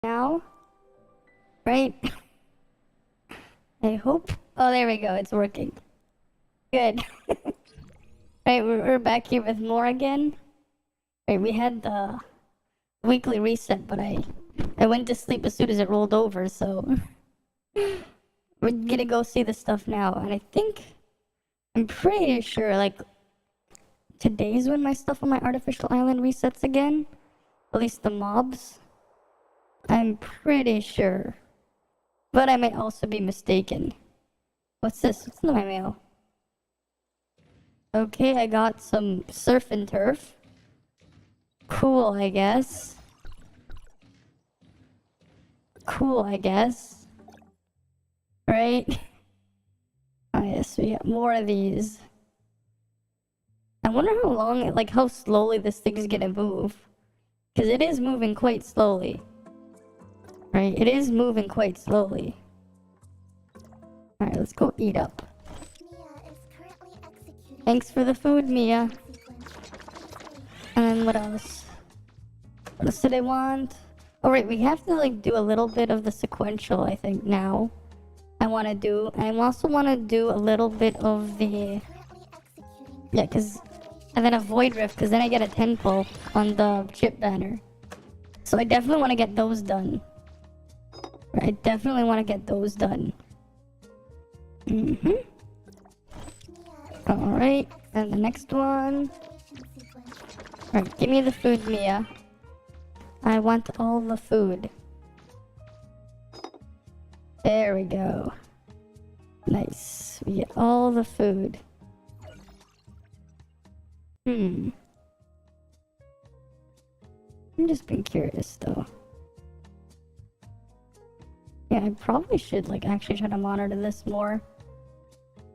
now, right? I hope. Oh, there we go. It's working. Good. Right, we're back here with more again. Right, we had the weekly reset, but I went to sleep as soon as it rolled over, so we're gonna go see the stuff now. And I'm pretty sure, like, today's when my stuff on my artificial island resets again. At least the mobs. I'm pretty sure. But I might also be mistaken. What's this? What's in my mail? Okay, I got some surf and turf. Cool, I guess. Cool, I guess. Right? Oh yes, we got more of these. I wonder how long, like how slowly this thing's gonna move. Because it is moving quite slowly. Right, it is moving quite slowly. Alright, let's go eat up. Thanks for the food, Mia. And then what else? What else did I want? Oh right, we have to like do a little bit of the sequential, I think, now. I want to do. I also want to do a little bit of the... Yeah, because... And then a void rift, because then I get a 10 pull on the chip banner. So I definitely want to get those done. I definitely want to get those done. Alright, and the next one. Alright, give me the food, Mia. I want all the food. There we go. Nice. We get all the food. I'm just being curious, though. Yeah, I probably should, like, actually try to monitor this more.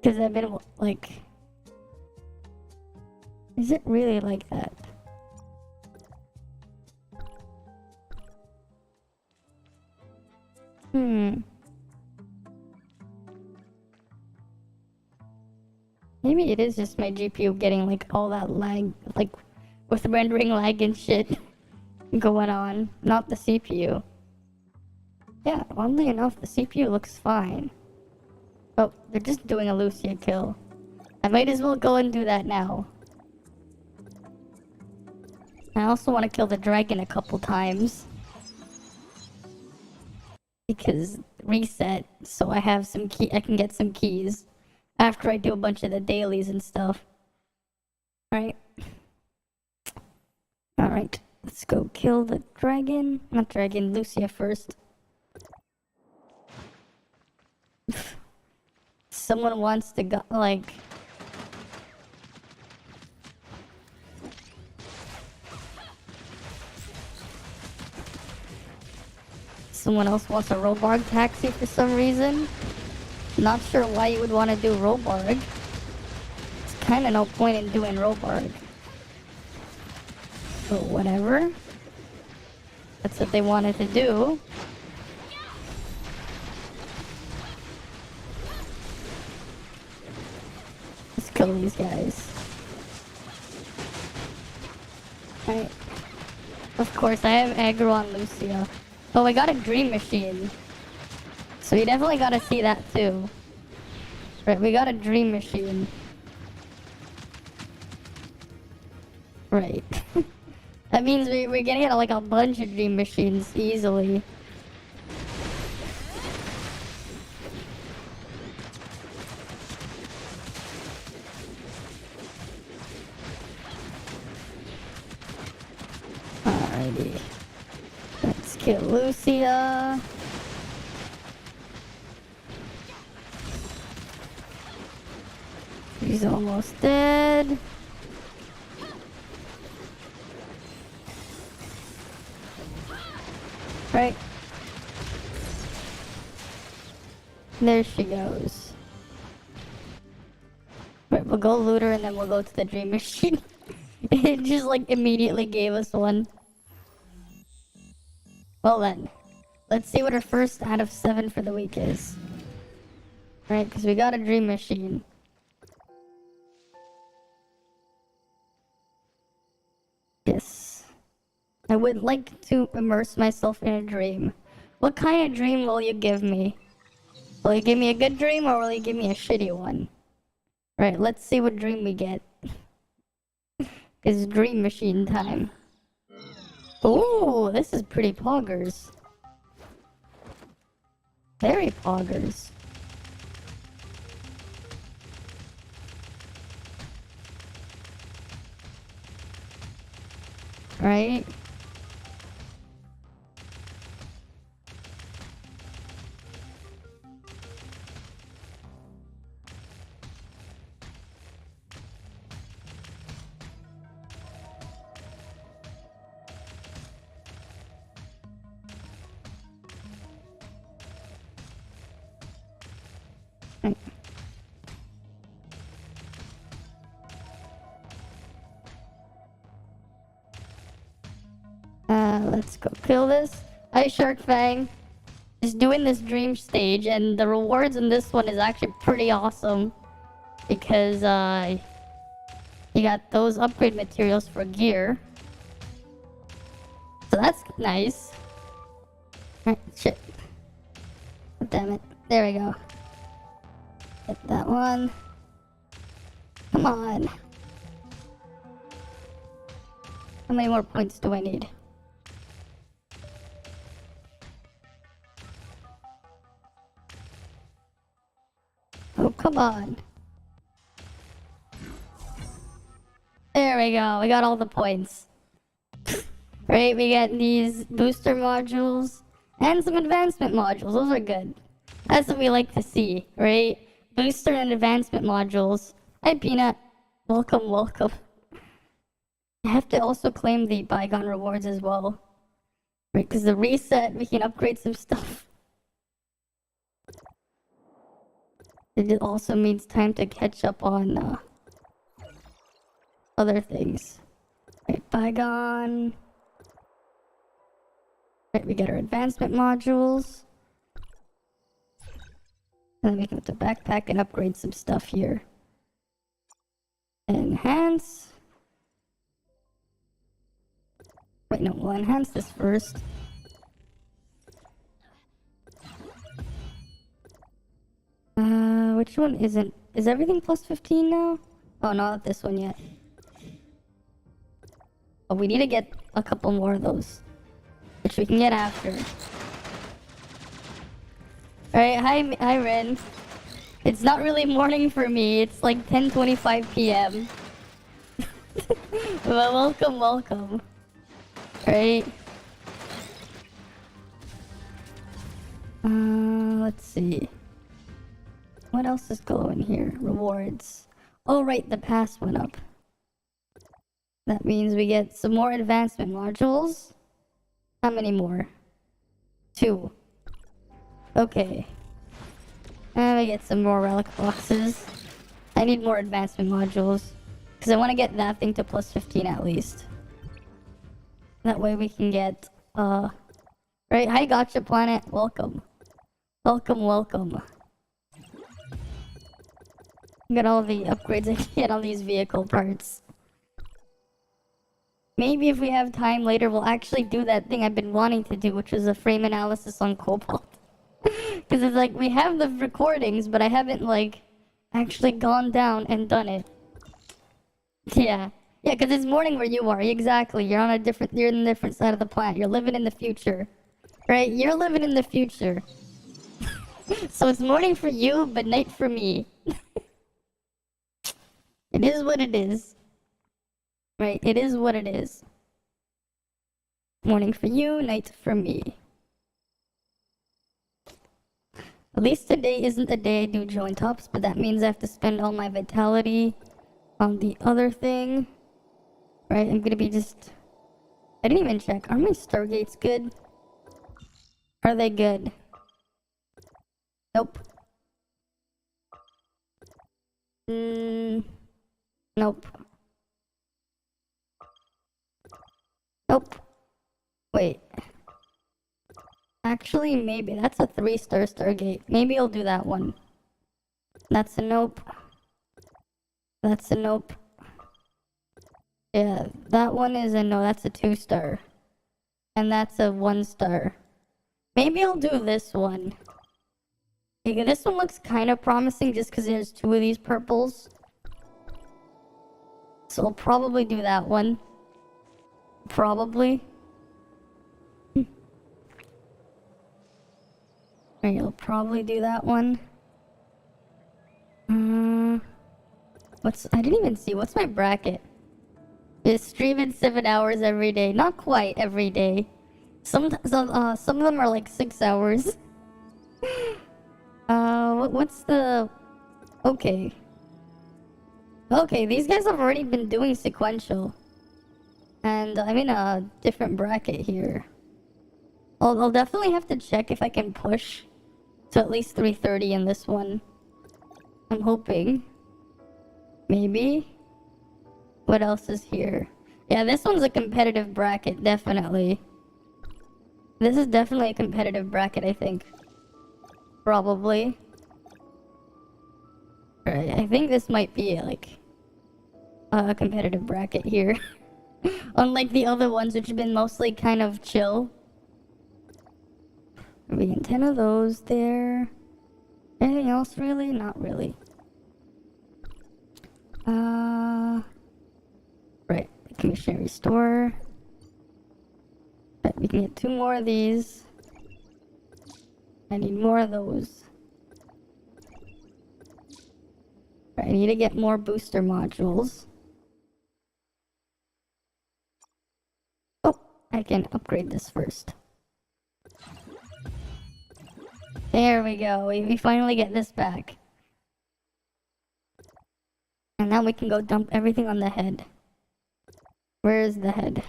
Because I've been, like... Is it really like that? Maybe it is just my GPU getting, like, all that lag, like, with rendering lag and shit going on, not the CPU. Yeah, oddly enough, the CPU looks fine. Oh, they're just doing a Lucia kill. I might as well go and do that now. I also want to kill the dragon a couple times. Because reset, so I have some key. I can get some keys after I do a bunch of the dailies and stuff. Alright. Alright, let's go kill the dragon. Not dragon, Lucia first. Someone wants to go, like... Someone else wants a Robarg taxi for some reason. Not sure why you would want to do Robarg. It's kind of no point in doing Robarg. But whatever. That's what they wanted to do. Let's kill these guys. Right. Of course, I have aggro on Lucia. Oh, I got a dream machine. So you definitely gotta see that too. Right, we got a dream machine. Right. That means we're getting like a bunch of dream machines easily. Alrighty. Let's kill Lucia. He's almost dead. Right. There she goes. Right, we'll go loot her and then we'll go to the dream machine. It just like immediately gave us one. Well then, let's see what our first out of 7 for the week is. Right, because we got a dream machine. Yes. I I would like to immerse myself in a dream. What kind of dream will you give me? Will you give me a good dream or will you give me a shitty one? Right, let's see what dream we get. It's dream machine time. Ooh, this is pretty poggers. Very poggers. Right? Let's go kill this. Hi, Shark Fang. Just doing this dream stage, and the rewards in this one is actually pretty awesome. Because, you got those upgrade materials for gear. So that's nice. Shit. Damn it. There we go. Get that one. Come on. How many more points do I need? Oh, come on. There we go. We got all the points. Right, we got these booster modules and some advancement modules. Those are good. That's what we like to see, right? Booster and advancement modules. Hi, Peanut. Welcome, welcome. I have to also claim the bygone rewards as well. Right, because the reset, we can upgrade some stuff. It also means time to catch up on other things. Right, bygone. Right, we get our advancement modules. And then we can go to backpack and upgrade some stuff here. Enhance. Wait, no, we'll enhance this first. Which one isn't? Is everything plus 15 now? Oh, not this one yet. Oh, we need to get a couple more of those. Which we can get after. Alright, hi Ren. It's not really morning for me, it's like 10:25 p.m. Well, welcome. Right? Let's see. What else is glowing here? Rewards. Oh, right, the pass went up. That means we get some more advancement modules. How many more? 2. Okay. And we get some more relic boxes. I need more advancement modules. Because I want to get that thing to plus 15 at least. That way we can get, Right, hi Gotcha Planet. Welcome. Welcome. Get all the upgrades I can get on these vehicle parts. Maybe if we have time later, we'll actually do that thing I've been wanting to do, which is a frame analysis on Cobalt. Because it's like, we have the recordings, but I haven't, like, actually gone down and done it. Yeah, because it's morning where you are, exactly. You're on a different, you're in a different side of the planet. You're living in the future. Right? You're living in the future. So it's morning for you, but night for me. It is what it is. Right, it is what it is. Morning for you, night for me. At least today isn't the day I do joint tops, but that means I have to spend all my vitality on the other thing. Right, I'm gonna be just... I didn't even check. Are my Stargates good? Are they good? Nope. Nope. Nope. Wait. Actually, maybe. That's a 3-star Stargate. Maybe I'll do that one. That's a nope. That's a nope. Yeah, that one is a no. That's a 2-star. And that's a 1-star. Maybe I'll do this one. Okay, this one looks kind of promising just because there's 2 of these purples. So I'll probably do that one. Probably. Alright, I'll probably do that one. I didn't even see, what's my bracket? It's streaming 7 hours every day. Not quite every day. Some of them are like 6 hours. What's the... Okay. Okay, these guys have already been doing sequential. And I'm in a different bracket here. I'll definitely have to check if I can push to at least 330 in this one. I'm hoping. Maybe. What else is here? Yeah, this one's a competitive bracket, definitely. This is definitely a competitive bracket, I think. Probably. Alright, I think this might be like a competitive bracket here. Unlike the other ones, which have been mostly kind of chill. We get 10 of those there. Anything else really? Not really. Right, the commissionary store. Right, we can get 2 more of these. I need more of those. Right, I need to get more booster modules. Oh, I can upgrade this first. There we go, we finally get this back. And now we can go dump everything on the head. Where is the head?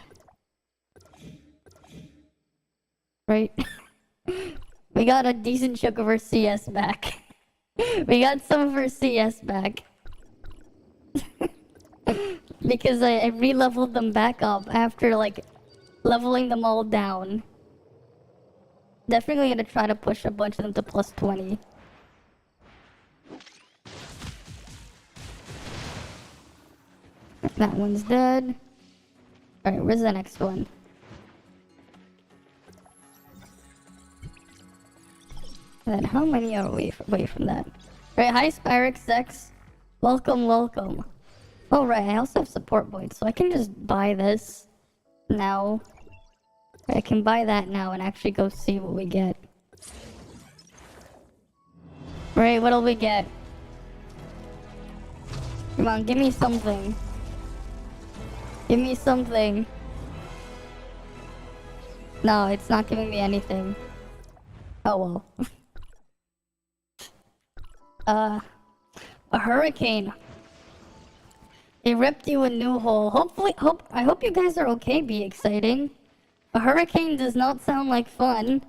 Right? We got a decent chunk of her CS back. We got some of her CS back. Because I re-leveled them back up after like leveling them all down. Definitely gonna try to push a bunch of them to plus 20. That one's dead. Alright, where's the next one? And then how many are away from that? Alright, hi Spyrix X. Welcome, welcome. Oh right, I also have support points, so I can just buy this now. I can buy that now and actually go see what we get. Right, what'll we get? Come on, give me something. Give me something. No, it's not giving me anything. Oh well. A hurricane. It ripped you a new hole. I hope you guys are okay. Be exciting. A hurricane does not sound like fun.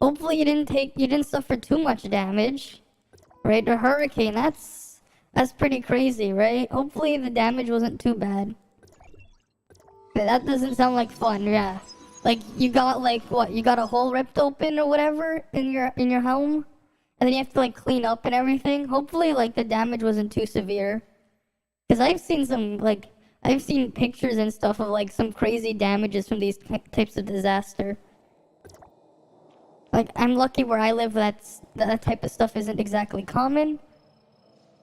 Hopefully you didn't suffer too much damage. Right? A hurricane, that's pretty crazy, right? Hopefully the damage wasn't too bad. That doesn't sound like fun, yeah. Like you got like what? You got a hole ripped open or whatever in your home, and then you have to like clean up and everything. Hopefully like the damage wasn't too severe. Cause I've seen pictures and stuff of like some crazy damages from these types of disaster. Like I'm lucky where I live that type of stuff isn't exactly common.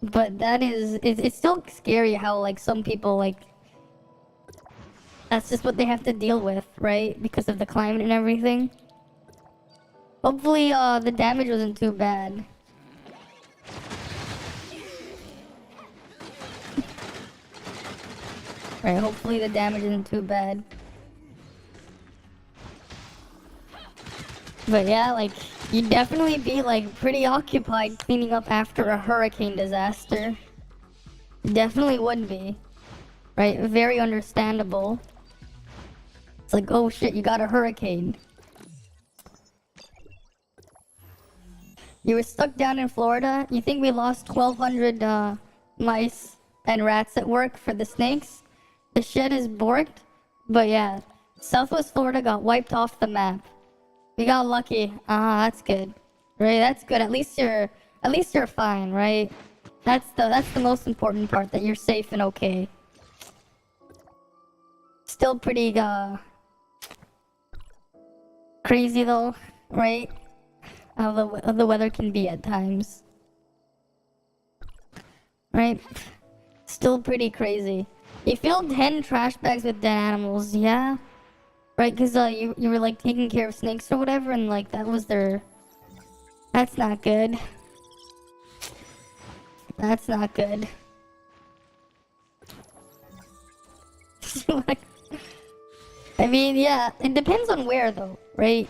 But it's still scary how like some people like that's just what they have to deal with, right? Because of the climate and everything. Hopefully the damage wasn't too bad. Right, hopefully the damage isn't too bad. But yeah, like, you'd definitely be like pretty occupied cleaning up after a hurricane disaster. Definitely would be. Right, very understandable. It's like, oh shit, you got a hurricane. You were stuck down in Florida? You think we lost 1,200 mice and rats at work for the snakes? The shed is borked, but yeah, Southwest Florida got wiped off the map. We got lucky. That's good. Right, that's good. At least you're fine, right? That's the most important part, that you're safe and okay. Still pretty crazy though, right? How the weather can be at times, right? Still pretty crazy. You filled 10 trash bags with dead animals, yeah? Right, because you were like taking care of snakes or whatever, and like that was their... That's not good. That's not good. I mean, yeah, it depends on where though, right?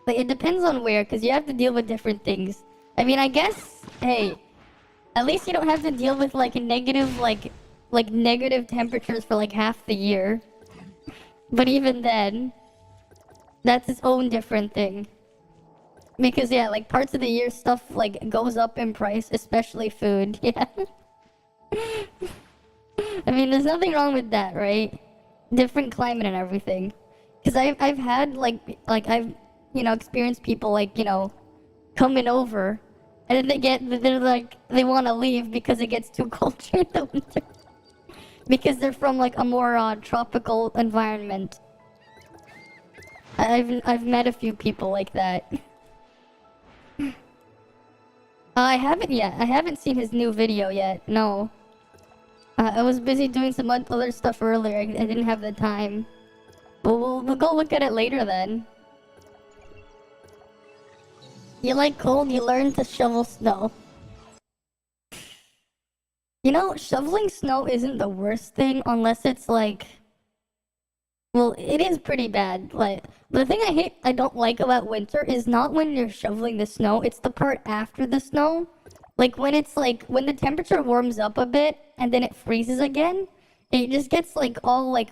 Like, it depends on where, because you have to deal with different things. I mean, I guess, hey, at least you don't have to deal with like a negative, like negative temperatures for like half the year. But even then, that's its own different thing. Because yeah, like parts of the year stuff like goes up in price, especially food. Yeah. I mean, there's nothing wrong with that, right? Different climate and everything. Because I've had like I've experienced people like coming over, and then they're like they want to leave because it gets too cold during the winter. Because they're from like a more tropical environment. I've met a few people like that. I haven't yet. I haven't seen his new video yet. No. I was busy doing some other stuff earlier. I didn't have the time. But we'll go look at it later then. You like cold, you learn to shovel snow. You know, shoveling snow isn't the worst thing unless it's like... Well, it is pretty bad. Like, the thing I don't like about winter is not when you're shoveling the snow, it's the part after the snow. Like, when it's like, when the temperature warms up a bit and then it freezes again, it just gets like all like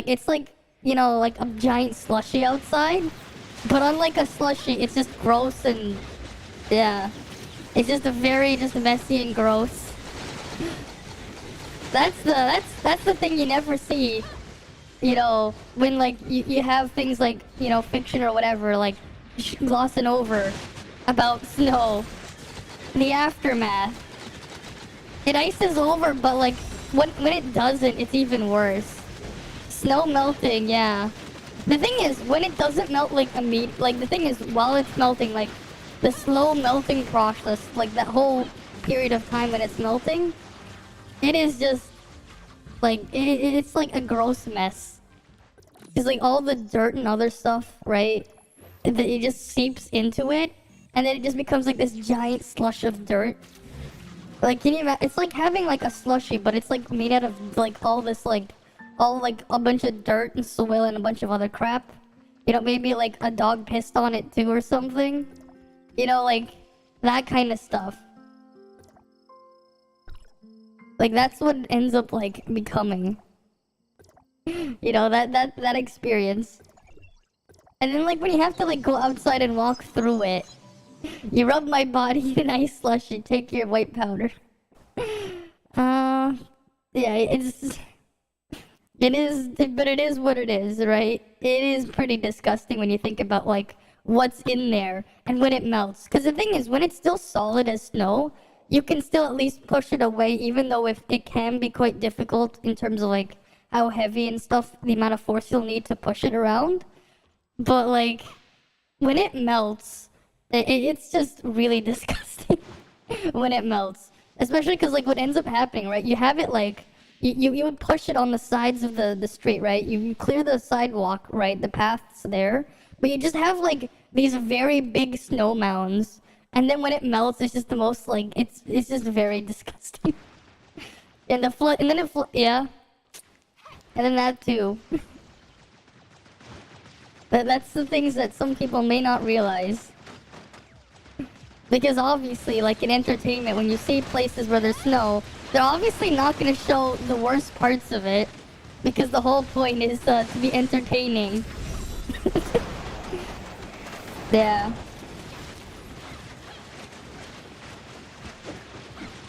it's like, like a giant slushy outside. But unlike a slushy, it's just gross and, yeah. It's just just messy and gross. That's the thing you never see. When like you have things like, fiction or whatever, like glossing over about snow. The aftermath. It ices over, but like when it doesn't, it's even worse. Snow melting, yeah. The thing is, when it doesn't melt like the thing is, while it's melting, like the slow melting process, like that whole period of time when it's melting, it is just like it's like a gross mess. It's like all the dirt and other stuff, right? It just seeps into it, and then it just becomes like this giant slush of dirt. Like, can you imagine? It's like having like a slushy, but it's like made out of like all this like a bunch of dirt and soil and a bunch of other crap. Maybe like a dog pissed on it too or something. Like that kind of stuff. Like that's what it ends up like becoming. That experience. And then like when you have to like go outside and walk through it, you rub my body in ice slushy, take your white powder. Yeah, it is, but it is what it is, right? It is pretty disgusting when you think about like what's in there and when it melts. Because the thing is, when it's still solid as snow, you can still at least push it away, even though if it can be quite difficult in terms of like how heavy and stuff, the amount of force you'll need to push it around. But like when it melts, it's just really disgusting when it melts. Especially because like what ends up happening, right? You have it like you would push it on the sides of the street, right? You clear the sidewalk, right? The path's there, but you just have like these very big snow mounds, and then when it melts, it's just the most like it's just very disgusting. And yeah, and then that too. That's the things that some people may not realize. Because obviously, like in entertainment, when you see places where there's snow, they're obviously not going to show the worst parts of it. Because the whole point is to be entertaining. Yeah.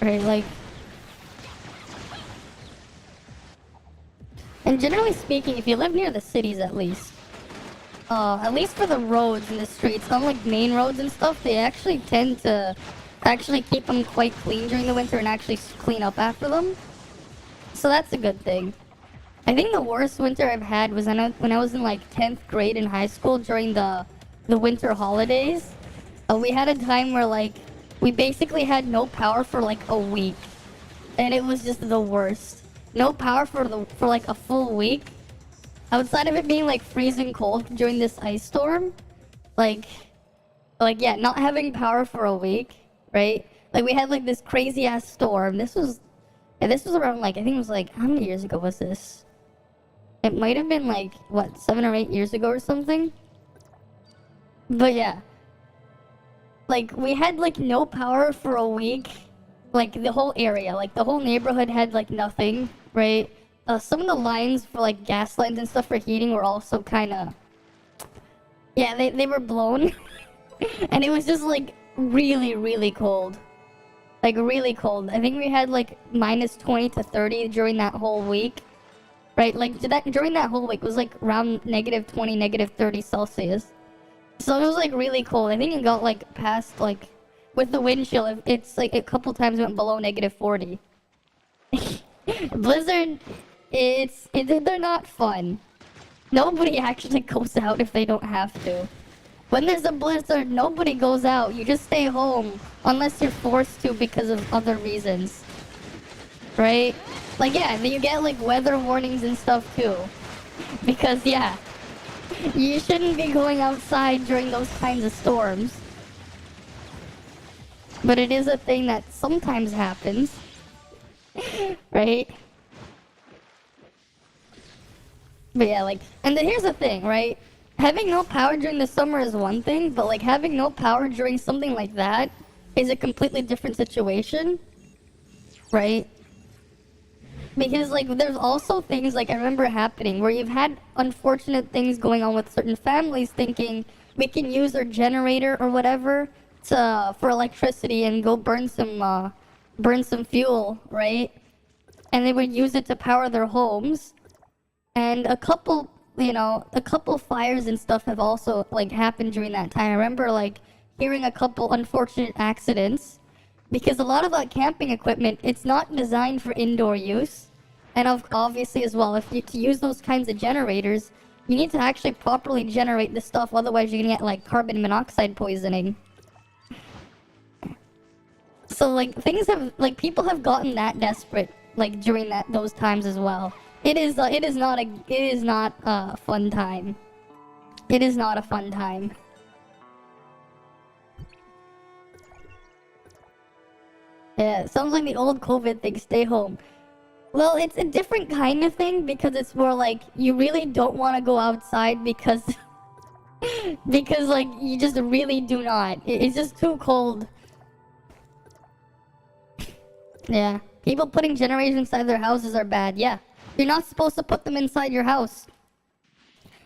Right, like... And generally speaking, if you live near the cities at least for the roads and the streets, unlike main roads and stuff, they actually tend to keep them quite clean during the winter and actually clean up after them. So that's a good thing. I think the worst winter I've had was when I was in like 10th grade in high school during the winter holidays. We had a time where like we basically had no power for like a week, and it was just the worst. No power for like a full week. Outside of it being like freezing cold during this ice storm, like yeah, not having power for a week, right? Like we had like this crazy ass storm. This was around like I think it was like how many years ago was this? It might have been like what 7 or 8 years ago or something. But yeah, like we had like no power for a week, like the whole area, like the whole neighborhood had like nothing, right? Some of the lines for like gas lines and stuff for heating were also kind of, yeah, they were blown, and it was just like really really cold, like really cold. I think we had like minus 20 to 30 during that whole week, right? Like during that whole week was like around negative 20, negative 30 Celsius. So it was like really cold. I think it got like past like with the wind chill. It's like a couple times went below negative 40. Blizzard, they're not fun. Nobody actually goes out if they don't have to. When there's a blizzard, nobody goes out. You just stay home unless you're forced to because of other reasons, right? Like yeah, you get like weather warnings and stuff too, because yeah. You shouldn't be going outside during those kinds of storms. But it is a thing that sometimes happens. Right? But yeah, like, and then here's the thing, right? Having no power during the summer is one thing, but like having no power during something like that is a completely different situation. Right? Because, like, there's also things, like, I remember happening where you've had unfortunate things going on with certain families thinking we can use our generator or whatever for electricity and go burn some fuel, right? And they would use it to power their homes. And a couple fires and stuff have also, like, happened during that time. I remember, like, hearing a couple unfortunate accidents. Because a lot of that camping equipment, it's not designed for indoor use. And obviously as well, to use those kinds of generators, you need to actually properly generate the stuff, otherwise you're gonna get like carbon monoxide poisoning. So like people have gotten that desperate like during those times as well. It is not a fun time. It is not a fun time. Yeah, sounds like the old COVID thing, stay home. Well, it's a different kind of thing because it's more like you really don't want to go outside because because like you just really do not. It's just too cold. Yeah, people putting generators inside their houses are bad. Yeah, you're not supposed to put them inside your house.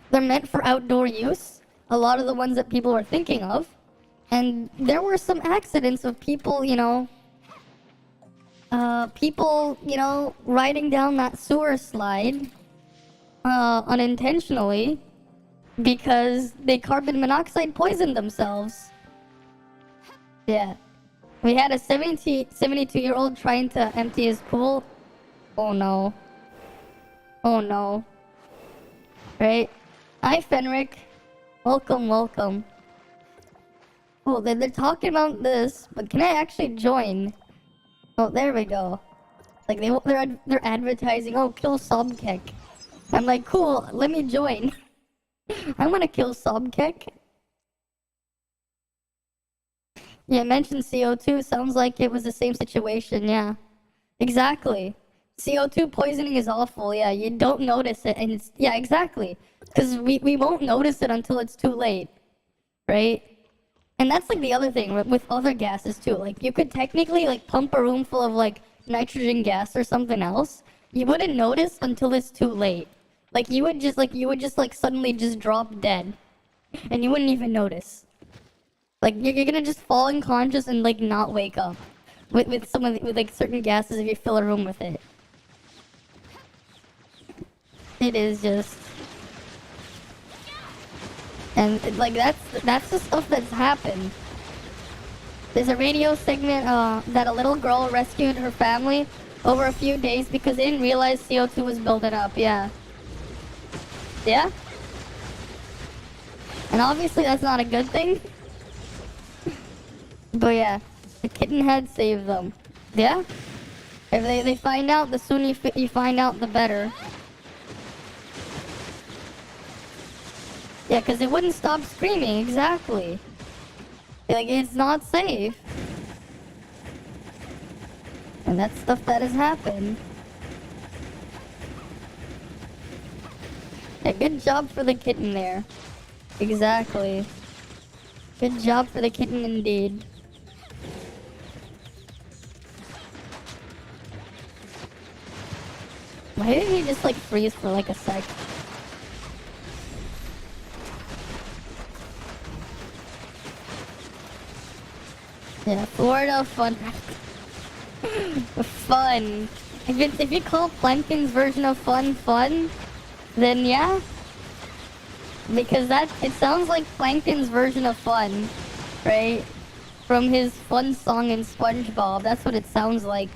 They're meant for outdoor use. A lot of the ones that people are thinking of. And there were some accidents of people, riding down that sewer slide unintentionally because they carbon monoxide poisoned themselves. Yeah. We had a 72-year-old trying to empty his pool. Oh no. Oh no. Right? Hi, Fenric. Welcome, welcome. Oh, they're talking about this, but can I actually join? Oh, there we go. Like they're advertising. Oh, kill Sobkek. I'm like, cool. Let me join. I want to kill Sobkek. Yeah, mentioned CO2. Sounds like it was the same situation. Yeah, exactly. CO2 poisoning is awful. Yeah, you don't notice it, and it's yeah, exactly. Because we won't notice it until it's too late, right? And that's like the other thing with other gases too. Like you could technically like pump a room full of like nitrogen gas or something else. You wouldn't notice until it's too late. Like you would just suddenly just drop dead, and you wouldn't even notice. Like you're gonna just fall unconscious and like not wake up with like certain gases if you fill a room with it. It is just. And like that's the stuff that's happened. There's a radio segment that a little girl rescued her family over a few days because they didn't realize CO2 was building up. Yeah. Yeah? And obviously that's not a good thing. But yeah, the kitten head saved them. Yeah? If they find out, the sooner you find out, the better. Yeah, because it wouldn't stop screaming, exactly. Like, it's not safe. And that's stuff that has happened. Yeah, good job for the kitten there. Exactly. Good job for the kitten indeed. Why didn't he just like freeze for like a sec? Yeah, Florida fun. Fun. If you call Plankton's version of fun fun, then yeah. Because it sounds like Plankton's version of fun, right? From his fun song in SpongeBob. That's what it sounds like.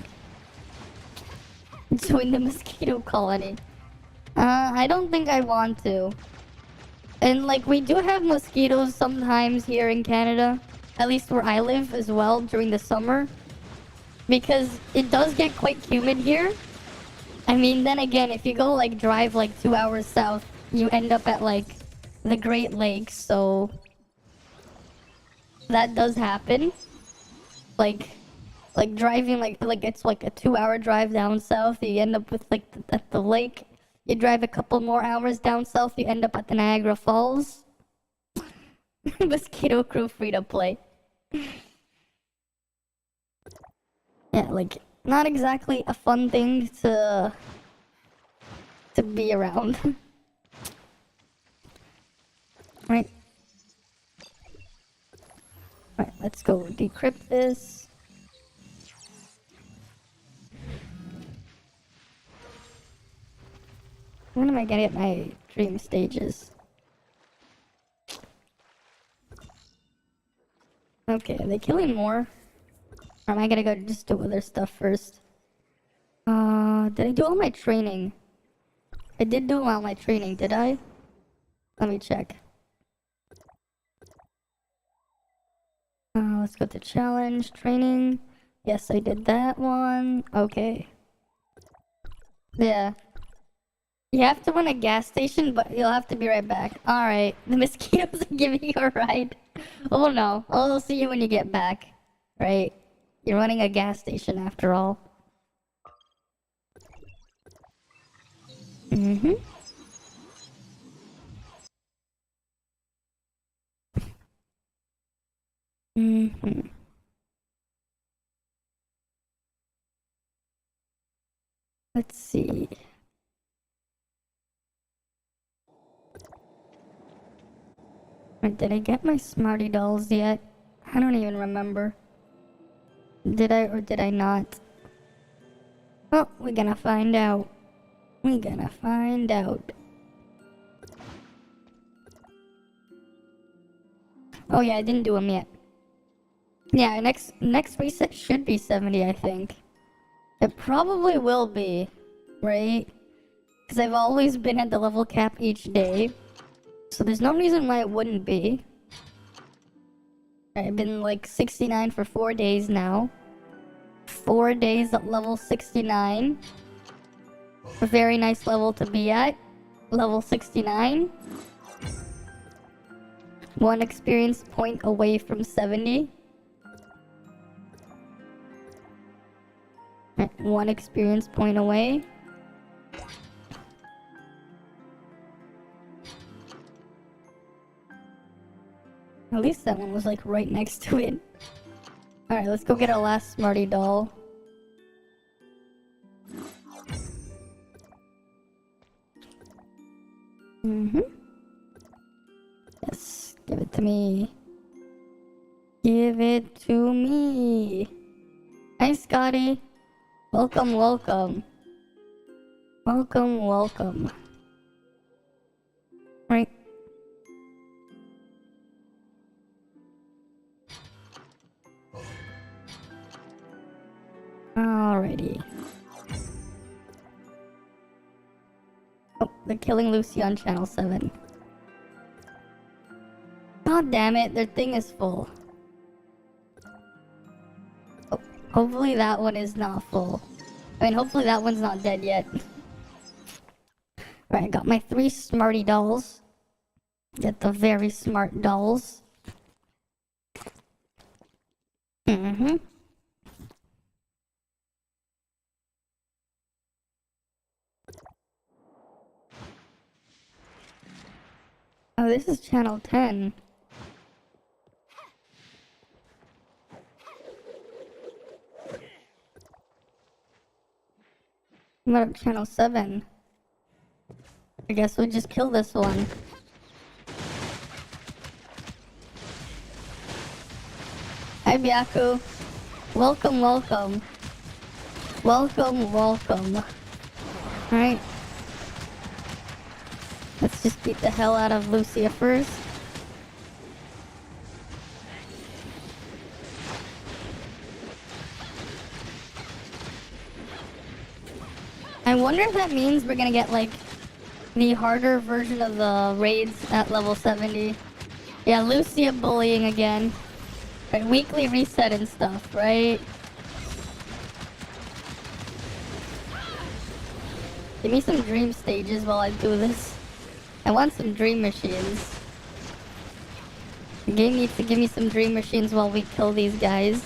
Join the mosquito colony. I don't think I want to. And like, we do have mosquitoes sometimes here in Canada. At least where I live as well during the summer. Because it does get quite humid here. I mean, then again, if you go like drive like 2 hours south, you end up at like the Great Lakes, so that does happen. Like driving like it's like a 2 hour drive down south, you end up with like at the lake. You drive a couple more hours down south, you end up at the Niagara Falls. Mosquito crew free to play. Yeah, like not exactly a fun thing to be around. Right. Alright, let's go decrypt this. When am I gonna get my dream stages? Okay, are they killing more? Or am I gonna go just do other stuff first? Did I do all my training? I did do all my training, did I? Let me check. Let's go to challenge, training. Yes, I did that one. Okay. Yeah. You have to run a gas station, but you'll have to be right back. Alright, the mosquitoes are giving you a ride. Oh no, I'll see you when you get back. Right? You're running a gas station after all. Mm-hmm. Mm-hmm. Let's see. Wait, did I get my Smarty dolls yet? I don't even remember. Did I or did I not? Oh, we're gonna find out. We're gonna find out. Oh yeah, I didn't do them yet. Yeah, next reset should be 70, I think. It probably will be, right? Because I've always been at the level cap each day. So there's no reason why it wouldn't be. I've been like 69 for 4 days now. 4 days at level 69. A very nice level to be at. Level 69. 1 experience point away from 70. 1 experience point away. At least that one was like right next to it. Alright, let's go get our last Smarty doll. Mm-hmm. Yes, give it to me. Give it to me. Hi, Scotty. Welcome, welcome. Welcome, welcome. Right. Alrighty. the Killing Lucy on channel 7. God damn it, their thing is full. Oh, hopefully that one is not full. I mean, hopefully that one's not dead yet. Right, I got my 3 smarty dolls. Get the very smart dolls. Mm-hmm. Oh, this is channel 10. I'm at channel 7. I guess we'll just kill this one. Hi, Byaku. Welcome, welcome. Welcome, welcome. Alright. Let's just beat the hell out of Lucia first. I wonder if that means we're gonna get, like, the harder version of the raids at level 70. Yeah, Lucia bullying again. Right, weekly reset and stuff, right? Give me some dream stages while I do this. I want some dream machines. The game needs to give me some dream machines while we kill these guys.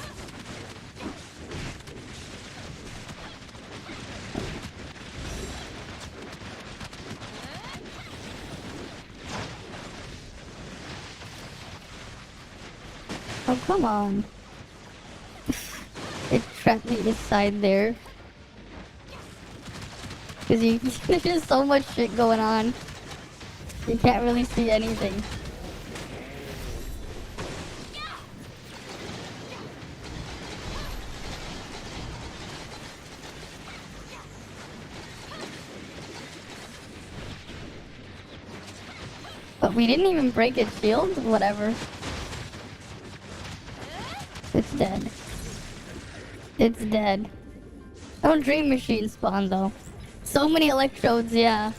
Oh, come on. It trapped me inside there. Cause there's just so much shit going on. You can't really see anything. But we didn't even break its shield? Whatever. It's dead. It's dead. Oh, dream machine spawn though. So many electrodes, yeah.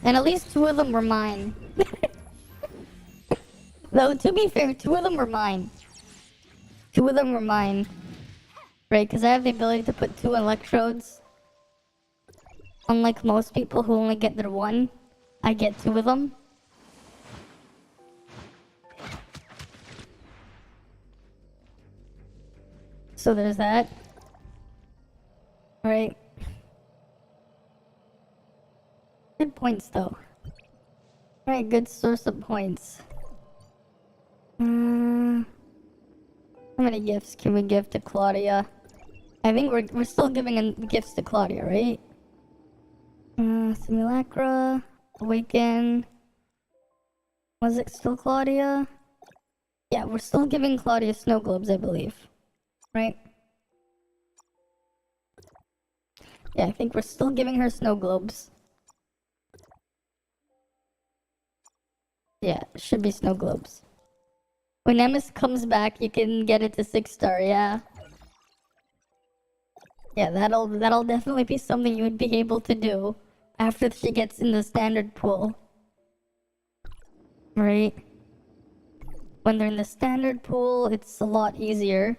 And at least 2 of them were mine. Though, to be fair, 2 of them were mine. 2 of them were mine. Right, because I have the ability to put 2 electrodes. Unlike most people who only get their 1, I get 2 of them. So there's that. Alright. Good points though. Alright, good source of points. How many gifts can we give to Claudia? I think we're still giving gifts to Claudia, right? Simulacra, Awaken. Was it still Claudia? Yeah, we're still giving Claudia snow globes, I believe. Right? Yeah, I think we're still giving her snow globes. Yeah, it should be snow globes. When Nemesis comes back, you can get it to 6-star, yeah. Yeah, that'll definitely be something you would be able to do after she gets in the standard pool. Right? When they're in the standard pool, it's a lot easier.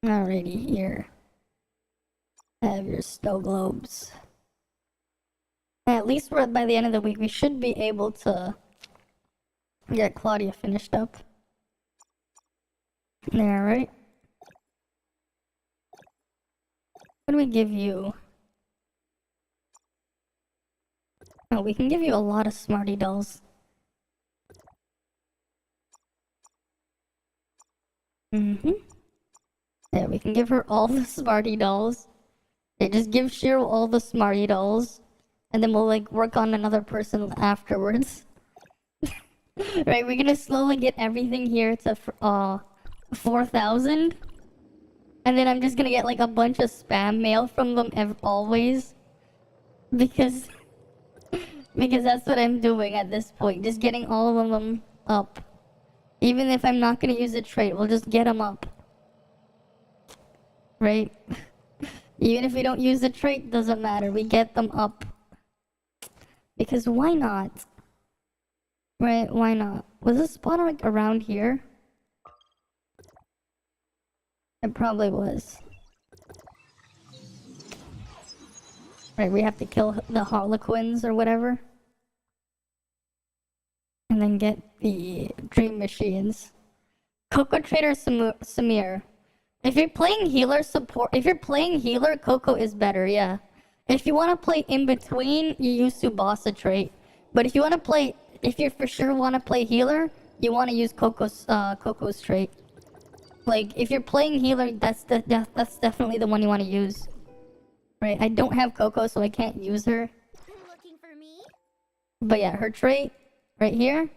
Alrighty, here. Have your snow globes. At least by the end of the week, we should be able to get Claudia finished up. Alright. What do we give you? Oh, we can give you a lot of smarty dolls. Yeah, we can give her all the smarty dolls. Yeah, just give Cheryl all the smarty dolls. And then we'll, like, work on another person afterwards. Right, we're gonna slowly get everything here to 4,000. And then I'm just gonna get, like, a bunch of spam mail from them always. Because that's what I'm doing at this point. Just getting all of them up. Even if I'm not gonna use a trait, we'll just get them up. Right? Even if we don't use the trait, doesn't matter. We get them up. Because why not? Right, why not? Was this spawner like around here? It probably was. Right, we have to kill the Harlequins or whatever. And then get the dream machines. Coco Trader Samir. If you're playing healer support, if you're playing healer, Coco is better, yeah. If you want to play in between, you use Tsubasa trait. But if you want to play, if you for sure want to play healer, you want to use Coco's trait. Like, if you're playing healer, that's definitely the one you want to use. Right, I don't have Coco, so I can't use her. Looking for me? But yeah, her trait, right here,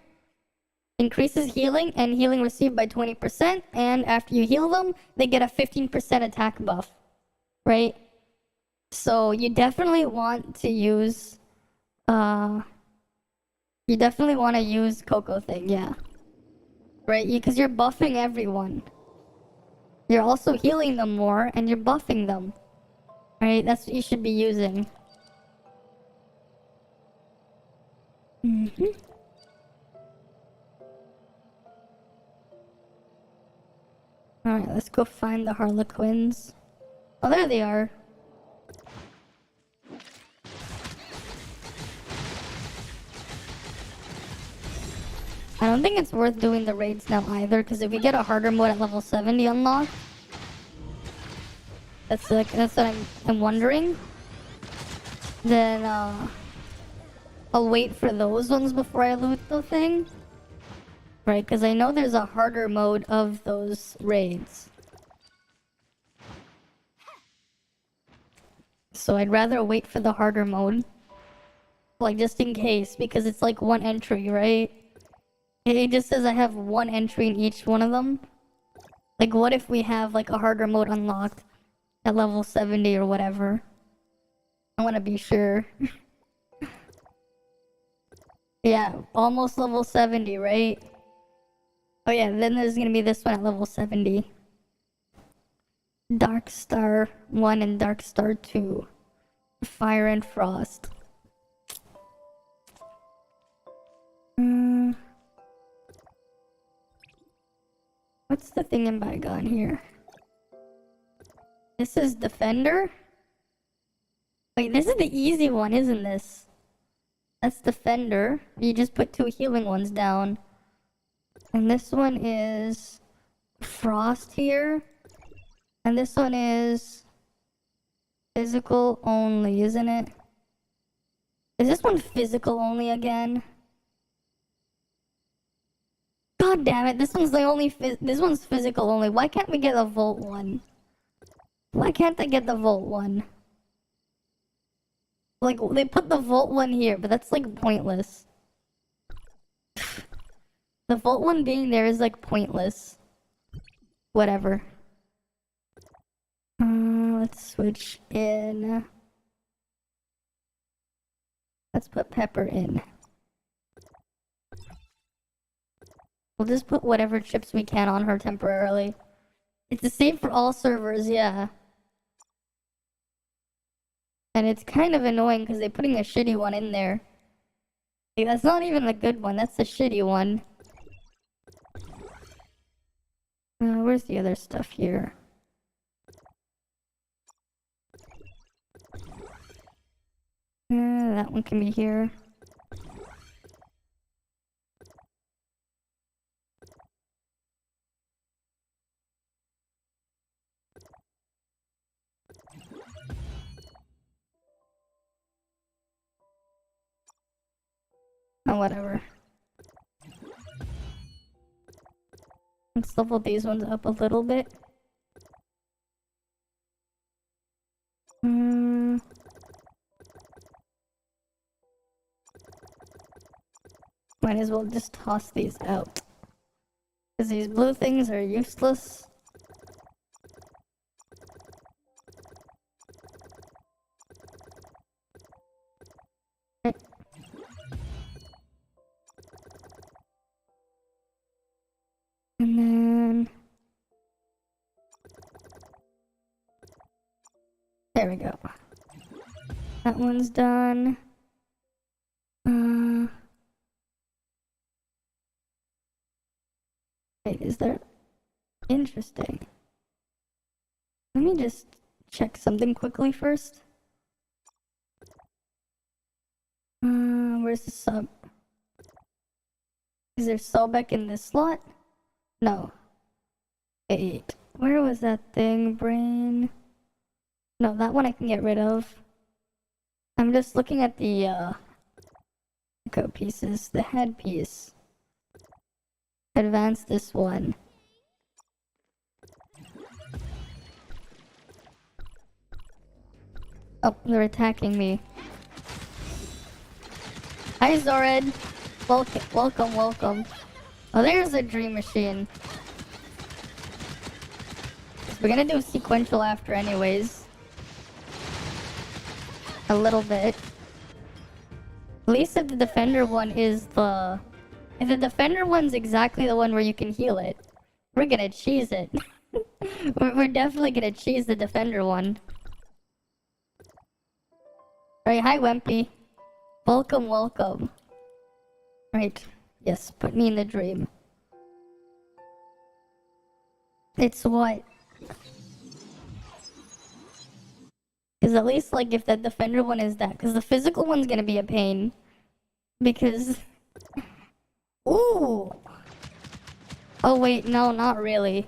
increases healing and healing received by 20%, and after you heal them, they get a 15% attack buff. Right? So you definitely want to use Coco thing, yeah. Right? Because you're buffing everyone. You're also healing them more, and you're buffing them. Right? That's what you should be using. Alright, let's go find the Harlequins. Oh, there they are. I don't think it's worth doing the raids now either, because if we get a harder mode at level 70 unlocked, that's what I'm wondering. Then I'll wait for those ones before I loot the thing. Right, because I know there's a harder mode of those raids. So I'd rather wait for the harder mode. Like, just in case, because it's like one entry, right? It just says I have one entry in each one of them. Like, what if we have like a harder mode unlocked at level 70 or whatever? I want to be sure. Yeah, almost level 70, right? Oh yeah, then there's gonna be this one at level 70. Dark Star 1 and Dark Star 2. Fire and Frost. What's the thing in Bygone here? This is Defender? Wait, this is the easy one, isn't this? That's Defender. You just put 2 healing ones down. And this one is Frost here. And this one is physical only, isn't it? Is this one physical only again? God damn it, this one's the only this one's physical only. Why can't we get a Volt one? Why can't I get the Volt one? Like, they put the Volt one here, but that's like pointless. The Volt one being there is like pointless. Whatever. Let's switch in. Let's put Pepper in. We'll just put whatever chips we can on her temporarily. It's the same for all servers, yeah. And it's kind of annoying because they're putting a shitty one in there. Like, that's not even a good one, that's the shitty one. Where's the other stuff here? That one can be here. Oh, whatever. Let's level these ones up a little bit. Might as well just toss these out. Because these blue things are useless. And then... there we go. That one's done. Is there... Interesting. Let me just check something quickly first. Where's the sub? Is there Sobek in this slot? No. 8. Where was that thing? Brain... No, that one I can get rid of. I'm just looking at the, echo pieces. The head piece. Advance this one. Oh, they're attacking me. Hi, Zorid. Welcome, welcome. Oh, there's a dream machine. We're gonna do sequential after anyways. A little bit. At least if the defender one is the... If the defender one's exactly the one where you can heal it, we're gonna cheese it. we're definitely gonna cheese the defender one. Right, hi Wempy. Welcome, welcome. Right, yes, put me in the dream. It's what? Because at least, like, if that defender one is that... Because the physical one's gonna be a pain. Because... Ooh! Oh, wait, no, not really.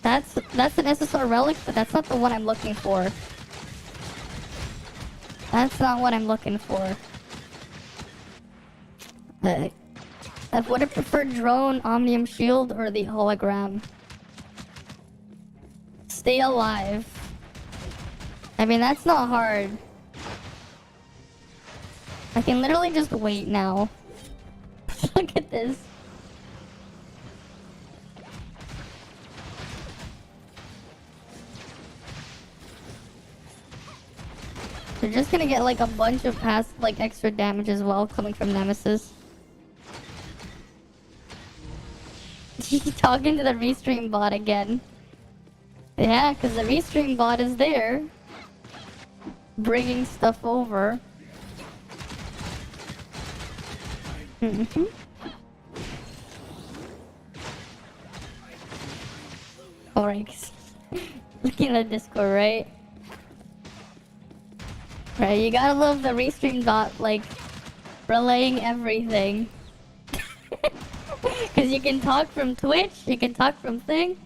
That's an SSR relic, but that's not the one I'm looking for. That's not what I'm looking for. I would have preferred drone, omnium shield, or the hologram. Stay alive. I mean, that's not hard. I can literally just wait now. Look at this. They're just gonna get like a bunch of extra damage as well coming from Nemesis. Talking to the restream bot again. Yeah, because the restream bot is there. Bringing stuff over. Reinx. Looking at Discord, right? Right, you gotta love the restream bot, like, relaying everything. Because you can talk from Twitch, you can talk from thing.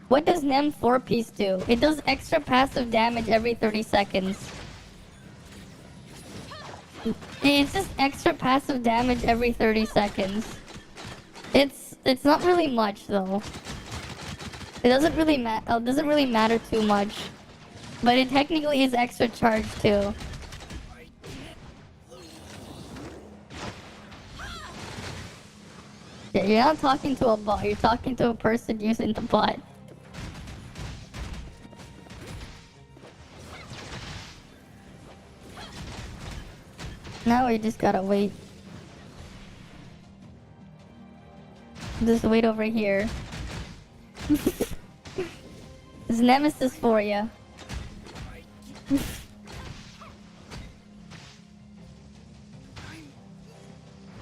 What does Nem 4-piece do? It does extra passive damage every 30 seconds. It's just extra passive damage every 30 seconds. It's not really much though. It doesn't really matter too much. But it technically is extra charge too. Yeah, you're not talking to a bot, you're talking to a person using the bot. Now we just gotta wait. Just wait over here. It's Nemesis for ya.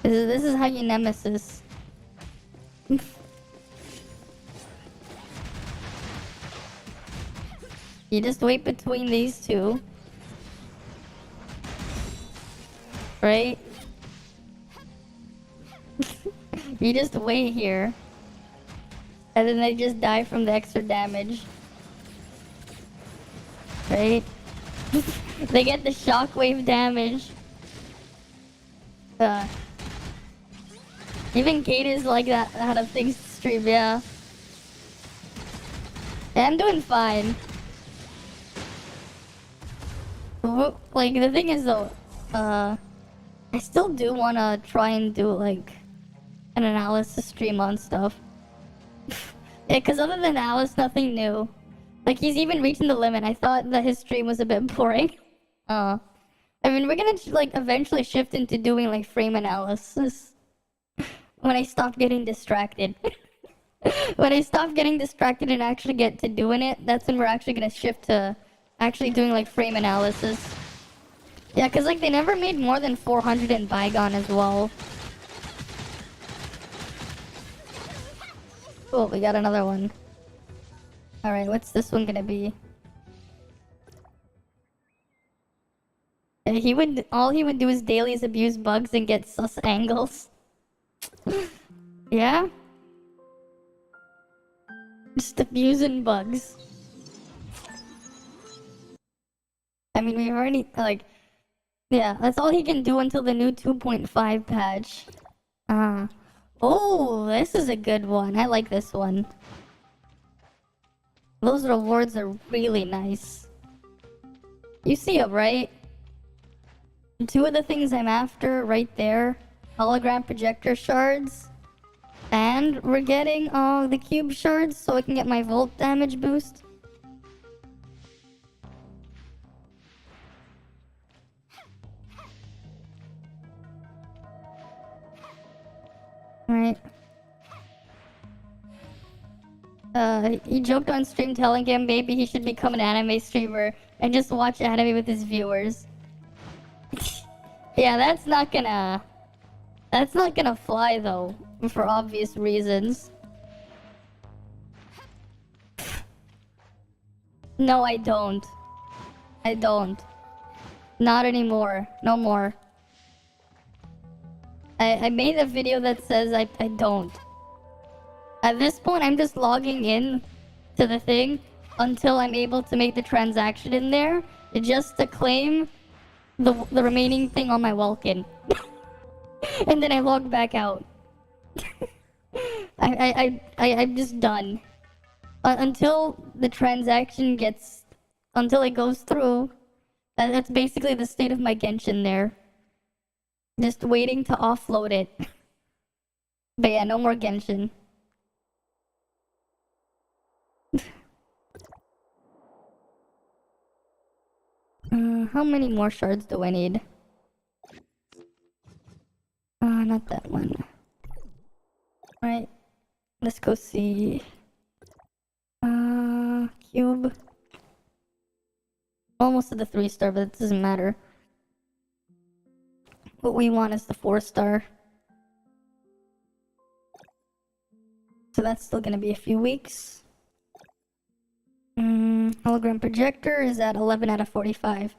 This is how you Nemesis. You just wait between these two. Right? You just wait here. And then they just die from the extra damage. Right? They get the shockwave damage. Even Kate is like that out of things to stream, yeah. Yeah, I'm doing fine. Like, the thing is though, I still do wanna try and do like an analysis stream on stuff. Yeah, cause other than Alice, nothing new. Like, he's even reaching the limit. I thought that his stream was a bit boring. I mean, we're gonna like eventually shift into doing like frame analysis. When I stop getting distracted. When I stop getting distracted and actually get to doing it, that's when we're actually gonna shift to actually doing like frame analysis. Yeah, cause like they never made more than 400 in Bygone as well. cool. We got another one. Alright, what's this one gonna be? All he would do is dailies abuse bugs and get sus angles. Yeah? Just abusing bugs. I mean, we've already, like... Yeah, that's all he can do until the new 2.5 patch. Oh, this is a good one. I like this one. Those rewards are really nice. You see it, right? Two of the things I'm after right there. Hologram projector shards. And we're getting the cube shards so I can get my volt damage boost. Alright. He joked on stream telling him maybe he should become an anime streamer and just watch anime with his viewers. Yeah, that's not gonna fly though, for obvious reasons. No, I don't. I don't. Not anymore. No more. I made a video that says I don't. At this point, I'm just logging in to the thing until I'm able to make the transaction in there, just to claim the remaining thing on my Welkin. And then I log back out. I'm just done. Until the transaction until it goes through, that's basically the state of my Genshin there. Just waiting to offload it. But yeah, no more Genshin. How many more shards do I need? Not that one. Alright. Let's go see. Cube. Almost at the 3-star, but it doesn't matter. What we want is the 4-star. So that's still gonna be a few weeks. Hologram projector is at 11 out of 45.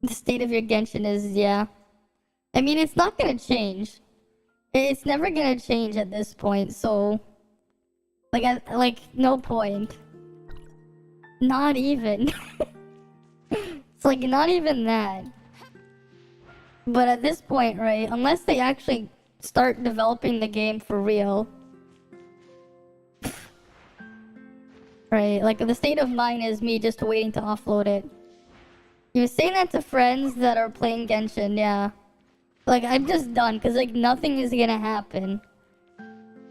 The state of your Genshin is, yeah. I mean, it's not gonna change. It's never gonna change at this point, so... Like, no point. Not even. It's like, not even that. But at this point, right, unless they actually start developing the game for real... Right, like, the state of mind is me just waiting to offload it. You're saying that to friends that are playing Genshin, yeah. Like, I'm just done, because, like, nothing is gonna happen.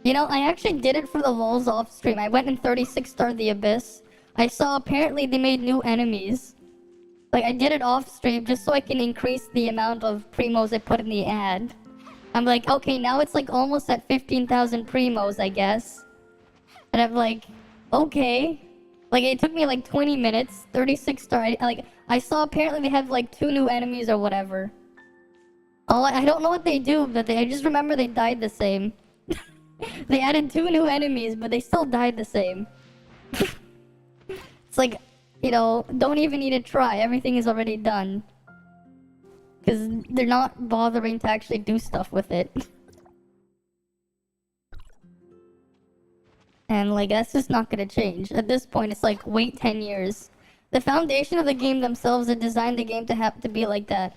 You know, I actually did it for the lulz off stream. I went and 36-star the Abyss. I saw apparently they made new enemies. Like, I did it off stream just so I can increase the amount of primos I put in the ad. I'm like, okay, now it's like almost at 15,000 primos, I guess. And I'm like, okay. Like, it took me like 20 minutes, 36-star. I saw apparently they have like 2 new enemies or whatever. I don't know what they do, but I just remember they died the same. They added 2 new enemies, but they still died the same. It's like, you know, don't even need to try. Everything is already done. Because they're not bothering to actually do stuff with it. And, like, that's just not gonna change. At this point, it's like, wait 10 years. The foundation of the game themselves, they designed the game to have to be like that.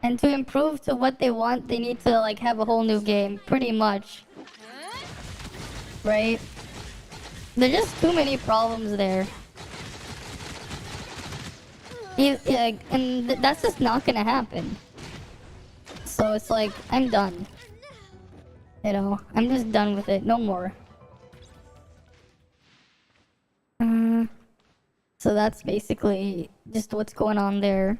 And to improve to what they want, they need to, like, have a whole new game. Pretty much. Right? There's just too many problems there. Yeah, and that's just not gonna happen. So it's like, I'm done. You know, I'm just done with it. No more. So that's basically just what's going on there.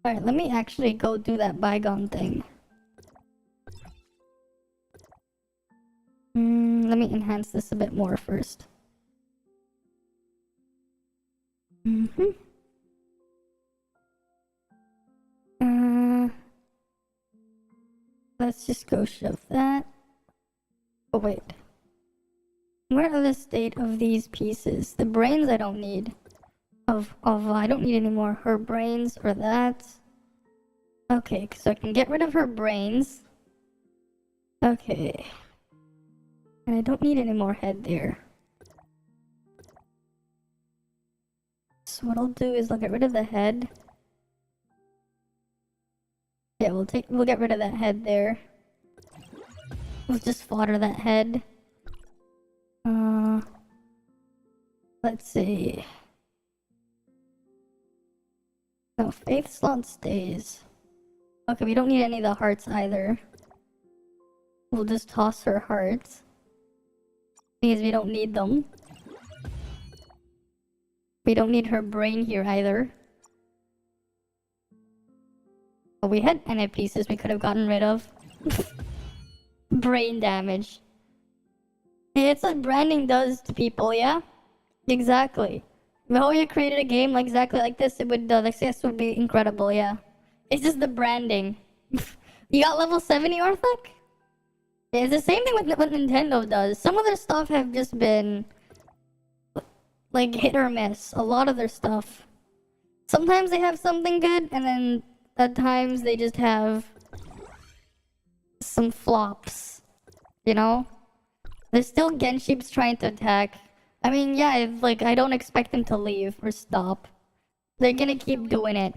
Alright, let me actually go do that bygone thing. Let me enhance this a bit more first. Let's just go shove that. Oh, wait. Where are the state of these pieces? The brains I don't need. I don't need any more her brains or that. Okay, so I can get rid of her brains. Okay. And I don't need any more head there. So what I'll do is I'll get rid of the head. Yeah, we'll get rid of that head there. We'll just fodder that head. Let's see. No, Faith slot stays. Okay, we don't need any of the hearts either. We'll just toss her hearts. Because we don't need them. We don't need her brain here either. Oh, we had NA pieces we could have gotten rid of. Brain damage. It's what branding does to people, yeah? Exactly. If you created a game like exactly like this, it would the success would be incredible, yeah. It's just the branding. You got level 70, Orthok? Yeah, it's the same thing with what Nintendo does. Some of their stuff have just been like hit or miss. A lot of their stuff. Sometimes they have something good, and then at times they just have some flops. You know? There's still Genships trying to attack. I mean, yeah, like, I don't expect them to leave or stop. They're gonna keep doing it.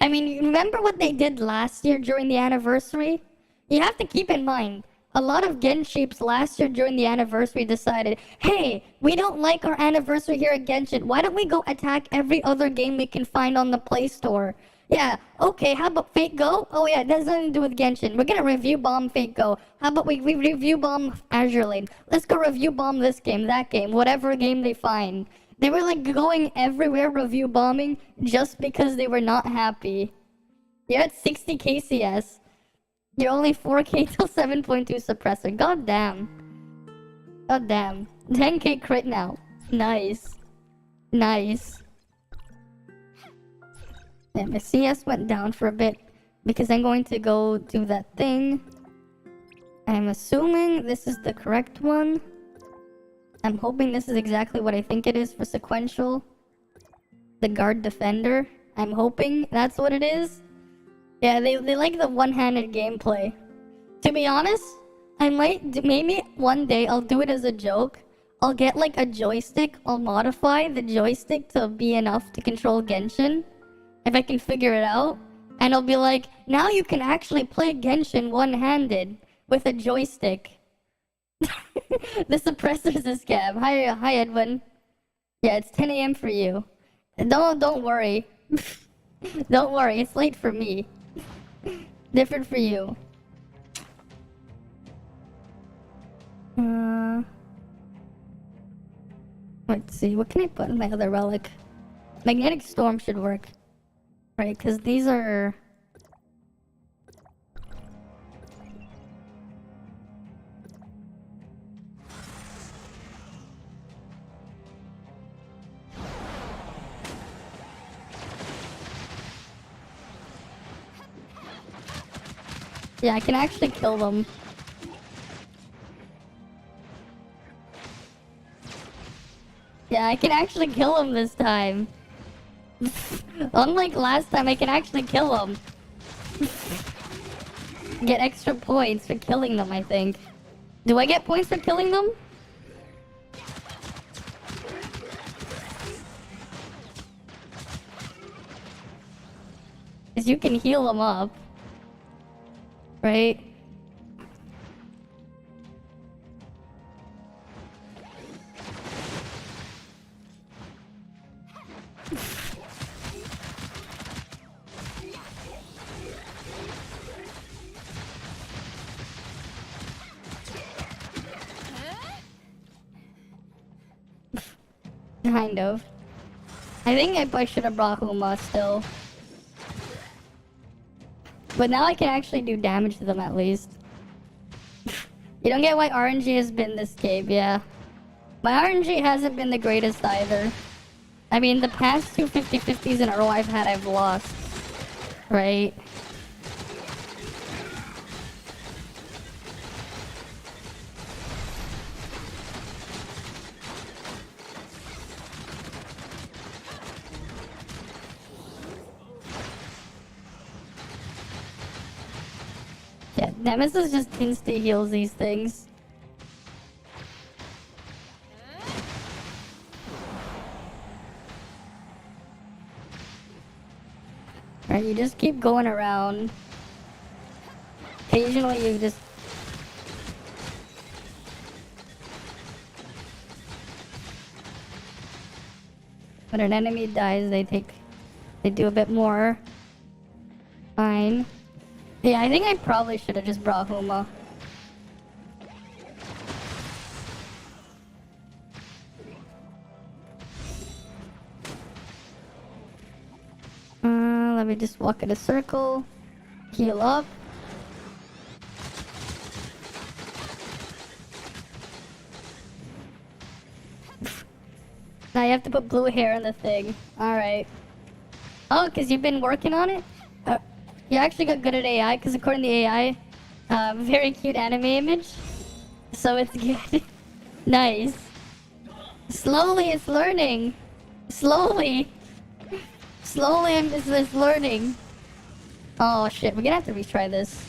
I mean, remember what they did last year during the anniversary? You have to keep in mind, a lot of Genships last year during the anniversary decided, hey, we don't like our anniversary here at Genshin. Why don't we go attack every other game we can find on the Play Store? Yeah, okay, how about Fate Go? Oh yeah, it has nothing to do with Genshin. We're gonna review bomb Fate Go. How about we review bomb Azure Lane? Let's go review bomb this game, that game, whatever game they find. They were like going everywhere review bombing just because they were not happy. You're at 60 KCS. You're only 4K till 7.2 suppressor. God damn. God damn. 10K crit now. Nice. Nice. Yeah, my CS went down for a bit because I'm going to go do that thing. I'm assuming this is the correct one. I'm hoping this is exactly what I think it is for sequential. The guard defender. I'm hoping that's what it is. Yeah, they like the one-handed gameplay. To be honest, I might, maybe one day I'll do it as a joke. I'll get like a joystick, I'll modify the joystick to be enough to control Genshin. If I can figure it out. And I'll be like, now you can actually play Genshin one-handed with a joystick. The suppressor's a scab. Hi Edwin. Yeah, it's 10 AM for you. Don't worry. Don't worry, it's late for me. Different for you. Let's see, what can I put in my other relic? Magnetic Storm should work. Right, because these are... Yeah, I can actually kill them. Yeah, I can actually kill them this time. Unlike last time, I can actually kill them. Get extra points for killing them, I think. Do I get points for killing them? Because you can heal them up. Right? Kind of. I think I probably should have brought Huma still. But now I can actually do damage to them at least. You don't get why RNG has been this game, yeah. My RNG hasn't been the greatest either. I mean, the past two 50-50s in a row I've lost. Right? Yeah, Nemesis just insta heals these things. Alright, you just keep going around. Occasionally you just... When an enemy dies, they do a bit more. Fine. Yeah, I think I probably should have just brought Huma. Let me just walk in a circle. Heal up. Now you have to put blue hair in the thing. Alright. Oh, because you've been working on it? You actually got good at AI, because according to the AI, very cute anime image. So it's good. Nice. Slowly it's learning. Slowly. Slowly it's learning. Oh shit, we're gonna have to retry this.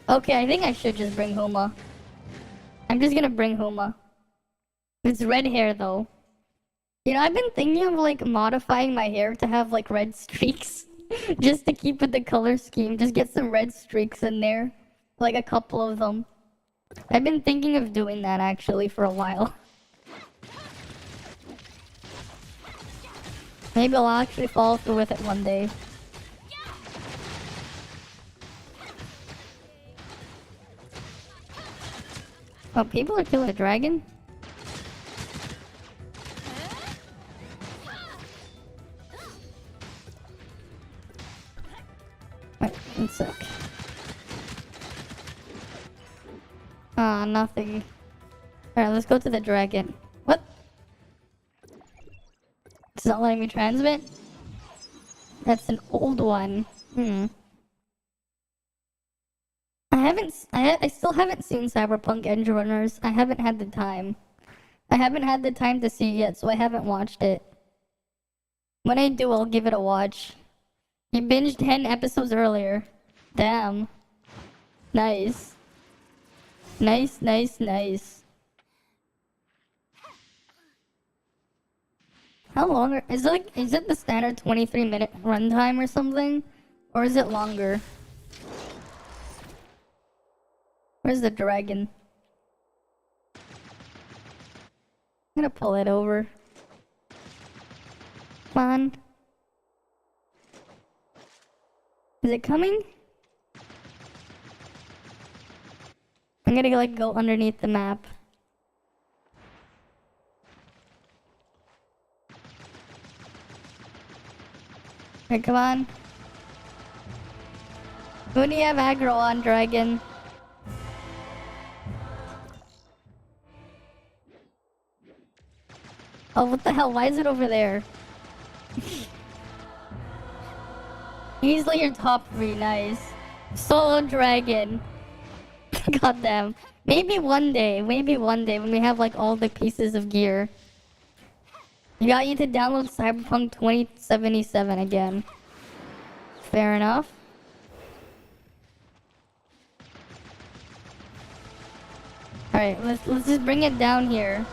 Okay, I think I should just bring Huma. I'm just gonna bring Huma. It's red hair though. You know, I've been thinking of like modifying my hair to have like red streaks. Just to keep with the color scheme. Just get some red streaks in there. Like a couple of them. I've been thinking of doing that actually for a while. Maybe I'll actually follow through with it one day. Oh, people are killing a dragon? Alright, one sec. Ah, nothing. Alright, let's go to the dragon. What? It's not letting me transmit? That's an old one. I still haven't seen Cyberpunk Edge Runners. I haven't had the time. I haven't had the time to see it yet, so I haven't watched it. When I do, I'll give it a watch. You binged 10 episodes earlier. Damn. Nice. Nice, nice, nice. How long is it the standard 23-minute runtime or something? Or is it longer? Where's the dragon? I'm gonna pull it over. Come on. Is it coming? I'm gonna like go underneath the map. Alright, come on. Who do you have aggro on, dragon? Oh, what the hell? Why is it over there? Easily your top 3, nice. Solo dragon. Goddamn. Maybe one day when we have like all the pieces of gear. You got you to download Cyberpunk 2077 again. Fair enough. Alright, let's just bring it down here.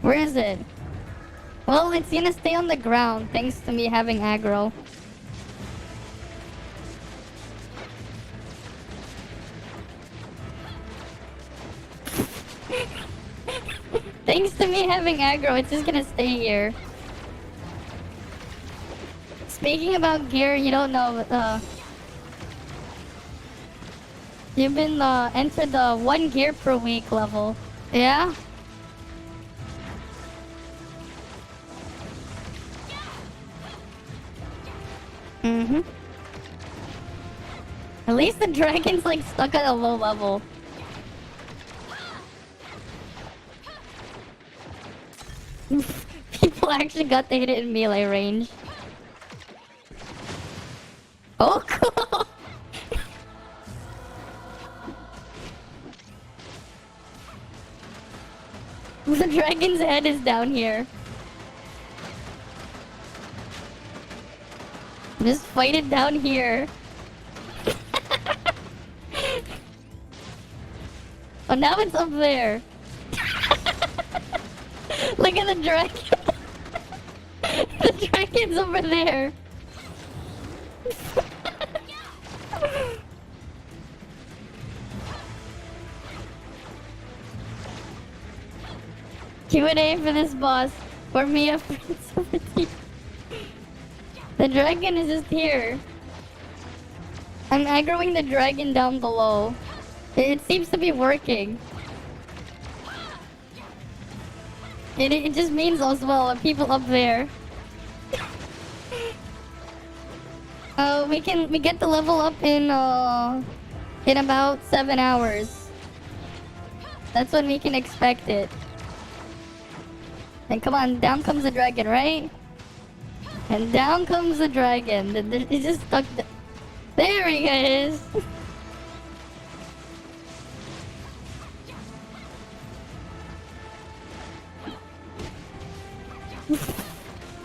Where is it? Well, it's gonna stay on the ground thanks to me having aggro. Thanks to me having aggro, it's just gonna stay here. Speaking about gear, you don't know, you've been entered the 1 gear per week level. Yeah? Mm-hmm. At least the dragon's like stuck at a low level. People actually got to hit it in melee range. Oh, cool. The dragon's head is down here. Just fight it down here. Oh, now it's up there. Look at the dragon. The dragon's over there. Q&A for this boss. For me, a Prince of the The dragon is just here. I'm aggroing the dragon down below. It seems to be working. It just means as well people up there. We get the level up in about 7 hours. That's when we can expect it. And come on, down comes the dragon, right? And down comes the dragon. It just stuck. There he is.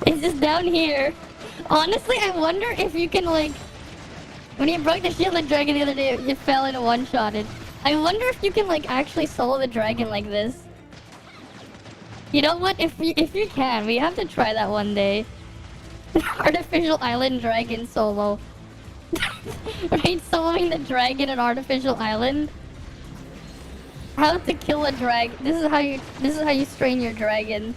It's just down here. Honestly, I wonder if you can, like, when you broke the shield of the dragon the other day, you fell and one-shotted. I wonder if you can, like, actually solo the dragon like this. You know what? If you can, we have to try that one day. Artificial island dragon solo. Right, soloing the dragon in artificial island. How to kill a dragon. This is how you strain your dragon.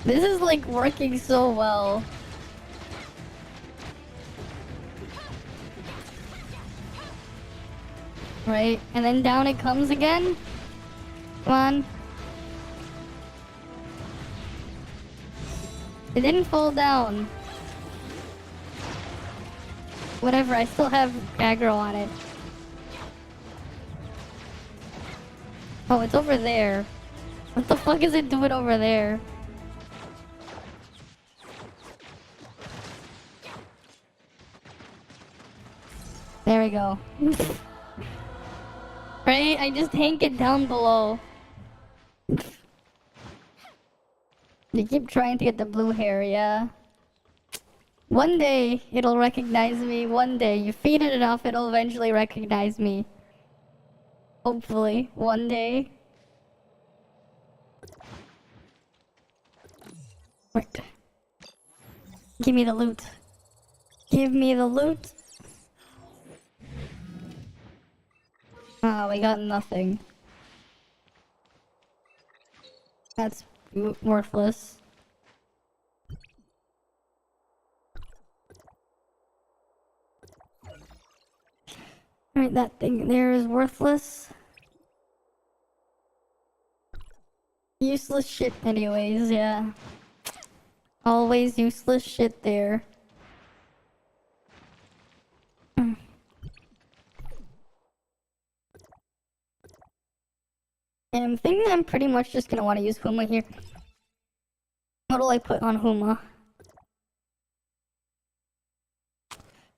This is like working so well. Right, and then down it comes again. Come on. It didn't fall down. Whatever, I still have aggro on it. Oh, it's over there. What the fuck is it doing over there? There we go. Right? I just tank it down below. You keep trying to get the blue hair, yeah? One day, it'll recognize me. One day. You feed it enough, it'll eventually recognize me. Hopefully. One day. Wait. Give me the loot. Give me the loot. Oh, we got nothing. That's worthless. Alright, that thing there is worthless. Useless shit anyways, yeah. Always useless shit there. I'm thinking I'm pretty much just gonna want to use Huma here. What'll I put on Huma?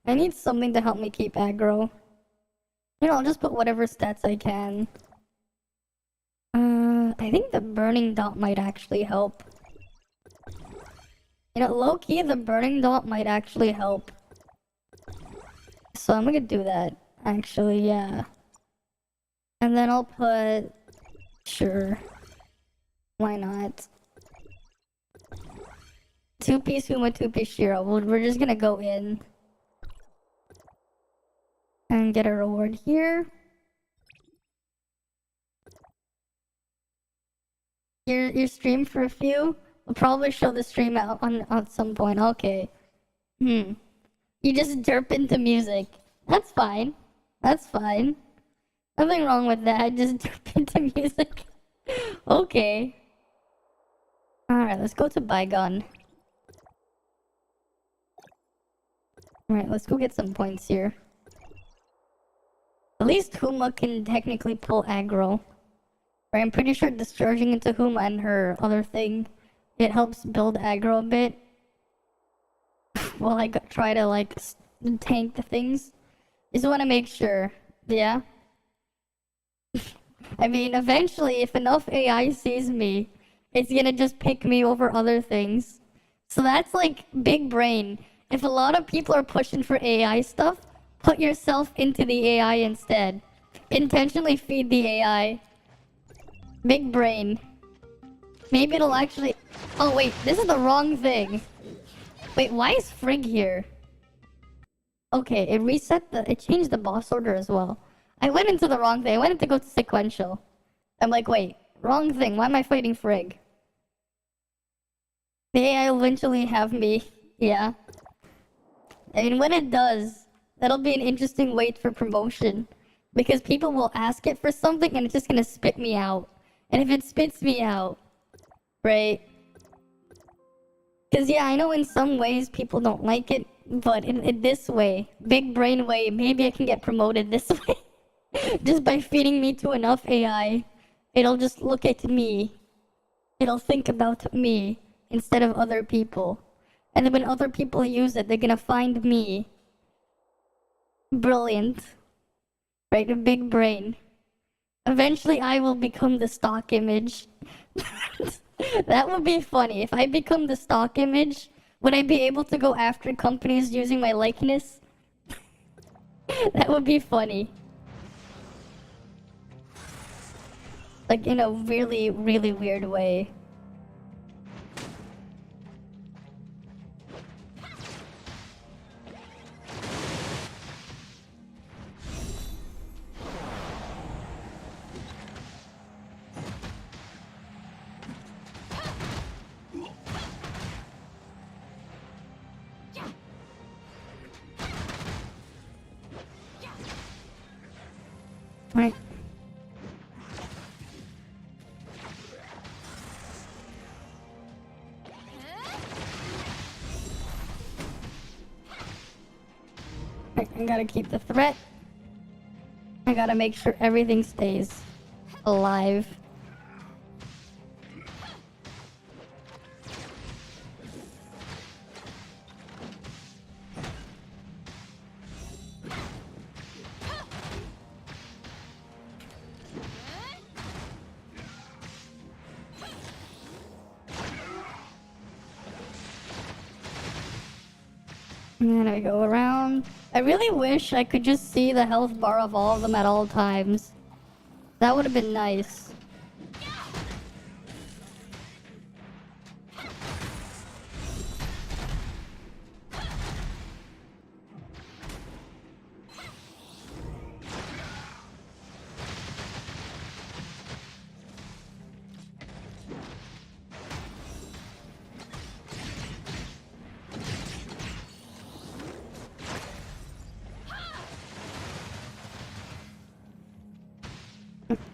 I need something to help me keep aggro. You know, I'll just put whatever stats I can. I think the burning dot might actually help. You know, low-key, the burning dot might actually help. So I'm gonna do that, actually, yeah. And then I'll put... Sure. Why not? 2-piece Huma, 2-piece Shiro. We're just gonna go in. And get a reward here. Your stream for a few? We'll probably show the stream out at some point. Okay. You just derp into music. That's fine. That's fine. Nothing wrong with that. Just derp into music. Okay. Alright, let's go to Bygone. Alright, let's go get some points here. At least Huma can technically pull aggro. Right, I'm pretty sure discharging into Huma and her other thing, it helps build aggro a bit. While I try to, like, tank the things. Just want to make sure. Yeah? I mean, eventually, if enough AI sees me, it's gonna just pick me over other things. So that's, like, big brain. If a lot of people are pushing for AI stuff, put yourself into the AI instead. Intentionally feed the AI. Big brain. Maybe it'll actually... Oh wait, this is the wrong thing. Wait, why is Frigg here? Okay, it changed the boss order as well. I went into the wrong thing. I wanted to go to sequential. I'm like, wait, wrong thing. Why am I fighting Frigg? The AI will eventually have me. Yeah. I mean, when it does, that'll be an interesting wait for promotion. Because people will ask it for something and it's just gonna spit me out. And if it spits me out, right? Because yeah, I know in some ways people don't like it, but in this way, big brain way, maybe I can get promoted this way. Just by feeding me to enough AI, it'll just look at me. It'll think about me instead of other people. And then when other people use it, they're gonna find me. Brilliant. Right, a big brain. Eventually I will become the stock image. That would be funny. If I become the stock image, would I be able to go after companies using my likeness? That would be funny. Like, in a really, really weird way. Right. I gotta keep the threat. I gotta make sure everything stays alive. And then I go around. I really wish I could just see the health bar of all of them at all times. That would have been nice.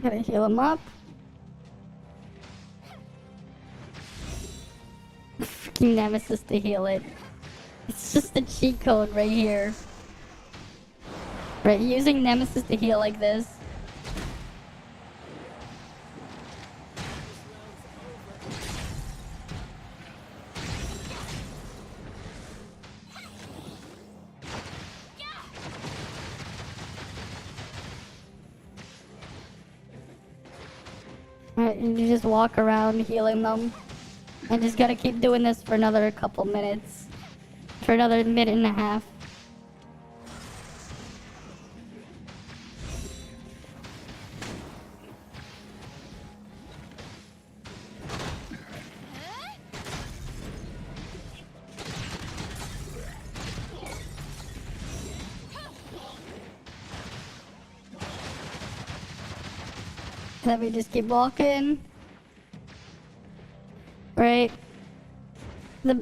Gotta heal him up. Freaking Nemesis to heal it. It's just a cheat code right here. Right, using Nemesis to heal like this. Right, and you just walk around healing them. I just gotta keep doing this for another couple minutes. For another minute and a half. Let me just keep walking. Right.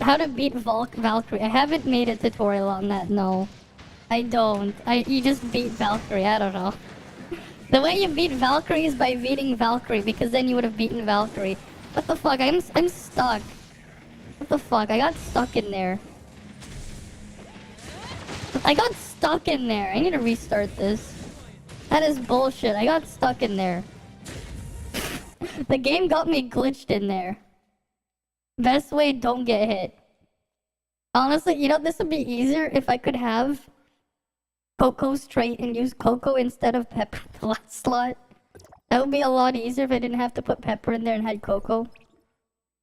How to beat Valkyrie. I haven't made a tutorial on that, no. I don't. You just beat Valkyrie, I don't know. The way you beat Valkyrie is by beating Valkyrie, because then you would have beaten Valkyrie. What the fuck? I'm stuck. What the fuck? I got stuck in there. I got stuck in there. I need to restart this. That is bullshit. I got stuck in there. The game got me glitched in there. Best way, don't get hit. Honestly, you know, this would be easier if I could have Coco straight and use Coco instead of Pepper the last slot. That would be a lot easier if I didn't have to put Pepper in there and had Coco.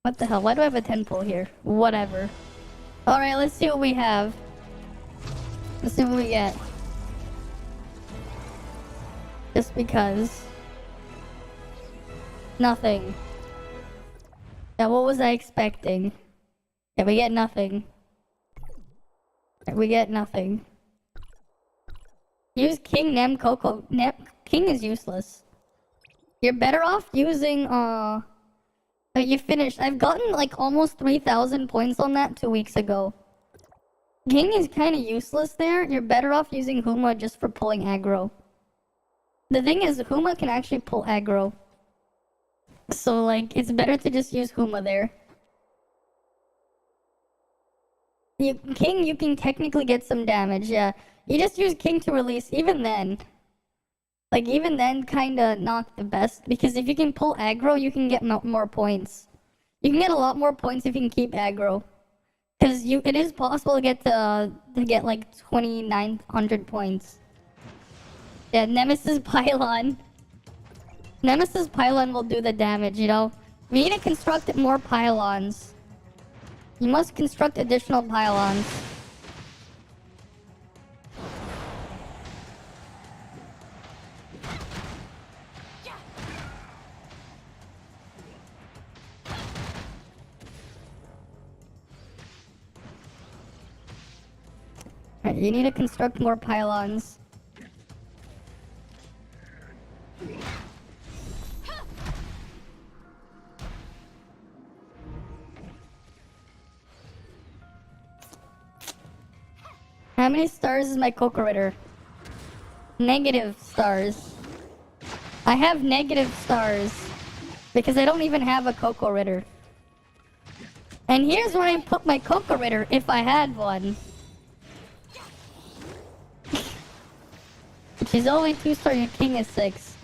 What the hell? Why do I have a 10 pull here? Whatever. Alright, let's see what we have. Let's see what we get. Just because. Nothing. Yeah, what was I expecting? Yeah, we get nothing. We get nothing. Use King Nem Coco. King is useless. You're better off using, you finished. I've gotten like almost 3,000 points on that 2 weeks ago. King is kind of useless there. You're better off using Huma just for pulling aggro. The thing is, Huma can actually pull aggro. So, like, it's better to just use Huma there. King, you can technically get some damage, yeah. You just use King to release, even then. Like, even then, kinda not the best. Because if you can pull aggro, you can get more points. You can get a lot more points if you can keep aggro. Because it is possible to get like 2,900 points. Yeah, Nemesis Pylon. Nemesis Pylon will do the damage, you know? We need to construct more pylons. You must construct additional pylons. Alright, you need to construct more pylons. How many stars is my Kokoritter? Negative stars. I have negative stars. Because I don't even have a Kokoritter. And here's where I put my Kokoritter if I had one. She's only 2-star, your king is 6.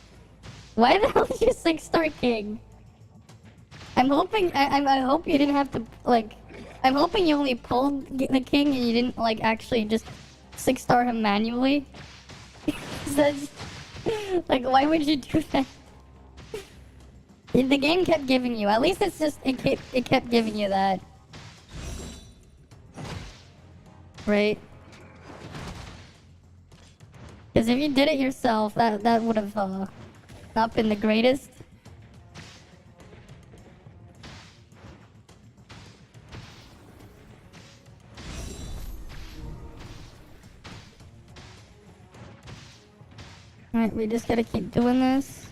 Why the hell is your 6-star king? I'm hoping, I hope you didn't have to, like... I'm hoping you only pulled the king and you didn't, like, actually just 6-star him manually. That's... Like, why would you do that? The game kept giving you, at least it's just, it kept giving you that. Right? Because if you did it yourself, that would have, not been the greatest. Alright, we just gotta keep doing this.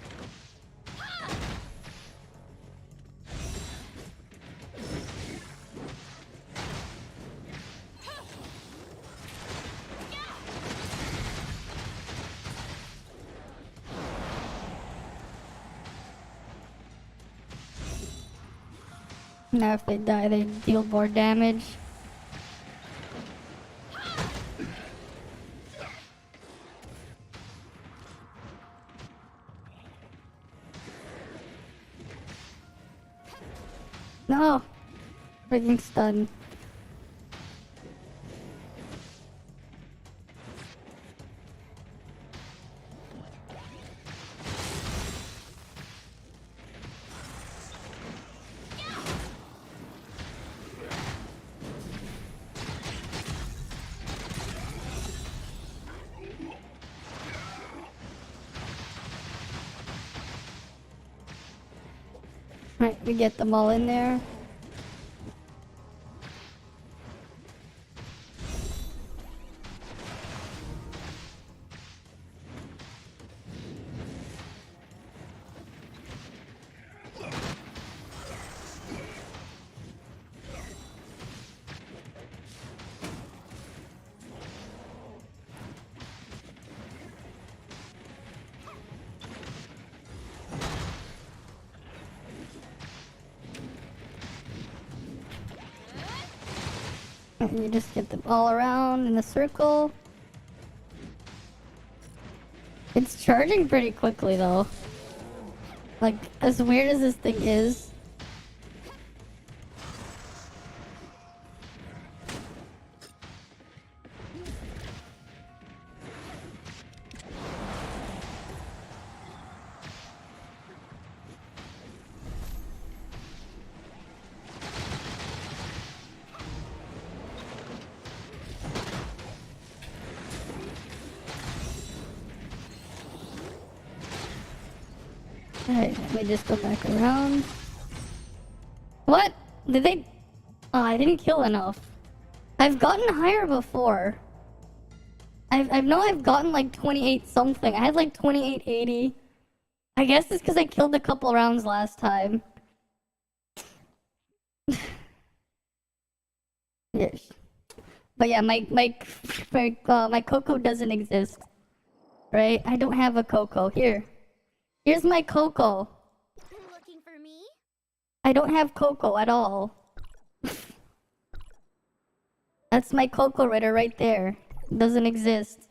Now if they die, they deal more damage. No! Freaking stun. Alright, we get them all in there. You just get them all around in a circle. It's charging pretty quickly though. Like, as weird as this thing is. Alright, let me just go back around. What? Did they... Oh, I didn't kill enough. I've gotten higher before. I know I've gotten like 28 something. I had like 2880. I guess it's because I killed a couple rounds last time. Yes. But yeah, my Coco doesn't exist. Right? I don't have a Coco. Here's my Coco. Looking for me? I don't have Coco at all. That's my Coco Ritter right there. Doesn't exist.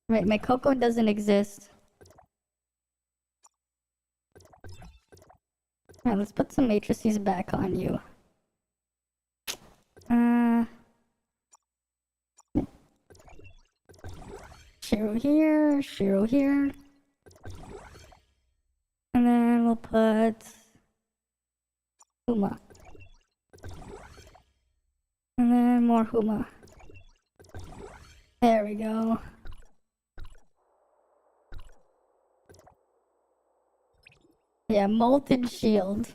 Right, my Coco doesn't exist. Alright, let's put some matrices back on you. Shiro here, Shiro here. And then we'll put Huma. And then more Huma. There we go. Yeah, molten shield.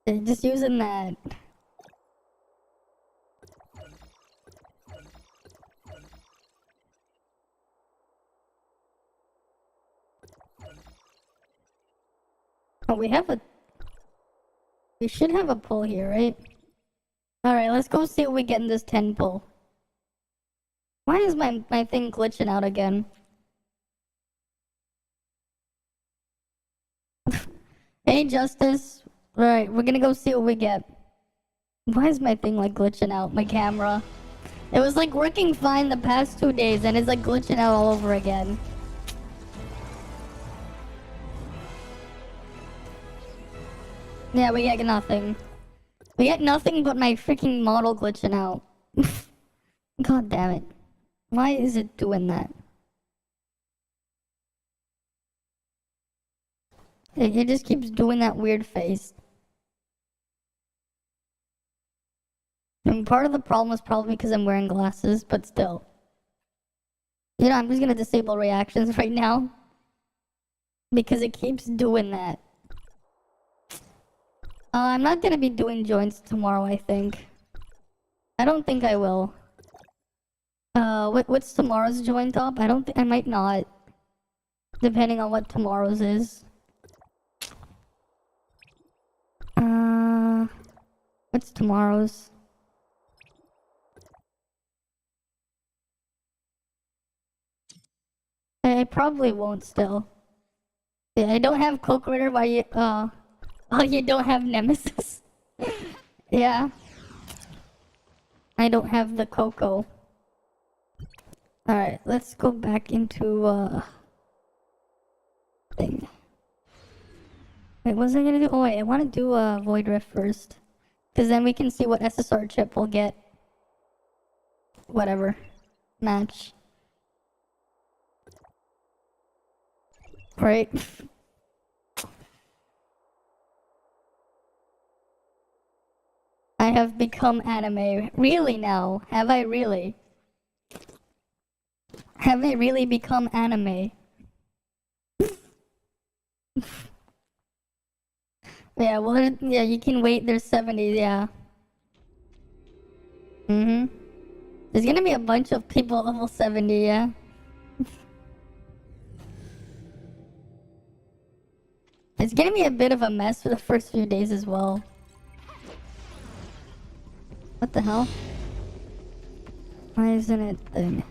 Okay, just using that. Oh, we should have a pull here, right? Alright, let's go see what we get in this 10 pull. Why is my thing glitching out again? Hey, Justice. Alright, we're gonna go see what we get. Why is my thing like glitching out? My camera. It was like working fine the past 2 days and it's like glitching out all over again. Yeah, we get nothing. We get nothing but my freaking model glitching out. God damn it. Why is it doing that? It just keeps doing that weird face. And part of the problem is probably because I'm wearing glasses, but still. You know, I'm just gonna disable reactions right now. Because it keeps doing that. I'm not gonna be doing joints tomorrow, I think. I don't think I will. What's tomorrow's joint up? I might not. Depending on what tomorrow's is. What's tomorrow's? I probably won't still. Yeah, I don't have Coke Ritter while you, oh, you don't have Nemesis? Yeah. I don't have the Coco. Alright, let's go back into, thing. Wait, what was I gonna do? Oh wait, I wanna do a Void Rift first. Cause then we can see what SSR chip we'll get. Whatever. Match. Right? I have become anime. Really now? Have I really? Have I really become anime? Yeah, well, yeah, you can wait. There's 70, yeah. There's gonna be a bunch of people level 70, yeah. It's gonna be a bit of a mess for the first few days as well. What the hell? Why isn't it thing?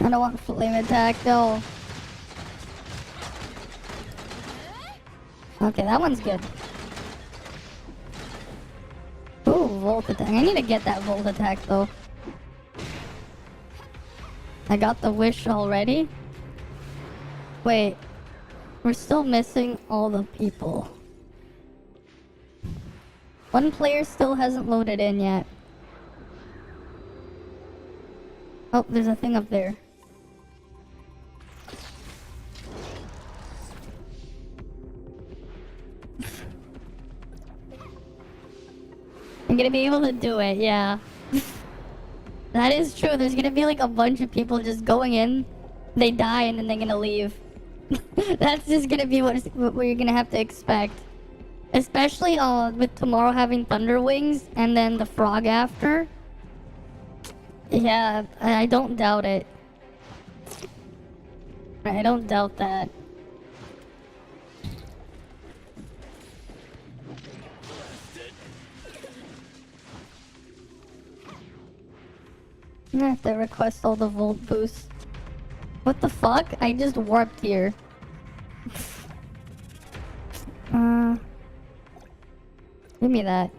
I don't want flame attack, though. Okay, that one's good. Ooh, volt attack. I need to get that volt attack, though. I got the wish already? Wait. We're still missing all the people. One player still hasn't loaded in yet. Oh, there's a thing up there. I'm gonna be able to do it, yeah. That is true. There's gonna be like a bunch of people just going in, they die, and then they're gonna leave. That's just gonna be what you're gonna have to expect. Especially with tomorrow having Thunder Wings and then the frog after. Yeah, I don't doubt it. I don't doubt that. I'm gonna have to request all the volt boosts. What the fuck? I just warped here. Give me that.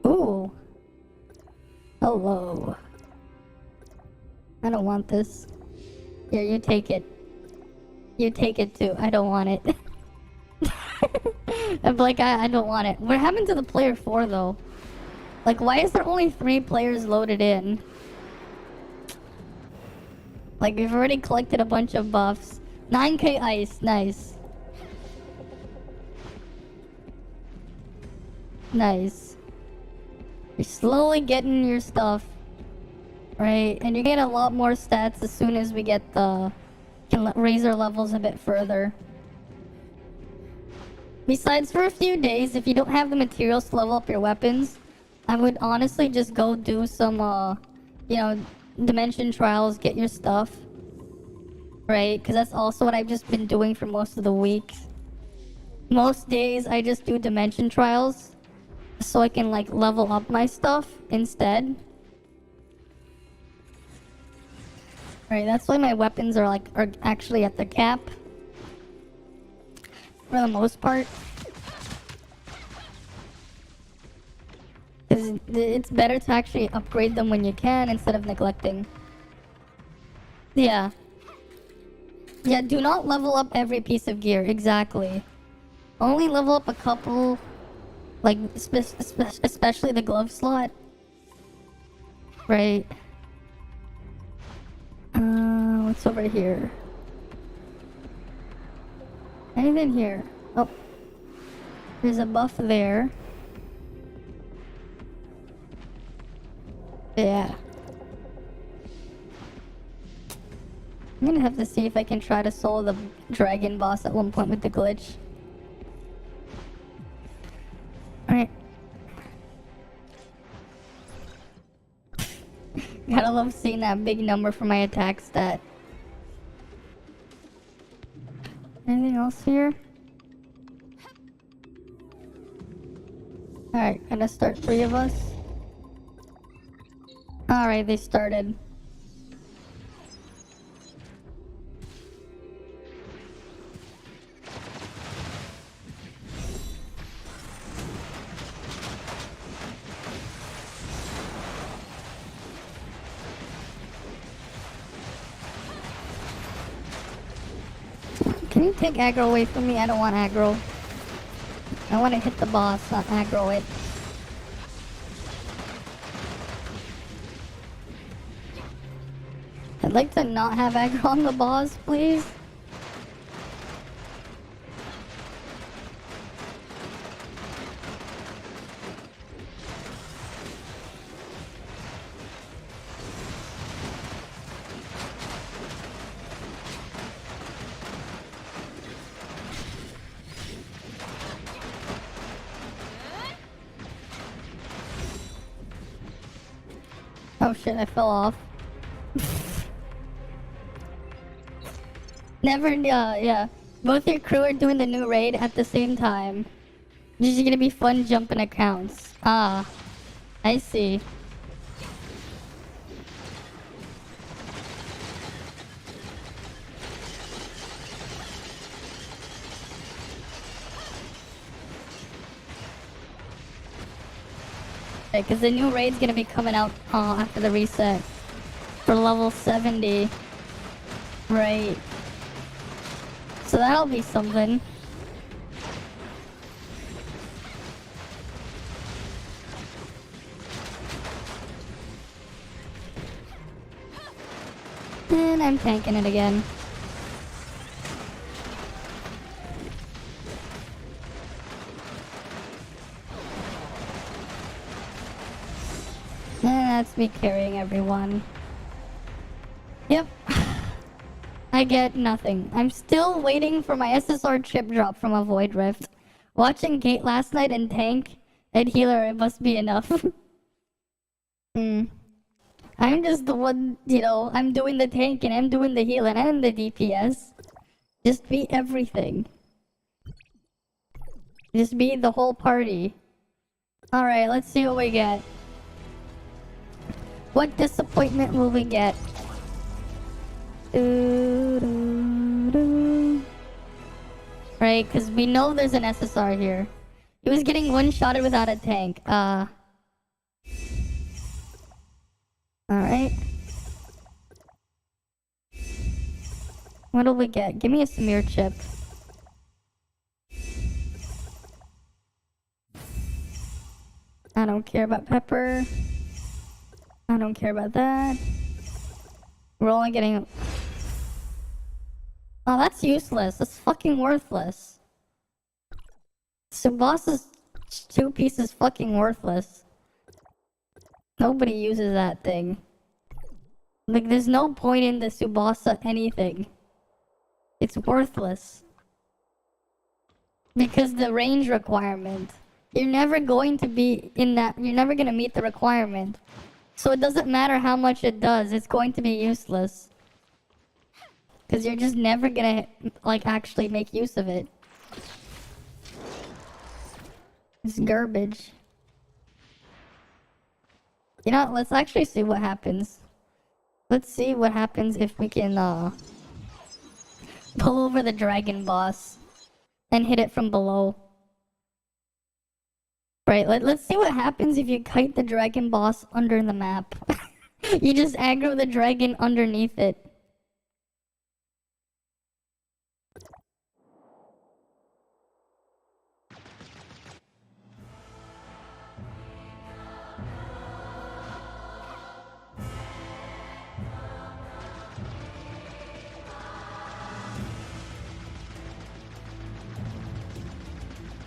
Ooh. Hello. I don't want this. Here, you take it. You take it too. I don't want it. I'm like, I don't want it. What happened to the player 4 though? Like, why is there only 3 players loaded in? Like, we've already collected a bunch of buffs. 9k ice, nice. Nice. You're slowly getting your stuff. Right? And you get a lot more stats as soon as we get can raise our levels a bit further. Besides, for a few days, if you don't have the materials to level up your weapons, I would honestly just go do some, you know, dimension trials, get your stuff. Right? Because that's also what I've just been doing for most of the week. Most days, I just do dimension trials so I can, like, level up my stuff instead. Right, that's why my weapons are actually at the cap. For the most part. Because it's better to actually upgrade them when you can instead of neglecting. Yeah. Yeah, do not level up every piece of gear, exactly. Only level up a couple, like, especially the glove slot. Right. What's over here? Anything here? Oh. There's a buff there. Yeah. I'm gonna have to see if I can try to solo the dragon boss at one point with the glitch. Alright. Gotta love seeing that big number for my attack stat. Anything else here? Alright, gonna start 3 of us. Alright, they started. Can you take aggro away from me? I don't want aggro. I want to hit the boss, not aggro it. I'd like to not have aggro on the boss, please. Oh shit, I fell off. Never, yeah. Both your crew are doing the new raid at the same time. This is gonna be fun jumping accounts. Ah, I see. Because the new raid's gonna be coming out after the reset for level 70. Right. So that'll be something. And I'm tanking it again. And that's me carrying everyone. Yep. I get nothing. I'm still waiting for my SSR chip drop from a Void Rift. Watching Gate last night and tank and healer, it must be enough. I'm just the one, you know, I'm doing the tank and I'm doing the healing and the DPS. Just be everything. Just be the whole party. Alright, let's see what we get. What disappointment will we get? Right, because we know there's an SSR here. He was getting one-shotted without a tank. Alright. What'll we get? Give me a smear chip. I don't care about pepper. I don't care about that. We're only getting... Oh, that's useless. That's fucking worthless. Subassa's 2-piece is fucking worthless. Nobody uses that thing. Like, there's no point in the Subasa anything. It's worthless. Because the range requirement. You're never going to be in that... You're never gonna meet the requirement. So it doesn't matter how much it does. It's going to be useless. Because you're just never gonna, like, actually make use of it. It's garbage. You know, let's actually see what happens. Let's see what happens if we can, pull over the dragon boss and hit it from below. Right, let's see what happens if you kite the dragon boss under the map. You just aggro the dragon underneath it.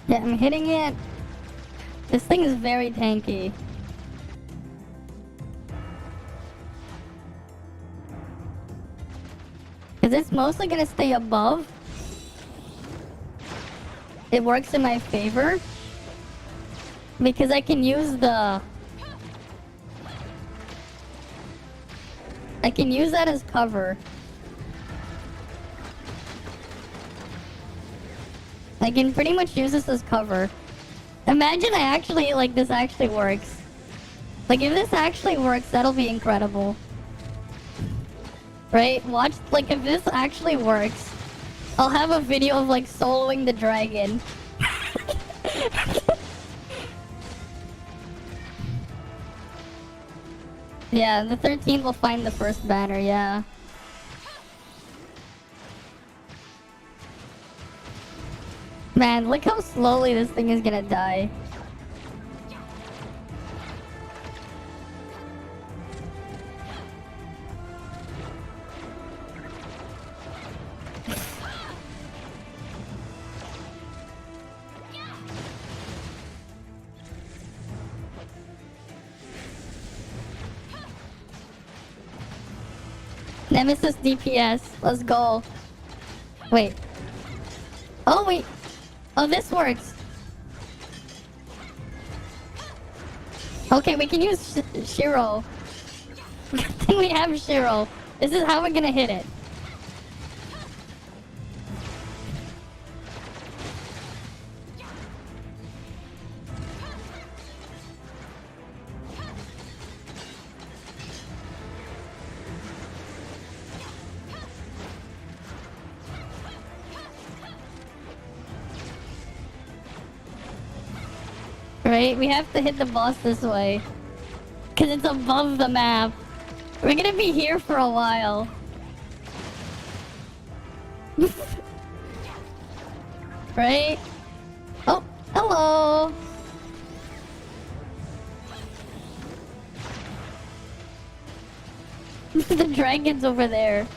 Yeah, I'm hitting it. This thing is very tanky. Because it's mostly gonna stay above. It works in my favor. Because I can use the... I can use that as cover. I can pretty much use this as cover. Imagine this actually works. Like, if this actually works, that'll be incredible. Right? Watch, like, if this actually works, I'll have a video of, like, soloing the dragon. Yeah, the 13th will find the first banner, yeah. Man, look how slowly this thing is gonna die. Nemesis DPS, let's go. Wait. Oh, wait. Oh, this works. Okay, we can use Shiro. Good thing we have Shiro. This is how we're gonna hit it. Right? We have to hit the boss this way. Because it's above the map. We're gonna be here for a while. Right? Oh, hello! The dragon's over there.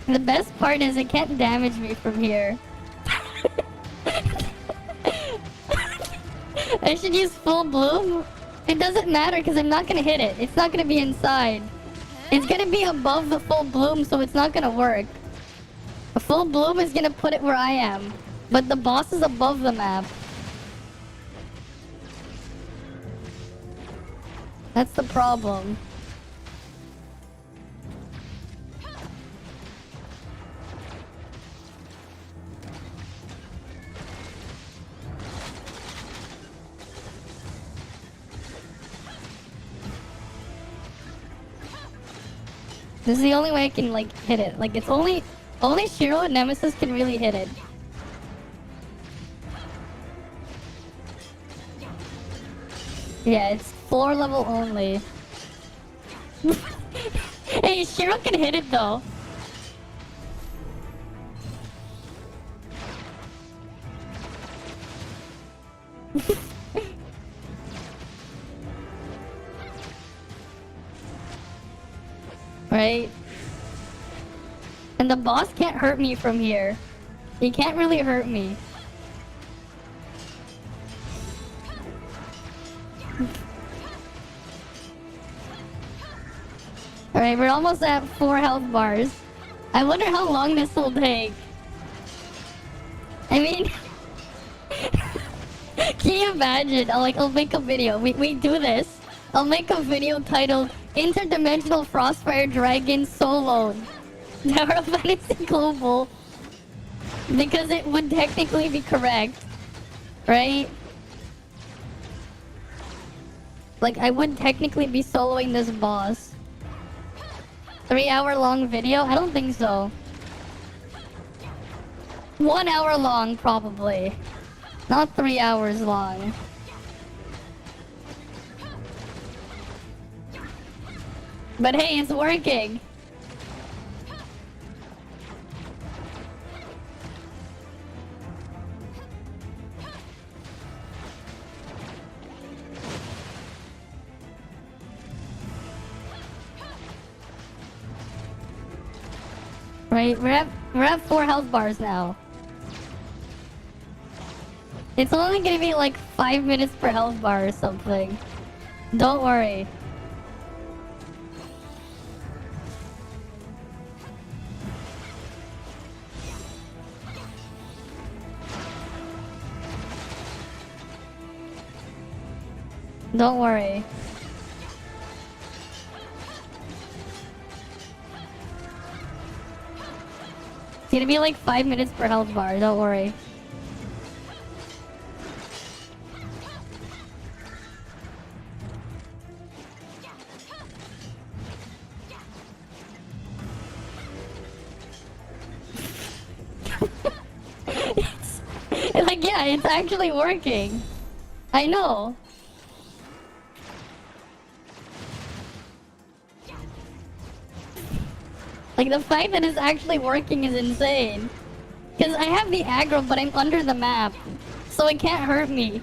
The best part is it can't damage me from here. I should use full bloom? It doesn't matter because I'm not gonna hit it. It's not gonna be inside. It's gonna be above the full bloom, so it's not gonna work. A full bloom is gonna put it where I am. But the boss is above the map. That's the problem. This is the only way I can, like, hit it. Like, it's only Shiro and Nemesis can really hit it. Yeah, it's floor level only. Hey, Shiro can hit it though. Right? And the boss can't hurt me from here. He can't really hurt me. Alright, we're almost at 4 health bars. I wonder how long this will take. I mean... Can you imagine? I'll make a video. We do this. I'll make a video titled Interdimensional Frostfire Dragon Solo Tower of Fantasy Global. Because it would technically be correct. Right? Like, I would technically be soloing this boss. 3-hour long video? I don't think so. 1 hour long, probably. Not 3 hours long. But hey, it's working. Right, we're at 4 health bars now. It's only gonna be like 5 minutes per health bar or something. Don't worry. Don't worry. It's gonna be like 5 minutes per health bar, don't worry. Like, yeah, it's actually working. I know. Like, the fact that it's actually working is insane. Because I have the aggro, but I'm under the map. So it can't hurt me.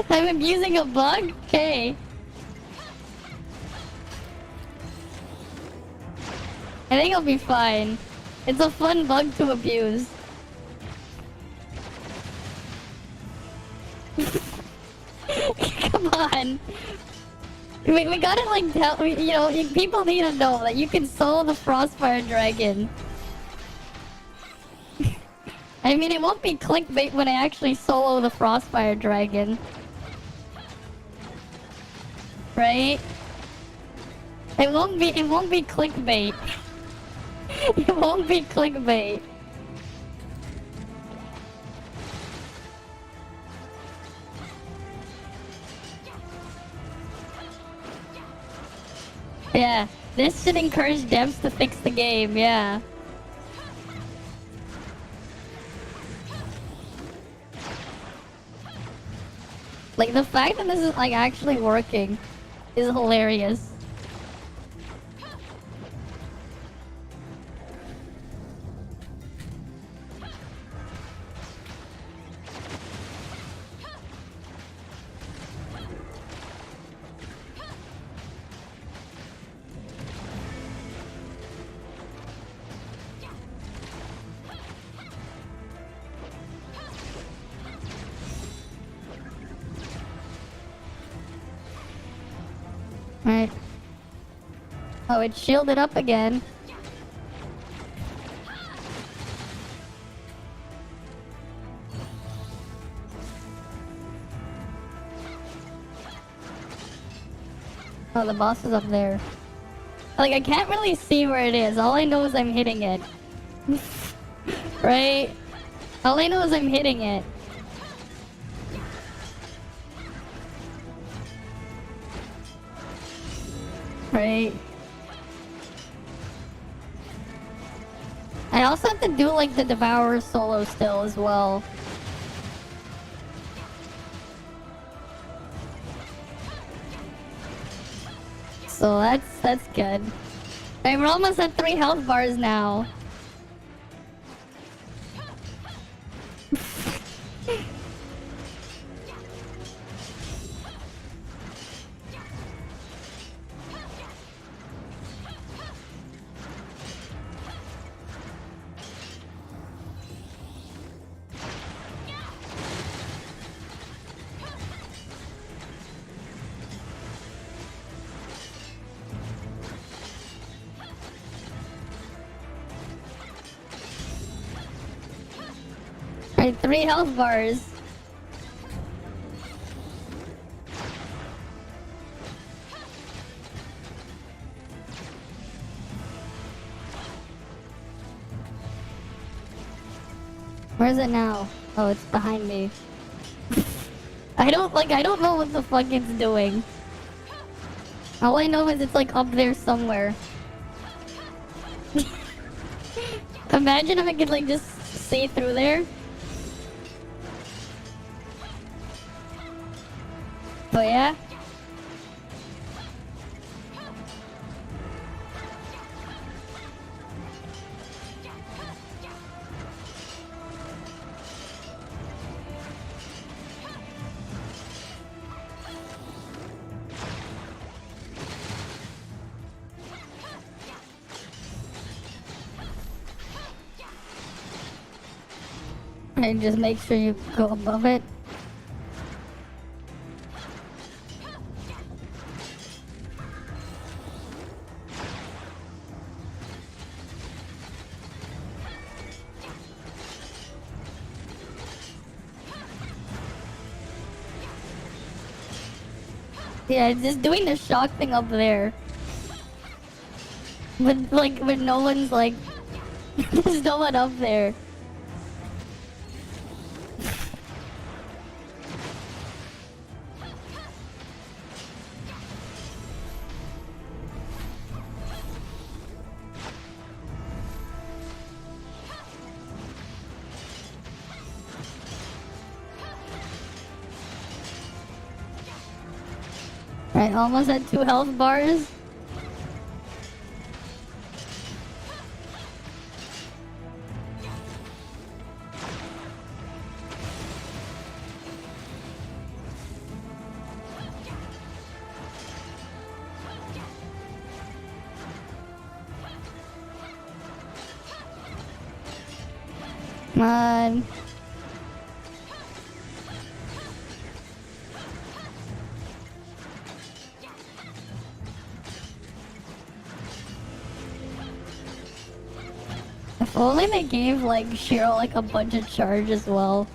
I'm abusing a bug? Okay. I think I'll be fine. It's a fun bug to abuse. Come on. We gotta like tell, you know, people need to know that you can solo the Frostfire Dragon. I mean, it won't be clickbait when I actually solo the Frostfire Dragon. Right? It won't be clickbait. It won't be clickbait. Yeah, this should encourage devs to fix the game, yeah. Like, the fact that this is, like, actually working is hilarious. Right. Oh, it's shielded up again. Oh, the boss is up there. Like, I can't really see where it is. All I know is I'm hitting it. Right? All I know is I'm hitting it. Right? I also have to do, like, the Devourer solo still as well. So that's good. Alright, we're almost at 3 health bars now. Alright, 3 health bars. Where is it now? Oh, it's behind me. I don't know what the fuck it's doing. All I know is it's like up there somewhere. Imagine if I could like just see through there. But yeah. And just make sure you go above it. Yeah, just doing the shock thing up there. With no one's like, there's no one up there. Right, almost at 2 health bars. Come on. If only they gave like Shiro like a bunch of charge as well.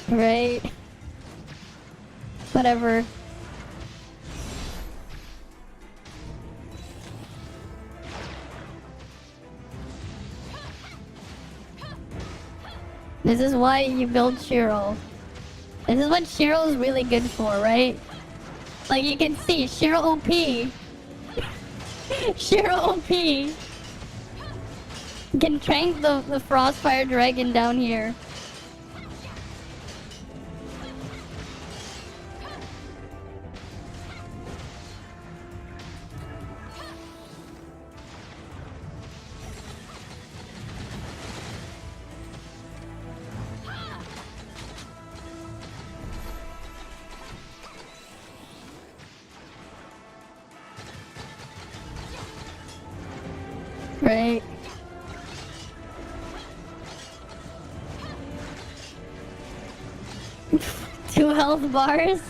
Right? Whatever. This is why you build Shiro. This is what Shiro's really good for, right? Like you can see, Shiro OP. Sheer OP. Can trank the Frostfire Dragon down here. Right. Two health bars?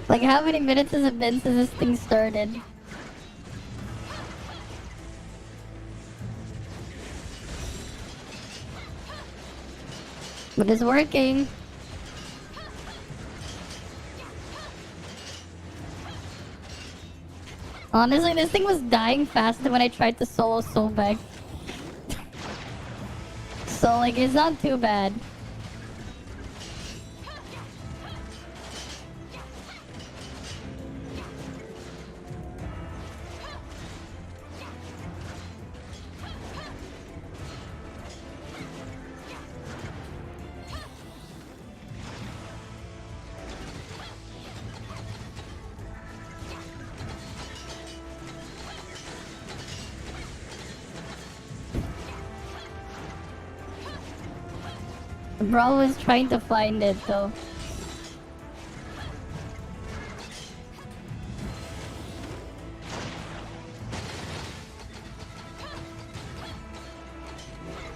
Like, how many minutes has it been since this thing started? But it's working. Honestly, this thing was dying faster when I tried to solo soul back. So, like, it's not too bad. Bro was trying to find it though.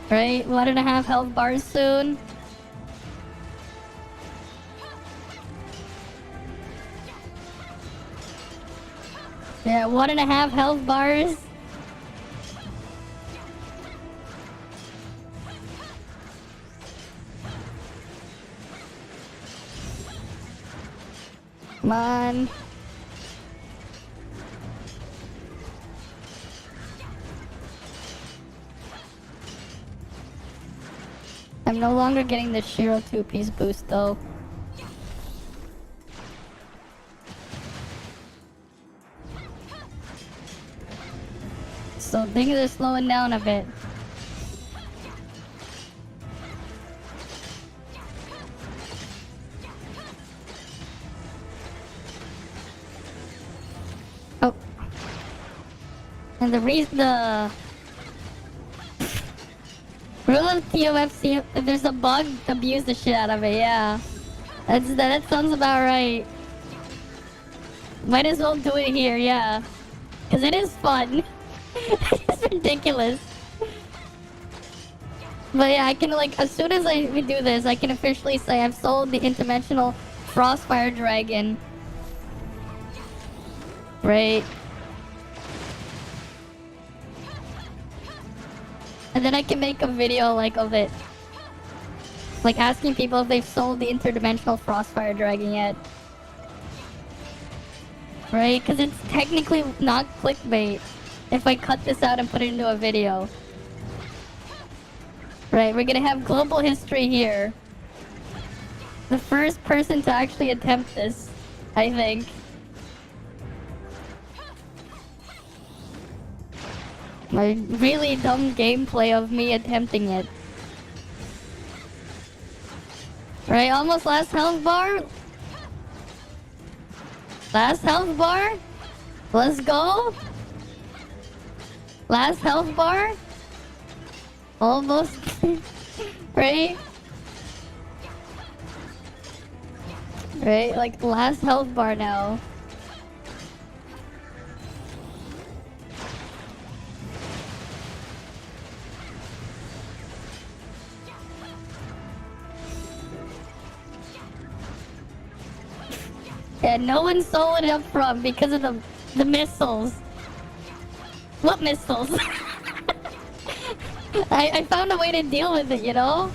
Right, 1.5 health bars soon. Yeah, 1.5 health bars. Come on. I'm no longer getting the Shiro 2-piece boost though. So things are slowing down a bit. Oh. And the rule of TOFC, if there's a bug, abuse the shit out of it, yeah. That sounds about right. Might as well do it here, yeah. Cause it is fun. It's ridiculous. But yeah, I can like, as soon as we do this, I can officially say I've sold the interdimensional Frostfire Dragon. Right. And then I can make a video like of it. Like asking people if they've sold the interdimensional Frostfire Dragon yet. Right? Because it's technically not clickbait if I cut this out and put it into a video. Right, we're gonna have global history here. The first person to actually attempt this, I think. My really dumb gameplay of me attempting it. Right, almost last health bar. Last health bar. Let's go. Last health bar. Almost. Right? Right, like last health bar now. Yeah, no one sold it up front because of the missiles. What missiles? I found a way to deal with it, you know?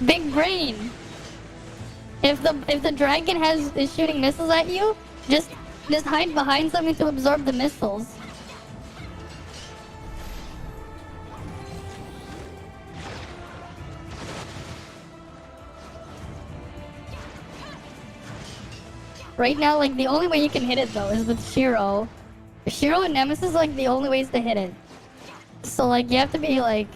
Big brain. If the dragon is shooting missiles at you, just hide behind something to absorb the missiles. right now, like, the only way you can hit it, though, is with Shiro. Shiro and Nemesis, like, the only ways to hit it. So, like, you have to be, like...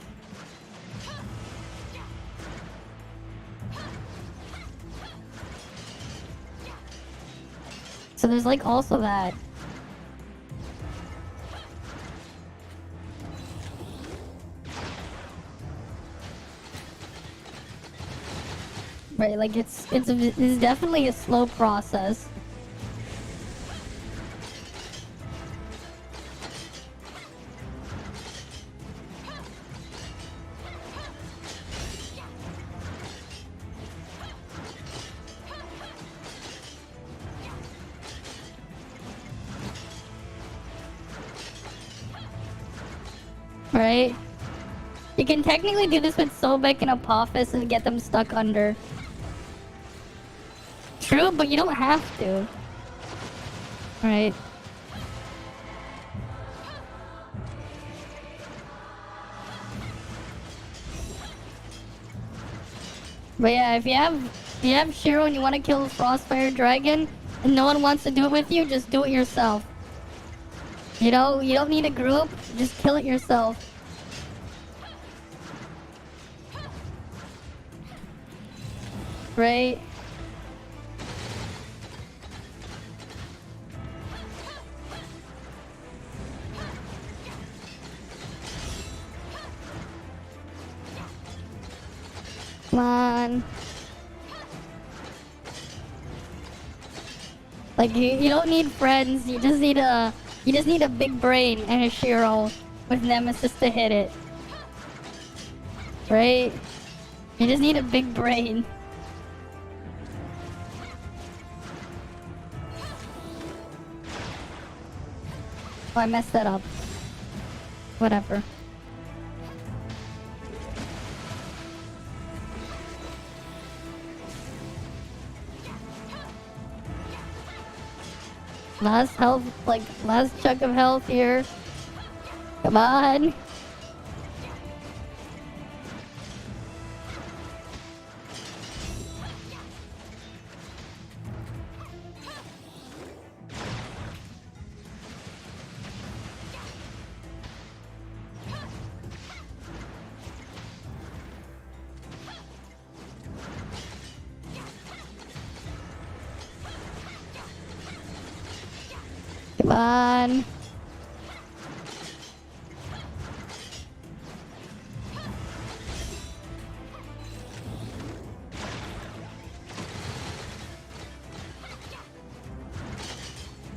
So there's, like, also that. Right, like, it's definitely a slow process. Right? You can technically do this with Sobek and Apophis and get them stuck under. True, but you don't have to. Right? But yeah, if you have Shiro and you want to kill the Frostfire Dragon and no one wants to do it with you, just do it yourself. You know, you don't need a group, just kill it yourself. Right? Come on. Like you don't need friends, you just need a big brain and a Shiro with Nemesis to hit it. Right? You just need a big brain. Oh, I messed that up. Whatever. Last health, like, last chunk of health here. Come on. Come on.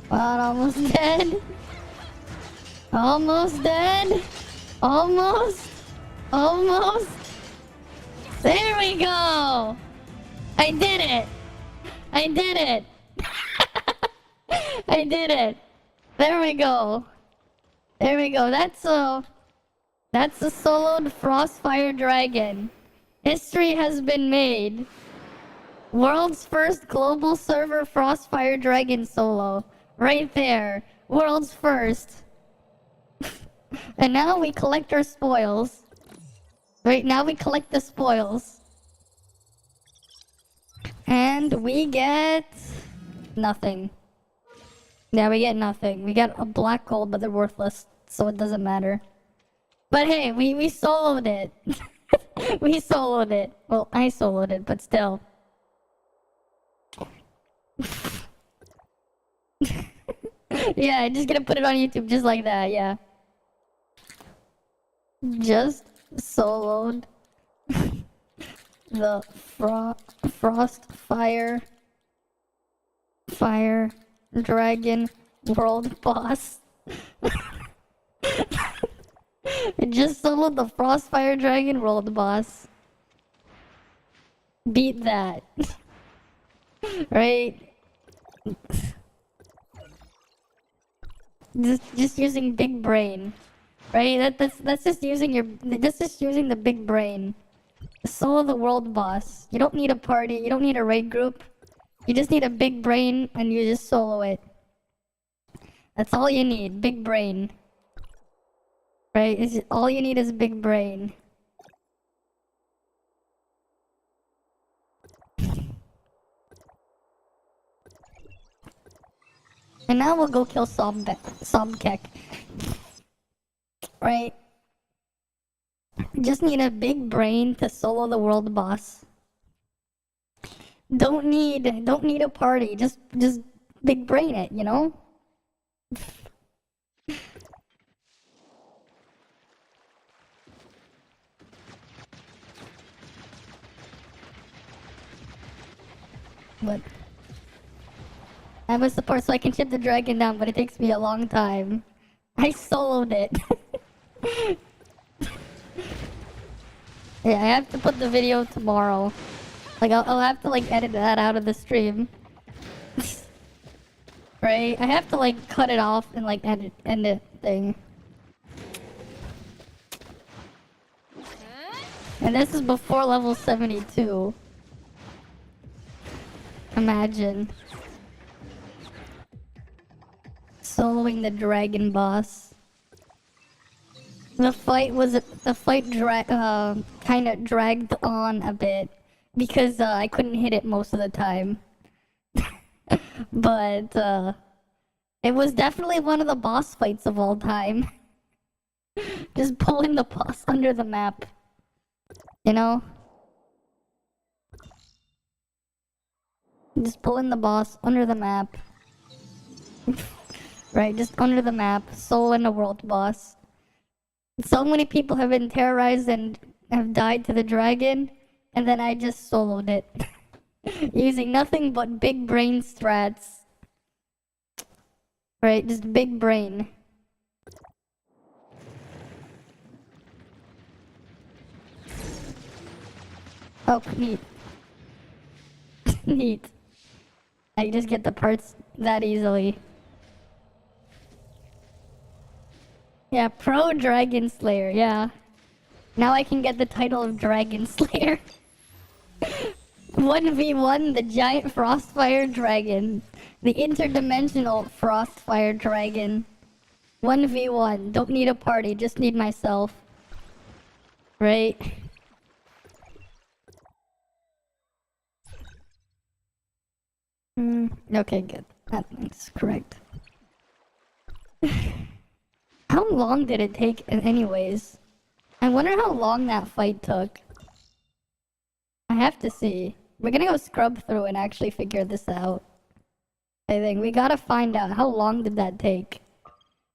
Come on, almost dead. Almost dead. Almost. Almost. There we go. I did it. I did it. I did it. There we go. There we go. That's a soloed Frostfire Dragon. History has been made. World's first global server Frostfire Dragon solo. Right there. World's first. And now we collect our spoils. Right now we collect the spoils. And we get nothing. Yeah, we get nothing. We get a black gold, but they're worthless, so it doesn't matter. But hey, we soloed it. We soloed it. Well, I soloed it, but still. Yeah, I'm just gonna put it on YouTube just like that, yeah. Just soloed the Frostfire Dragon world boss. It just soloed the Frostfire Dragon world boss. Beat that. Right? Just using big brain. Right? That's just using the big brain. Solo the world boss. You don't need a party, you don't need a raid group. You just need a big brain and you just solo it. That's all you need, big brain. Right? All you need is a big brain. And now we'll go kill Sobkek. Right? Just need a big brain to solo the world boss. Don't need a party. Just big brain it, you know? What? I have a support so I can chip the dragon down, but it takes me a long time. I soloed it. Yeah, I have to put the video tomorrow. Like, I'll have to, like, edit that out of the stream. Right? I have to, like, cut it off and, like, end it thing. And this is before level 72. Imagine. Soloing the dragon boss. The fight kind of dragged on a bit because I couldn't hit it most of the time. But it was definitely one of the boss fights of all time. Just pulling the boss under the map. You know? Just pulling the boss under the map. Right, just under the map, soloing the world boss. So many people have been terrorized and have died to the dragon, and then I just soloed it. Using nothing but big brain strats. Right, just big brain. Oh, neat. Neat. I just get the parts that easily. Yeah, pro Dragon Slayer, yeah. Now I can get the title of Dragon Slayer. 1v1, the giant Frostfire Dragon. The interdimensional Frostfire Dragon. 1v1, don't need a party, just need myself. Right? Okay, good. That's correct. How long did it take anyways? I wonder how long that fight took. I have to see. We're gonna go scrub through and actually figure this out. I think we gotta find out how long did that take.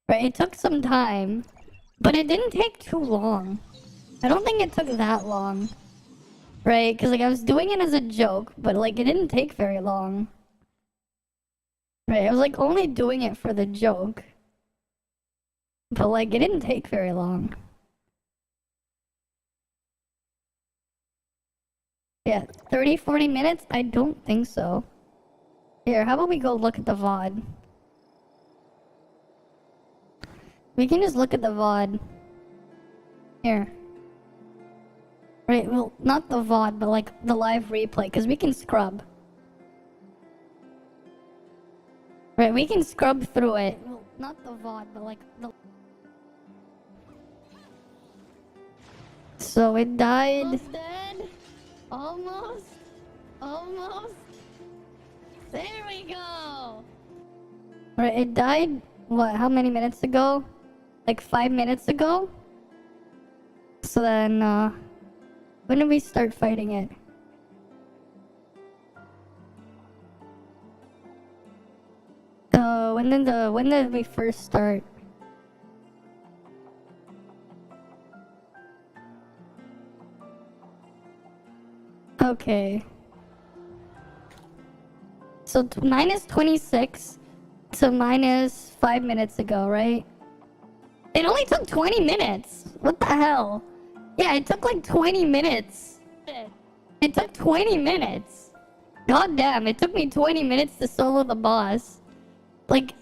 Right, it took some time, but it didn't take too long. I don't think it took that long. Right, because like I was doing it as a joke, but like it didn't take very long. Right, I was like only doing it for the joke. But like it didn't take very long. Yeah, 30-40 minutes? I don't think so. Here, how about we go look at the VOD? We can just look at the VOD. Here. Right, well, not the VOD, but like the live replay, because we can scrub. Right, we can scrub through it. Well, not the VOD, but like the... So it died... Almost dead? Almost? Almost? There we go! Right, it died, what, how many minutes ago? Like 5 minutes ago? So then, when did we start fighting it? When did we first start? Okay. So minus 26 to minus 5 minutes ago, right? It only took 20 minutes. What the hell? Yeah, it took like 20 minutes. It took 20 minutes. God damn, it took me 20 minutes to solo the boss. Like,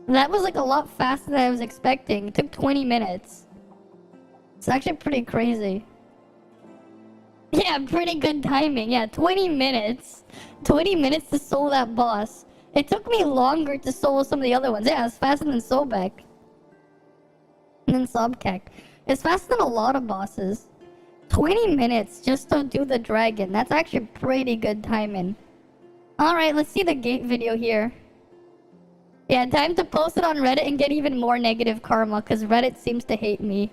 that was like a lot faster than I was expecting. It took 20 minutes. It's actually pretty crazy. Yeah, pretty good timing. Yeah, 20 minutes. 20 minutes to solo that boss. It took me longer to solo some of the other ones. Yeah, it's faster than Sobek. And then Sobkek. It's faster than a lot of bosses. 20 minutes just to do the dragon. That's actually pretty good timing. Alright, let's see the gate video here. Yeah, time to post it on Reddit and get even more negative karma, because Reddit seems to hate me.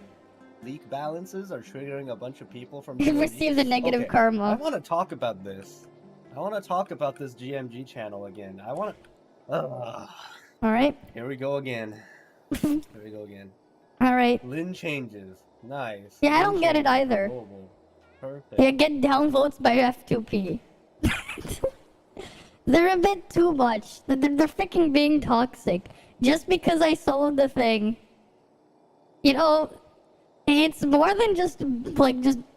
Leak balances are triggering a bunch of people from You GMG. receive the negative I karma. want to talk about this. I want to talk about this GMG channel again. I want to... Alright. Here we go again. Here we go again. Alright. Lynn changes. Nice. Yeah, I Lynn don't get it changes. either. Global. Perfect. Yeah, get downvotes by F2P. They're a bit too much. They're freaking being toxic. Just because I sold the thing. You know, it's more than just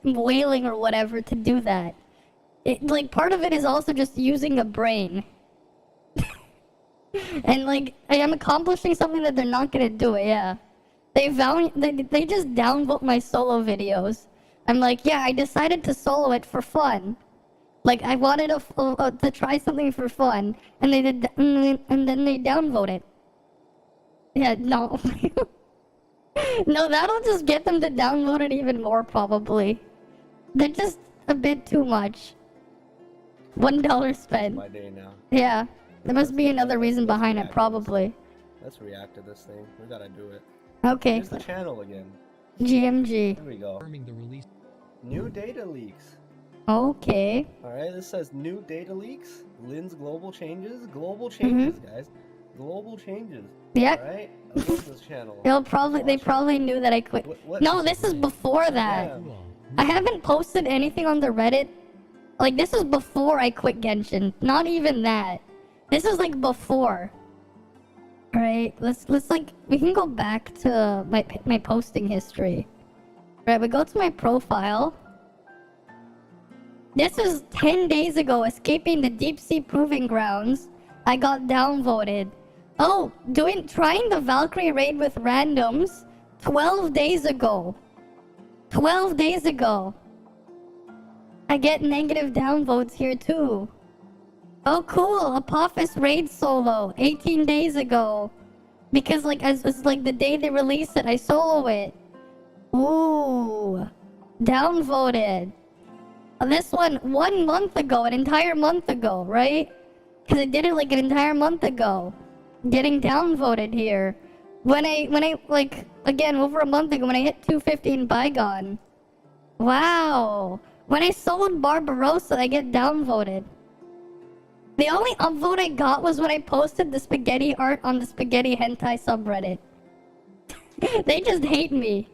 wailing or whatever to do that. Like, part of it is also just using a brain. And, like, I am accomplishing something that they're not gonna do it, yeah. They just downvote my solo videos. I'm like, yeah, I decided to solo it for fun. Like, I wanted to try something for fun, and they did, and then they downvote it. Yeah, no. No, that'll just get them to downvote it even more, probably. They're just a bit too much. $1 spent. My day now. Yeah, there must be another reason behind it, probably. Let's react to this thing. We gotta do it. Okay. Here's the channel again. GMG. Here we go. New data leaks. Okay. Alright, this says new data leaks. Lynn's global changes. Global changes, guys. Global changes. Yeah. Alright? I love this channel. They probably knew that I quit. What- No, this is before that. Damn. I haven't posted anything on the Reddit. Like, this is before I quit Genshin. Not even that. This is like before. Alright, let's like, we can go back to my posting history. Right, we go to my profile. This was 10 days ago, escaping the deep sea proving grounds. I got downvoted. Oh, trying the Valkyrie raid with randoms 12 days ago. 12 days ago. I get negative downvotes here too. Oh cool, Apophis raid solo 18 days ago. Because like, it's like the day they release it, I solo it. Ooh, downvoted. This one 1 month ago, an entire month ago, right? Because I did it like an entire month ago. Getting downvoted here. When I like, again, over a month ago, when I hit 250 in Bygone. Wow. When I sold Barbarossa, I get downvoted. The only upvote I got was when I posted the spaghetti art on the spaghetti hentai subreddit. They just hate me.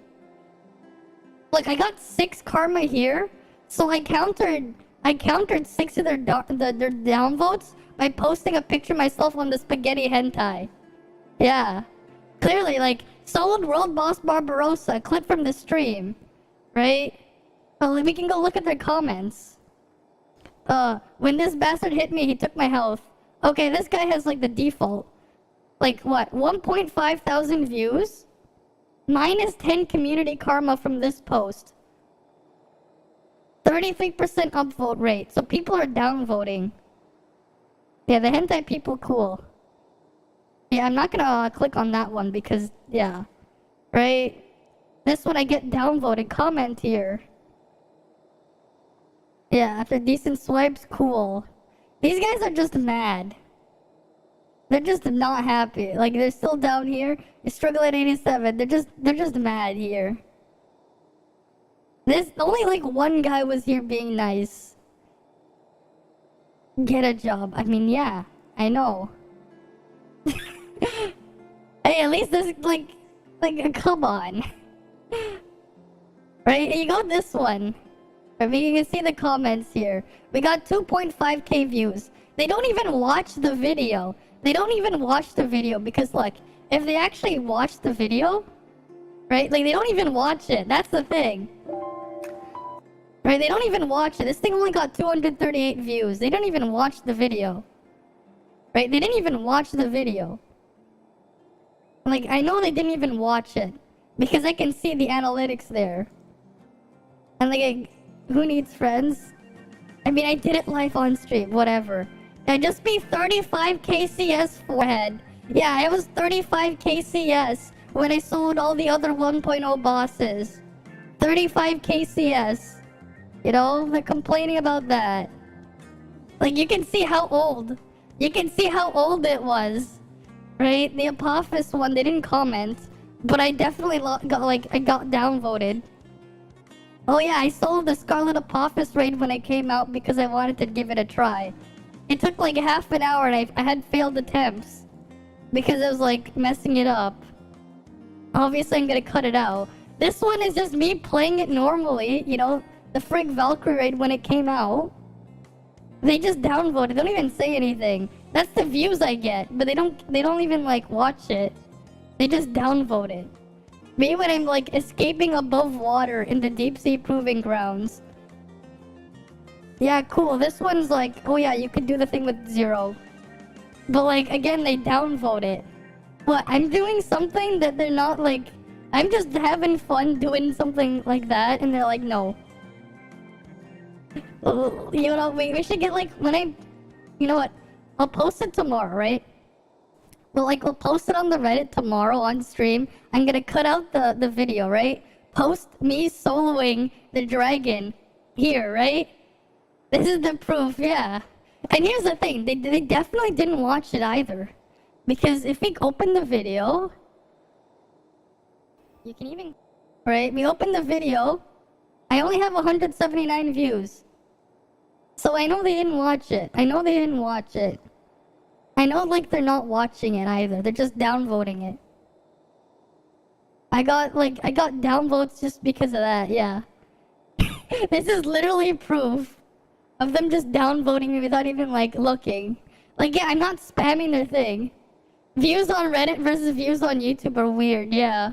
Look, I got 6 karma here, so I countered 6 of their downvotes by posting a picture of myself on the spaghetti hentai. Yeah. Clearly, like, sold World Boss Barbarossa, a clip from the stream. Right? Well, we can go look at their comments. When this bastard hit me, he took my health. Okay, this guy has, like, the default. Like, what? 1.5 thousand views? Minus 10 community karma from this post. 33% upvote rate, so people are downvoting. Yeah, the hentai people, cool. Yeah, I'm not gonna click on that one because, yeah. Right? This one I get downvoted. Comment here. Yeah, after decent swipes, cool. These guys are just mad. They're just not happy. Like, they're still down here. They struggle at 87. They're just mad here. Only like one guy was here being nice. Get a job. I mean, yeah, I know. Hey, at least this, like, come on. Right, you got this one. I mean, you can see the comments here. We got 2.5k views. They don't even watch the video. They don't even watch the video because, like, if they actually watch the video, right, like, they don't even watch it. That's the thing. Right, they don't even watch it. This thing only got 238 views. They don't even watch the video. Right, they didn't even watch the video. Like, I know they didn't even watch it because I can see the analytics there. And, like, who needs friends? I mean, I did it live on stream, whatever. I just be 35 KCS forehead. Yeah, I was 35 KCS when I sold all the other 1.0 bosses. 35 KCS. You know, they're complaining about that. Like, you can see how old. You can see how old it was. right? The Apophis one, they didn't comment, but I definitely got downvoted. Oh yeah, I sold the Scarlet Apophis raid when it came out because I wanted to give it a try. It took like half an hour and I had failed attempts because I was like messing it up. Obviously I'm gonna cut it out. This one is just me playing it normally, you know, the frig Valkyrie raid when it came out. They just downvoted, they don't even say anything. That's the views I get, but they don't even like watch it. They just downvote it. Me when I'm like escaping above water in the deep sea proving grounds. Yeah, cool. This one's like, oh yeah, you could do the thing with 0. But like, again, they downvote it. What, I'm doing something that they're not like... I'm just having fun doing something like that, and they're like, no. You know, we should get like, when I... You know what? I'll post it tomorrow, right? Well, like, we'll post it on the Reddit tomorrow on stream. I'm gonna cut out the video, right? Post me soloing the dragon here, right? This is the proof, yeah. And here's the thing, they definitely didn't watch it either. Because if we open the video... You can even... Right, we open the video. I only have 179 views. So I know they didn't watch it. I know they didn't watch it. I know, like, they're not watching it either. They're just downvoting it. I got downvotes just because of that, yeah. This is literally proof of them just downvoting me without even, like, looking. Like, yeah, I'm not spamming their thing. Views on Reddit versus views on YouTube are weird, yeah.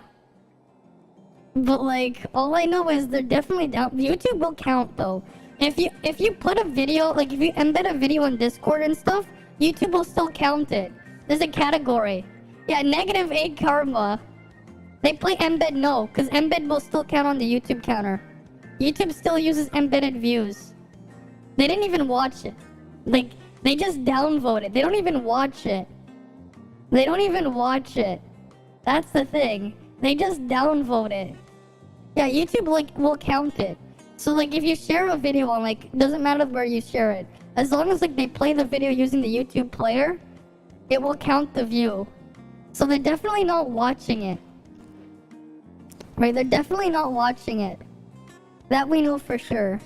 But, like, all I know is they're definitely down. YouTube will count, though. If you put a video, like, if you embed a video on Discord and stuff, YouTube will still count it. There's a category. Yeah, -8 karma. They play embed no, because embed will still count on the YouTube counter. YouTube still uses embedded views. They didn't even watch it. Like, they just downvoted. They don't even watch it. They don't even watch it. That's the thing. They just downvote it. Yeah, YouTube, like, will count it. So, like, if you share a video on, like, doesn't matter where you share it. As long as, like, they play the video using the YouTube player, it will count the view. So they're definitely not watching it. Right, they're definitely not watching it. That we know for sure.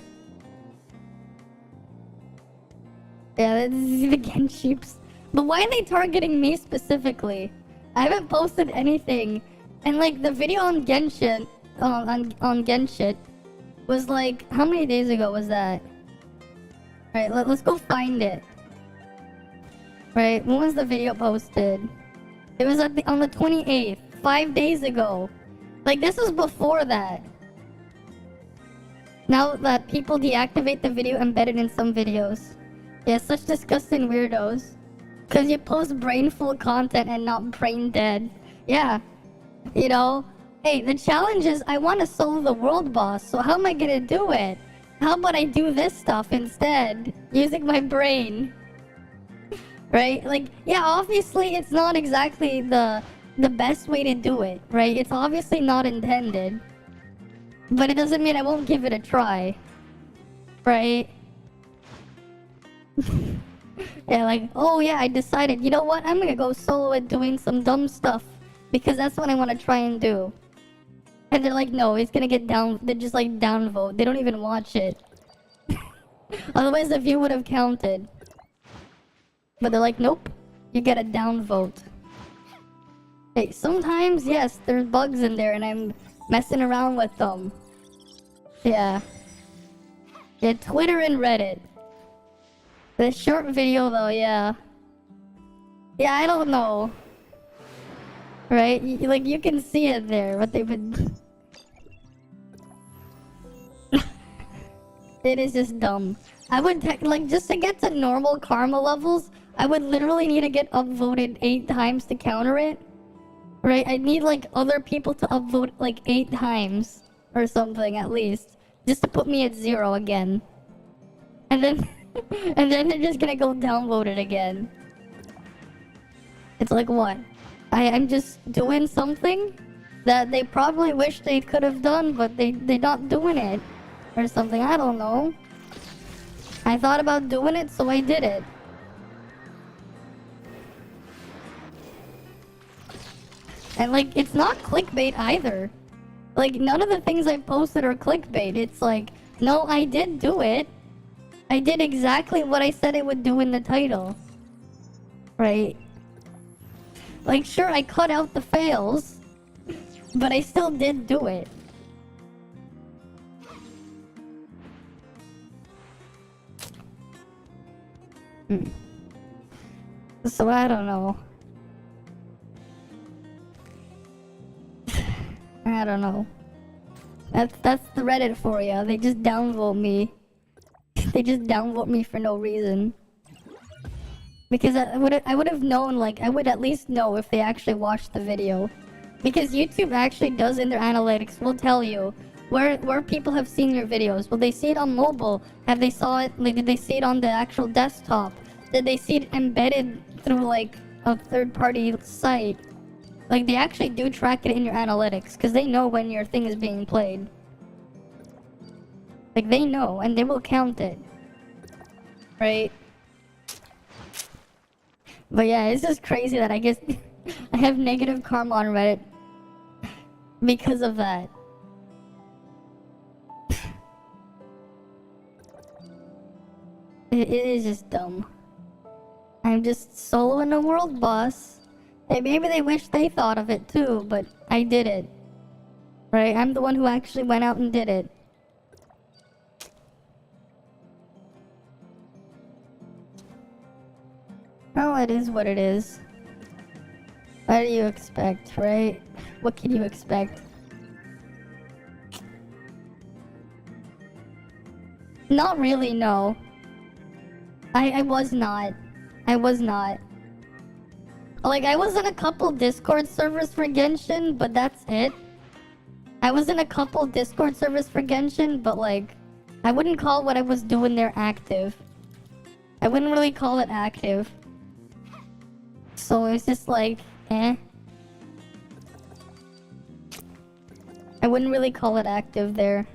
Yeah, this is the Genships. But why are they targeting me specifically? I haven't posted anything. And, like, the video on Genshin, on Genshin, was, like, how many days ago was that? Right, let's go find it. Right, when was the video posted? It was on the 28th, 5 days ago. Like, this was before that. Now that people deactivate the video embedded in some videos. Yeah, such disgusting weirdos. Because you post brainful content and not brain dead. Yeah. You know? Hey, the challenge is I want to solve the world boss, so how am I gonna do it? How about I do this stuff instead? Using my brain. Right? Like, yeah, obviously it's not exactly the best way to do it, right? It's obviously not intended. But it doesn't mean I won't give it a try. Right? Yeah, like, oh yeah, I decided, you know what? I'm gonna go solo at doing some dumb stuff. Because that's what I want to try and do. And they're like, no, he's gonna get down. They're just like downvote. They don't even watch it. Otherwise the view would have counted. But they're like, nope, you get a downvote. Hey, sometimes, yes, there's bugs in there and I'm messing around with them. Yeah. Yeah, Twitter and Reddit. The short video though, yeah. Yeah, I don't know. Right? Like, you can see it there, what they've been... It is just dumb. I would, like, just to get to normal karma levels, I would literally need to get upvoted 8 times to counter it. Right? I need, like, other people to upvote, like, 8 times. Or something, at least. Just to put me at 0 again. And then... and then they're just gonna go downvoted again. It's like, what? I'm just doing something that they probably wish they could have done, but they're not doing it. Or something, I don't know. I thought about doing it, so I did it. And like, it's not clickbait either. Like, none of the things I posted are clickbait. It's like, no, I did do it. I did exactly what I said I would do in the title. Right? Like, sure, I cut out the fails, but I still did do it. So I don't know. I don't know. That's the Reddit for ya. They just downvote me. They just downvote me for no reason. Because I would have known, like, I would at least know if they actually watched the video. Because YouTube actually does in their analytics, will tell you where people have seen your videos. Will they see it on mobile? Have they saw it, like, did they see it on the actual desktop? Did they see it embedded through, like, a third-party site? Like, they actually do track it in your analytics, because they know when your thing is being played. Like, they know, and they will count it. Right? But yeah, it's just crazy that I guess I have negative karma on Reddit because of that. It is just dumb. I'm just soloing a world boss. Hey, maybe they wish they thought of it too, but I did it. Right? I'm the one who actually went out and did it. Well, it is what it is. What do you expect, right? What can you expect? Not really, no. I was not. I was not. Like, I was in a couple Discord servers for Genshin, but that's it. I was in a couple Discord servers for Genshin, but like, I wouldn't call what I was doing there active. I wouldn't really call it active. So it's just like, eh. I wouldn't really call it active there.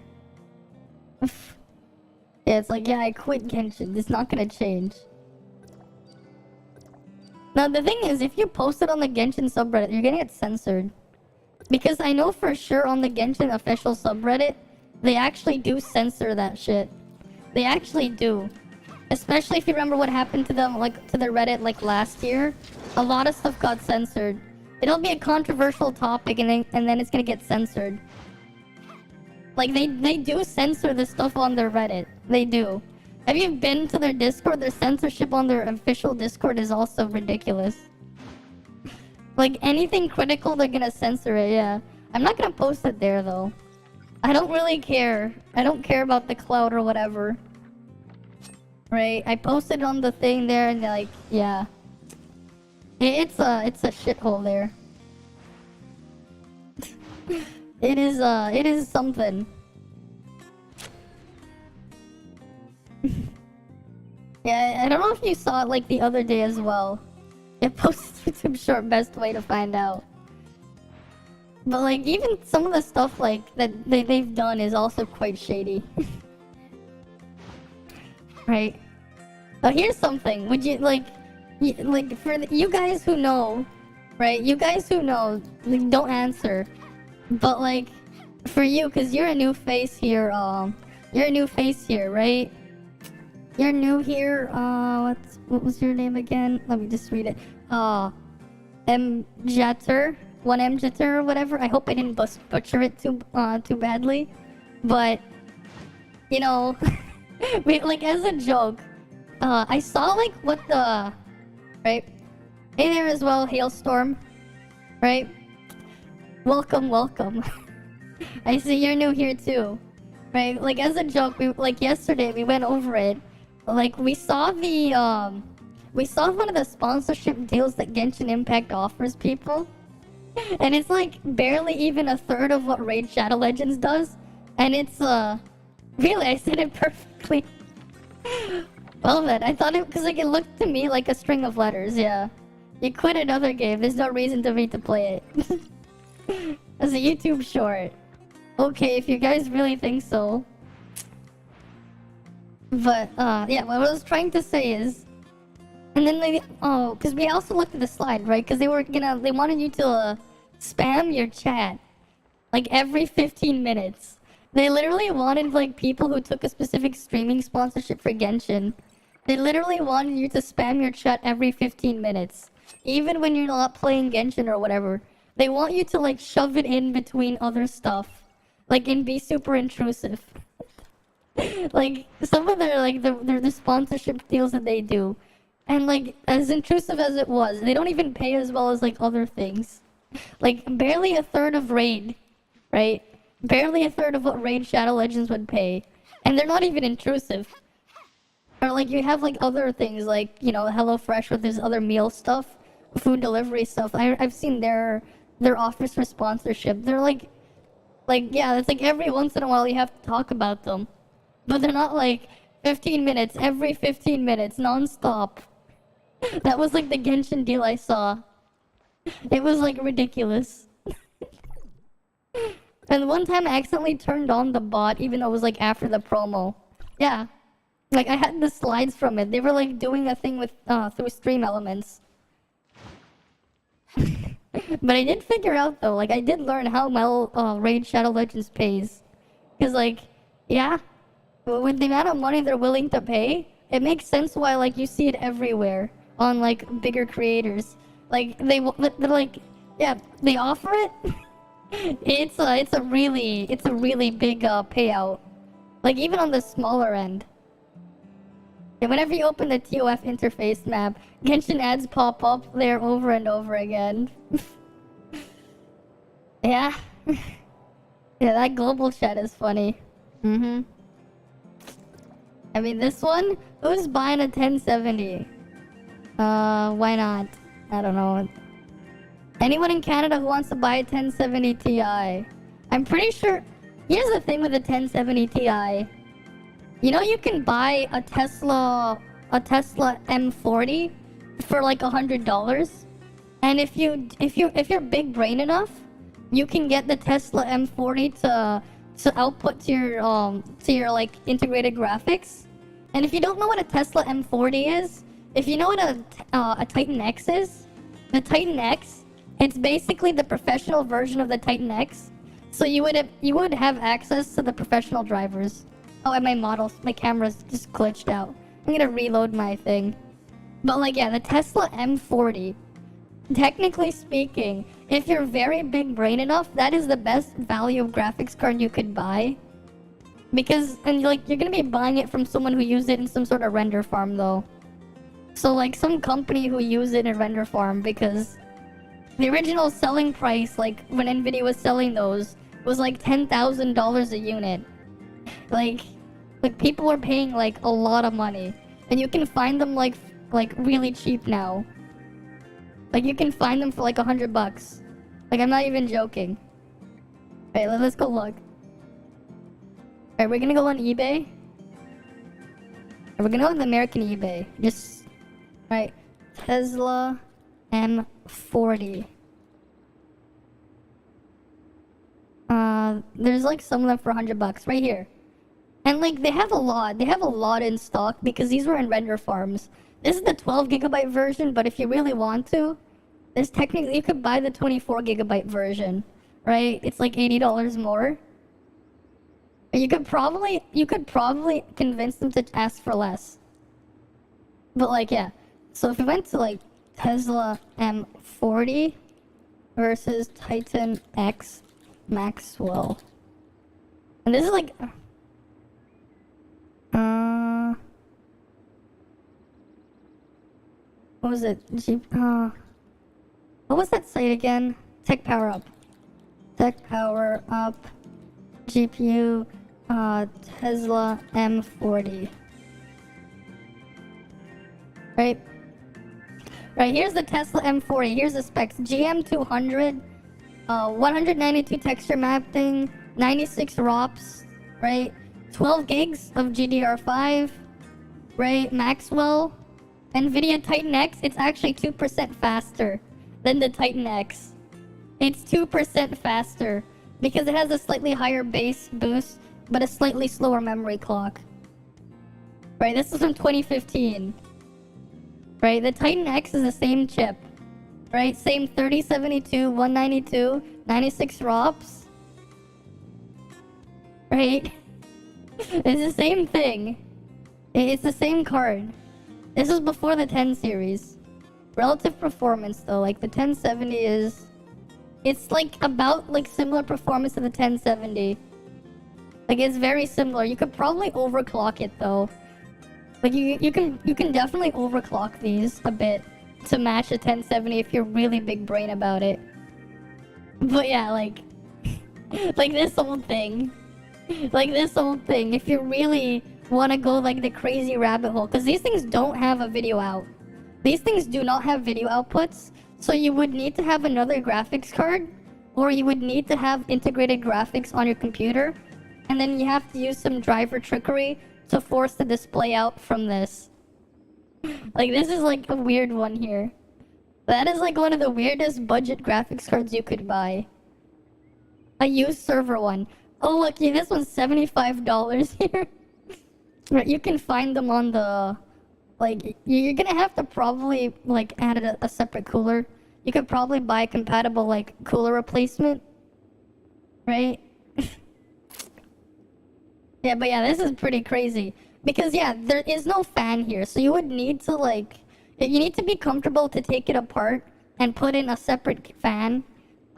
Yeah, it's like, yeah, I quit Genshin. It's not gonna change. Now, the thing is, if you post it on the Genshin subreddit, you're gonna get censored. Because I know for sure on the Genshin official subreddit, they actually do censor that shit. They actually do. Especially if you remember what happened to them, like, to the Reddit, like, last year. A lot of stuff got censored. It'll be a controversial topic, and then it's gonna get censored. Like, they do censor the stuff on their Reddit. They do. Have you been to their Discord? Their censorship on their official Discord is also ridiculous. Like, anything critical, they're gonna censor it, yeah. I'm not gonna post it there, though. I don't really care. I don't care about the cloud or whatever. Right? I posted on the thing there, and like, yeah. It's a shithole there. It is something. Yeah, I don't know if you saw it like the other day as well. It posted YouTube short best way to find out. But like, even some of the stuff like that they've done is also quite shady. Right? Oh, here's something. Would you like for you guys who know, right? You guys who know, like, don't answer. But like, for you, cause you're a new face here. You're a new face here, right? You're new here. What was your name again? Let me just read it. M Jetter, 1M Jetter or whatever. I hope I didn't butcher it too badly. But you know, like as a joke, I saw like what the right. Hey there as well, Hailstorm. Right. Welcome, welcome. I see you're new here too. Right? Like as a joke, like yesterday we went over it. Like we saw one of the sponsorship deals that Genshin Impact offers people. And it's like barely even a third of what Raid Shadow Legends does. And it's really, I said it perfectly. Well then, I thought it, because like it looked to me like a string of letters, yeah. You quit another game, there's no reason to me to play it. As a YouTube short. Okay, if you guys really think so. But, yeah, what I was trying to say is... And then they... Oh, because we also looked at the slide, right? Because they wanted you to spam your chat like every 15 minutes. They literally wanted like people who took a specific streaming sponsorship for Genshin. They literally wanted you to spam your chat every 15 minutes. Even when you're not playing Genshin or whatever. They want you to like shove it in between other stuff. Like and be super intrusive. Like some of their like the sponsorship deals that they do. And like as intrusive as it was, they don't even pay as well as like other things. Like barely a third of Raid, right? Barely a third of what Raid Shadow Legends would pay. And they're not even intrusive. Or like you have like other things like, you know, HelloFresh with this other meal stuff, food delivery stuff. I've seen their offers for sponsorship. They're like yeah, it's like every once in a while you have to talk about them. But they're not like 15 minutes, every 15 minutes, non-stop. That was like the Genshin deal I saw. It was like ridiculous. And one time I accidentally turned on the bot even though it was like after the promo. Yeah. Like I had the slides from it. They were like doing a thing with through stream elements. But I did figure out though, like I did learn how well Raid Shadow Legends pays. Cause like, yeah, with the amount of money they're willing to pay, it makes sense why like you see it everywhere on like bigger creators. Like they're like, yeah, they offer it. It's a really big payout. Like even on the smaller end. And whenever you open the TOF interface map, Genshin ads pop up there over and over again. Yeah. Yeah, that global chat is funny. I mean, this one? Who's buying a 1070? Why not? I don't know. Anyone in Canada who wants to buy a 1070 Ti? I'm pretty sure... Here's the thing with the 1070 Ti. You know you can buy a Tesla M40 for like $100, and if you're big brain enough, you can get the Tesla M40 to output to your like integrated graphics. And if you don't know what a Tesla M40 is, if you know what a Titan X is, the Titan X, it's basically the professional version of the Titan X. So you would have access to the professional drivers. Oh, and my camera's just glitched out. I'm gonna reload my thing. But like, yeah, the Tesla M40, technically speaking, if you're very big brain enough, that is the best value of graphics card you could buy. Because, and like, you're gonna be buying it from someone who used it in some sort of render farm though. So like, some company who used it in a render farm, because the original selling price, like, when Nvidia was selling those, was like $10,000 a unit. Like people were paying like a lot of money, and you can find them like really cheap now. Like you can find them for like $100. Like I'm not even joking. Alright, let's go look. Alright, we're gonna go on eBay. We're gonna go on the American eBay. Just right, Tesla M40. There's like some of them for $100 right here. And like they have a lot in stock because these were in render farms. This is the 12GB version, but if you really want to, there's technically, you could buy the 24GB version, right? It's like $80 more. You could probably convince them to ask for less. But like, yeah. So if we went to like Tesla M40 versus Titan X Maxwell. And this is like... what was it? What was that site again? Tech Power Up. Tech Power Up. GPU. Tesla M40. Right? Right, here's the Tesla M40. Here's the specs. GM200. 192 texture mapping. 96 ROPS. Right? 12 gigs of GDR5. Right? Maxwell. NVIDIA Titan X, it's actually 2% faster than the Titan X. It's 2% faster because it has a slightly higher base boost, but a slightly slower memory clock. Right, this is from 2015. Right, the Titan X is the same chip. right? Same 3072, 192, 96 ROPS. Right? It's the same thing. It's the same card. This is before the 10 series. Relative performance though, like the 1070 is... It's like about like similar performance to the 1070. Like it's very similar. You could probably overclock it though. Like you can definitely overclock these a bit to match a 1070 if you're really big brain about it. But yeah, like like this whole thing. Like this whole thing, if you really want to go like the crazy rabbit hole, because these things don't have a video out. These things do not have video outputs, so you would need to have another graphics card, or you would need to have integrated graphics on your computer, and then you have to use some driver trickery to force the display out from this. Like this is like a weird one here. That is like one of the weirdest budget graphics cards you could buy. A used server one. Oh look, yeah, this one's $75 here. Right, you can find them on the... Like, you're gonna have to probably, like, add a separate cooler. You could probably buy a compatible, like, cooler replacement. Right? Yeah, but yeah, this is pretty crazy. Because, yeah, there is no fan here, so you would need to, like... You need to be comfortable to take it apart and put in a separate fan.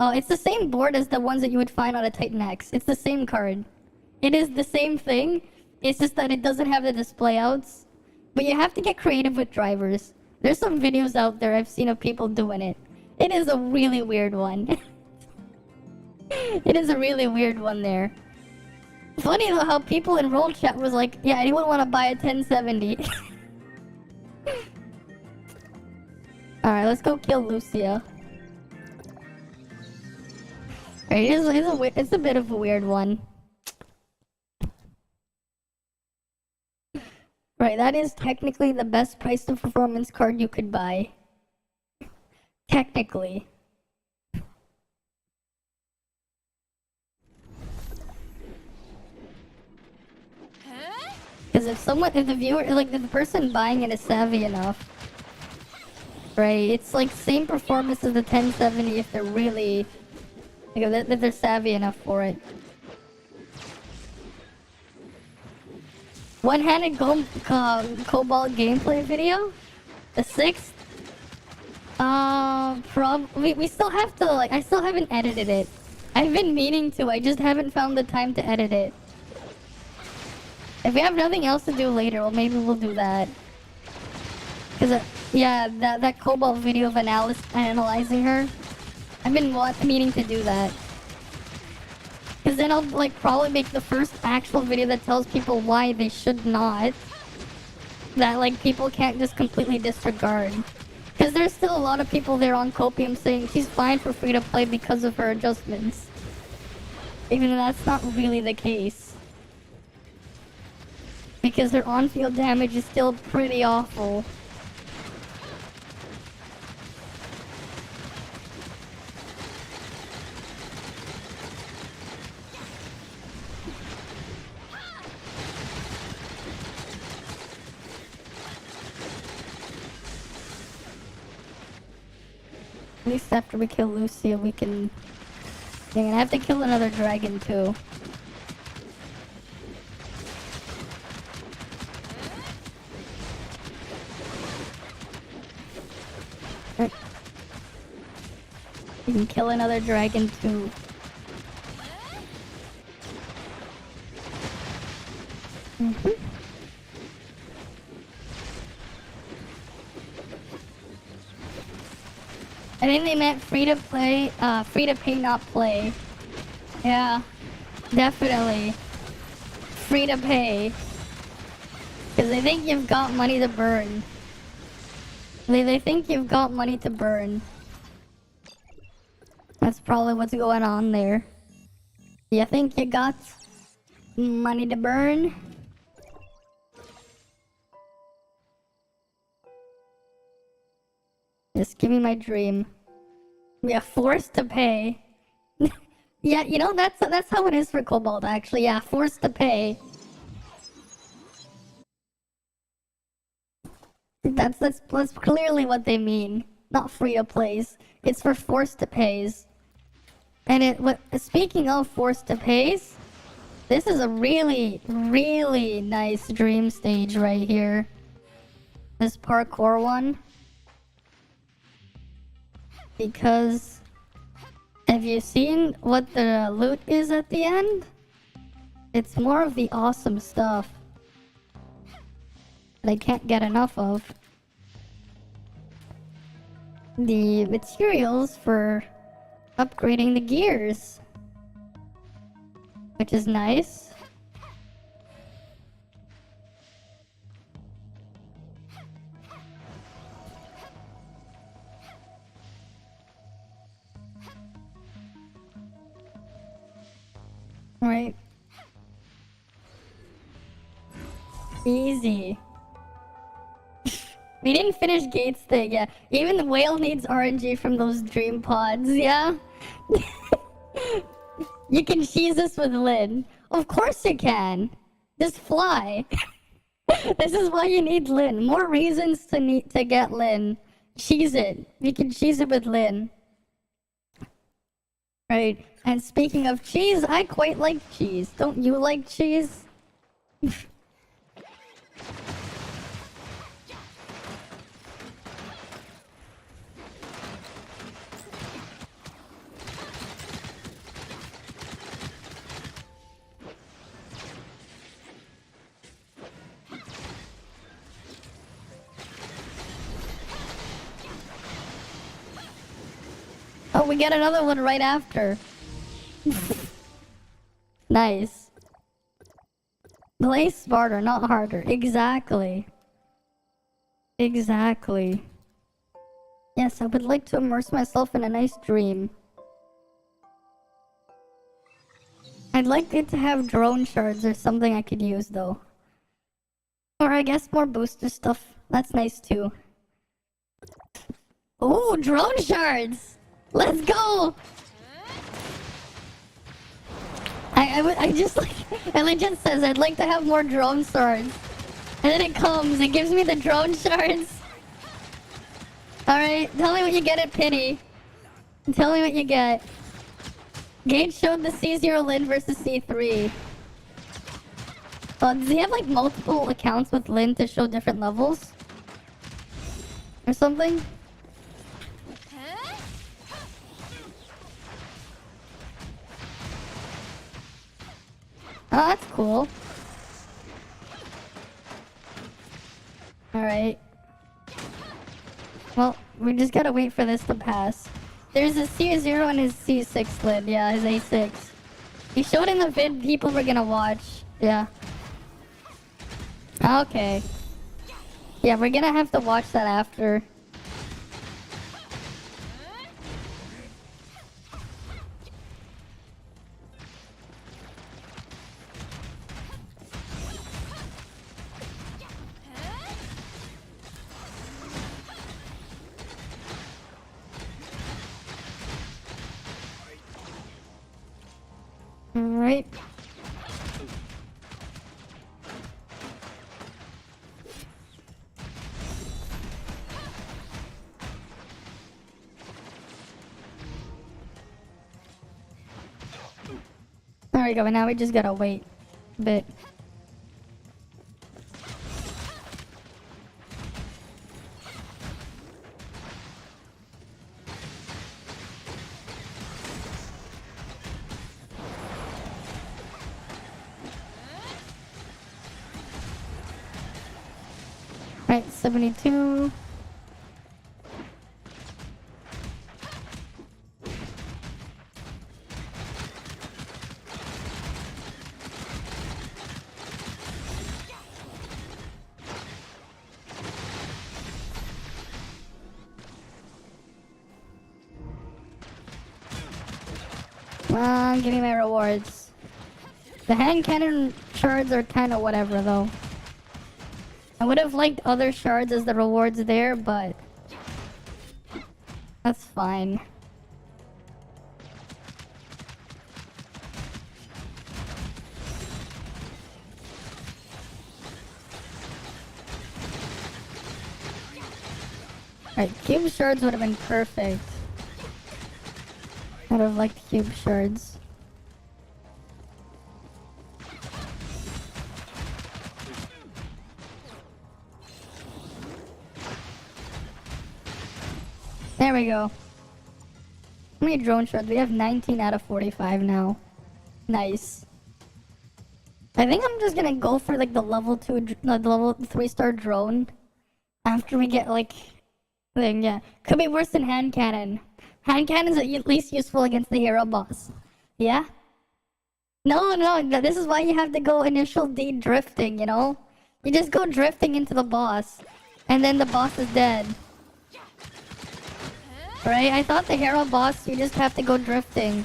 It's the same board as the ones that you would find on a Titan X. It's the same card. It is the same thing. It's just that it doesn't have the display outs. But you have to get creative with drivers. There's some videos out there I've seen of people doing it. It is a really weird one. It is a really weird one there. Funny though how people in roll chat was like, yeah, anyone want to buy a 1070? Alright, let's go kill Lucia. Right, it's a bit of a weird one. Right, that is technically the best price to performance card you could buy. Technically. Because if the viewer, like if the person buying it is savvy enough, right, it's like same performance as the 1070 if they're really, like if they're savvy enough for it. One-handed Cobalt gameplay video? The 6th? We still have to, like, I still haven't edited it. I've been meaning to, I just haven't found the time to edit it. If we have nothing else to do later, well, maybe we'll do that. Cause, yeah, that Cobalt video of analyzing her, I've been meaning to do that. Because then I'll, like, probably make the first actual video that tells people why they should not. That, like, people can't just completely disregard. Because there's still a lot of people there on Copium saying she's fine for free-to-play because of her adjustments. Even though that's not really the case. Because her on-field damage is still pretty awful. At least after we kill Lucia, we can... Dang it, I have to kill another dragon too. We can kill another dragon too. I think they meant free to play, free to pay, not play. Yeah, definitely. Free to pay. Because they think you've got money to burn. They think you've got money to burn. That's probably what's going on there. You think you got money to burn? Just give me my dream. Yeah, forced to pay. Yeah, you know, that's how it is for Cobalt, actually. Yeah, forced to pay. That's clearly what they mean. Not free to plays. It's for forced to pays. And speaking of forced to pays, this is a really, really nice dream stage right here. This parkour one. Because have you seen what the loot is at the end? It's more of the awesome stuff that I can't get enough of. The materials for upgrading the gears, which is nice. Right. Easy. We didn't finish Gates thing yet. Even the whale needs RNG from those dream pods, yeah? You can cheese this with Lynn. Of course you can. Just fly. This is why you need Lynn. More reasons to get Lynn. Cheese it. You can cheese it with Lynn. Right. And speaking of cheese, I quite like cheese. Don't you like cheese? Oh, we get another one right after. Nice. Play smarter, not harder. Exactly. Exactly. Yes, I would like to immerse myself in a nice dream. I'd like it to have drone shards or something I could use, though. Or I guess more booster stuff. That's nice, too. Ooh, drone shards! Let's go! I just like, and it just says I'd like to have more drone shards. And then it comes, it gives me the drone shards. Alright, tell me what you get at Pity. Tell me what you get. Gage showed the C0 Lin versus C3. Does he have like multiple accounts with Lin to show different levels? Or something? Oh, that's cool. Alright. Well, we just gotta wait for this to pass. There's a C0 and his C6 lid. Yeah, his A6. He showed in the vid people were gonna watch. Yeah. Okay. Yeah, we're gonna have to watch that after. Alright. There we go, and now we just gotta wait a bit. Right, 72. Give me my rewards. The hand cannon shards are kind of whatever, though. I would have liked other shards as the rewards there, but that's fine. Alright, cube shards would have been perfect. I would have liked cube shards. There we go. How many drone shards? We have 19 out of 45 now. Nice. I think I'm just gonna go for like the level 2, the level 3-star drone. After we get like, thing, yeah. Could be worse than hand cannon. Hand cannon's at least useful against the hero boss. Yeah? No, this is why you have to go initial D drifting, you know? You just go drifting into the boss. And then the boss is dead. Right? I thought the hero boss, you just have to go drifting.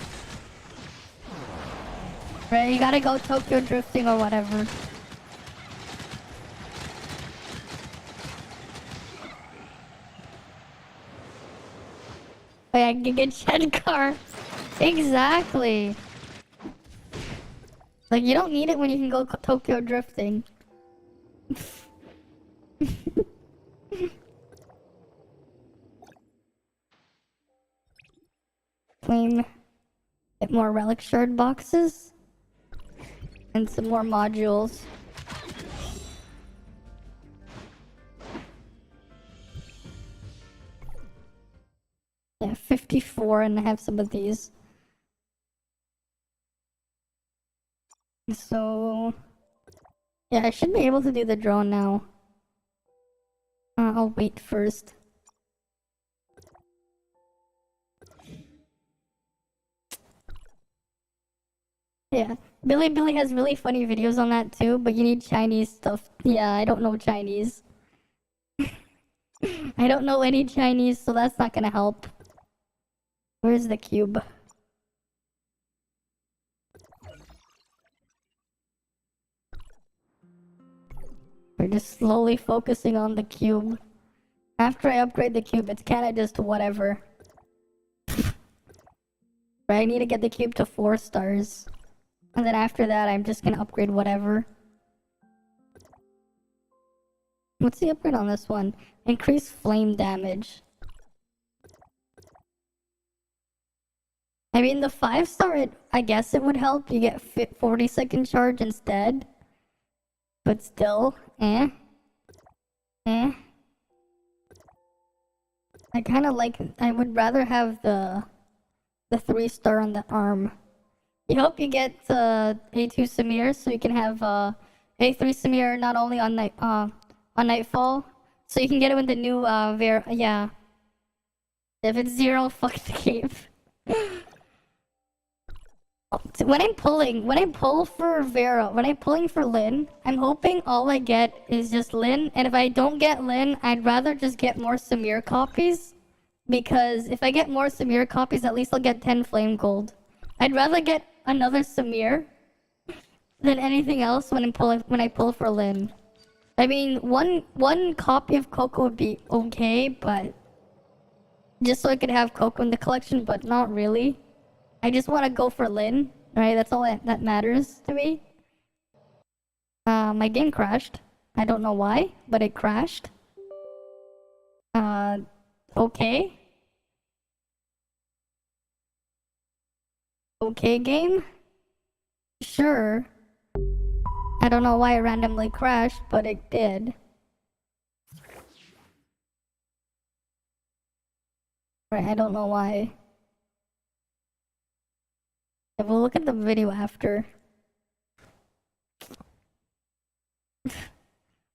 Right? You gotta go Tokyo drifting or whatever. Oh yeah, Giga Shed car. Exactly. Like, you don't need it when you can go Tokyo drifting. Claim get more relic shard boxes and some more modules. Yeah, 54, and I have some of these. So yeah, I should be able to do the drone now. I'll wait first. Yeah, Billy has really funny videos on that too, but you need Chinese stuff. Yeah, I don't know Chinese. I don't know any Chinese, so that's not gonna help. Where's the cube? We're just slowly focusing on the cube. After I upgrade the cube, it's kinda just whatever. But I need to get the cube to 4 stars. And then after that, I'm just gonna upgrade whatever. What's the upgrade on this one? Increase flame damage. I mean, the 5-star, I guess it would help. You get 40-second charge instead. But still, eh. I kinda like, I would rather have the 3-star on the arm. You hope you get A2 Samir, so you can have A3 Samir not only on Nightfall, so you can get it with the new Vera. Yeah. If it's 0, fuck the cave. When I'm pull for Vera, when I'm pulling for Lynn, I'm hoping all I get is just Lynn, and if I don't get Lynn, I'd rather just get more Samir copies, because if I get more Samir copies, at least I'll get 10 flame gold. I'd rather get another Samir than anything else when I pull for Lynn. I mean, one copy of Coco would be okay, but just so I could have Coco in the collection, but not really. I just want to go for Lynn, right? That's all that matters to me. My game crashed. I don't know why, but it crashed. Okay. Okay, game? Sure. I don't know why it randomly crashed, but it did. Right, I don't know why. Yeah, we'll look at the video after.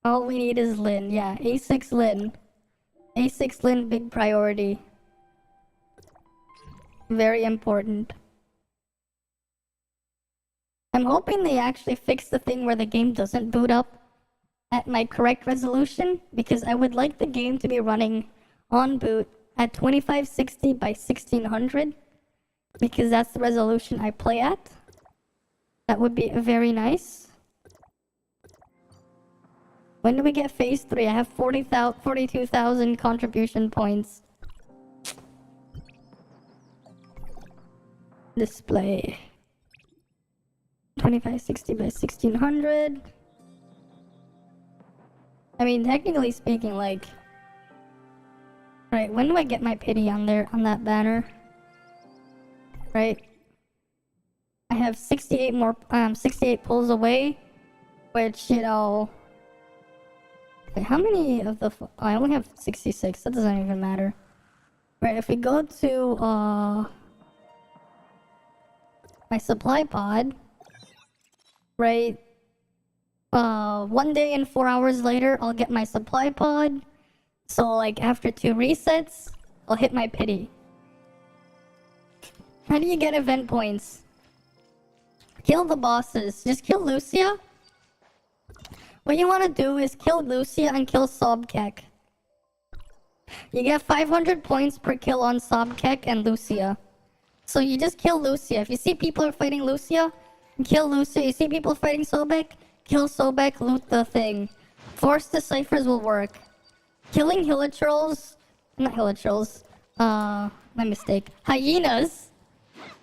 All we need is Lynn. Yeah, A6 Lynn. A6 Lynn, big priority. Very important. I'm hoping they actually fix the thing where the game doesn't boot up at my correct resolution, because I would like the game to be running on boot at 2560 by 1600, because that's the resolution I play at. That would be very nice. When do we get phase 3? I have 42,000 contribution points. Display. 2560 by 1600. I mean, technically speaking, like, Right, when do I get my pity on there, on that banner? Right. I have 68 more, 68 pulls away, which, you know... Wait, how many of the... Oh, I only have 66, that doesn't even matter. Right, if we go to, my supply pod, right, 1 day and 4 hours later, I'll get my supply pod. So, like, after 2 resets, I'll hit my pity. How do you get event points? Kill the bosses. Just kill Lucia. What you want to do is kill Lucia and kill Sobkek. You get 500 points per kill on Sobkek and Lucia. So you just kill Lucia. If you see people are fighting Lucia, kill Lucia. You see people fighting Sobek, kill Sobek, loot the thing. Force deciphers will work. Killing Hilichurls, not Hilichurls, my mistake. Hyenas.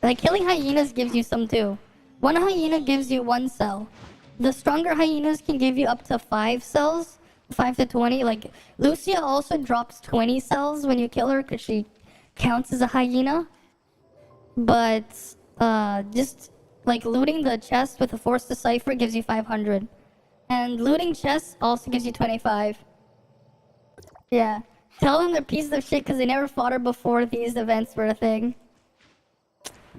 Like, killing hyenas gives you some too. 1 hyena gives you 1 cell. The stronger hyenas can give you up to 5 cells. 5 to 20. Like, Lucia also drops 20 cells when you kill her because she counts as a hyena. But, just, like, looting the chest with a Force Decipher gives you 500. And looting chests also gives you 25. Yeah. Tell them they're pieces of shit because they never fought her before these events were a thing.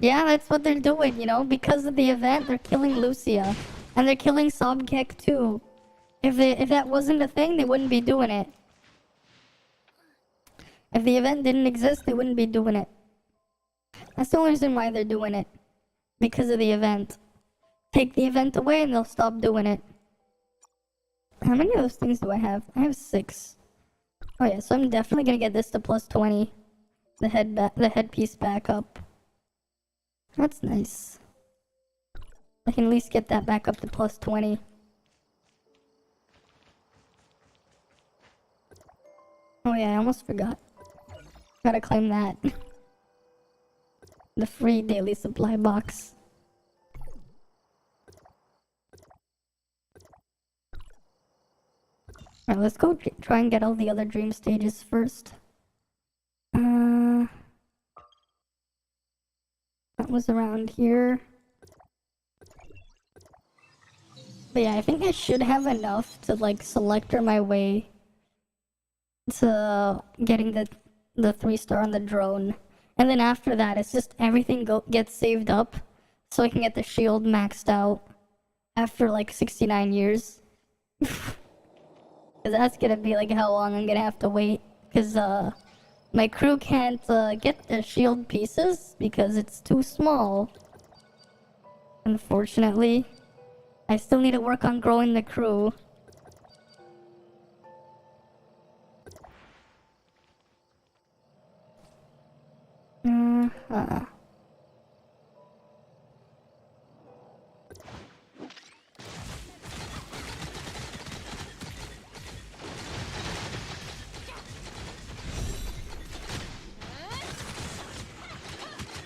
Yeah, that's what they're doing, you know? Because of the event, they're killing Lucia. And they're killing Sobkek too. If that wasn't a thing, they wouldn't be doing it. If the event didn't exist, they wouldn't be doing it. That's the only reason why they're doing it. Because of the event. Take the event away and they'll stop doing it. How many of those things do I have? I have 6. Oh yeah, so I'm definitely gonna get this to plus 20. The headpiece back up. That's nice. I can at least get that back up to plus 20. Oh yeah, I almost forgot. Gotta claim that. The free daily supply box. Alright, let's go try and get all the other dream stages first. That was around here. But yeah, I think I should have enough to like selector my way to getting the 3-star on the drone. And then after that, it's just everything gets saved up so I can get the shield maxed out after like 69 years. Because that's gonna be like how long I'm gonna have to wait. Because my crew can't get the shield pieces because it's too small. Unfortunately. I still need to work on growing the crew.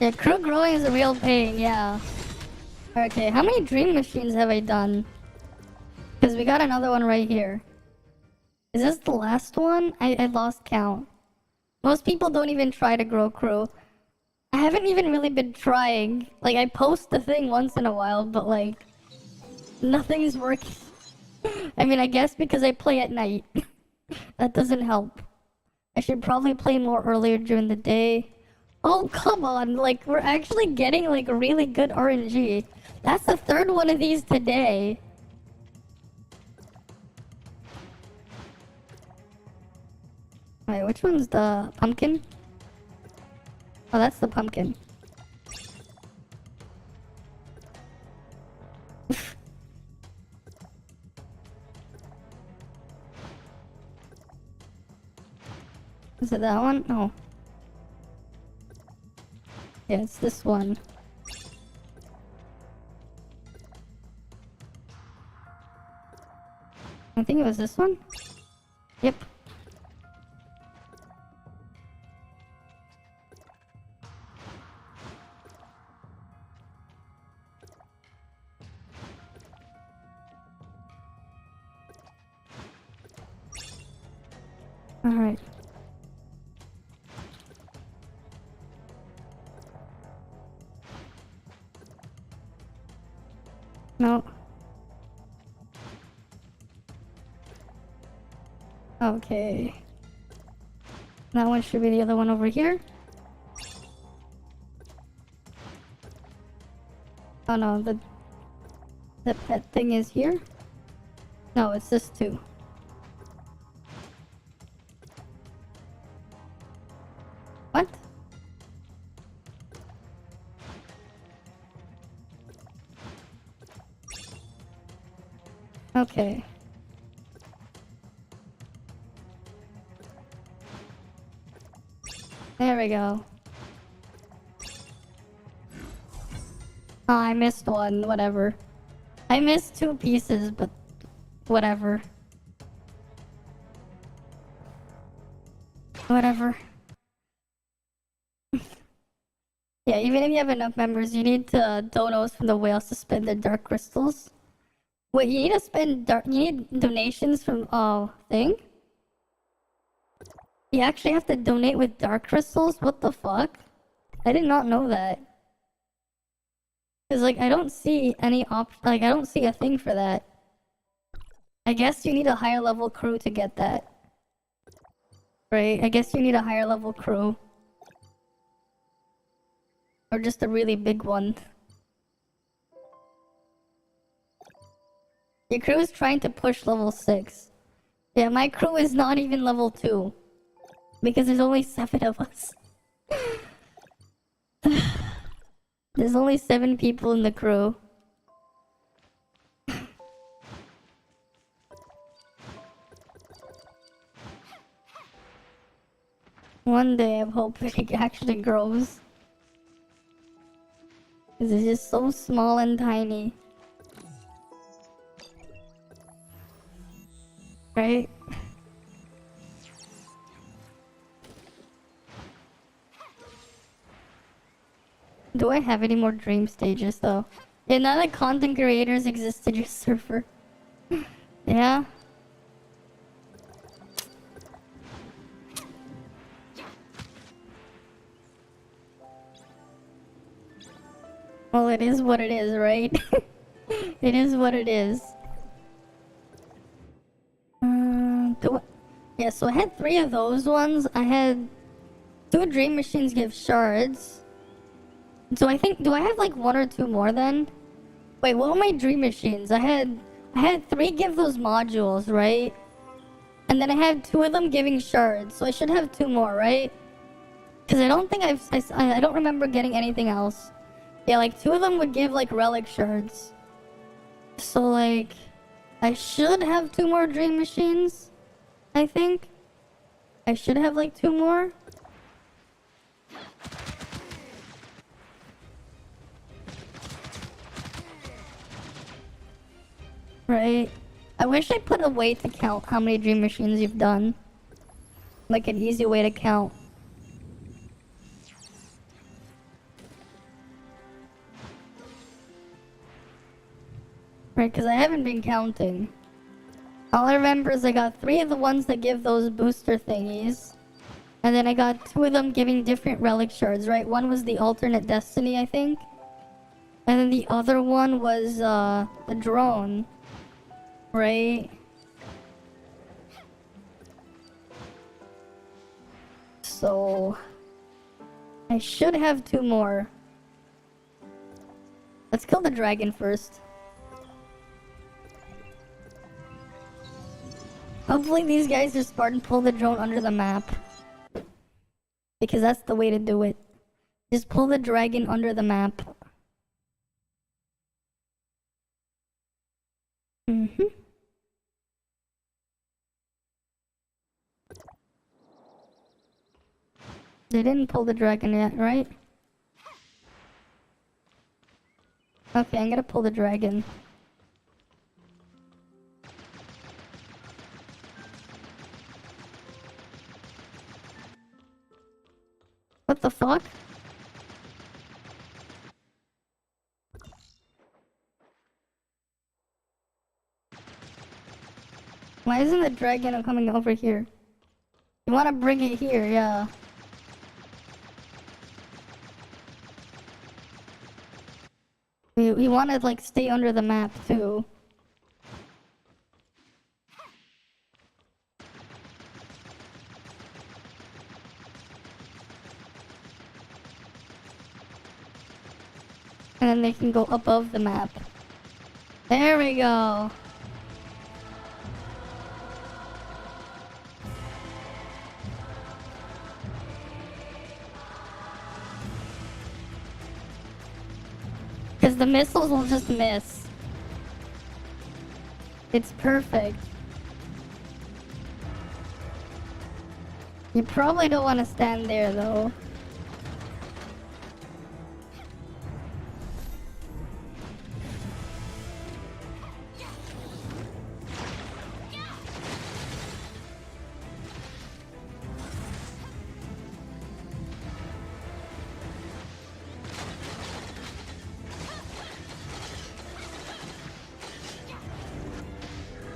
Yeah, crew growing is a real pain, yeah. Okay, how many dream machines have I done? Because we got another one right here. Is this the last one? I lost count. Most people don't even try to grow crew. I haven't even really been trying. Like, I post the thing once in a while, but like, nothing is working. I mean, I guess because I play at night. That doesn't help. I should probably play more earlier during the day. Oh, come on. Like, we're actually getting like really good RNG. That's the 3rd one of these today. Wait, which one's the pumpkin? Oh, that's the pumpkin. Is it that one? No. Yeah, it's this one. I think it was this one. Yep. Alright. No. Okay. That one should be the other one over here. Oh no, the pet thing is here. No, it's this two. What? Okay. There we go. Oh, I missed one. Whatever. I missed two pieces, but whatever. Whatever. Yeah, even if you have enough members, you need donos from the whales to spend their dark crystals. Wait, you need to spend you need donations from thing? You actually have to donate with dark crystals? What the fuck? I did not know that. Cause like I don't see any I don't see a thing for that. I guess you need a higher level crew to get that. Right? I guess you need a higher level crew. Or just a really big one. Your crew is trying to push level 6. Yeah, my crew is not even level 2. Because there's only 7 of us. There's only 7 people in the crew. One day I hope it actually grows. Because it's just so small and tiny. Right? Do I have any more dream stages though? Yeah, now that content creators exist in your server. Yeah? Well, it is what it is, right? It is what it is. Yeah, so I had 3 of those ones. I had 2 dream machines give shards. So I think, do I have like 1 or 2 more then? Wait, what were my dream machines? I had 3 give those modules, right? And then I had 2 of them giving shards, so I should have 2 more, right? Because I don't think I don't remember getting anything else. Yeah, like 2 of them would give like relic shards. So like, I should have 2 more dream machines. I think. I should have like 2 more. Right. I wish I put a way to count how many dream machines you've done. Like an easy way to count. Right, because I haven't been counting. All I remember is I got 3 of the ones that give those booster thingies. And then I got 2 of them giving different relic shards, right? One was the alternate destiny, I think. And then the other one was the drone. Right? So I should have 2 more. Let's kill the dragon first. Hopefully these guys just Spartan pull the drone under the map. Because that's the way to do it. Just pull the dragon under the map. Mm-hmm. They didn't pull the dragon yet, right? Okay, I'm gonna pull the dragon. What the fuck? Why isn't the dragon coming over here? You wanna bring it here, yeah. We want to like stay under the map too. And then they can go above the map. There we go. Because the missiles will just miss. It's perfect. You probably don't want to stand there though.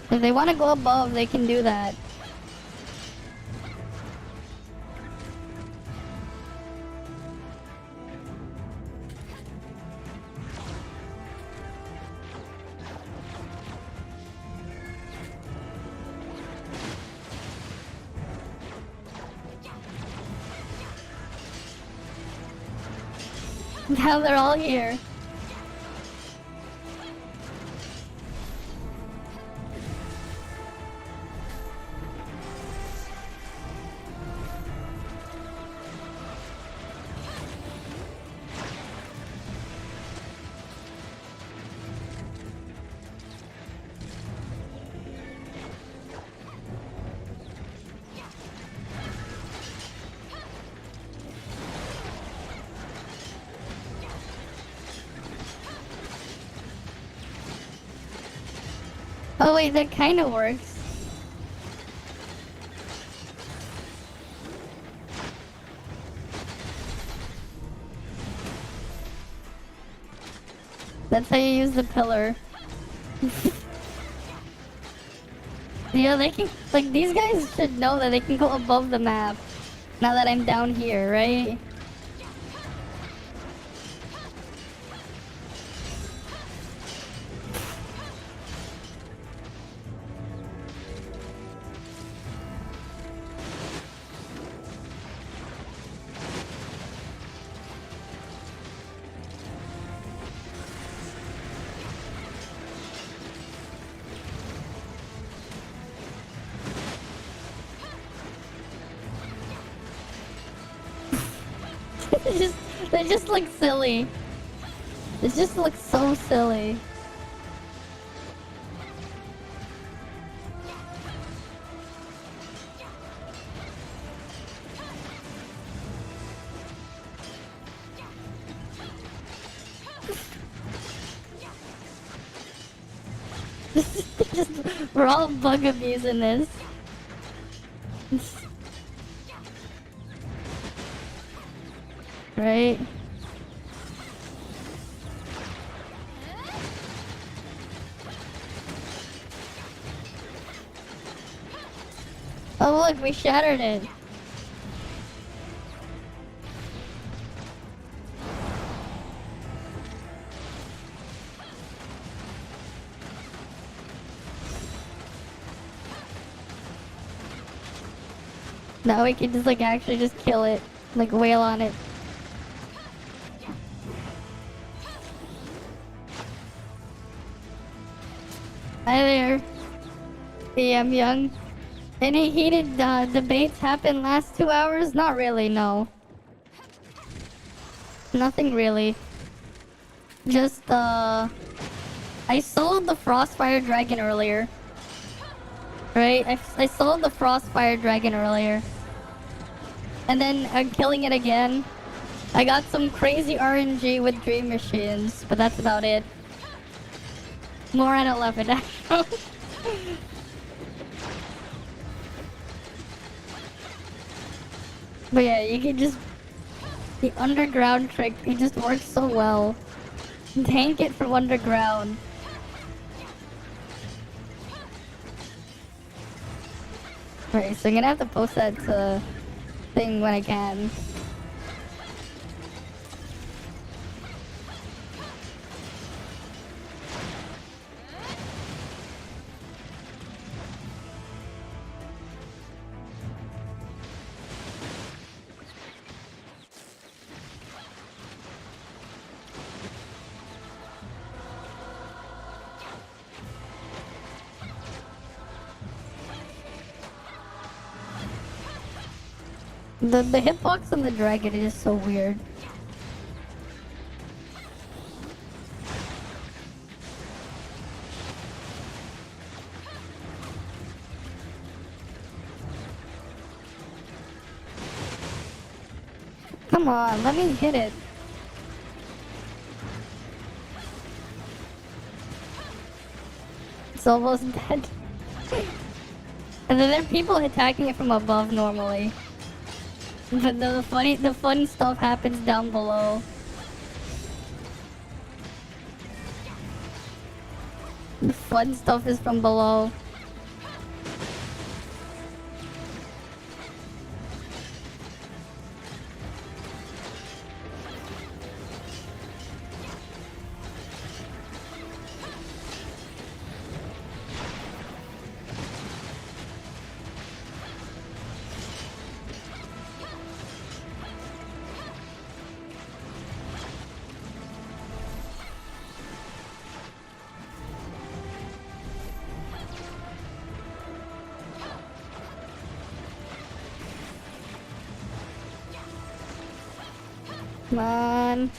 If they want to go above, they can do that. Now they're all here. Oh wait, that kind of works. That's how you use the pillar. Yeah, they can, like, these guys should know that they can go above the map. Now that I'm down here, right? They just look silly. It just looks so silly. Just, we're all bug abusing this. Right? Oh look, we shattered it. Now we can just like actually just kill it. Like wail on it. Hi there. Hey, I'm young. Any heated debates happen last 2 hours? Not really, no. Nothing really. Just, I sold the Frostfire Dragon earlier. Right? I sold the Frostfire Dragon earlier. And then I'm killing it again. I got some crazy RNG with Dream Machines, but that's about it. More at 11 now. But yeah, you can just... The underground trick, it just works so well. Tank it from underground. Alright, so I'm gonna have to post that thing when I can. The hitbox on the dragon is just so weird. Come on, let me hit it. It's almost dead. And then there are people attacking it from above normally. But the fun stuff happens down below. The fun stuff is from below. Come on.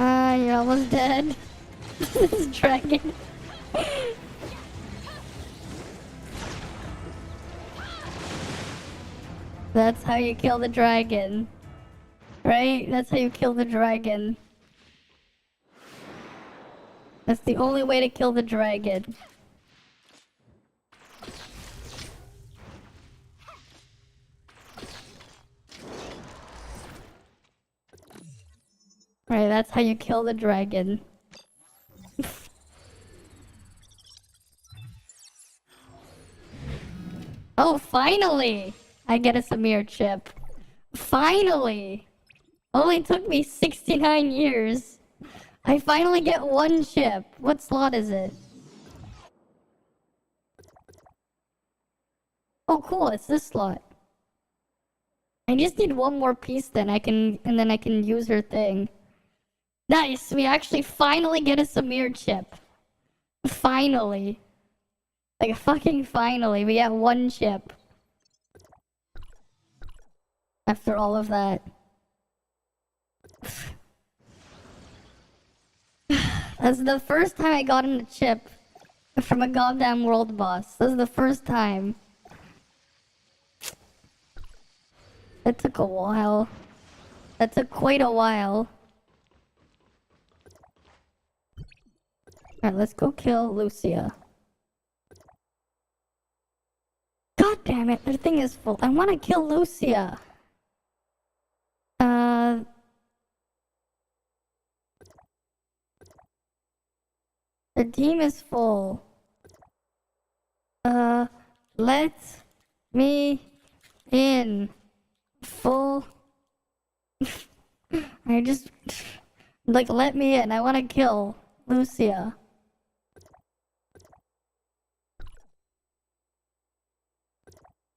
Ah, you're almost dead. This dragon. That's how you kill the dragon. Right? That's how you kill the dragon. That's the only way to kill the dragon. Right, that's how you kill the dragon. Oh, finally! I get a Samir chip. Finally! Only took me 69 years. I finally get one chip. What slot is it? Oh, cool, it's this slot. I just need one more piece then and then I can use her thing. Nice, we actually finally get a Samir chip. Finally. Like, fucking finally, we get one chip. After all of that. That's the first time I got a chip from a goddamn world boss. This is the first time. That took a while. That took quite a while. Alright, let's go kill Lucia. God damn it, their thing is full. I want to kill Lucia. The team is full. Let me in. Full. I just... Like, let me in. I want to kill Lucia.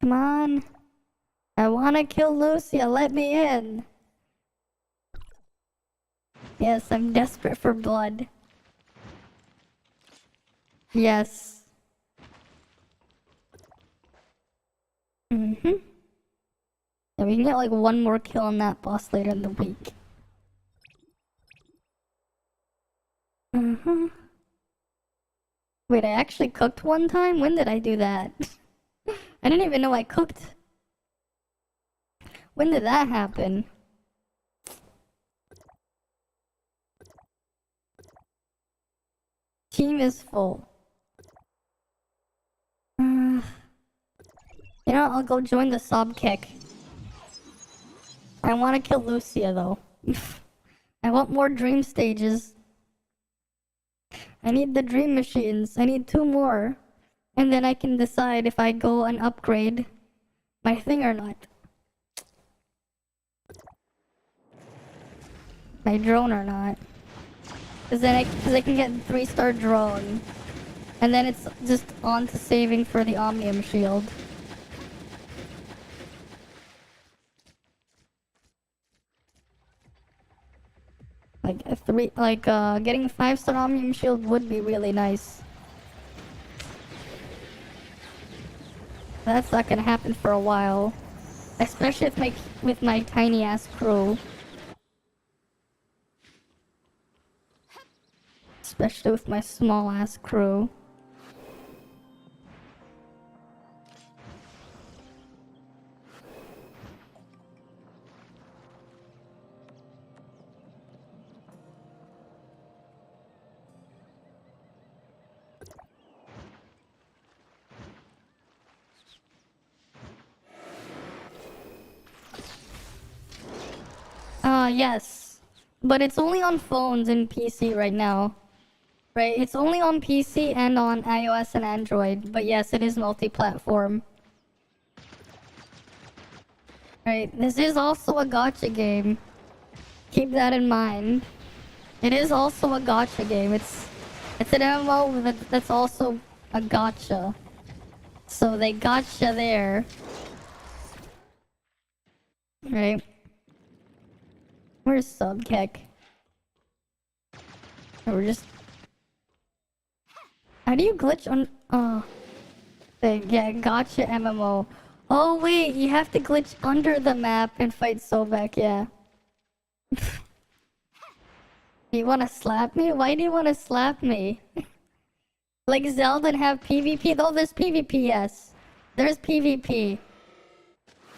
Come on. I want to kill Lucia. Let me in. Yes, I'm desperate for blood. Yes. Yeah, we can get like one more kill on that boss later in the week. Wait, I actually cooked one time? When did I do that? I didn't even know I cooked. When did that happen? Team is full. You know, I'll go join the sob kick. I want to kill Lucia though. I want more dream stages. I need the dream machines. I need 2 more. And then I can decide if I go and upgrade my thing or not. my drone or not. Cause then I can get 3-star drone. And then it's just on to saving for the Omnium shield. Getting a 5-star Omnium shield would be really nice. That's not gonna happen for a while. Especially with my tiny ass crew. Especially with my small ass crew. Yes. But it's only on phones and PC right now. Right, it's only on PC and on iOS and Android. But yes, it is multi-platform. Right, this is also a gacha game. Keep that in mind. It is also a gacha game. It's an MMO that's also a gacha. So they gotcha there. Right. Where's Subkek? We're just... How do you glitch on... Yeah, gotcha MMO. Oh wait, you have to glitch under the map and fight Sobek, yeah. You wanna slap me? Why do you wanna slap me? Like Zelda and have PvP? Though there's PvP, yes. There's PvP.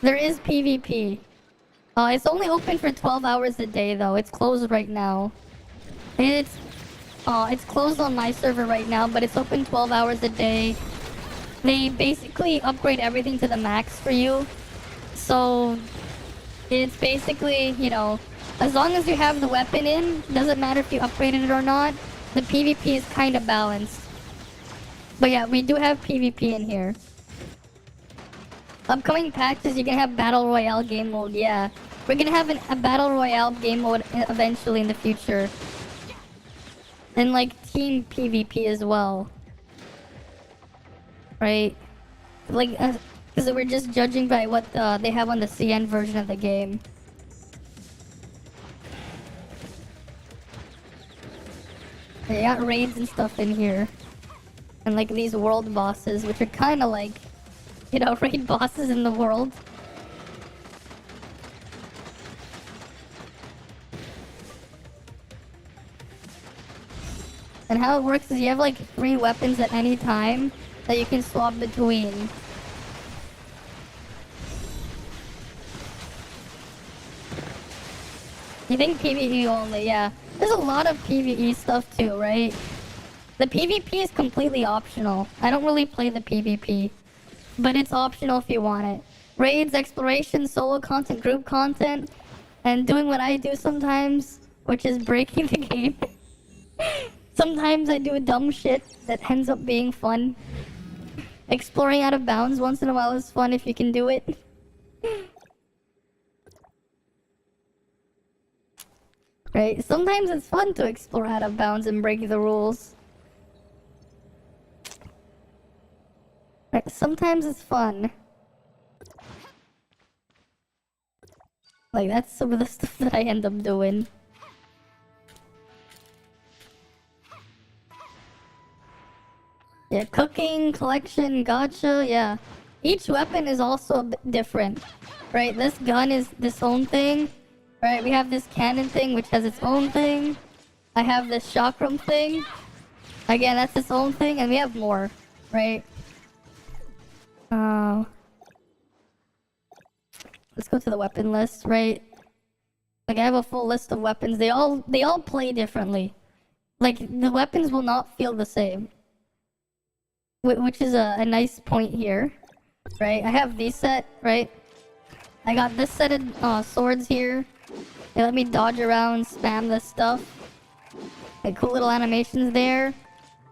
There is PvP. It's only open for 12 hours a day though. It's closed right now. It's closed on my server right now, but it's open 12 hours a day. They basically upgrade everything to the max for you. So it's basically, you know, as long as you have the weapon in, doesn't matter if you upgraded it or not, the PvP is kind of balanced. But yeah, we do have PvP in here. Upcoming patches, you're gonna have Battle Royale game mode, yeah. We're gonna have a Battle Royale game mode eventually in the future. And like team PvP as well. Right? Like, because we're just judging by what they have on the CN version of the game. They got raids and stuff in here. And like these world bosses, which are kind of like, you know, raid bosses in the world. And how it works is you have like 3 weapons at any time that you can swap between. You think PvE only, yeah. There's a lot of PvE stuff too, right? The PvP is completely optional. I don't really play the PvP. But it's optional if you want it. Raids, exploration, solo content, group content, and doing what I do sometimes, which is breaking the game. Sometimes I do dumb shit that ends up being fun. Exploring out of bounds once in a while is fun if you can do it. Right? Sometimes it's fun to explore out of bounds and break the rules. Right? Sometimes it's fun. Like, that's some of the stuff that I end up doing. Yeah, cooking, collection, gotcha, yeah. Each weapon is also a bit different, right? This gun is this own thing, right? We have this cannon thing, which has its own thing. I have this chakram thing. Again, that's its own thing, and we have more, right? Let's go to the weapon list, right? Like, I have a full list of weapons. They all play differently. Like, the weapons will not feel the same. Which is a nice point here, right? I have these set, right? I got this set of swords here. They let me dodge around, spam this stuff. Like, cool little animations there.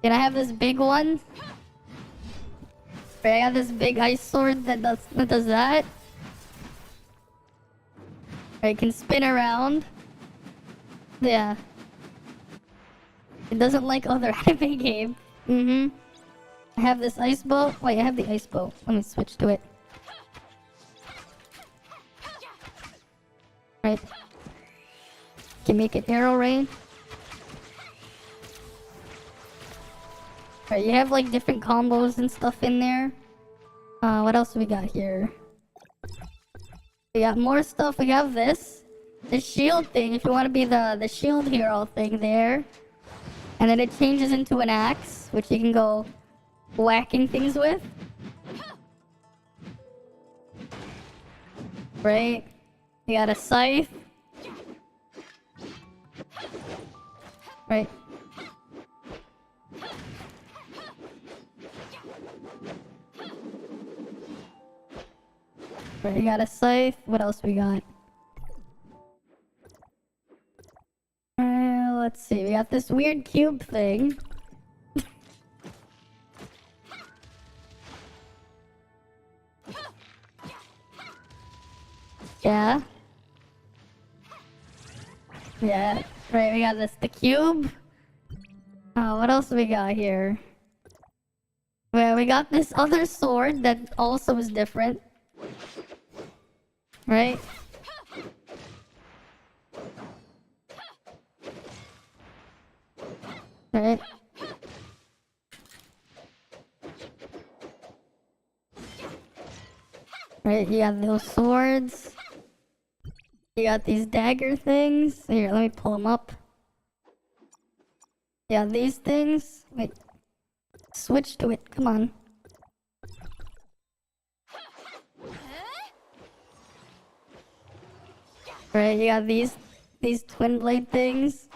And I have this big one. Right, I got this big ice sword that does that. Right, can spin around. Yeah. It doesn't like other anime game. Mm-hmm. I have this ice bow. Wait, I have the ice bow. Let me switch to it. Right. Can make it arrow rain. Right, you have like different combos and stuff in there. What else we got here? We got more stuff. We have this. The shield thing, if you want to be the shield hero thing there. And then it changes into an axe, which you can go whacking things with. Right? You got a scythe. Right? Right, you got a scythe. What else we got? Let's see. We got this weird cube thing. Yeah. Yeah. Right, we got the cube. What else we got here? Well, we got this other sword that also is different. Right? Right? Right, you got those swords. You got these dagger things. Here, let me pull them up. Yeah, these things. Wait. Switch to it. Come on. Right, you got these twin blade things.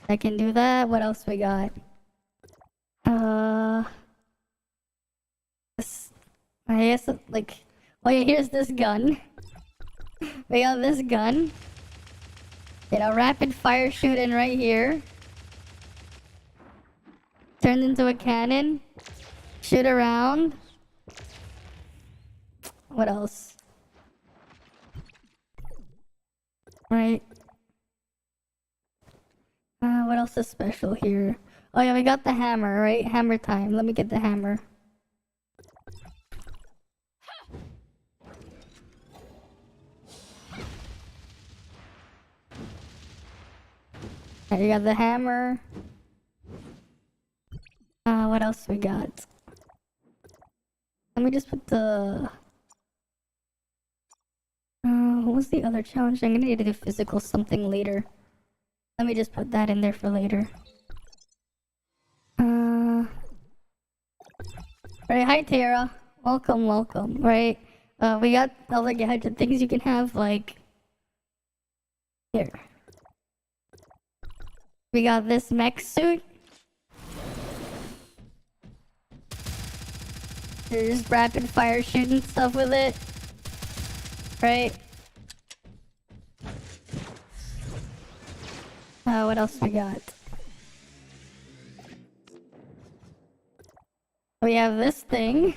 I can do that. What else we got? I guess like, oh yeah, here's this gun. We got this gun. You know, rapid fire shooting right here. Turned into a cannon. Shoot around. What else? Right. What else is special here? Oh yeah, we got the hammer, right? Hammer time. Let me get the hammer. Right, you got the hammer. What else we got? Let me just put the... what was the other challenge? I'm gonna need to do physical something later. Let me just put that in there for later. Right, hi Tara. Welcome, welcome. Right, we got all the gadget things you can have, like... Here. We got this mech suit. There's rapid fire shooting stuff with it. Right? What else we got? We have this thing.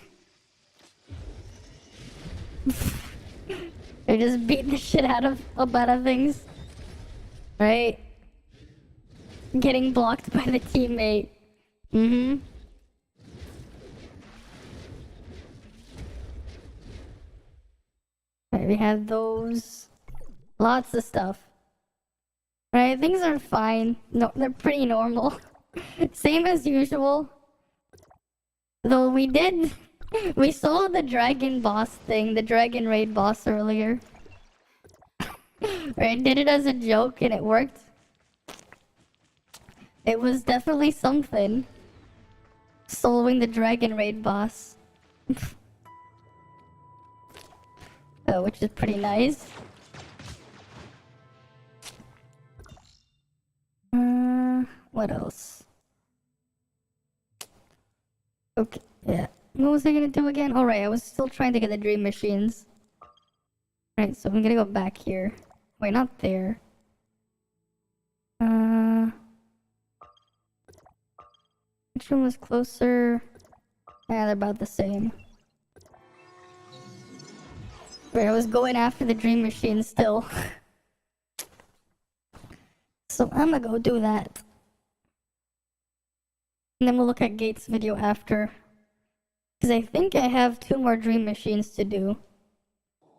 They just beat the shit out of a lot of things. Right? Getting blocked by the teammate. Mm-hmm. Right, we have those. Lots of stuff. Right, things are fine. No, they're pretty normal. Same as usual. Though we saw the dragon boss thing, the dragon raid boss earlier. Right, did it as a joke and it worked. It was definitely something. Soloing the dragon raid boss. Which is pretty nice. What else? Okay, yeah. What was I gonna do again? Alright, I was still trying to get the dream machines. Right, so I'm gonna go back here. Wait, not there. Which one was closer? Yeah, they're about the same. Where I was going after the dream machine still. So I'm gonna go do that. And then we'll look at Gates' video after. Because I think I have 2 more dream machines to do.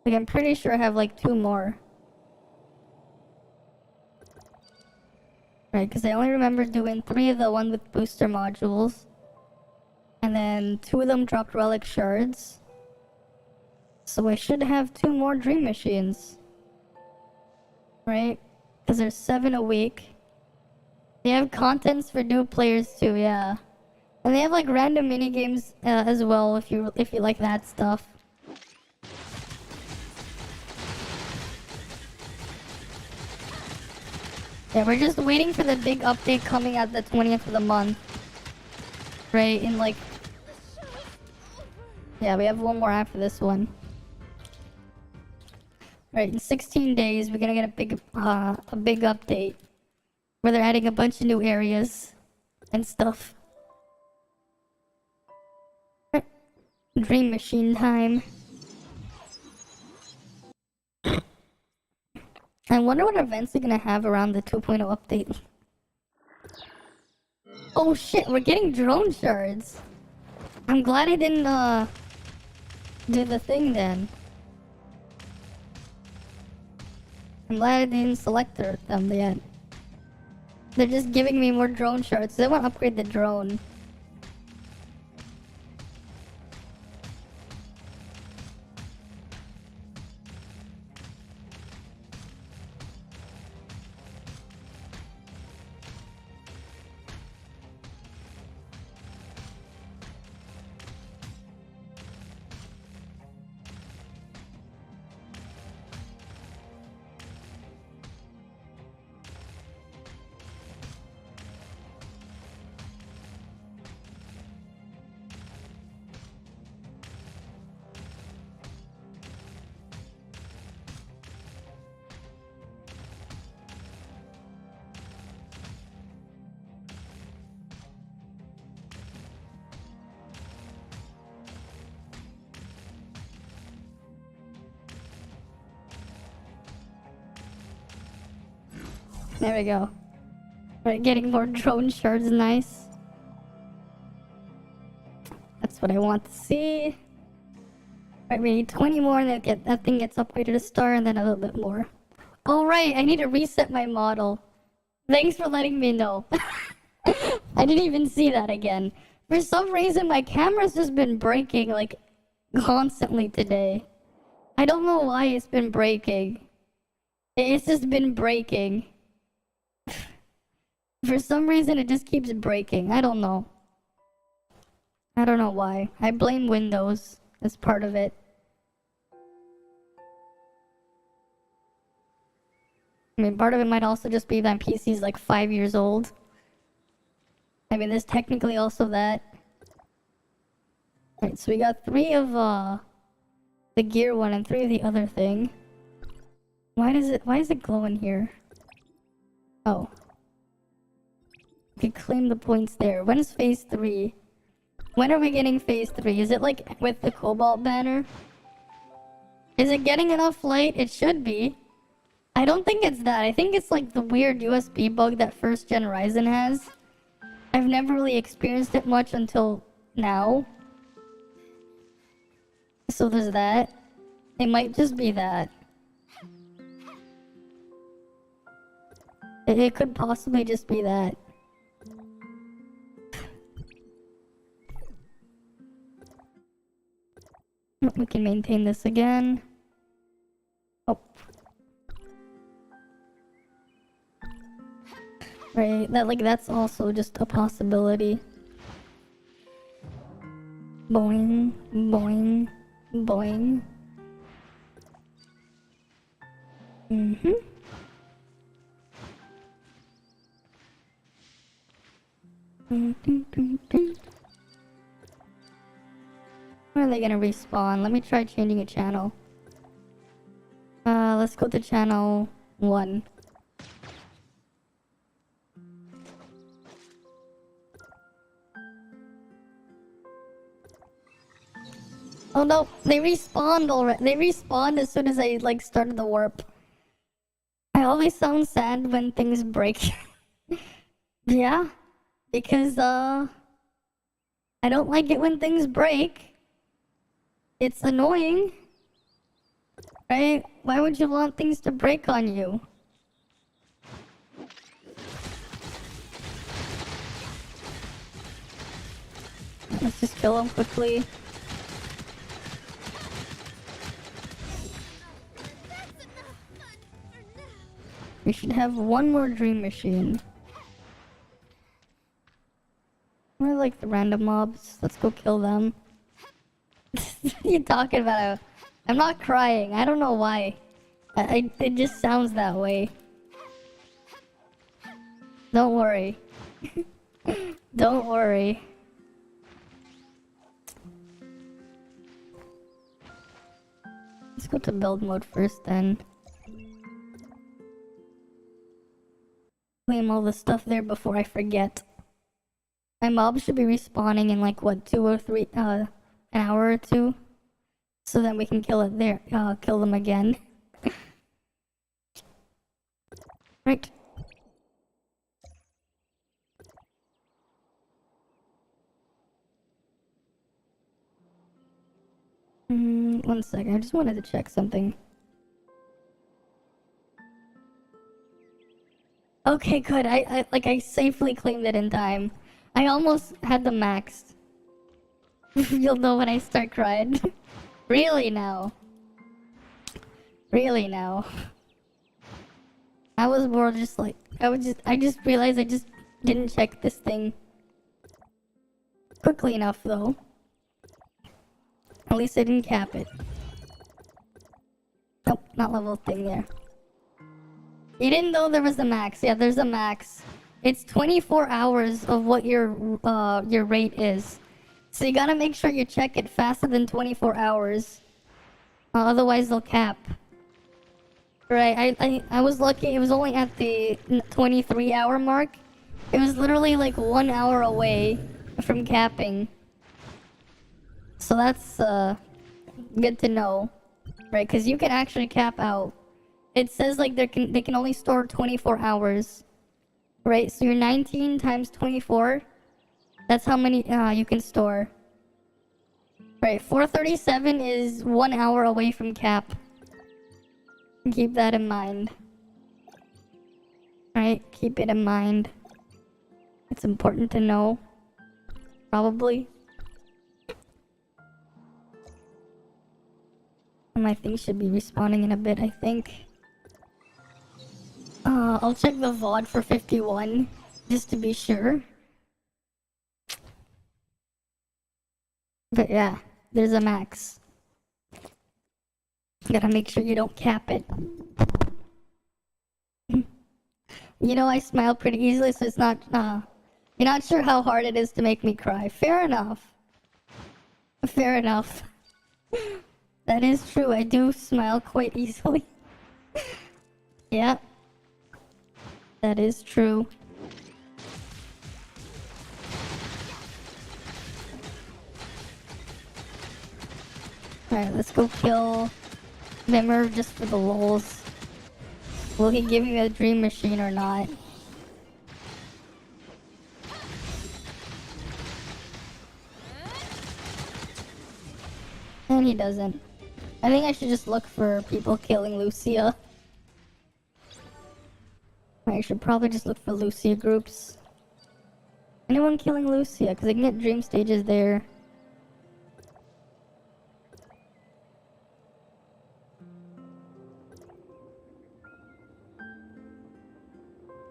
Like, I'm pretty sure I have like 2 more. Right, because I only remember doing 3 of the one with booster modules. And then 2 of them dropped relic shards. So I should have 2 more dream machines. Right? Because there's 7 a week. They have contents for new players too, yeah. And they have like random mini games as well if you like that stuff. Yeah, we're just waiting for the big update coming at the 20th of the month. Right, in like... Yeah, we have 1 more after this one. Right, in 16 days, we're gonna get a big update. Where they're adding a bunch of new areas and stuff. Dream machine time. I wonder what events they're gonna have around the 2.0 update. Oh shit, we're getting drone shards. I'm glad I didn't do the thing then. I'm glad I didn't select them yet. They're just giving me more drone shards. So they want to upgrade the drone. There we go. Right, getting more drone shards, nice. That's what I want to see. Right, we need 20 more and then that thing gets upgraded to star and then a little bit more. Oh right, I need to reset my model. Thanks for letting me know. I didn't even see that again. For some reason my camera's just been breaking like constantly today. I don't know why it's been breaking. It's just been breaking. For some reason it just keeps breaking. I don't know. I don't know why. I blame Windows as part of it. I mean, part of it might also just be that PC's like 5 years old. I mean, there's technically also that. Right, so we got 3 of the gear one and 3 of the other thing. Why is it glowing here? Oh. We can claim the points there. When is phase 3? When are we getting phase 3? Is it like with the Cobalt banner? Is it getting enough light? It should be. I don't think it's that. I think it's like the weird USB bug that first gen Ryzen has. I've never really experienced it much until now. So there's that. It might just be that. It could possibly just be that. We can maintain this again. Oh. Right, that's also just a possibility. Boing, boing, boing. Mm-hmm. Where are they gonna respawn? Let me try changing a channel. Let's go to channel 1. Oh no, they respawned already. They respawned as soon as I like started the warp. I always sound sad when things break. Yeah, because I don't like it when things break. It's annoying, right? Why would you want things to break on you? Let's just kill him quickly. We should have one more dream machine. I like the random mobs. Let's go kill them. You're talking about I'm not crying. I don't know why. It just sounds that way. Don't worry. Don't worry. Let's go to build mode first then. Claim all the stuff there before I forget. My mobs should be respawning in like what, 2 or 3 an hour or 2? So then we can kill it there, kill them again. Right. One second, I just wanted to check something. Okay, good. I safely claimed it in time. I almost had the max. You'll know when I start crying. Really now. Really now. I was more just like, I just realized I just didn't check this thing quickly enough though. At least I didn't cap it. Nope, not level thing there. You didn't know there was a max. Yeah, there's a max. It's 24 hours of what your rate is. So you gotta make sure you check it faster than 24 hours. Otherwise they'll cap. Right, I was lucky. It was only at the 23-hour mark. It was literally like 1 hour away from capping. So that's good to know. Right, because you can actually cap out. It says like they can only store 24 hours. Right, so you're 19 times 24. That's how many you can store. Right, 437 is 1 hour away from cap. Keep that in mind. Right, keep it in mind. It's important to know. Probably. My things should be respawning in a bit, I think. I'll check the VOD for 51, just to be sure. But yeah, there's a max. Gotta make sure you don't cap it. You know, I smile pretty easily, so it's not, you're not sure how hard it is to make me cry. Fair enough. Fair enough. That is true, I do smile quite easily. Yeah. That is true. Alright, let's go kill Vimmer just for the lulz. Will he give me a dream machine or not? And he doesn't. I think I should just look for people killing Lucia. I should probably just look for Lucia groups. Anyone killing Lucia? Because I can get dream stages there.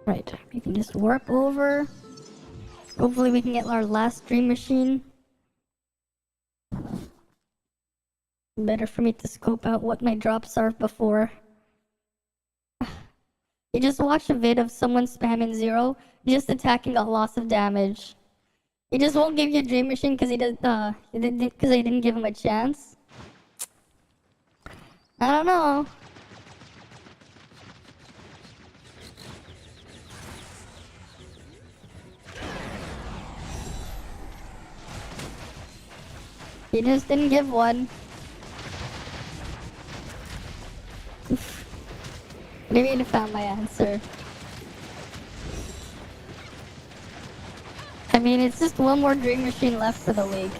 Right, we can just warp over. Hopefully we can get our last dream machine. Better for me to scope out what my drops are before. You just watch a vid of someone spamming 0, just attacking got loss of damage. He just won't give you a dream machine because because I didn't give him a chance. I don't know. He just didn't give one. Maybe I found my answer. I mean, it's just one more Dream Machine left for the league.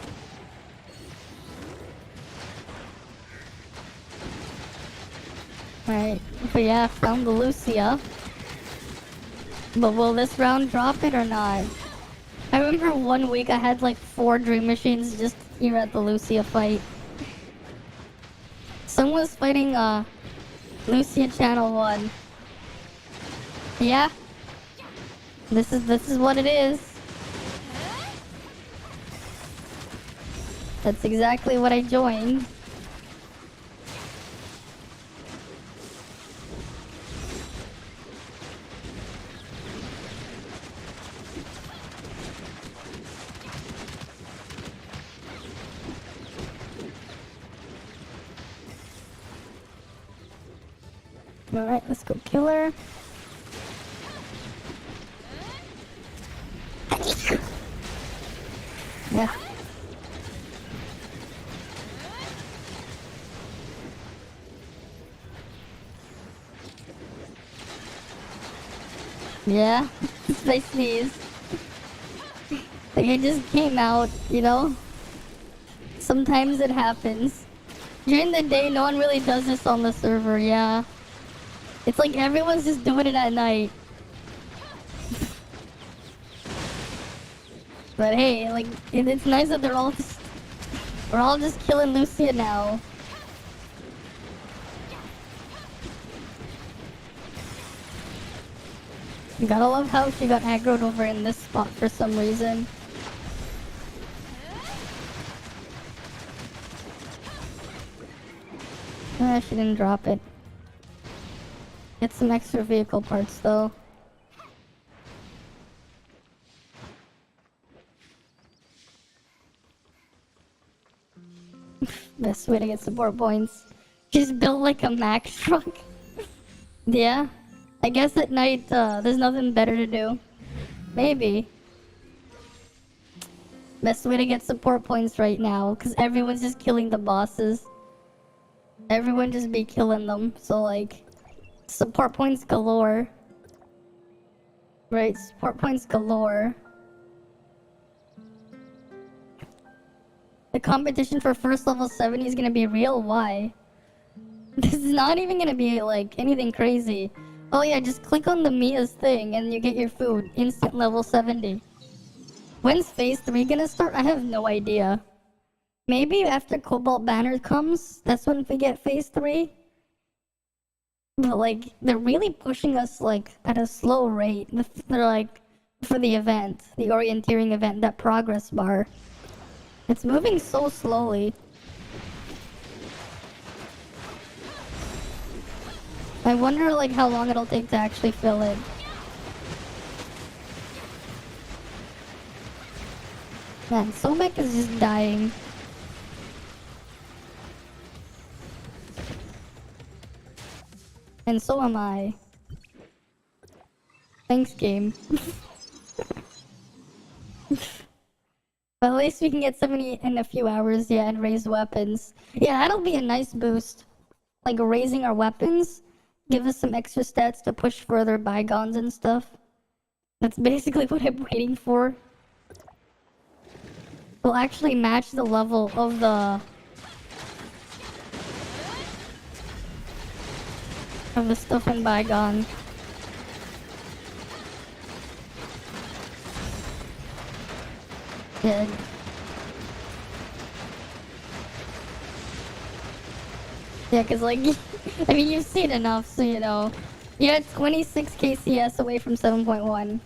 Right, but yeah, found the Lucia. But will this round drop it or not? I remember one week I had like 4 Dream Machines just here at the Lucia fight. Someone was fighting Lucia Channel 1. Yeah. This is what it is. That's exactly what I joined. Alright, let's go kill her. Yeah. Yeah, I sneeze. Like it just came out, you know? Sometimes it happens. During the day, no one really does this on the server, yeah. It's like everyone's just doing it at night. But hey, like, it's nice that we're all just killing Lucia now. You gotta love how she got aggroed over in this spot for some reason. She didn't drop it. Get some extra vehicle parts though. Best way to get support points. She's built like a Mack truck. Yeah. I guess at night there's nothing better to do. Maybe. Best way to get support points right now, because everyone's just killing the bosses. Everyone just be killing them, so like, support points galore. Right, support points galore. The competition for first level 70 is gonna be real? Why? This is not even gonna be like anything crazy. Oh yeah, just click on the Mia's thing and you get your food. Instant level 70. When's phase 3 gonna start? I have no idea. Maybe after Cobalt Banner comes, that's when we get phase 3. But like, they're really pushing us like at a slow rate. They're like, for the event, the orienteering event, that progress bar. It's moving so slowly. I wonder like how long it'll take to actually fill it. Man, Sobek is just dying. And so am I. Thanks, game. But at least we can get 70 in a few hours, yeah, and raise weapons. Yeah, that'll be a nice boost. Like raising our weapons, give us some extra stats to push further bygones and stuff. That's basically what I'm waiting for. We'll actually match the level of the stuff in bygone. Yeah. Yeah, cause like, I mean, you've seen enough, so you know. Yeah, 26k CS away from 7.1.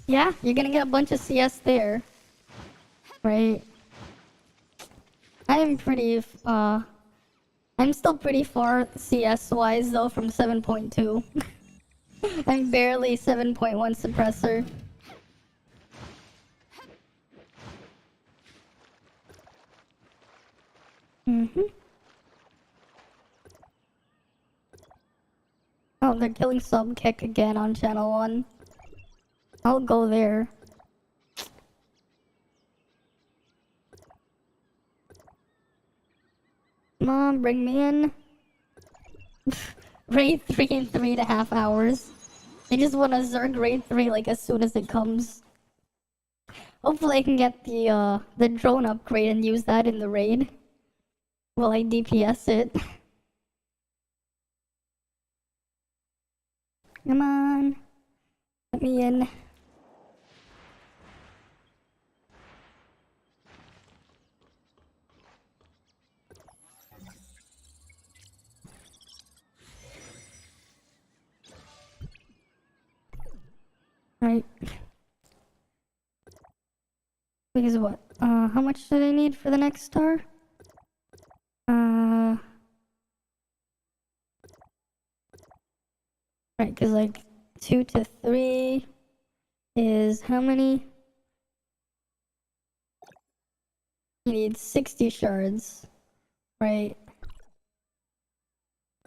Yeah, you're gonna get a bunch of CS there. Right. I'm still pretty far CS-wise though from 7.2. I'm barely 7.1 suppressor. Oh, they're killing Subkick again on channel 1. I'll go there. Come on, bring me in. grade 3 in 3.5 hours. I just want to Zerg grade 3 like as soon as it comes. Hopefully I can get the drone upgrade and use that in the raid. While I DPS it. Come on. Let me in. Right. Because what? How much did I need for the next star? Right, because like 2 to 3 is how many? You need 60 shards, right?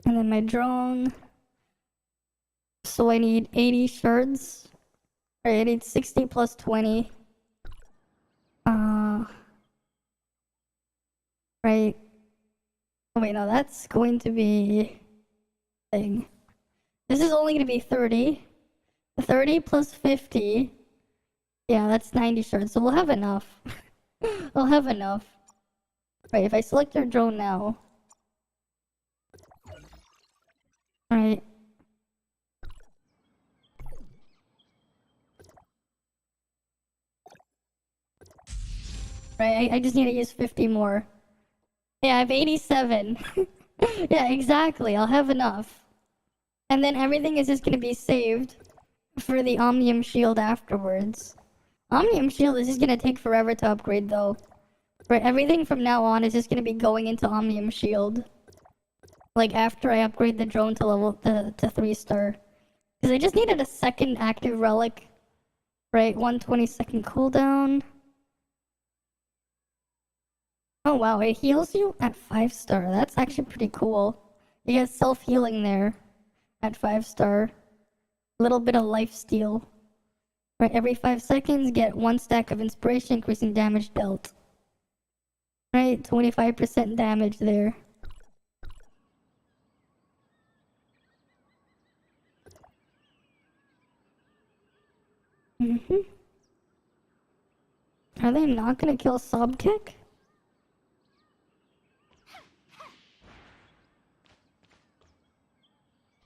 And then my drone. So I need 80 shards. Right, I need 60 plus 20. Right. Oh wait, no, that's going to be thing. This is only going to be 30. 30 plus 50. Yeah, that's 90 shards, so we'll have enough. We'll have enough. Right, if I select your drone now. Right. Right, I just need to use 50 more. Yeah, I have 87. Yeah, exactly, I'll have enough. And then everything is just gonna be saved for the Omnium Shield afterwards. Omnium Shield is just gonna take forever to upgrade though. Right, everything from now on is just gonna be going into Omnium Shield. Like after I upgrade the drone to level to 3-star. Because I just needed a second active relic. Right, 120-second cooldown. Oh wow, it heals you at 5-star. That's actually pretty cool. You get self-healing there at 5-star. Little bit of life steal. Right, every 5 seconds, get 1 stack of inspiration, increasing damage dealt. Right, 25% damage there. Are they not gonna kill Sobkick?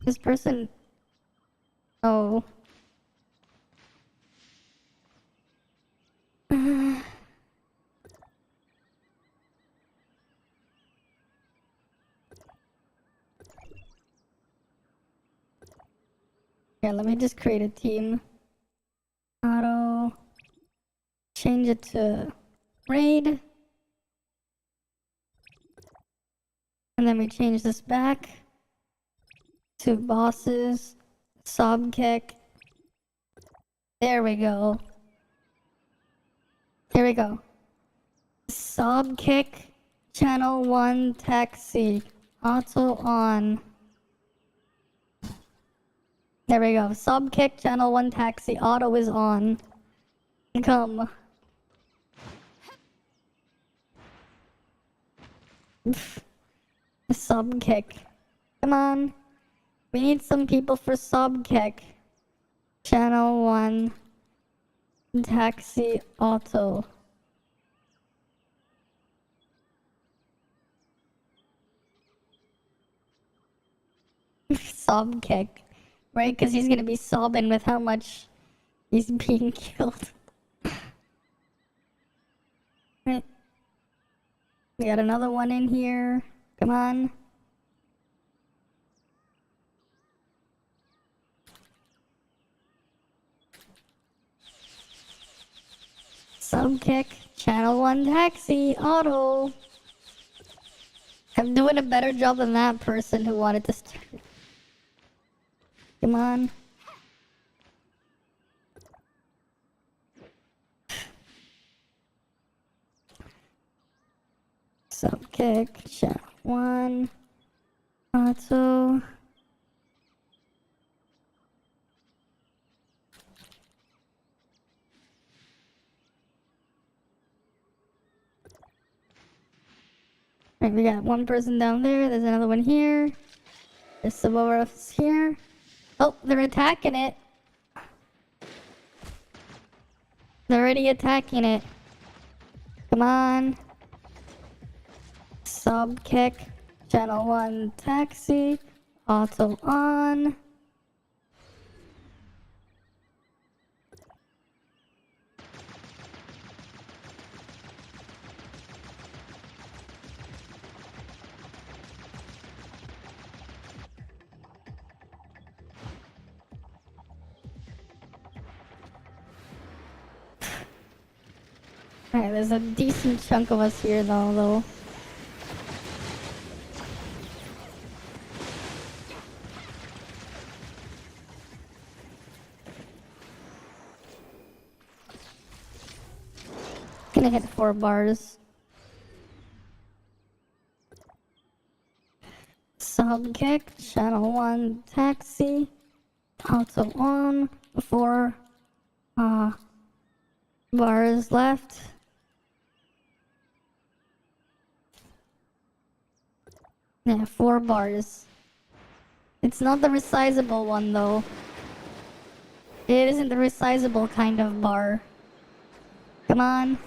This person... Oh. Here, let me just create a team. Auto. Change it to raid. And then we change this back to bosses. Sobkick. There we go. Here we go. Sobkick. Channel 1 taxi. Auto on. There we go. Sobkick. Channel 1 taxi. Auto is on. Come. Sobkick. Come on. We need some people for Sobkick. Channel 1. Taxi auto. Sobkick. Right? Because he's gonna be sobbing with how much he's being killed. Right. We got another one in here. Come on. Subkick, channel 1 taxi, auto. I'm doing a better job than that person who wanted to start. Come on. Subkick, channel 1, auto. Right, we got one person down there, there's another one here. There's some more of us here. Oh, they're attacking it. They're already attacking it. Come on. Sub kick. Channel 1 taxi. Auto on. Alright, there's a decent chunk of us here though. Gonna hit 4 bars. Sub kick, channel 1 taxi, auto on, 4 bars left. Yeah, 4 bars. It's not the resizable one though. It isn't the resizable kind of bar. Come on.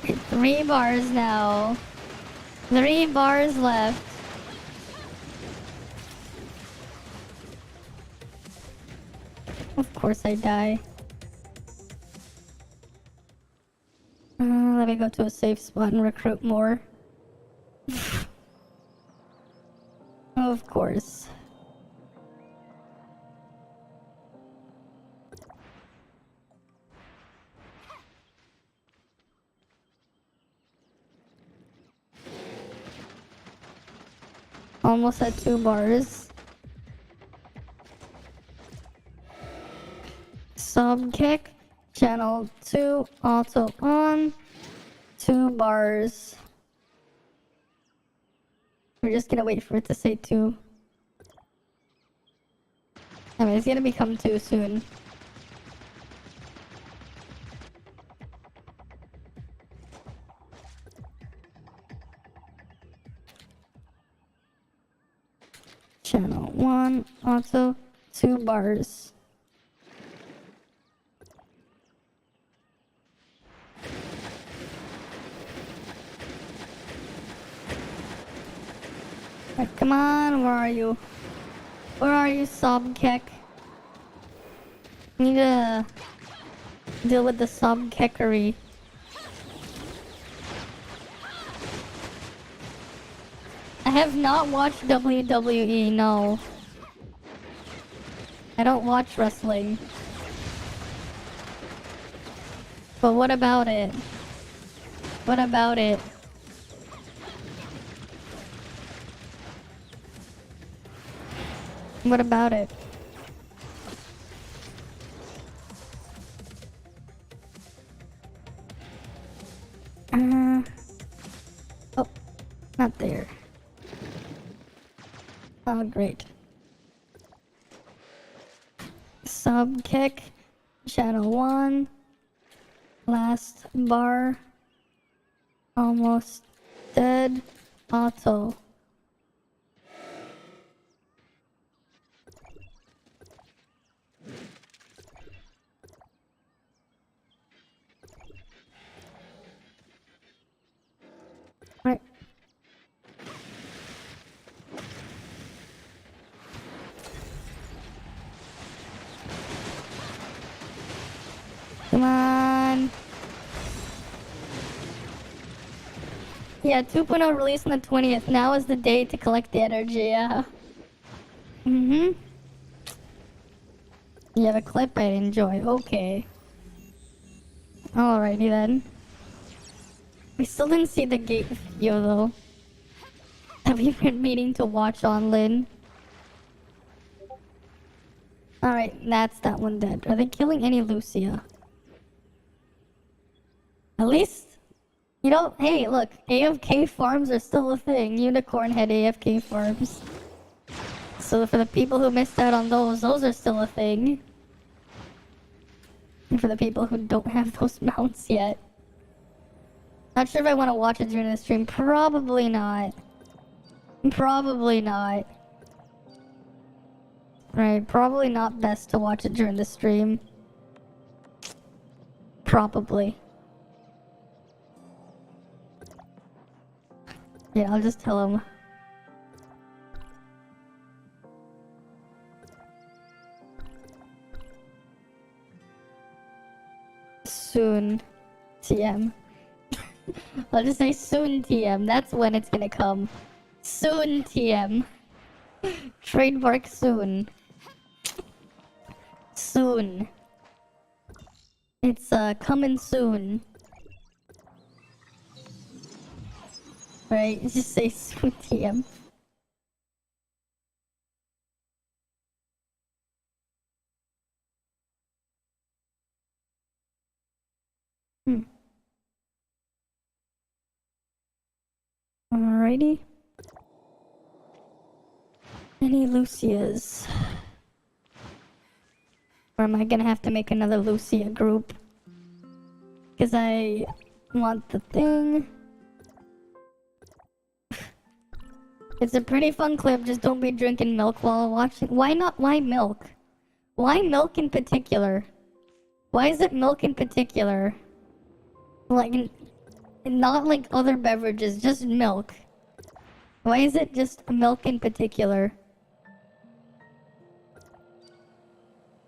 Okay, 3 bars now. 3 bars left. Of course I die. Let me go to a safe spot and recruit more. Of course. Almost at 2 bars. Sub kick, channel 2, auto on, 2 bars. We're just gonna wait for it to say 2. I mean, it's gonna become 2 soon. Channel 1, auto, 2 bars. Right, come on, where are you? Where are you, sub kick? Need to deal with the sub kickery. I have not watched WWE, no. I don't watch wrestling. But what about it? What about it? What about it? Oh, not there. Oh, great. Sub kick, channel 1, last bar, almost dead, auto. Right. Come on. Yeah, 2.0 released on the 20th. Now is the day to collect the energy, yeah. You have a clip I'd enjoy. Okay. Alrighty then. We still didn't see the gate video though. Have you been meaning to watch on Lin? Alright, that's that one dead. Are they killing any Lucia? At least, you know, hey, look, AFK farms are still a thing. Unicorn head AFK farms. So for the people who missed out on those are still a thing. And for the people who don't have those mounts yet. Not sure if I want to watch it during the stream. Probably not. Probably not. Right, probably not best to watch it during the stream. Probably. Yeah, I'll just tell him. Soon. TM. I'll just say soon TM. That's when it's gonna come. Soon TM. Trademark soon. Soon. It's coming soon. Right, just say soon TM. Alrighty. Any Lucias? Or am I gonna have to make another Lucia group? Because I want the thing. It's a pretty fun clip, just don't be drinking milk while watching. Why not? Why milk? Why milk in particular? Why is it milk in particular? Like, not like other beverages, just milk. Why is it just milk in particular?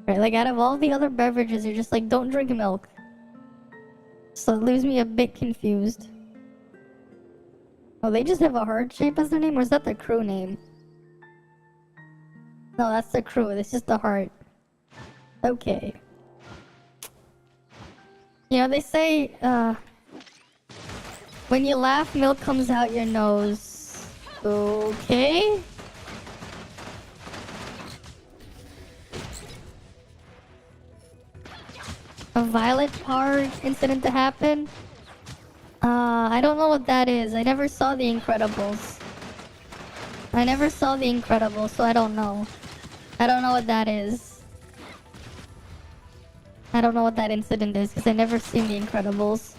Right, like out of all the other beverages, you're just like, don't drink milk. So it leaves me a bit confused. Oh, they just have a heart shape as their name, or is that their crew name? No, that's the crew, it's just the heart. Okay. You know, they say, when you laugh, milk comes out your nose. Okay? A violet part incident to happen? I don't know what that is. I never saw The Incredibles. So I don't know. I don't know what that is. I don't know what that incident is, because I never seen The Incredibles.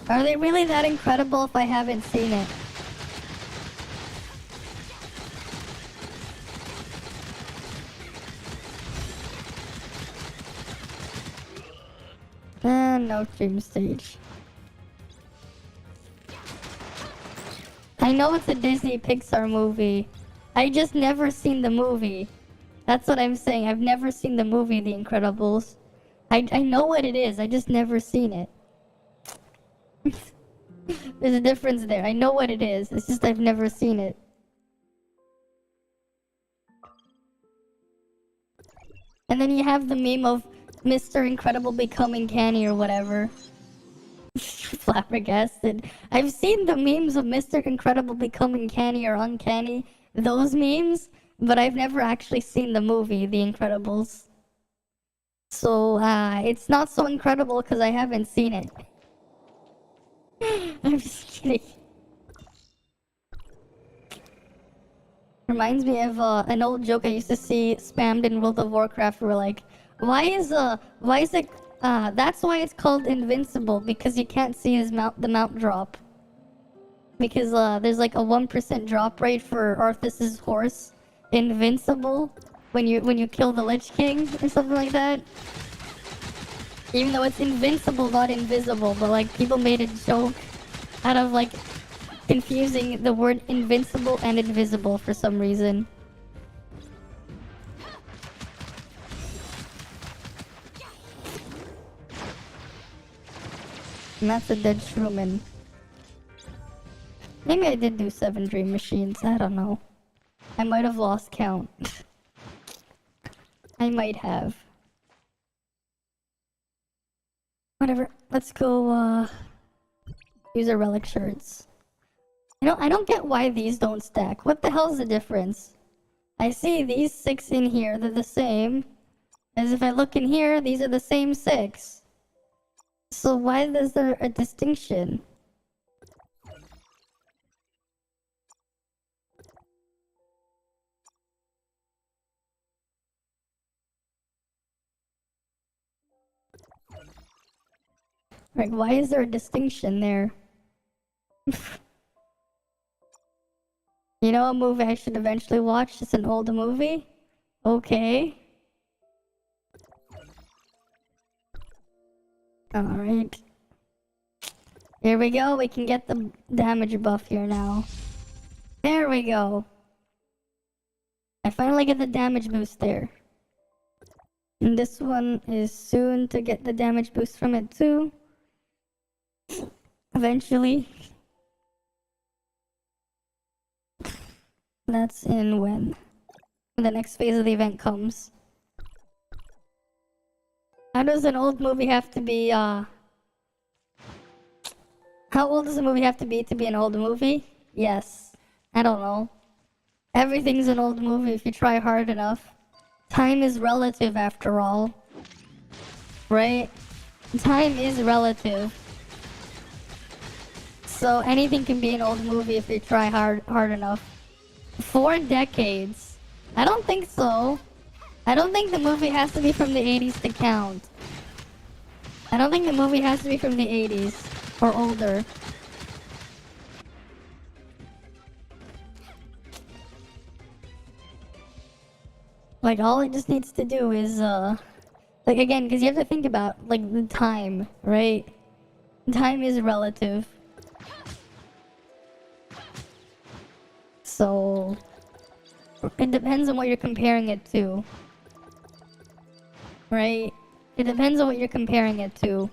Are they really that incredible if I haven't seen it? No dream stage. I know it's a Disney Pixar movie. I just never seen the movie. That's what I'm saying. I've never seen the movie The Incredibles. I know what it is. I just never seen it. There's a difference there. I know what it is. It's just I've never seen it. And then you have the meme of Mr. Incredible becoming canny or whatever. Flabbergasted. I've seen the memes of Mr. Incredible becoming canny or uncanny. Those memes. But I've never actually seen the movie, The Incredibles. So, it's not so incredible because I haven't seen it. I'm just kidding. Reminds me of an old joke I used to see spammed in World of Warcraft where like, why is it, that's why it's called invincible, because you can't see the mount drop. Because, there's like a 1% drop rate for Arthas's horse, invincible, when you kill the Lich King, or something like that. Even though it's invincible, not invisible, but like, people made a joke out of like, confusing the word invincible and invisible for some reason. And that's a dead Shroomman. Maybe I did do 7 dream machines, I don't know. I might have lost count. I might have. Whatever, let's go, user relic shirts. You know, I don't get why these don't stack. What the hell is the difference? I see these 6 in here, they're the same. As if I look in here, these are the same 6. So why is there a distinction? Like, why is there a distinction there? You know a movie I should eventually watch? It's an old movie? Okay. Alright. Here we go, we can get the damage buff here now. There we go. I finally get the damage boost there. And this one is soon to get the damage boost from it too. Eventually. That's in when the next phase of the event comes. How does an old movie have to be, How old does a movie have to be an old movie? Yes. I don't know. Everything's an old movie if you try hard enough. Time is relative after all. Right? Time is relative. So anything can be an old movie if you try hard enough. 4 decades? I don't think so. I don't think the movie has to be from the 80s to count. I don't think the movie has to be from the 80s or older. Like, all it just needs to do is, like, again, because you have to think about, like, the time, right? Time is relative. So, it depends on what you're comparing it to. Right? It depends on what you're comparing it to.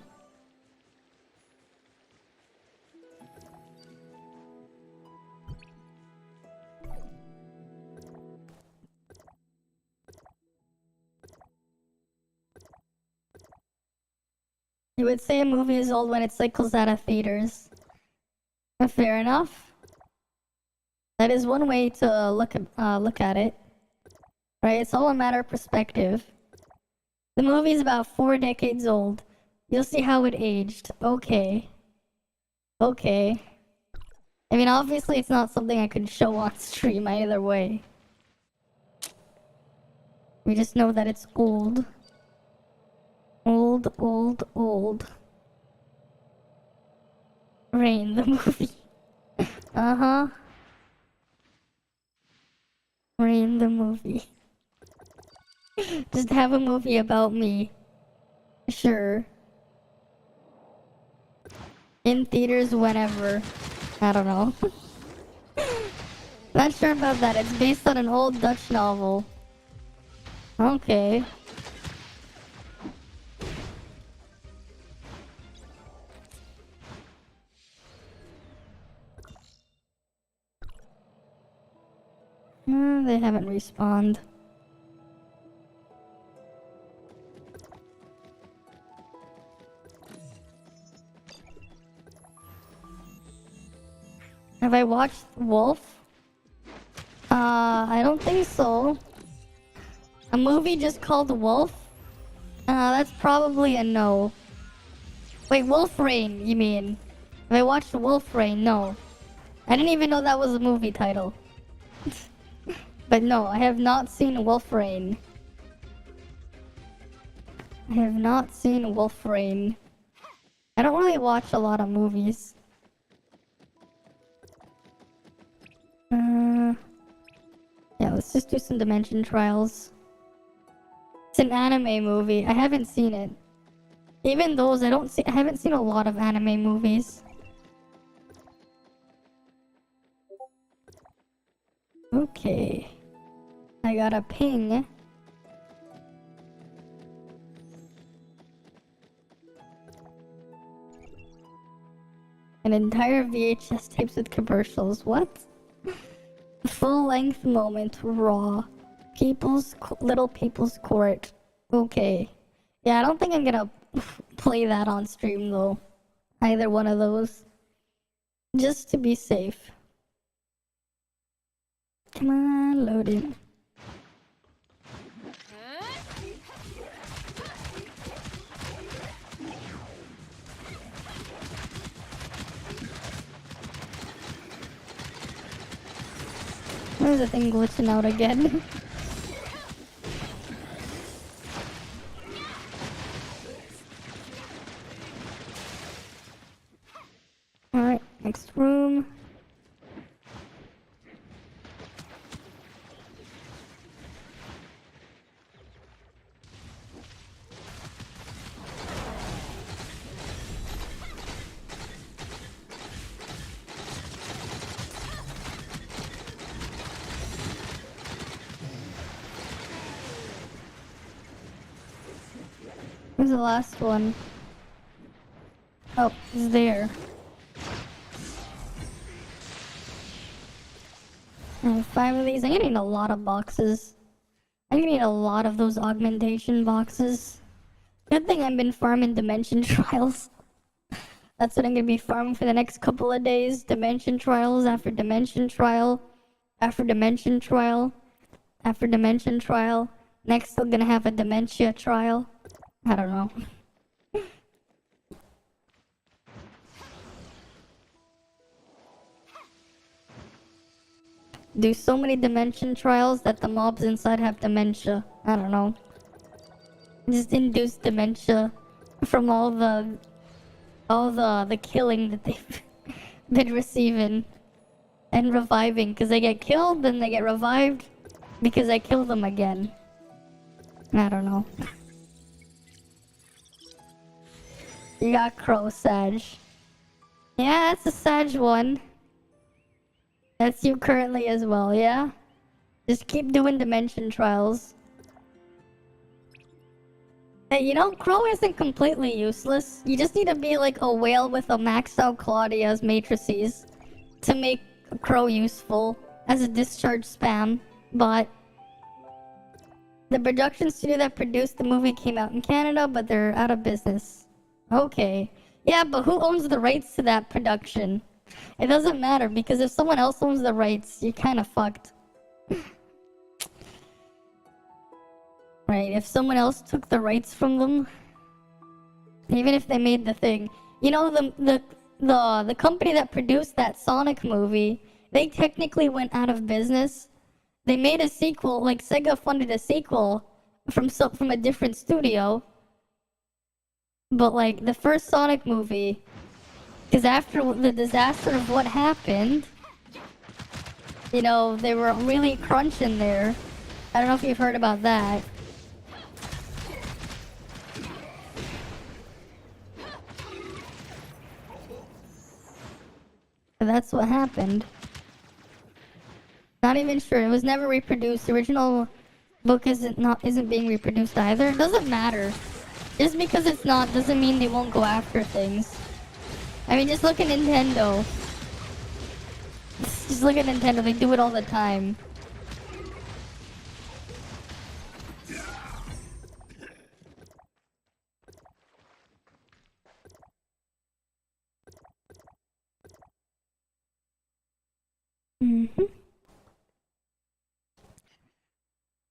You would say a movie is old when it cycles out of theaters. Fair enough. That is one way to look at it. Right? It's all a matter of perspective. The movie is about 4 decades old. You'll see how it aged. Okay. Okay. I mean, obviously it's not something I could show on stream either way. We just know that it's old. Old, old, old. Rain, the movie. Uh-huh. Rain, the movie. Just have a movie about me. Sure. In theaters whenever. I don't know. Not sure about that. It's based on an old Dutch novel. Okay. They haven't respawned. Have I watched Wolf? I don't think so. A movie just called Wolf? That's probably a no. Wait, Wolf Rain, you mean? Have I watched Wolf Rain? No. I didn't even know that was a movie title. But no, I have not seen Wolf Rain. I have not seen Wolf Rain. I don't really watch a lot of movies. Yeah, let's just do some Dimension Trials. It's an anime movie. I haven't seen it. Even those, I haven't seen a lot of anime movies. Okay. I got a ping. An entire VHS tapes with commercials. What? Full-length moment, raw. Little People's Court. Okay. Yeah, I don't think I'm gonna play that on stream though. Either one of those. Just to be safe. Come on, load in. Where's the thing glitching out again? Alright, next room. Where's the last one? Oh, it's there. I have 5 of these. I'm gonna need a lot of boxes. I'm gonna need a lot of those augmentation boxes. Good thing I've been farming dimension trials. That's what I'm gonna be farming for the next couple of days. Dimension trials after dimension trial. After dimension trial. After dimension trial. Next we're gonna have a dementia trial. I don't know. Do so many dimension trials that the mobs inside have dementia. I don't know. Just induce dementia from all the killing that they've been receiving and reviving, because they get killed, then they get revived because I kill them again. I don't know. You got Crow Sag. Yeah, that's a Sag one. That's you currently as well, yeah? Just keep doing dimension trials. Hey, you know, Crow isn't completely useless. You just need to be like a whale with a maxed out Claudia's matrices to make Crow useful as a discharge spam. But the production studio that produced the movie came out in Canada, but they're out of business. Okay. Yeah, but who owns the rights to that production? It doesn't matter, because if someone else owns the rights, you're kind of fucked. Right, if someone else took the rights from them, even if they made the thing. You know, the company that produced that Sonic movie, they technically went out of business. They made a sequel, like Sega funded a sequel from a different studio. But like the first Sonic movie, because after the disaster of what happened, you know, they were really crunching there. I don't know if you've heard about that. But that's what happened. Not even sure. It was never reproduced. The original book isn't being reproduced either. It doesn't matter. Just because it's not doesn't mean they won't go after things. I mean, just look at Nintendo. Just look at Nintendo. They do it all the time.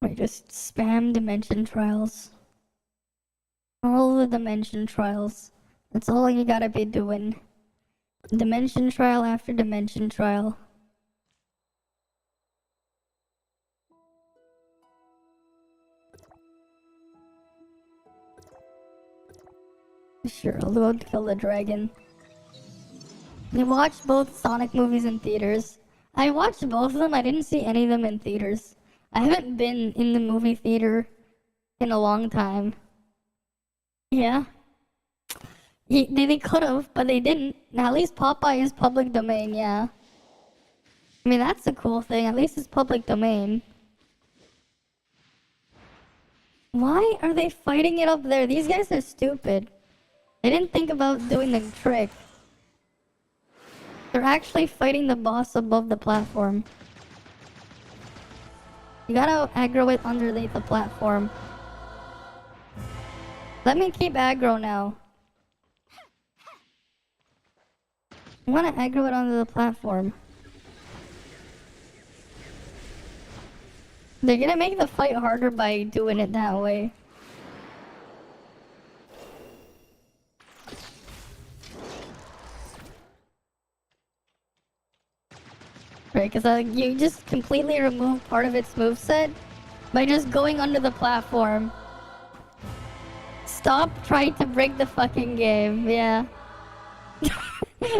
I just spam dimension trials. All the dimension trials. That's all you gotta be doing. Dimension trial after dimension trial. Sure, I'll go kill the dragon. You watched both Sonic movies in theaters. I watched both of them. I didn't see any of them in theaters. I haven't been in the movie theater in a long time. Yeah. They could have, but they didn't. Now, at least Popeye is public domain, yeah. I mean, that's a cool thing. At least it's public domain. Why are they fighting it up there? These guys are stupid. They didn't think about doing the trick. They're actually fighting the boss above the platform. You gotta aggro it underneath the platform. Let me keep aggro now. I wanna aggro it onto the platform. They're gonna make the fight harder by doing it that way. Right, because you just completely remove part of its moveset by just going under the platform. Stop trying to break the fucking game, yeah.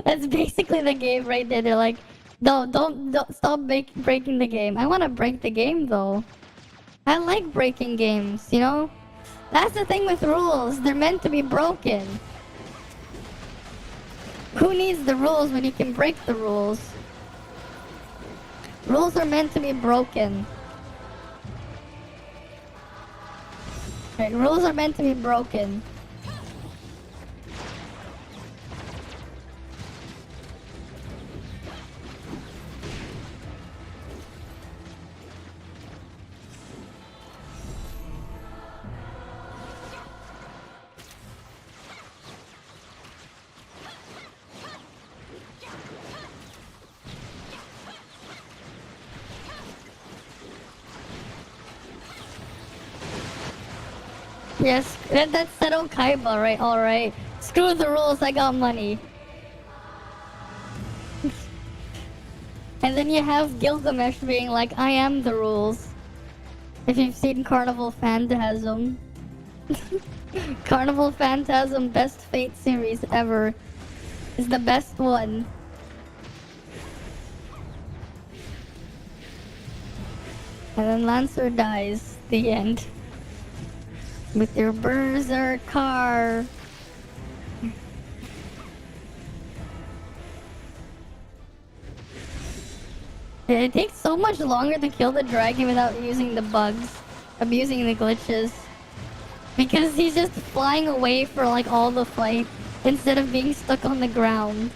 That's basically the game right there. They're like, no, don't stop breaking the game. I want to break the game though. I like breaking games, you know? That's the thing with rules. They're meant to be broken. Who needs the rules when you can break the rules? Rules are meant to be broken. Right, rules are meant to be broken. Yes, that's Seto Kaiba, right? Alright. Screw the rules, I got money. And then you have Gilgamesh being like, I am the rules. If you've seen Carnival Phantasm. Carnival Phantasm, best Fate series ever. Is the best one. And then Lancer dies. The end. With your berserker. It takes so much longer to kill the dragon without using the bugs. Abusing the glitches. Because he's just flying away for like all the fight instead of being stuck on the ground.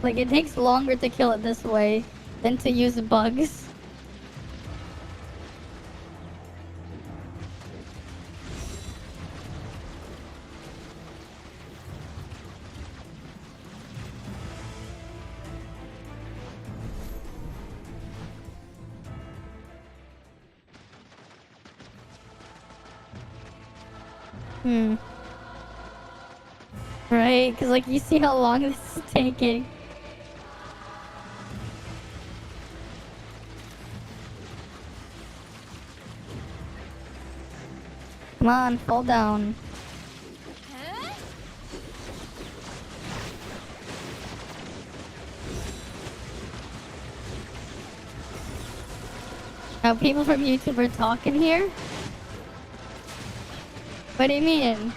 Like it takes longer to kill it this way than to use bugs. Right, because like you see how long this is taking. Come on, fall down. Now people from YouTube are talking here? What do you mean?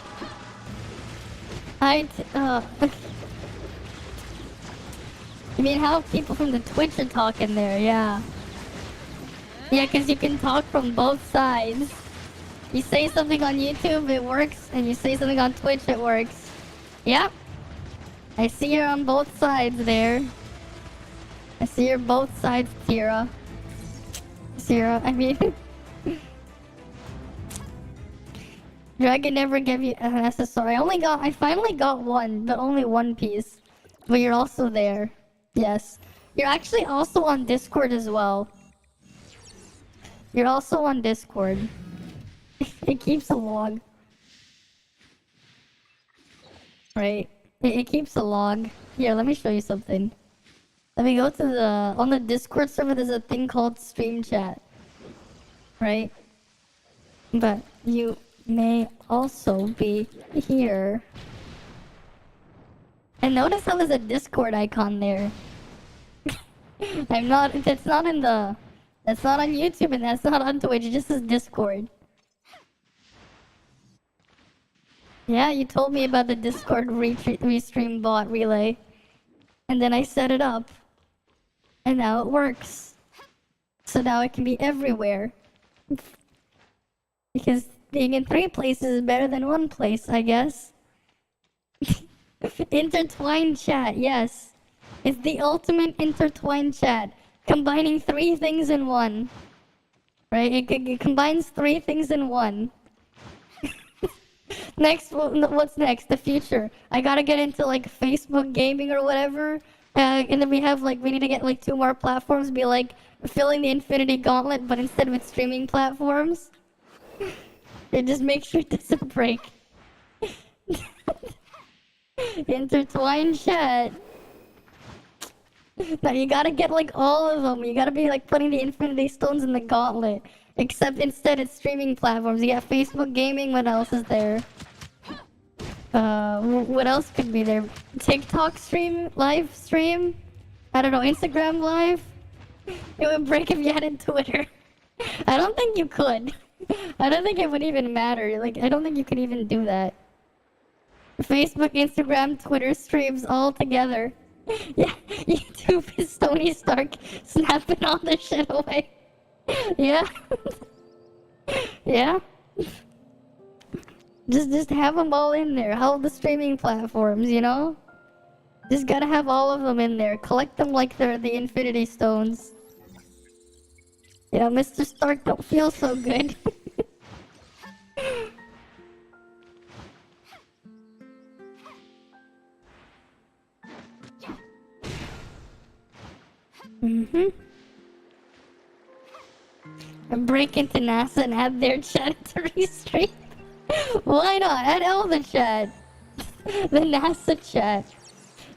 You mean how people from the Twitch are talking there, yeah. Yeah, because you can talk from both sides. You say something on YouTube, it works, and you say something on Twitch, it works. Yep. I see you're on both sides there. I see you're both sides, Tira. Tira, I mean... Dragon never gave you an accessory. I finally got one, but only one piece. But you're also there. Yes. You're actually also on Discord as well. You're also on Discord. It keeps a log. Right. It keeps a log. Here, let me show you something. Let me go to on the Discord server, there's a thing called stream chat. Right? But you may also be here. And notice how there's a Discord icon there. That's not on YouTube and that's not on Twitch, it just says Discord. Yeah, you told me about the Discord restream bot relay. And then I set it up. And now it works. So now it can be everywhere. Because being in 3 places is better than 1 place, I guess. Intertwined chat, yes. It's the ultimate intertwined chat. Combining 3 things in 1. Right? It combines 3 things in 1. Next, what's next? The future. I gotta get into like Facebook gaming or whatever. And then we need to get like 2 more platforms, be like filling the Infinity Gauntlet, but instead with streaming platforms. And just make sure it doesn't break. Intertwined chat. No, you gotta get like all of them. You gotta be like putting the Infinity Stones in the gauntlet. Except instead it's streaming platforms. You got Facebook Gaming, what else is there? What else could be there? TikTok stream? Live stream? I don't know, Instagram Live? It would break if you added Twitter. I don't think you could. I don't think it would even matter. Like, I don't think you could even do that. Facebook, Instagram, Twitter streams all together. Yeah, YouTube is Tony Stark snapping all the shit away. Yeah. Yeah. Just have them all in there. All the streaming platforms, you know? Just gotta have all of them in there. Collect them like they're the Infinity Stones. You know, Mr. Stark don't feel so good. And break into NASA and add their chat to restream. Why not? Add all the chat. The NASA chat.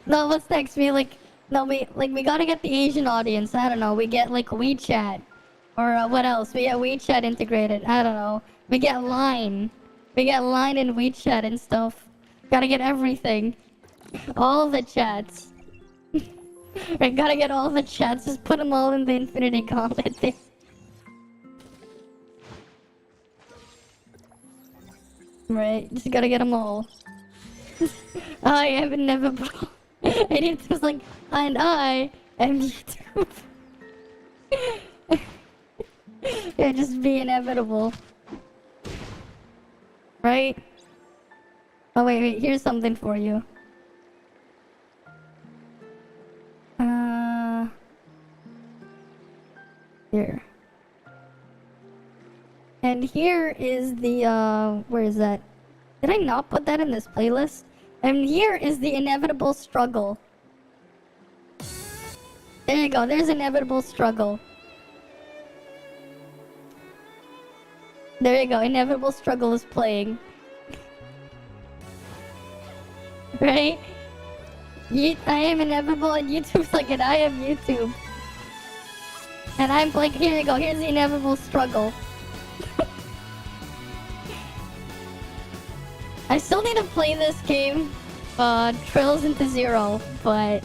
No, what's next? We gotta get the Asian audience. I don't know. We get like WeChat. Or what else? We get WeChat integrated. I don't know. We get Line. We get Line and WeChat and stuff. Gotta get everything. All the chats. Right, gotta get all the chats. Just put them all in the Infinity Gauntlet there. Right, just gotta get them all. I am inevitable. And YouTube's like, and I am YouTube. Yeah, just be inevitable. Right? Oh wait, here's something for you. Here. And here is the, where is that? Did I not put that in this playlist? And here is the inevitable struggle. There you go, there's inevitable struggle. There you go, inevitable struggle is playing. Right? I am inevitable and YouTube's like, and I am YouTube. And I'm like, here you go, here's the inevitable struggle. I still need to play this game, Trails into Zero, but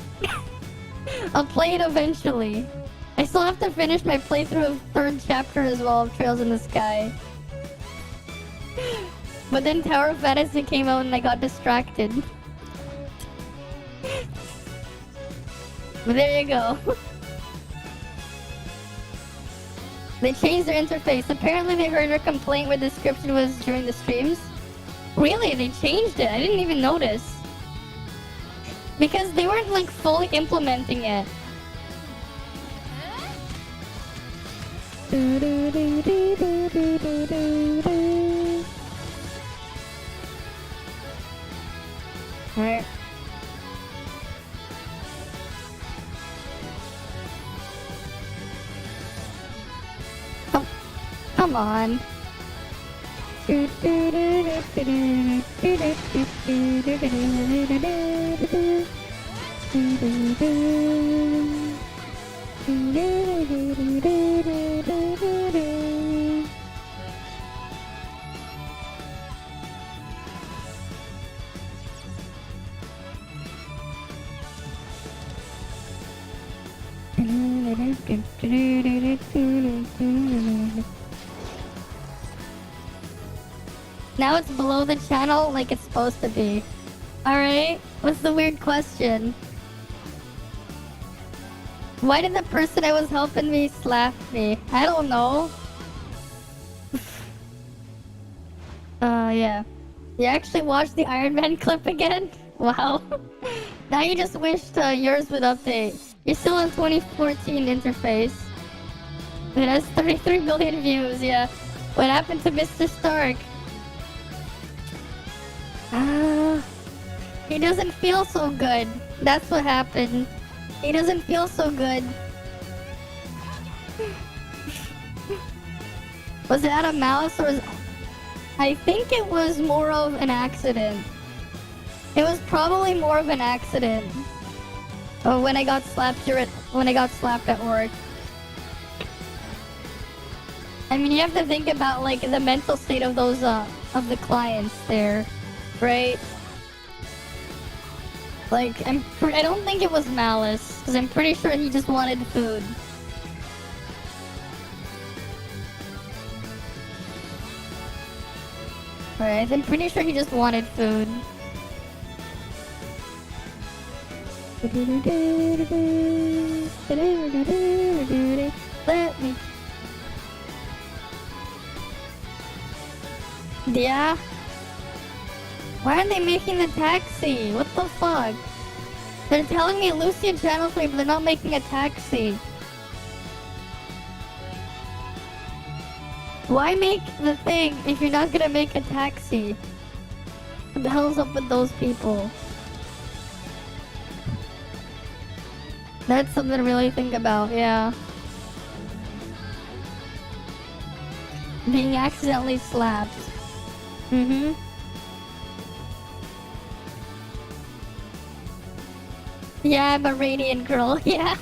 I'll play it eventually. I still have to finish my playthrough of 3rd chapter as well of Trails in the Sky. But then Tower of Fantasy came out and I got distracted. But there you go. They changed their interface. Apparently they heard our complaint where the description was during the streams. Really? They changed it? I didn't even notice. Because they weren't like fully implementing it. Alright. Come on. Now it's below the channel like it's supposed to be. Alright, what's the weird question? Why did the person I was helping me slap me? I don't know. Yeah. You actually watched the Iron Man clip again? Wow. Now you just wished yours would update. You're still on 2014 interface. It has 33 billion views, yeah. What happened to Mr. Stark? He doesn't feel so good. That's what happened. He doesn't feel so good. Was that a mouse or was... I think it was more of an accident. It was probably more of an accident. Oh, when I got slapped at work. I mean, you have to think about like the mental state of those of the clients there, right? Like I don't think it was malice, because I'm pretty sure he just wanted food. Right, I'm pretty sure he just wanted food. Let me. Yeah? Why aren't they making the taxi? What the fuck? They're telling me Lucy and Channel 3, but they're not making a taxi. Why make the thing if you're not gonna make a taxi? What the hell's up with those people? That's something to really think about, yeah. Being accidentally slapped. Mm-hmm. Yeah, I'm a radiant girl, yeah.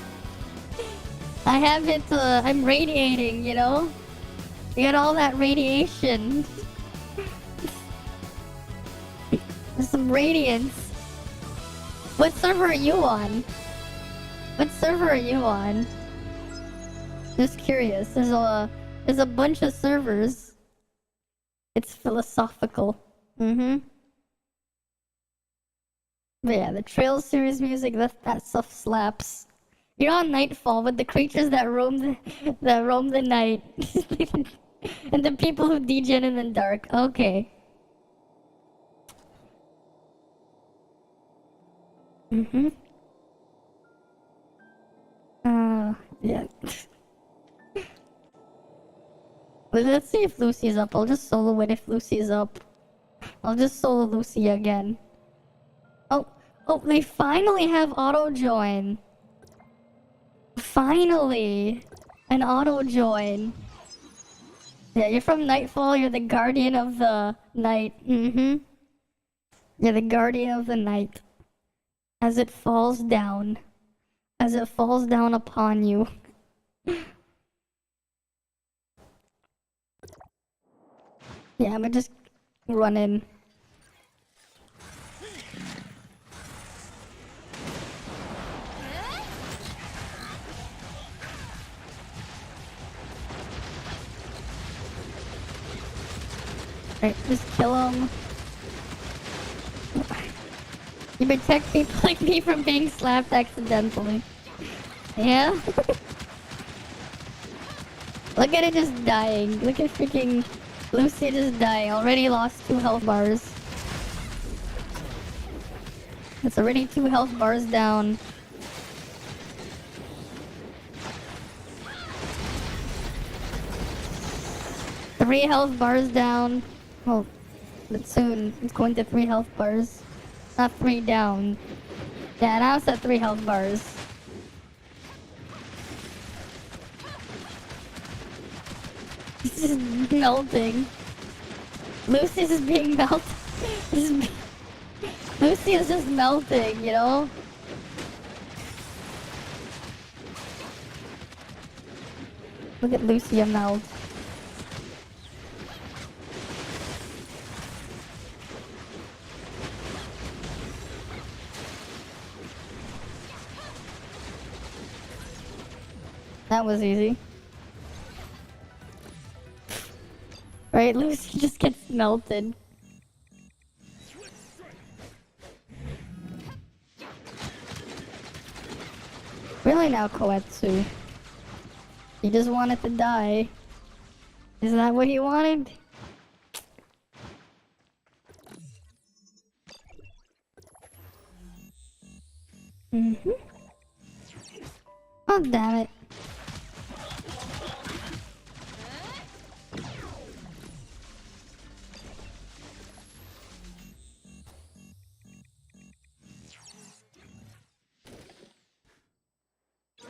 I have it, I'm radiating, you know? You got all that radiation. There's some radiance. What server are you on? What server are you on? Just curious. There's a bunch of servers. It's philosophical. Mm-hmm. But yeah, the Trails series music, that stuff slaps. You're on Nightfall with the creatures that roam the night. And the people who degen in the dark. Okay. Mm-hmm. Yeah. But let's see if Lucy's up. I'll just solo it if Lucy's up. I'll just solo Lucy again. Oh, they finally have auto join. Finally, an auto join. Yeah, you're from Nightfall. You're the guardian of the night. Mm-hmm. You're the guardian of the night. As it falls down. As it falls down upon you. Yeah, I'm gonna just run in. Right, just kill him. You protect people like me from being slapped accidentally. Yeah? Look at it just dying. Look at freaking Lucy just dying. Already lost 2 health bars. It's already 2 health bars down. Three health bars down. Oh, but soon it's going to 3 health bars. Not 3 down. Yeah, now it's at 3 health bars. It's just melting. Lucy's just being melted. Lucy is just melting, you know? Look at Lucia melt. That was easy. Right, Lucy just gets melted. Really now, Koetsu? You just wanted to die. Is that what you wanted? Mm-hmm. Oh, damn it.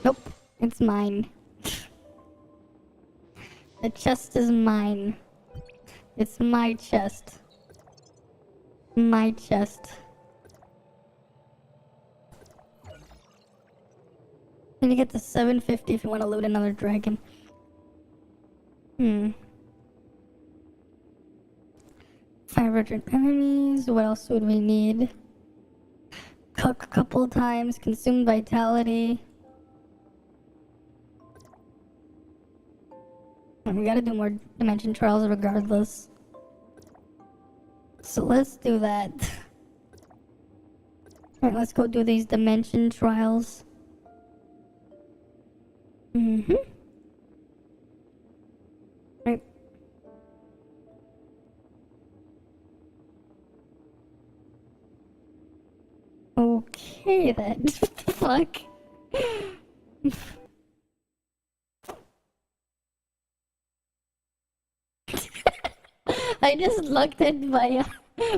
Nope, it's mine. The chest is mine. It's my chest. My chest. Then you get to 750 if you want to loot another dragon. 500 enemies. What else would we need? Cook a couple times. Consume vitality. We gotta do more dimension trials regardless. So let's do that. Alright, let's go do these dimension trials. Right. Okay then. What the fuck? I just looked at my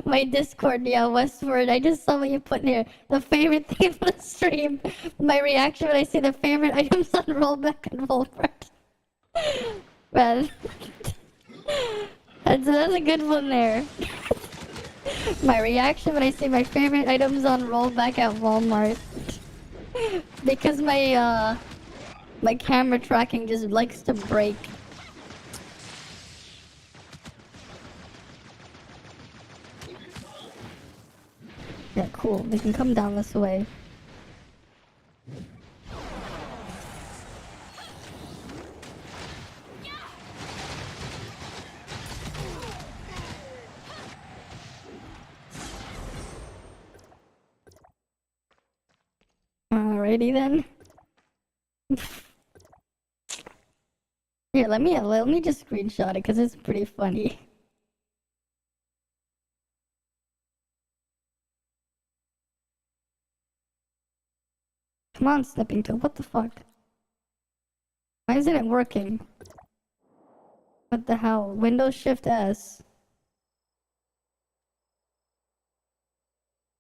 my Discord, yeah, Westward. I just saw what you put there. The favorite thing of the stream. My reaction when I see the favorite items on rollback and rollback. Man, that's a good one there. My reaction when I see my favorite items on rollback at Walmart. Because my my camera tracking just likes to break. Yeah, cool. They can come down this way. Alrighty then. Here, let me just screenshot it because it's pretty funny. Come on, snipping tool. What the fuck? Why isn't it working? What the hell? Windows Shift S.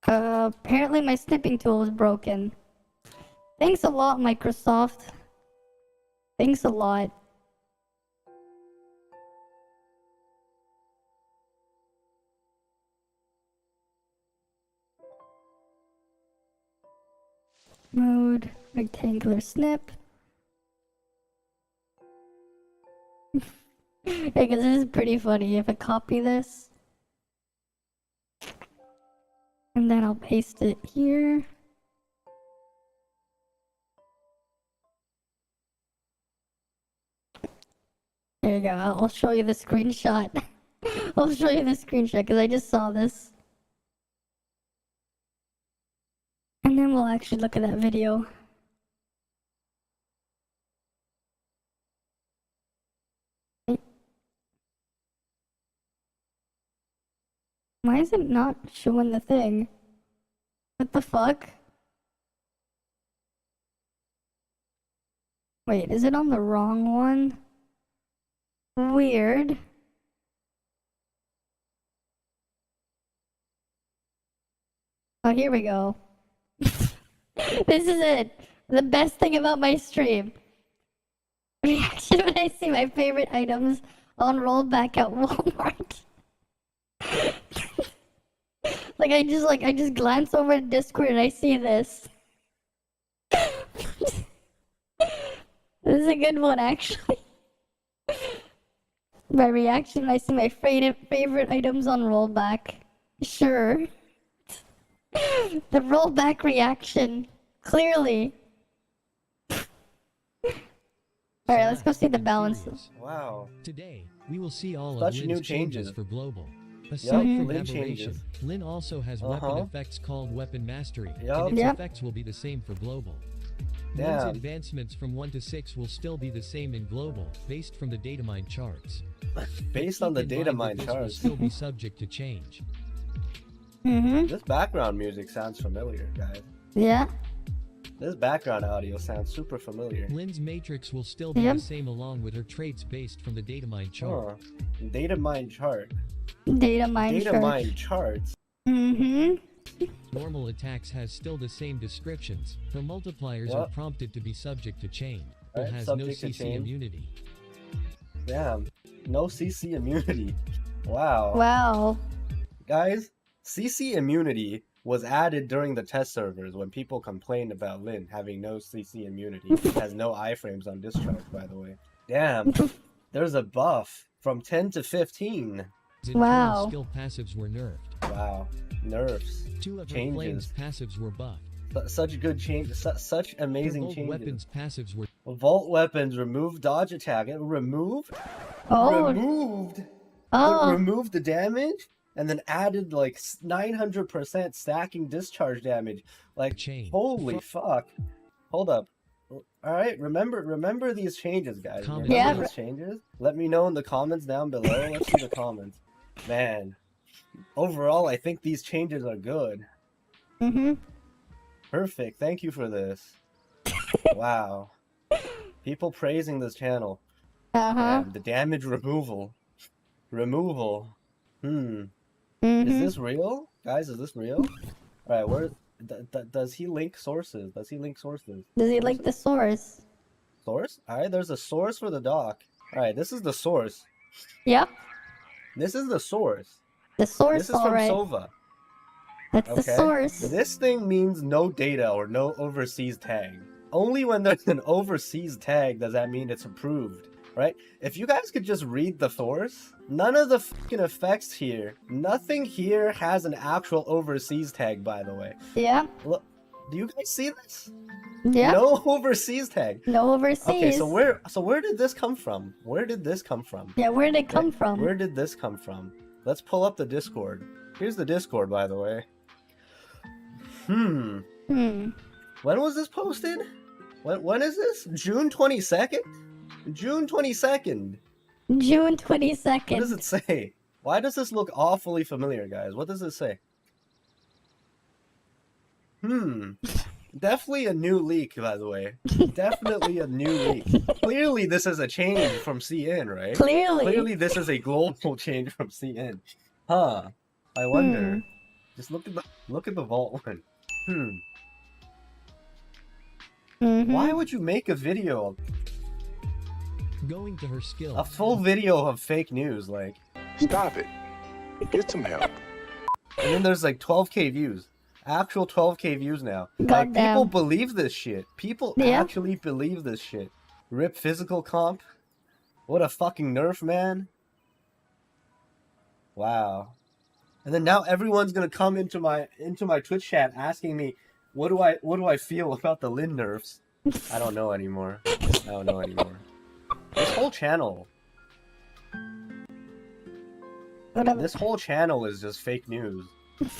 Apparently my snipping tool is broken. Thanks a lot, Microsoft. Thanks a lot. Mode, rectangular snip. Hey, cause this is pretty funny. If I copy this, and then I'll paste it here. There you go. I'll show you the screenshot. I'll show you the screenshot because I just saw this. And then we'll actually look at that video. Why is it not showing the thing? What the fuck? Wait, is it on the wrong one? Weird. Oh, here we go. This is it. The best thing about my stream. Reaction when I see my favorite items on rollback at Walmart. I just glance over at Discord and I see this. This is a good one, actually. My reaction when I see my favorite items on rollback. Sure. The rollback reaction. Clearly. Alright, let's go see the balances. Wow. Today, we will see all Such of new Lin's changes changes. for global. Yep, Aside from Lin aberration, changes. Lin also has weapon effects called Weapon Mastery, Yup. and its Yep. effects will be the same for global. Damn. Lin's advancements from 1 to 6 will still be the same in global, based from the datamine charts. Based on the Keep in data mind mine that this will charts. still be subject to change. This background music sounds familiar, guys. Yeah. This background audio sounds super familiar. Lin's matrix will still be Yep. the same along with her traits based from the datamine chart. Huh. Data mine chart. Data mine Data chart. mine charts. Normal attacks has still the same descriptions. Her multipliers are Yep. prompted to be subject to chain. It Right, has no subject to CC chain. immunity. Damn. No CC immunity. Wow. Wow. Guys, CC immunity was added during the test servers when people complained about Lin having no CC immunity. It has no iframes on discharge, by the way. Damn, there's a buff from 10 to 15. Wow. Skill passives were nerfed. Wow, nerfs. 2 of her changes. flames passives were buffed. Such good change, such amazing Her changes. weapons passives were Vault weapons remove dodge attack. It removed. Oh. Removed. Oh. It removed the damage and then added like 900% stacking discharge damage. Like, chain. holy fuck. Hold up. All right, remember these changes, guys. Comment. Remember Yeah. these changes? Let me know in the comments down below. Let's see the comments. Man, overall, I think these changes are good. Mm-hmm. Perfect. Thank you for this. Wow. People praising this channel. Uh-huh. Man, the damage removal. Mm-hmm. Is this real? Guys, is this real? Alright, where... does he link sources? Does he like the source? Source? Alright, there's a source for the doc. Alright, this is the source. Yep. This is the source. The source, This is from alright. Sova. That's the source. This thing means no data or no overseas tag. Only when there's an overseas tag does that mean it's approved, right? If you guys could just read the source, none of the fucking effects here, nothing here has an actual overseas tag, by the way. Yeah. Look, do you guys see this? Yeah. No overseas tag. No overseas. Okay, so where did this come from? Where did this come from? Yeah, where did it come from? Where did this come from? Let's pull up the Discord. Here's the Discord, by the way. When was this posted? When is this? June 22nd? June 22nd. June 22nd. What does it say? Why does this look awfully familiar, guys? What does it say? Definitely a new leak, by the way. Definitely a new leak. Clearly this is a change from CN, right? Clearly this is a global change from CN. Huh. I wonder. Just look at the vault one. Why would you make a video, going to her skill. a full video of fake news, like? Stop it. Get some help. And then there's like 12k views. Actual 12k views now. Like, Goddamn. people believe this shit. People Yeah. actually believe this shit. Rip physical comp. What a fucking nerf, man. Wow. And then now everyone's gonna come into my Twitch chat asking me, what do I feel about the Lin nerfs? I don't know anymore. This whole channel. Whatever. This whole channel is just fake news.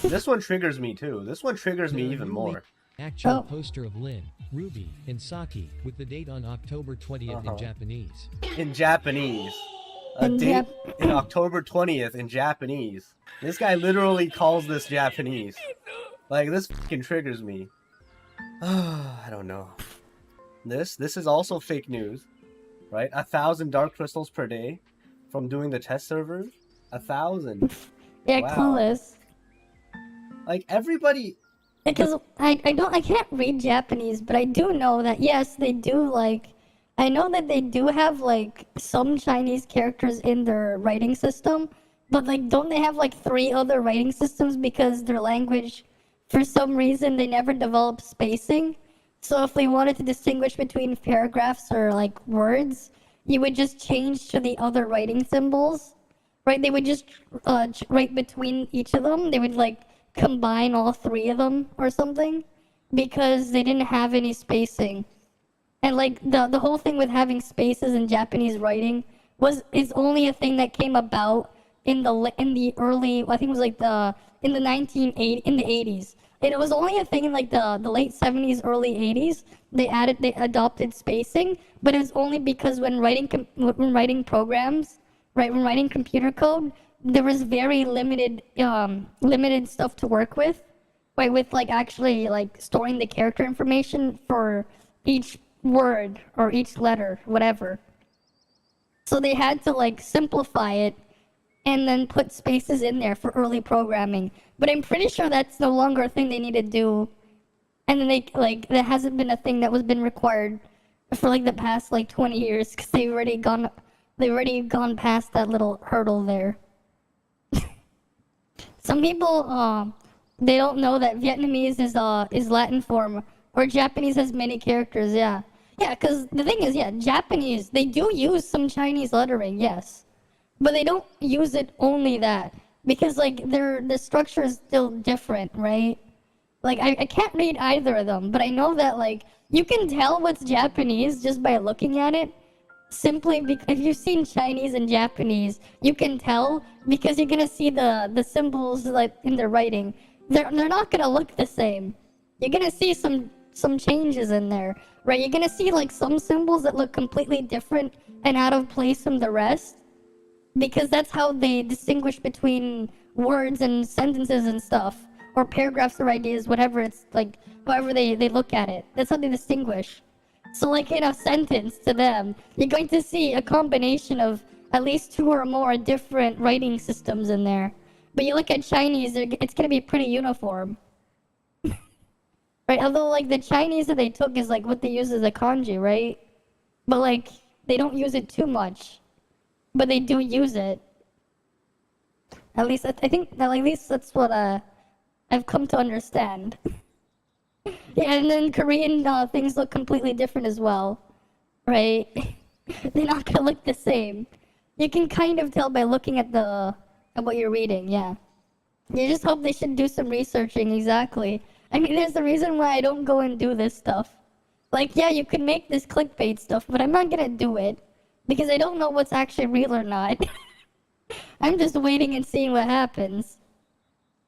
This one triggers me too. This one triggers me even more. Actual Oh. poster of Lin, Ruby, and Saki with the date on October 20th in Japanese. In Japanese. A In date in October 20th in Japanese. This guy literally calls this Japanese. Like, this fucking triggers me. I don't know. This is also fake news, right? 1,000 dark crystals per day from doing the test servers. 1,000. Yeah, Wow. clueless. Like, everybody... Because I can't read Japanese, but I do know that yes, they do I know that they do have some Chinese characters in their writing system, but don't they have 3 other writing systems because their language, for some reason, they never developed spacing. So if they wanted to distinguish between paragraphs or words, you would just change to the other writing symbols, right? They would just write between each of them. They would combine all 3 of them or something because they didn't have any spacing. And the whole thing with having spaces in Japanese writing is only a thing that came about in the early, I think it was in the 80s. It was only a thing in the late 70s, early 80s. They adopted spacing, but it was only because when writing programs, right, when writing computer code, there was very limited stuff to work with, right, with actually storing the character information for each word or each letter, whatever. So they had to simplify it and then put spaces in there for early programming. But I'm pretty sure that's no longer a thing they need to do. And then that hasn't been a thing that was been required for the past 20 years because they've already gone past that little hurdle there. So some people they don't know that Vietnamese is Latin form, or Japanese has many characters. Yeah, because the thing is, Japanese, they do use some Chinese lettering, yes, but they don't use it only that, because like the structure is still different, right? Like I can't read either of them, but I know that like you can tell what's Japanese just by looking at it. Simply because if you've seen Chinese and Japanese, you can tell because you're gonna see the symbols like in their writing. They're not gonna look the same. You're gonna see some changes in there, right? You're gonna see like some symbols that look completely different and out of place from the rest, because that's how they distinguish between words and sentences and stuff, or paragraphs or ideas, whatever it's like, however they look at it. That's how they distinguish. So like in a sentence to them, you're going to see a combination of at least 2 or more different writing systems in there. But you look at Chinese, it's going to be pretty uniform. Right? Although like the Chinese that they took is like what they use as a kanji, right? But like they don't use it too much. But they do use it. At least I think that at least that's what I've come to understand. Yeah, and then Korean things look completely different as well, right? They're not gonna look the same. You can kind of tell by looking at what you're reading. Yeah, you just hope they should do some researching. Exactly. I mean, there's a reason why I don't go and do this stuff. Like, yeah, you can make this clickbait stuff, but I'm not gonna do it because I don't know what's actually real or not. I'm just waiting and seeing what happens.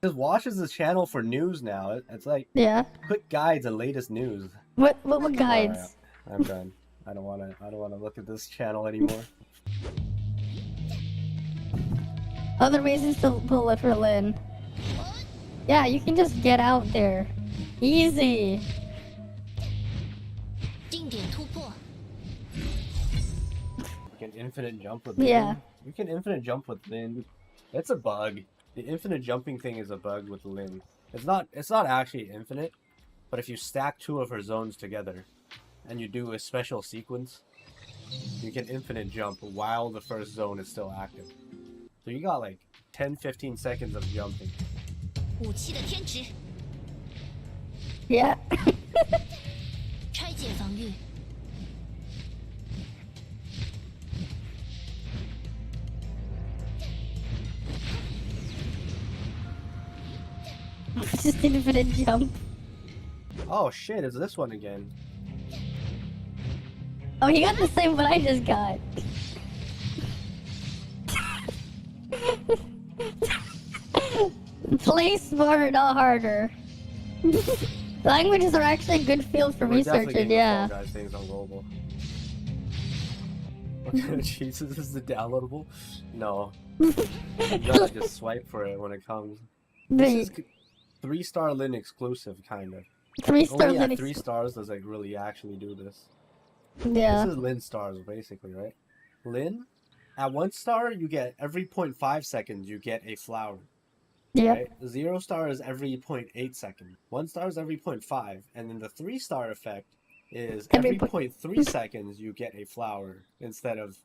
Just watches this channel for news now. It's like quick guides and latest news. What guides? Right, I'm done. I don't wanna look at this channel anymore. Other reasons to pull it for Lynn. Yeah, you can just get out there. Easy. You can infinite jump with Lynn. Yeah. You can infinite jump with Lynn. It's a bug. The infinite jumping thing is a bug with Lynn. It's not actually infinite, but if you stack 2 of her zones together and you do a special sequence, you can infinite jump while the first zone is still active. So you got like 10-15 seconds of jumping. Yeah. Just infinite jump. Oh shit, it's this one again. Oh, you got the same one I just got. Play smarter, not harder. Languages are actually a good field for researching, yeah. Guys, things on global. What kind of Jesus is it downloadable? No. You gotta just swipe for it when it comes. This is 3-star Lin exclusive, kind of. 3-star Only Lin at 3 stars does like really actually do this. Yeah. This is Lin stars basically, right? Lin, at 1 star you get every 0.5 seconds you get a flower. Yeah. Right? 0 star is every 0.8 seconds. 1 star is every 0.5, and then the 3-star effect is every 0.3 seconds you get a flower instead of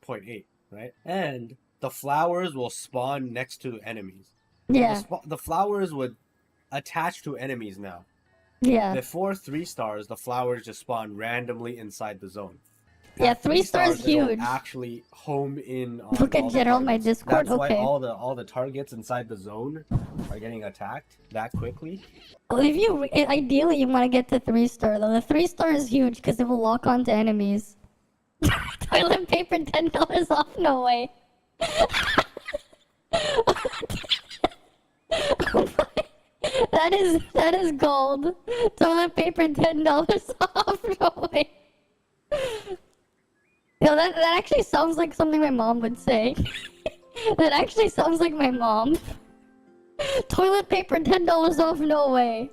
0.8, right? And the flowers will spawn next to enemies. Yeah. The flowers would attach to enemies now. Yeah. Before 3 stars, the flowers just spawn randomly inside the zone. Yeah, 3 stars huge. Actually home in on Look at General my Discord. That's okay. why all the targets inside the zone are getting attacked that quickly. Well, if you ideally you want to get to 3-star though. The 3-star is huge because it will lock onto enemies. Toilet paper $10 off. No way. That is gold. Toilet paper $10 off. No way. You know, that actually sounds like something my mom would say. That actually sounds like my mom. Toilet paper $10 off. No way.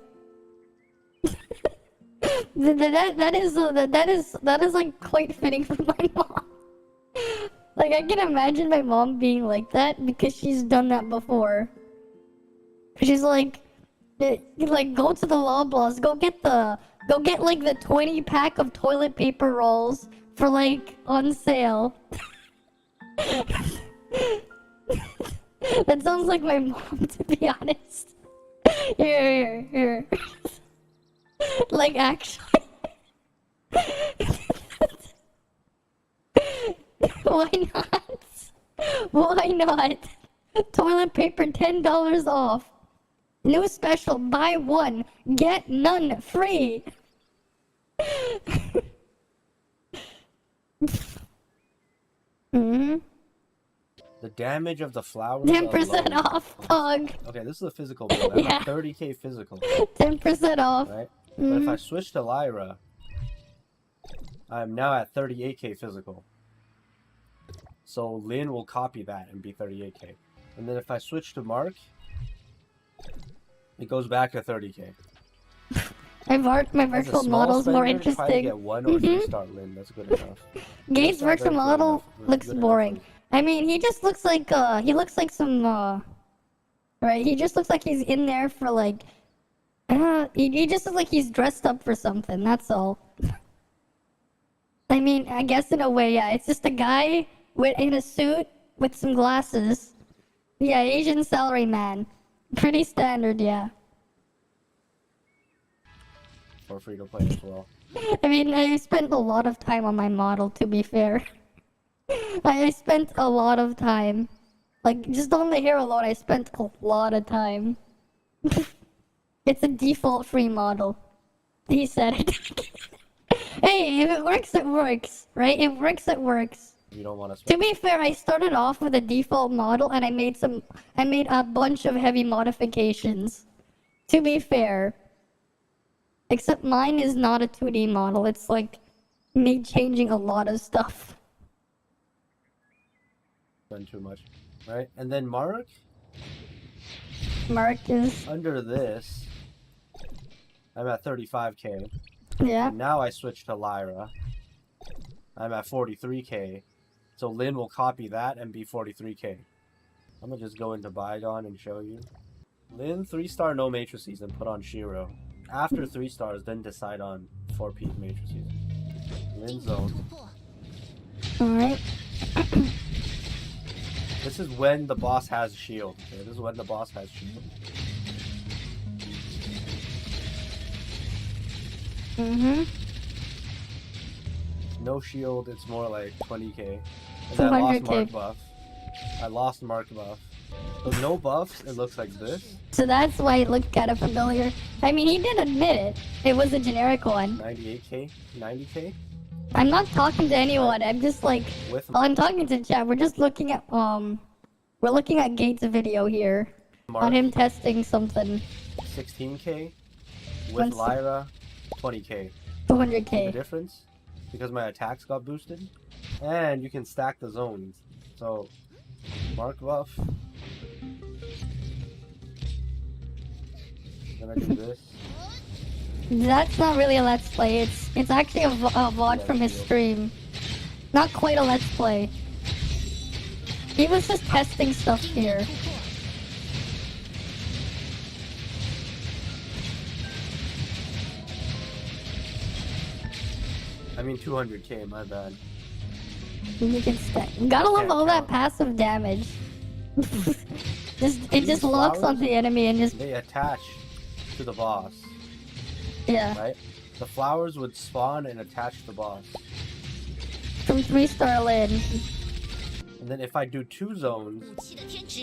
that is like quite fitting for my mom. Like I can imagine my mom being like that because she's done that before. She's like go to the Loblaws, go get like the 20-pack of toilet paper rolls for like on sale. That sounds like my mom, to be honest. Here. Like, actually. Why not? Why not? Toilet paper, $10 off. New special, buy one, get none free. Mm-hmm. The damage of the flowers. 10% alone. off, pug. Okay, this is a physical build. I'm Yeah. at 30k physical. 10% off. Right? But if I switch to Lyra, I'm now at 38k physical. So Lynn will copy that and be 38k. And then if I switch to Mark, it goes back to 30k. My virtual model's more Try to interesting. get 1 or 3-star Lynn. That's good enough. Gate's That's not virtual good model enough. looks Good boring. enough. I mean, he just looks like some right? He just looks like he's in there for like he just looks like he's dressed up for something, that's all. I mean, I guess in a way, yeah, it's just a guy in a suit with some glasses. Yeah, Asian salary man. Pretty standard, yeah. For free to play as well. I mean, I spent a lot of time on my model, to be fair. I spent a lot of time. Like, just on the hair alone, I spent a lot of time. It's a default free model. He said it. Hey, if it works, it works, right? It works, it works. You don't want to To be fair, I started off with a default model and I made a bunch of heavy modifications. To be fair. Except mine is not a 2D model, it's like me changing a lot of stuff. spend too much. Right? And then Mark, Is under this, I'm at 35k. yeah. And now I switch to Lyra. I'm at 43k. So Lynn will copy that and be 43k. I'm gonna just go into Bygone and show you. Lynn, 3-star no matrices and put on Shiro. After 3 stars, then decide on 4P matrices. Lynn zone. Alright. This is when the boss has shield. Okay? This is when the boss has shield. Mm-hmm. No shield, it's more like 20k. And I lost 200K. Mark buff. I lost Mark buff. With no buffs, it looks like this. So that's why it looked kind of familiar. I mean, he did admit it. It was a generic one. 98k, 90k. I'm not talking to anyone. I'm just like, With I'm talking to chat. We're just looking at we're looking at Gates' video here Mark, on him testing something. 16k. With Once- Lyra, 20k. 200K. See the difference? Because my attacks got boosted. And you can stack the zones. So, Mark buff. Then I do this. That's not really a let's play. It's actually a VOD from his stream. Not quite a let's play. He was just testing stuff here. I mean 200k, my bad. You can stack. Gotta love Can't all that count. passive damage. It These just locks flowers, onto the enemy and just They attach to the boss, yeah. right? The flowers would spawn and attach to the boss. From 3-star Lin. And then if I do 2 zones,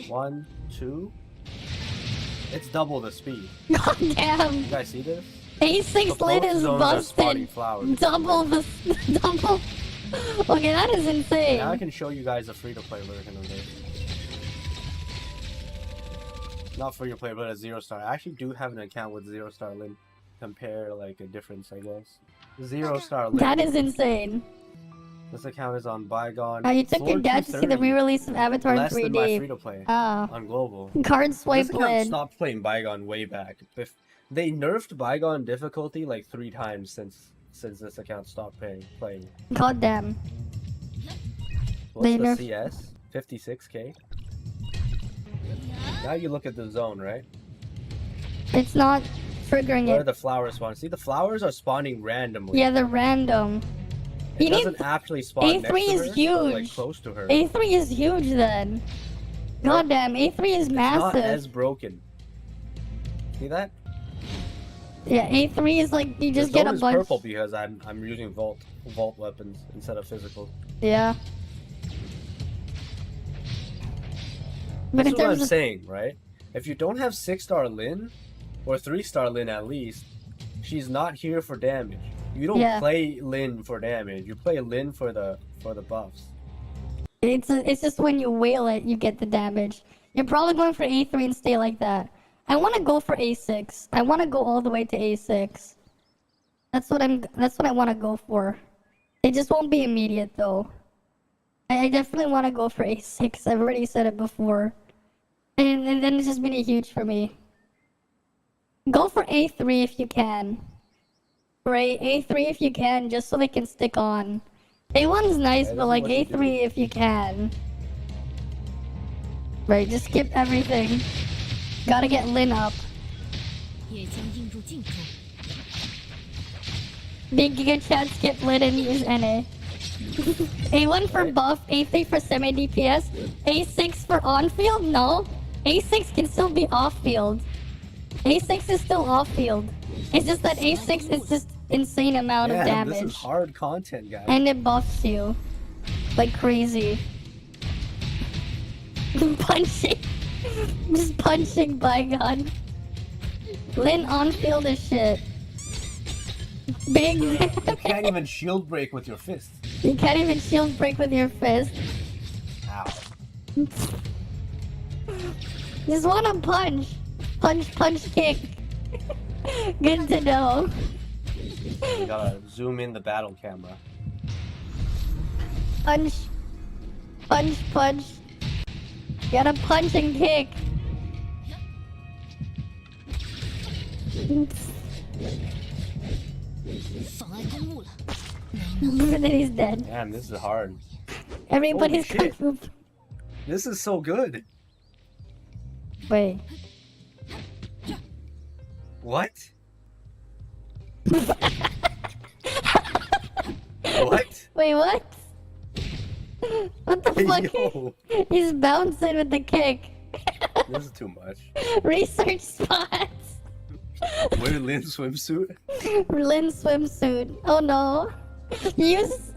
1, 2, it's double the speed. God damn. You guys see this? A6 The Lin both is zones are spawning busted. flowers. Double. Okay, that is insane. Now I can show you guys a free-to-play version of this. Not free-to-play, but a 0-star. I actually do have an account with 0-star Lin. Compare, like, a difference, I guess. 0-star Lin. That is insane. This account is on Bygone. You took your dad to see the 4230. re-release of Avatar in Less than my 3D. free-to-play Ah. on global. Card This swipe account Lin. stopped playing Bygone way back. They nerfed Bygone difficulty like 3 times since this account stopped playing. God damn. What's They the nerfed- CS? 56k? Now you look at the zone, right? It's not triggering Where it. the flowers spawn. See, the flowers are spawning randomly. Yeah, they're random. It you need- doesn't actually spawn next to A3 is her, huge. Like close to her. A3 is huge then. Goddamn, A3 is It's not massive. as broken. See that? Yeah, A3 is like you The just get zone a is bunch. purple because I'm using vault weapons instead of physical. Yeah. But That's in what I'm terms of saying, right? If you don't have 6-star Lin, or 3-star Lin at least, she's not here for damage. You don't Yeah. play Lin for damage. You play Lin for the buffs. it's just when you whale it, you get the damage. You're probably going for A3 and stay like that. I want to go for A6. I want to go all the way to A6. That's what I want to go for. It just won't be immediate though. I definitely want to go for A6. I've already said it before. And then it's just been a huge for me. Go for A3 if you can. Right, A3 if you can, just so they can stick on. A1's nice, Right, but this like is what you A3 do. if you can. Right, just skip everything. Gotta get Lin up. 也将映入镜中。 Big Giga Chat skip Lin and use NA. A1 for Right. buff, A3 for semi DPS, A6 for on field? No. A6 can still be off field. A6 is still off field. It's just that A6 is just insane amount of Yeah, this is damage. hard content, guys. And it buffs you. Like crazy. Punching. Just punching Bygone. Lin on field is shit. Big. You can't even shield break with your fist. You can't even shield break with your fist. Ow. Just wanna punch. Punch, punch, kick. Good to know. You gotta zoom in the battle camera. Punch. Punch, punch. Gotta punch and kick. And then he's dead. Damn, this is hard. Everybody's Holy shit. kung fu. This is so good. Wait. What? What? Wait, what? What the fuck? Yo, He's bouncing with the kick. this is too much. Research spots. Wear Lin swimsuit. Lin swimsuit. Oh no. Use.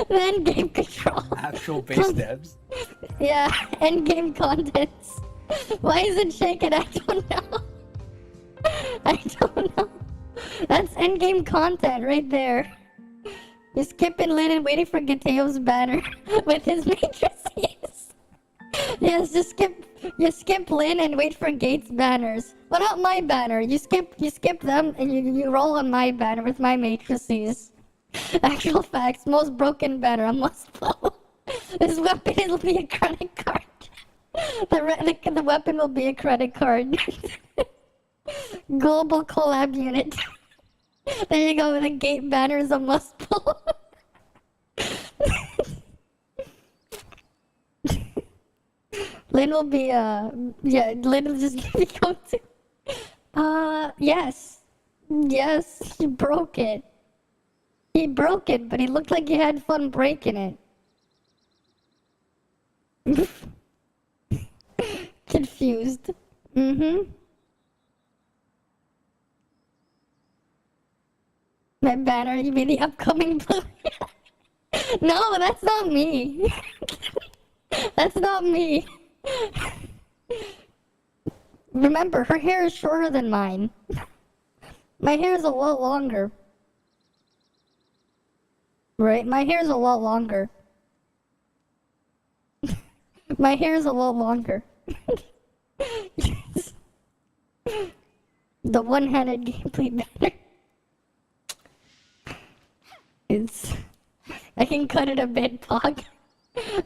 Then game control. Actual base devs. Yeah, end game contents. Why is it shaking? I don't know. I don't know. That's end game content right there. You're skipping Lin and waiting for Gateo's banner with his matrices. Yes, you skip Lin and wait for Gates banners. But not my banner. You skip them and you roll on my banner with my matrices. Actual facts, most broken banner, a must follow. This weapon will be a credit card. The weapon will be a credit card. Global collab unit. There you go, the gate banner is a must pull. Lin will be, yeah, Lin will just go to. Yes. Yes, he broke it. He broke it, but he looked like he had fun breaking it. Confused. Mm-hmm. My banner, you mean the upcoming blue? No, that's not me. That's not me. Remember, her hair is shorter than mine. My hair is a lot longer. Right? My hair is a lot longer. My hair is a lot longer. Yes. The one-handed gameplay banner. It's... I can cut it a bit, Pog.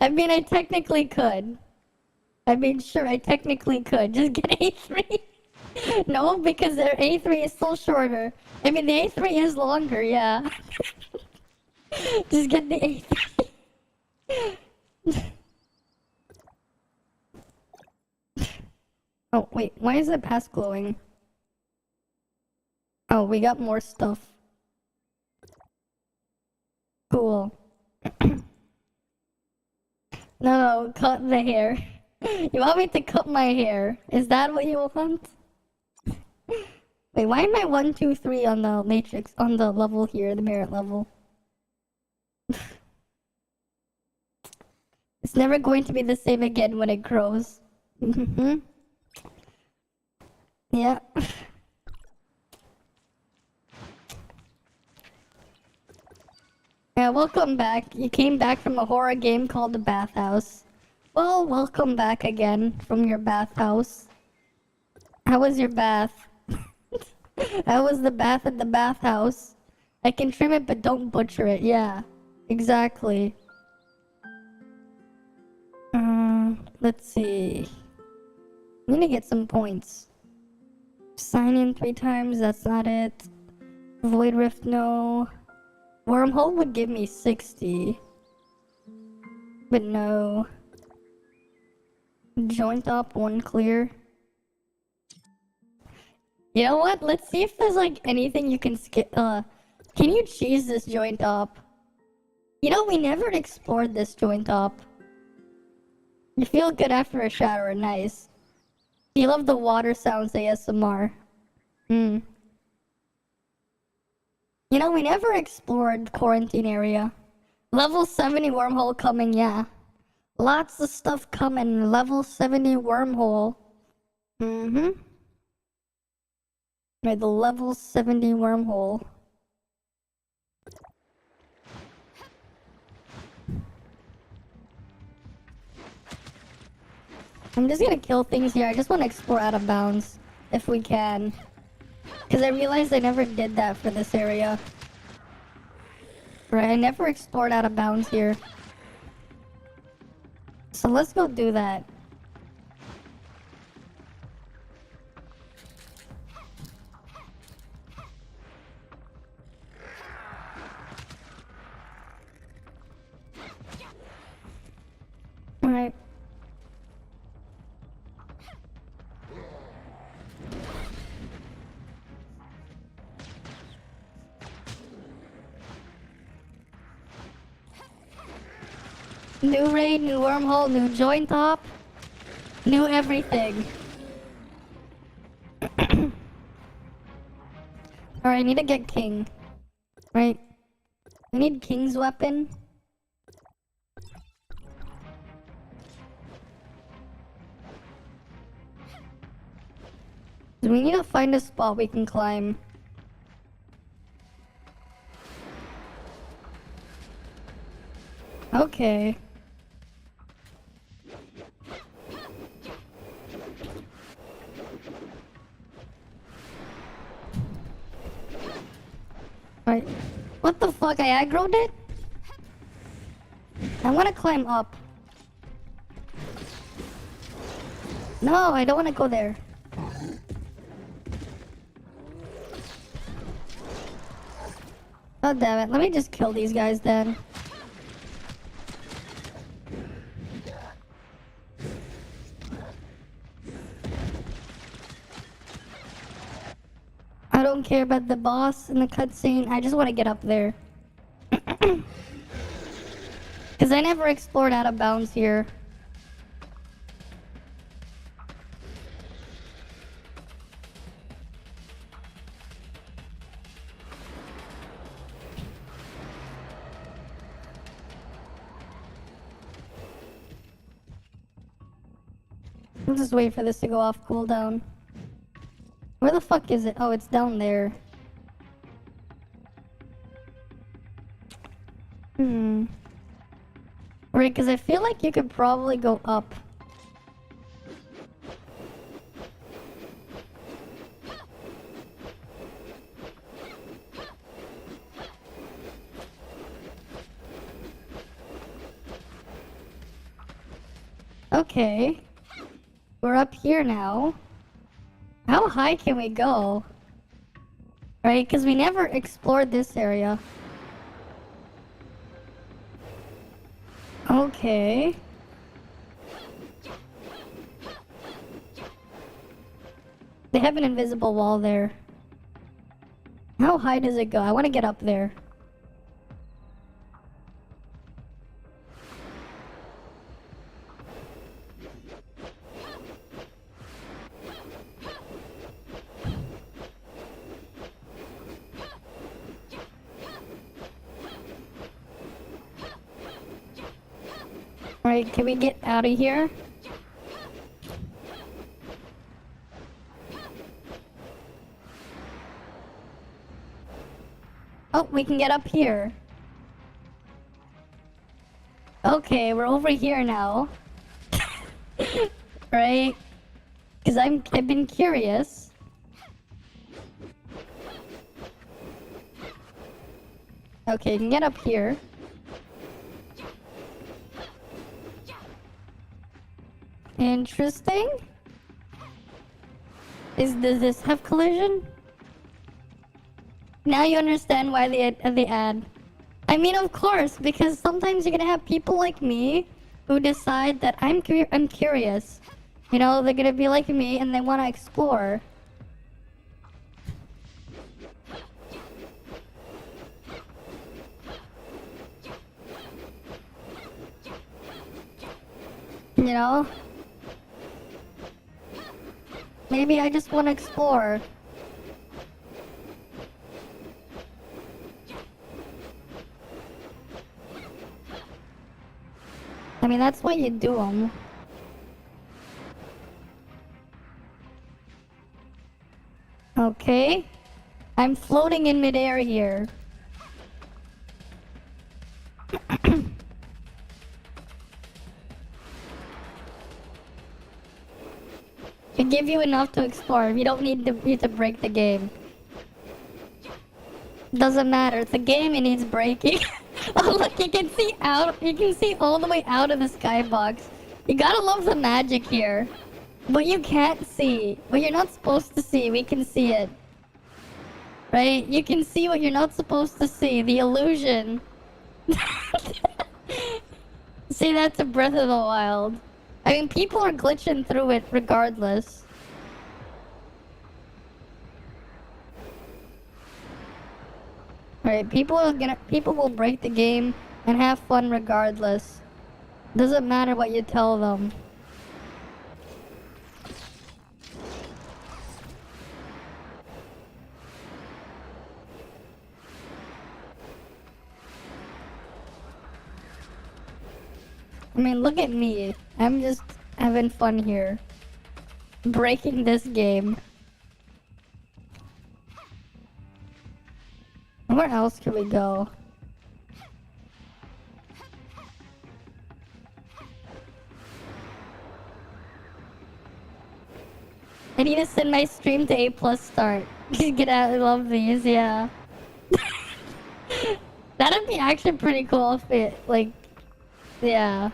I mean, I technically could. I mean, sure, I technically could. Just get A3. No, because their A3 is still shorter. I mean, the A3 is longer, yeah. Just get the A3. Oh, wait, why is the pass glowing? Oh, we got more stuff. Cool. No, cut the hair. You want me to cut my hair? Is that what you want? Wait, why am I 1, 2, 3 on the matrix, on the level here, the merit level? It's never going to be the same again when it grows. Yeah. Yeah, welcome back. You came back from a horror game called The Bathhouse. Well, welcome back again from your bathhouse. How was your bath? How was the bath at the bathhouse? I can trim it, but don't butcher it. Yeah, exactly. Let's see. I'm gonna get some points. Sign in 3 times, that's not it. Void Rift, no. Wormhole would give me 60. But no. Joint up, 1 clear. You know what? Let's see if there's like anything you can skip. Can you cheese this joint up? You know, we never explored this joint up. You feel good after a shower, nice. You love the water sounds ASMR. You know, we never explored quarantine area. Level 70 wormhole coming, yeah. Lots of stuff coming. Level 70 wormhole. Right, the level 70 wormhole. I'm just gonna kill things here. I just want to explore out of bounds, if we can. Because I realized I never did that for this area. Right, I never explored out of bounds here. So let's go do that. Alright. New raid, new wormhole, new joint top, new everything. Alright, I need to get king. Right? We need king's weapon. We need to find a spot we can climb. Okay. Right. What the fuck? I aggroed it? I want to climb up. No, I don't want to go there. Oh damn it, let me just kill these guys then. I don't care about the boss in the cutscene, I just want to get up there. Because I never explored out of bounds here. I'll just wait for this to go off cooldown. Where the fuck is it? Oh, it's down there. Right, because I feel like you could probably go up. Okay. We're up here now. How high can we go? Right, because we never explored this area. Okay. They have an invisible wall there. How high does it go? I want to get up there. Alright, can we get out of here? Oh, we can get up here. Okay, we're over here now. Right? Because I've been curious. Okay, you can get up here. Interesting. Does this have collision? Now you understand why the ad. I mean, of course, because sometimes you're gonna have people like me who decide that I'm curious. You know, they're gonna be like me and they want to explore. You know? Maybe I just want to explore. I mean, that's what you do 'em. Okay. I'm floating in midair here. To give you enough to explore. You don't need to break the game. Doesn't matter. It's a game. It needs breaking. Oh look, you can see out. You can see all the way out of the skybox. You gotta love the magic here. What you can't see, what you're not supposed to see, we can see it. Right? You can see what you're not supposed to see. The illusion. See, that's a Breath of the Wild. I mean, people are glitching through it regardless. Right, people will break the game and have fun regardless. Doesn't matter what you tell them. I mean, look at me. I'm just having fun here. Breaking this game. Where else can we go? I need to send my stream to A+ start. Get out, I love these, yeah. That'd be actually pretty cool if it, like, yeah.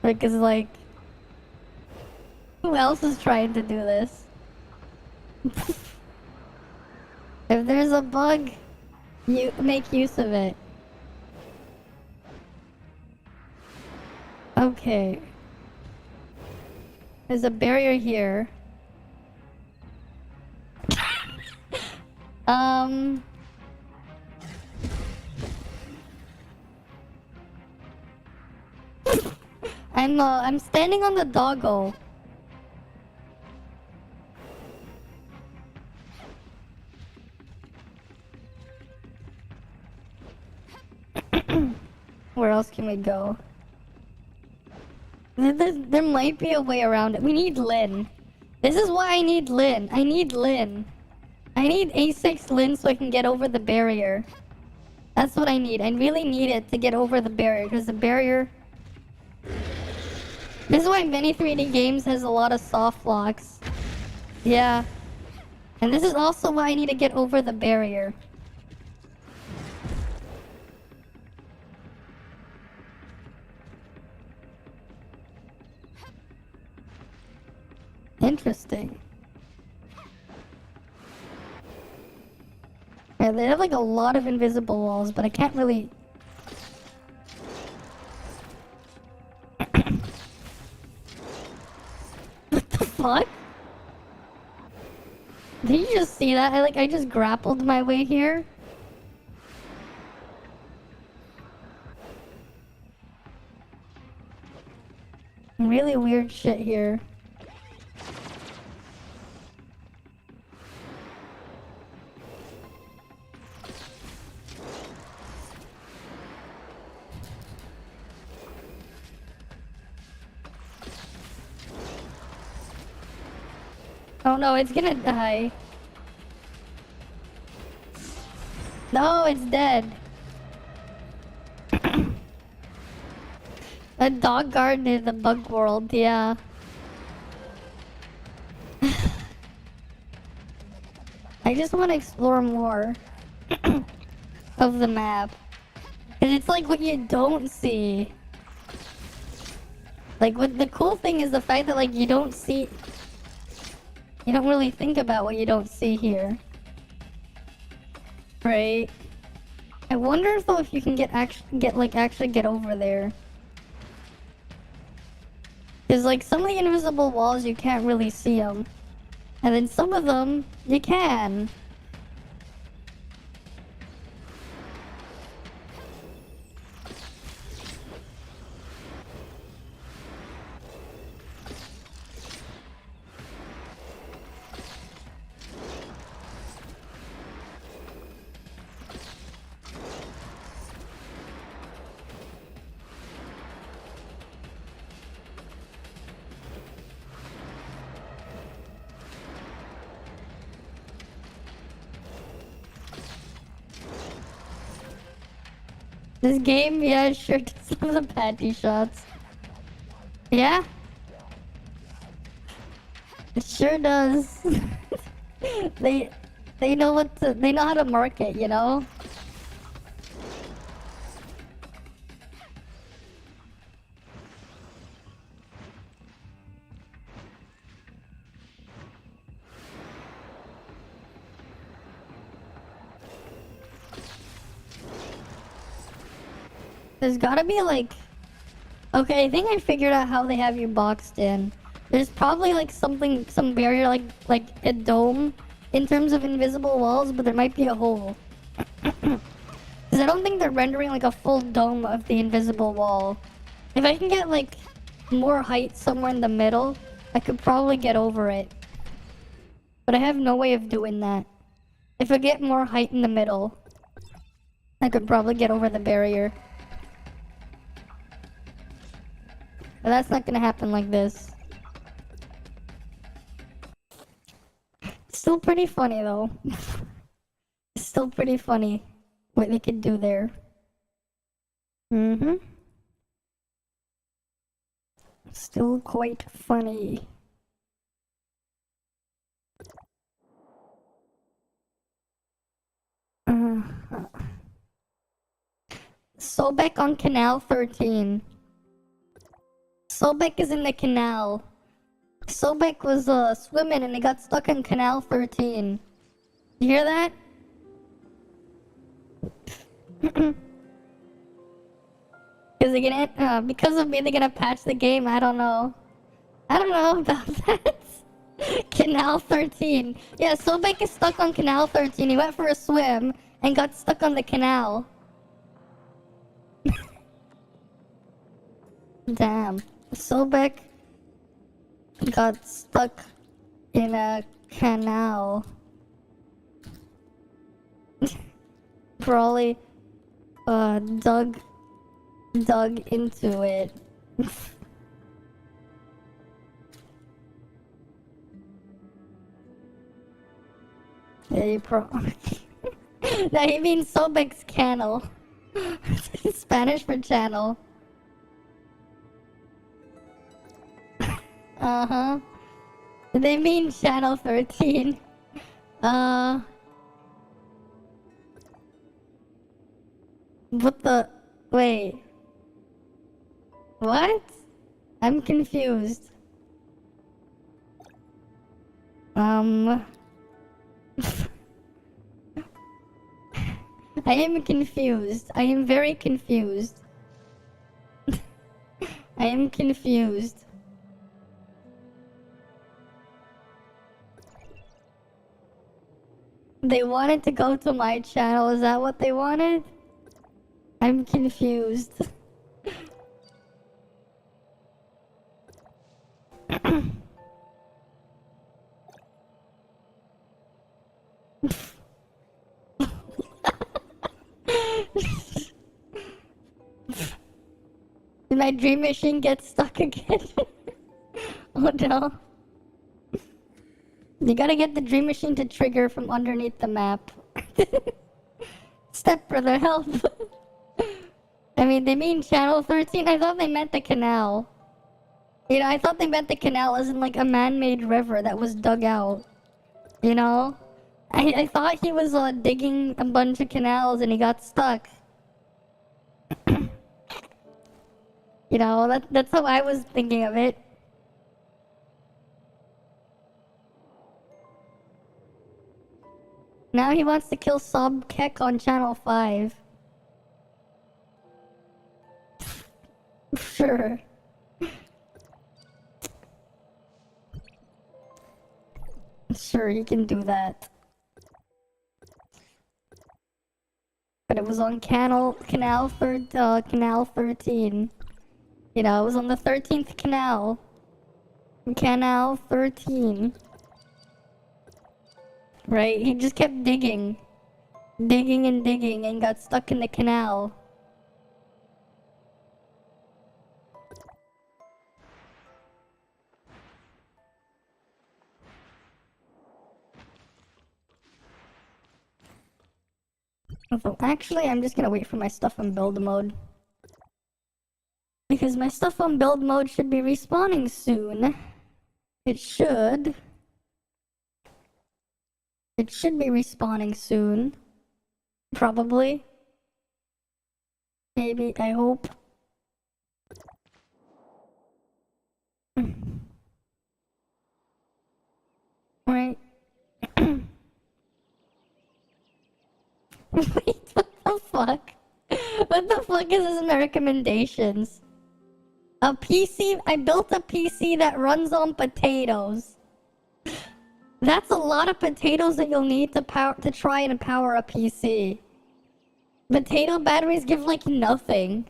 Because, like, who else is trying to do this? If there's a bug, you make use of it. Okay. There's a barrier here. I'm standing on the doggo. Where else can we go? There might be a way around it. We need Lin. This is why I need Lin. I need Lin. I need A6 Lin so I can get over the barrier. That's what I need. I really need it to get over the barrier, because the barrier... This is why many 3D games has a lot of soft locks. Yeah. And this is also why I need to get over the barrier. Interesting. Yeah, they have like a lot of invisible walls, but I can't really... What the fuck? Did you just see that? I just grappled my way here. Really weird shit here. Oh no, it's gonna die. No, it's dead. A dog garden in the bug world, yeah. I just want to explore more of the map. And it's like what you don't see. Like, what the cool thing is the fact that, like, you don't see... You don't really think about what you don't see here. Right? I wonder though if you can actually get over there. Cause like some of the invisible walls you can't really see them, and then some of them you can. This game, yeah, sure does have the patty shots. Yeah? It sure does. they know they know how to market, you know? There's gotta be like... Okay, I think I figured out how they have you boxed in. There's probably like some barrier like a dome in terms of invisible walls, but there might be a hole. Because I don't think they're rendering like a full dome of the invisible wall. If I can get like more height somewhere in the middle, I could probably get over it. But I have no way of doing that. If I get more height in the middle, I could probably get over the barrier. But that's not gonna happen like this. Still pretty funny though. Still pretty funny what they could do there. Mm-hmm. Still quite funny. Sobek on Canal 13. Sobek is in the canal. Sobek was swimming and he got stuck in Canal 13. You hear that? Because of me, they're gonna patch the game. I don't know. I don't know about that. Canal 13. Yeah, Sobek is stuck on Canal 13. He went for a swim and got stuck on the canal. Damn. Sobek got stuck in a canal. Probably dug into it. Yeah, you no, he means Sobek's canal. Spanish for channel. Uh-huh. They mean channel 13. What the... Wait. What? I'm confused. I am confused. I am very confused. I am confused. They wanted to go to my channel. Is that what they wanted? I'm confused. Did my dream machine get stuck again? Oh no. You gotta get the dream machine to trigger from underneath the map. Step brother, help. I mean, they mean channel 13? I thought they meant the canal. You know, I thought they meant the canal as in like a man-made river that was dug out. You know? I thought he was digging a bunch of canals and he got stuck. You know, that's how I was thinking of it. Now he wants to kill Sob Kek on channel 5. Sure. Sure, you can do that. But it was on canal 13. You know, it was on the 13th canal. Canal 13. Right? He just kept digging. Digging and digging and got stuck in the canal. So actually, I'm just gonna wait for my stuff on build mode. Because my stuff on build mode should be respawning soon. It should. It should be respawning soon. Probably. Maybe, I hope. Right. Wait, what the fuck? What the fuck is this recommendations? A PC? I built a PC that runs on potatoes. That's a lot of potatoes that you'll need to try and power a PC. Potato batteries give like nothing.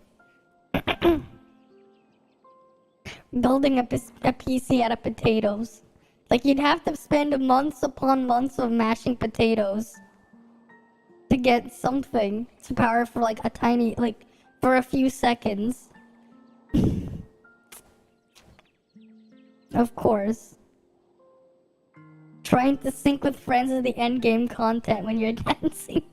Building a PC out of potatoes. Like you'd have to spend months upon months of mashing potatoes to get something to power for like a tiny, like for a few seconds. Of course. Trying to sync with friends is the end game content when you're dancing.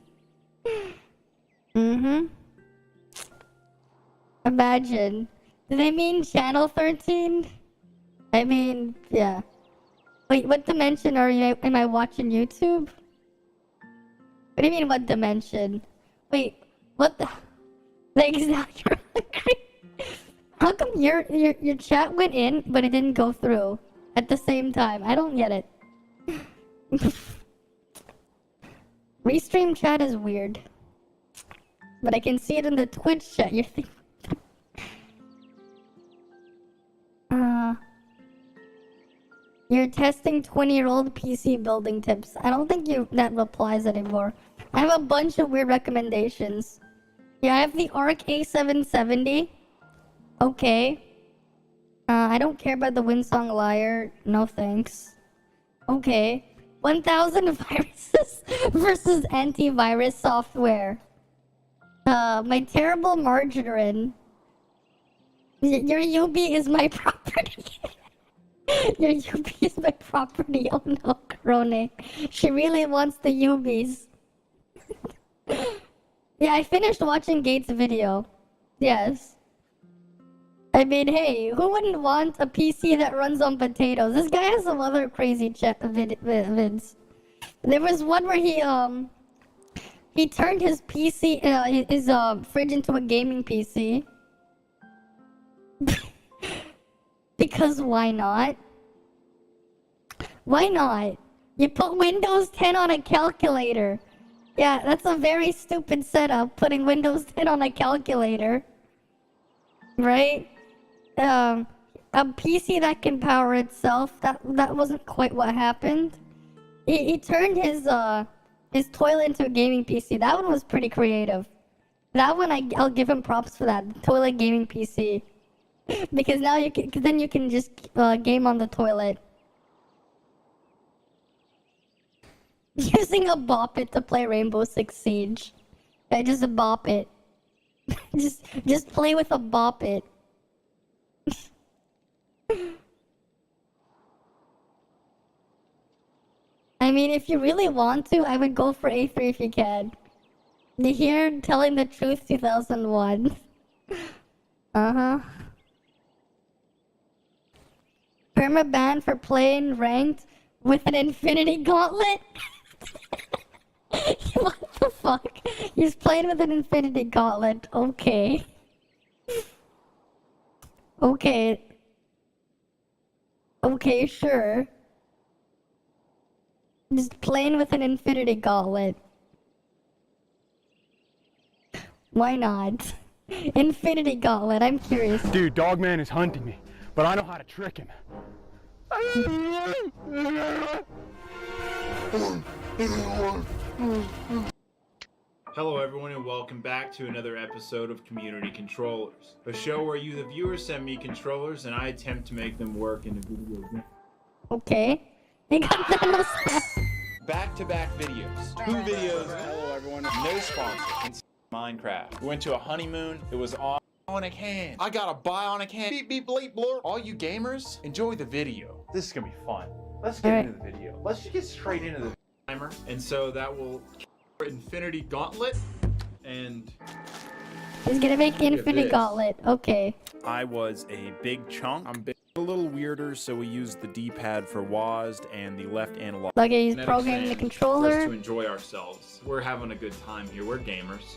Imagine. Do they mean channel 13? I mean, yeah. Wait, what dimension am I watching YouTube? What do you mean, what dimension? Wait, what the... Like, now you're hungry? How come your chat went in, but it didn't go through at the same time? I don't get it. Restream chat is weird. But I can see it in the Twitch chat. You're thinking... You're testing 20-year-old PC building tips. I don't think that applies anymore. I have a bunch of weird recommendations. Yeah, I have the ARC A770. Okay. I don't care about the Winsong Liar. No thanks. Okay. 1000 viruses versus antivirus software. My terrible margarine. Your UB is my property. Your UB is my property. Oh no, Crone. She really wants the UBs. Yeah, I finished watching Gates' video. Yes. I mean, hey, who wouldn't want a PC that runs on potatoes? This guy has some other crazy vids. There was one where he turned his PC, his fridge into a gaming PC. Because why not? Why not? You put Windows 10 on a calculator. Yeah, that's a very stupid setup, putting Windows 10 on a calculator. Right? A PC that can power itself, that wasn't quite what happened. He turned his toilet into a gaming PC. That one was pretty creative. That one, I'll give him props for that. Toilet gaming PC. Because now you can just game on the toilet. Using a bop it to play Rainbow Six Siege. Just a bop it. just play with a bop it. mean, if you really want to, I would go for A3 if you can. You hear Telling the Truth 2001. Uh-huh. Permaban for playing ranked with an infinity gauntlet? What the fuck? He's playing with an infinity gauntlet. Okay. Okay. Okay, sure. Just playing with an infinity gauntlet. Why not? Infinity gauntlet, I'm curious. Dude, Dogman is hunting me, but I know how to trick him. Hello everyone and welcome back to another episode of Community Controllers, a show where you the viewers send me controllers and I attempt to make them work in a video game. Okay. They got the most. Back-to-back videos. 2 videos. Hello everyone. No sponsor. In Minecraft. We went to a honeymoon. It was on bionic hand. I got a bionic hand. Beep beep bleep blur. All you gamers, enjoy the video. This is gonna be fun. Let's get into the video. Let's just get straight into the timer. And so that will Infinity Gauntlet and He's gonna make the infinity gauntlet. Okay. I was a big chunk. I'm a little weirder, so we used the D-pad for WASD and the left analog. Okay, he's programming the controller. Just to enjoy ourselves. We're having a good time here. We're gamers.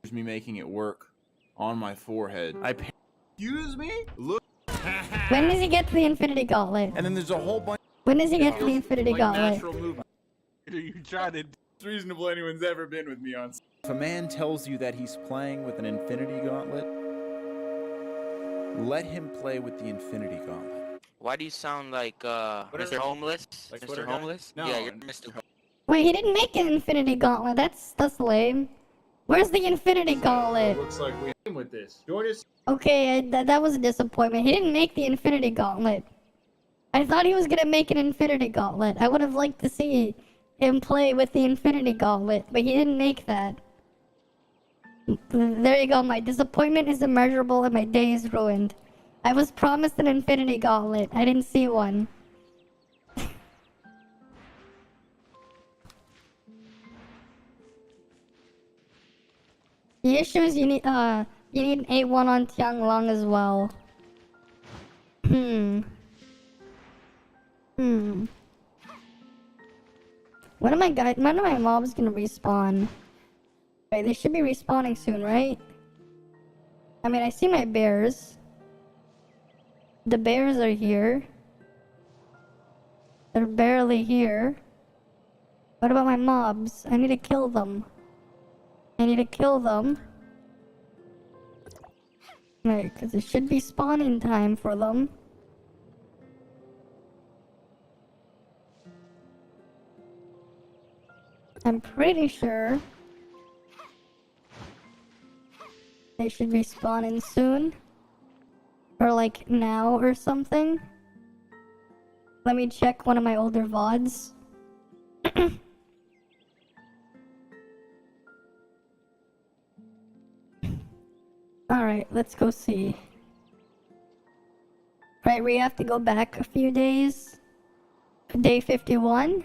Here's me making it work on my forehead. Excuse me? Look. When does he get to the infinity gauntlet? And then there's a whole bunch. When does he get to the infinity gauntlet? Natural movement. You tried it. It's reasonable anyone's ever been with me on. If a man tells you that he's playing with an infinity gauntlet, let him play with the infinity gauntlet. Why do you sound like Mr. Homeless? Like Mr. Homeless? No. Yeah, you're Mr. Homeless. Wait, he didn't make an infinity gauntlet. That's lame. Where's the infinity gauntlet? Looks like we came with this. Join us. Okay, that was a disappointment. He didn't make the infinity gauntlet. I thought he was gonna make an infinity gauntlet. I would have liked to see him play with the infinity gauntlet, but he didn't make that. There you go, my disappointment is immeasurable and my day is ruined. I was promised an infinity gauntlet. I didn't see one. The issue is you need an A1 on Tianglong as well. When are my mobs gonna respawn? Right, they should be respawning soon, right? I mean, I see my bears. The bears are here. They're barely here. What about my mobs? I need to kill them. Right, because it should be spawning time for them. I'm pretty sure they should be spawning soon. Or like now or something. Let me check one of my older VODs. Alright, let's go see. Right, we have to go back a few days. Day 51.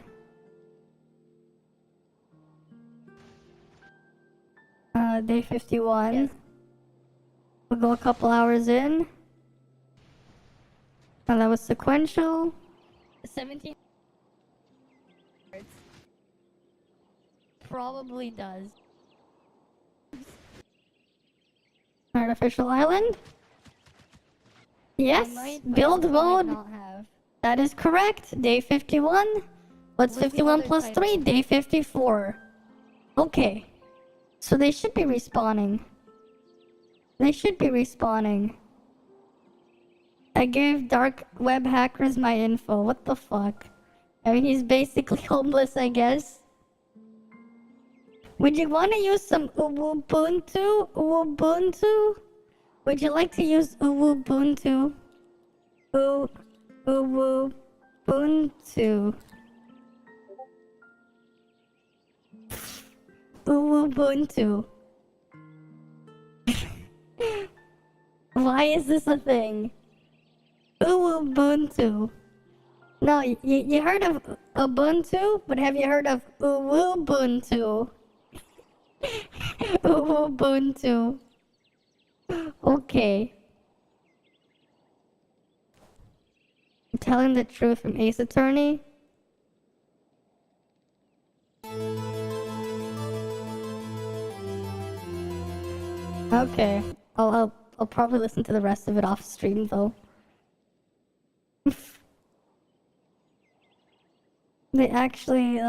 Day 51. Yes. We'll go a couple hours in. Oh, that was sequential. 17. Probably does. Artificial island? Yes, build mode. That is correct. Day 51. What's 51 plus 3? Day 54. Okay. So they should be respawning. I gave dark web hackers my info. What the fuck? I mean, he's basically homeless, I guess. Would you want to use some Ubuntu? Would you like to use Ubuntu? Ubuntu. Why is this a thing? Ubuntu. No, you heard of Ubuntu, but have you heard of Ubuntu? Ubuntu. Okay. I'm telling the truth from Ace Attorney. Okay. I'll probably listen to the rest of it off stream though. They actually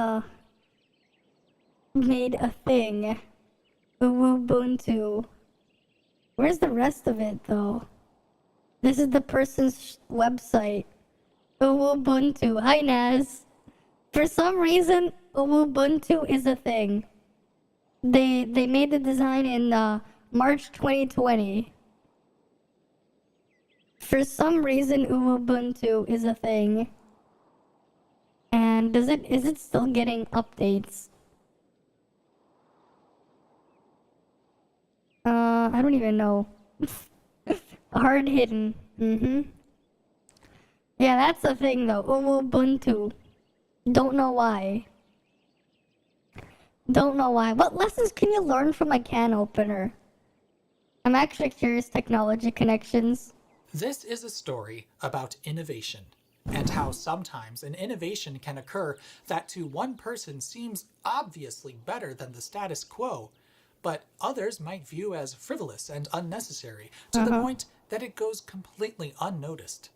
made a thing. Ubuntu. Where's the rest of it though? This is the person's website. Ubuntu. Hi Naz. For some reason, Ubuntu is a thing. They made the design in March 2020. For some reason, Ubuntu is a thing. And is it still getting updates? I don't even know. Hard hidden. Yeah, that's the thing though. Ubuntu. Don't know why. Don't know why. What lessons can you learn from a can opener? I'm actually curious, technology connections. This is a story about innovation, and how sometimes an innovation can occur that to one person seems obviously better than the status quo, but others might view as frivolous and unnecessary to the point that it goes completely unnoticed.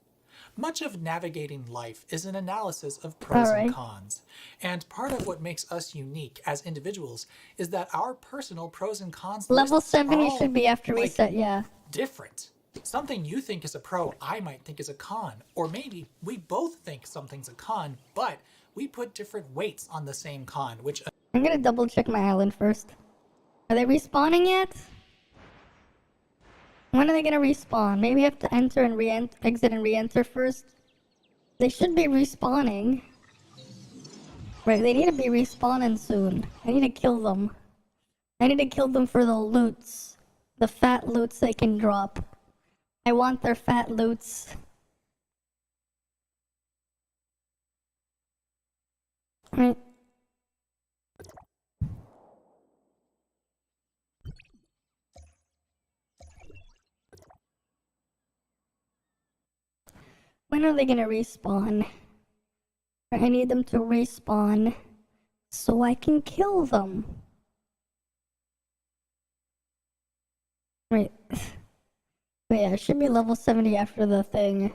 Much of navigating life is an analysis of pros and cons, and part of what makes us unique as individuals is that our personal pros and cons Level lists are 70 all, should be after reset, yeah. different. Something you think is a pro, I might think is a con, or maybe we both think something's a con, but we put different weights on the same con, which... I'm gonna double check my island first. Are they respawning yet? When are they gonna respawn? Maybe I have to enter and exit and re-enter first. They should be respawning. Right, they need to be respawning soon. I need to kill them. I need to kill them for the loots. The fat loots they can drop. I want their fat loots. Right. When are they gonna respawn? I need them to respawn so I can kill them. Right. But yeah, it should be level 70 after the thing.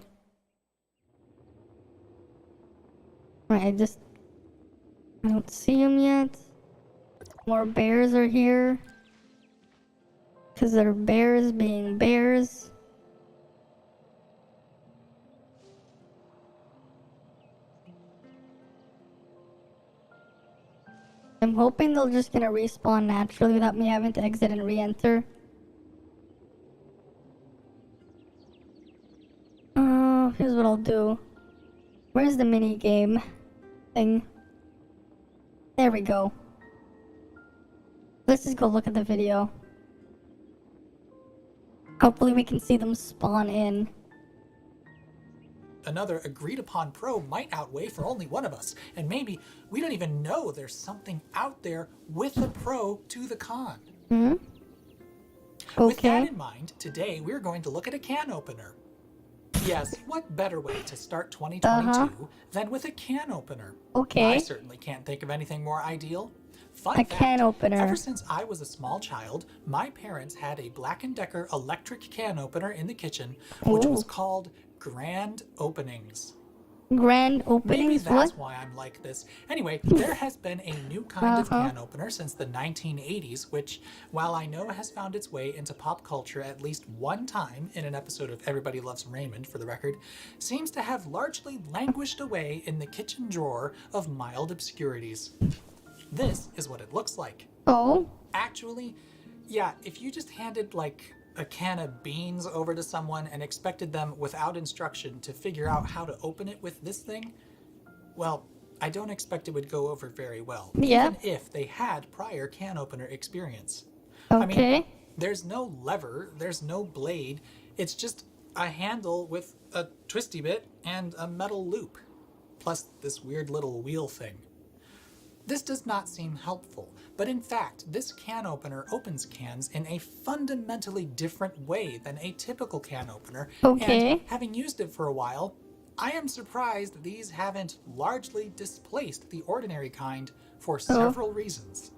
Right, I don't see them yet. More bears are here. Because they're bears being bears. I'm hoping they're just gonna respawn naturally without me having to exit and re-enter. Here's what I'll do. Where's the mini game thing? There we go. Let's just go look at the video. Hopefully we can see them spawn in. Another agreed upon pro might outweigh for only one of us, and maybe we don't even know there's something out there with a pro to the con. Okay. With that in mind, today we're going to look at a can opener. Yes, what better way to start 2022 than with a can opener? Okay. I certainly can't think of anything more ideal. Fun A fact, can opener. ever since I was a small child, my parents had a Black & Decker electric can opener in the kitchen, which was called Grand Openings. Grand openings? Maybe that's why I'm like this. Anyway, there has been a new kind of can opener since the 1980s, which, while I know has found its way into pop culture at least one time in an episode of Everybody Loves Raymond, for the record, seems to have largely languished away in the kitchen drawer of mild obscurities. This is what it looks like. Oh? Actually, yeah, if you just handed, like, a can of beans over to someone and expected them without instruction to figure out how to open it with this thing, well, I don't expect it would go over very well, even if they had prior can opener experience. Okay. I mean, there's no lever, there's no blade, it's just a handle with a twisty bit and a metal loop. plus this weird little wheel thing. This does not seem helpful, but in fact, this can opener opens cans in a fundamentally different way than a typical can opener, Okay. and having used it for a while, I am surprised these haven't largely displaced the ordinary kind for several reasons.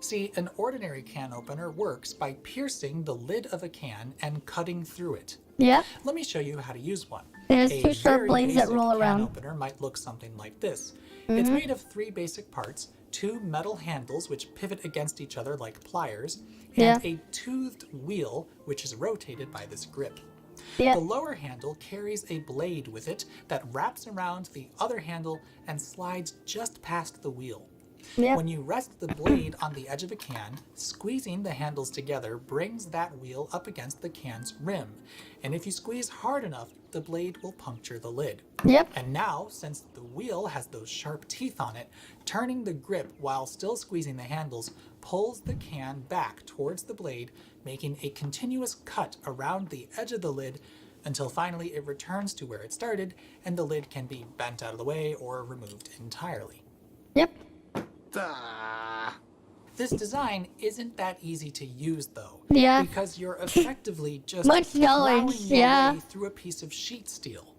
See, an ordinary can opener works by piercing the lid of a can and cutting through it. Yep. Let me show you how to use one. There's A two sharp very blades that basic roll can around. opener might look something like this. It's made of 3 basic parts, 2 metal handles which pivot against each other like pliers, and a toothed wheel which is rotated by this grip. Yep. The lower handle carries a blade with it that wraps around the other handle and slides just past the wheel. Yep. When you rest the blade on the edge of a can, squeezing the handles together brings that wheel up against the can's rim. And if you squeeze hard enough, the blade will puncture the lid. Yep. And now, since the wheel has those sharp teeth on it, turning the grip while still squeezing the handles pulls the can back towards the blade, making a continuous cut around the edge of the lid until finally it returns to where it started and the lid can be bent out of the way or removed entirely. Yep. This design isn't that easy to use though, Yeah. because you're effectively just Much knowledge, plowing your yeah. way through a piece of sheet steel.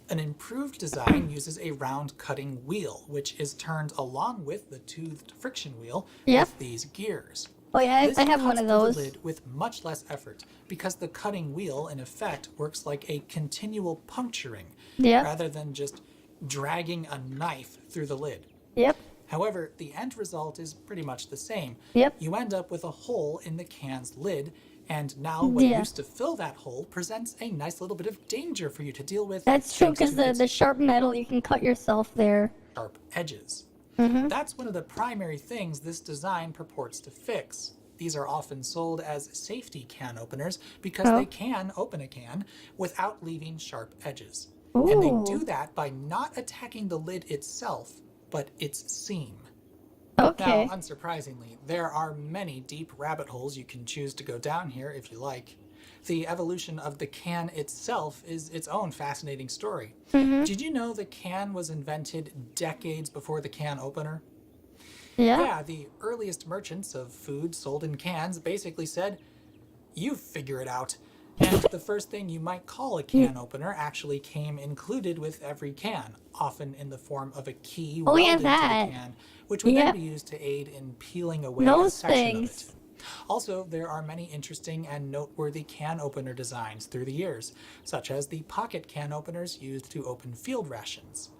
An improved design uses a round cutting wheel, which is turned along with the toothed friction wheel Yep. with these gears. Oh yeah, This I have one cuts of through those. the lid with much less effort because the cutting wheel, in effect, works like a continual puncturing Yep. rather than just dragging a knife through the lid. Yep. However, the end result is pretty much the same. Yep. You end up with a hole in the can's lid, and now what used to fill that hole presents a nice little bit of danger for you to deal with. That's true, thanks because to its the sharp metal, you can cut yourself there. sharp edges. Mm-hmm. That's one of the primary things this design purports to fix. These are often sold as safety can openers because they can open a can without leaving sharp edges. And they do that by not attacking the lid itself, but its seam. Okay. Now, unsurprisingly, there are many deep rabbit holes you can choose to go down here if you like. The evolution of the can itself is its own fascinating story. Did you know the can was invented decades before the can opener? Yeah, the earliest merchants of food sold in cans basically said, "You figure it out." And the first thing you might call a can opener actually came included with every can, often in the form of a key Oh, welded yeah, to that. the can, which would then be used to aid in peeling away a Those section of things. it. Also, there are many interesting and noteworthy can opener designs through the years, such as the pocket can openers used to open field rations.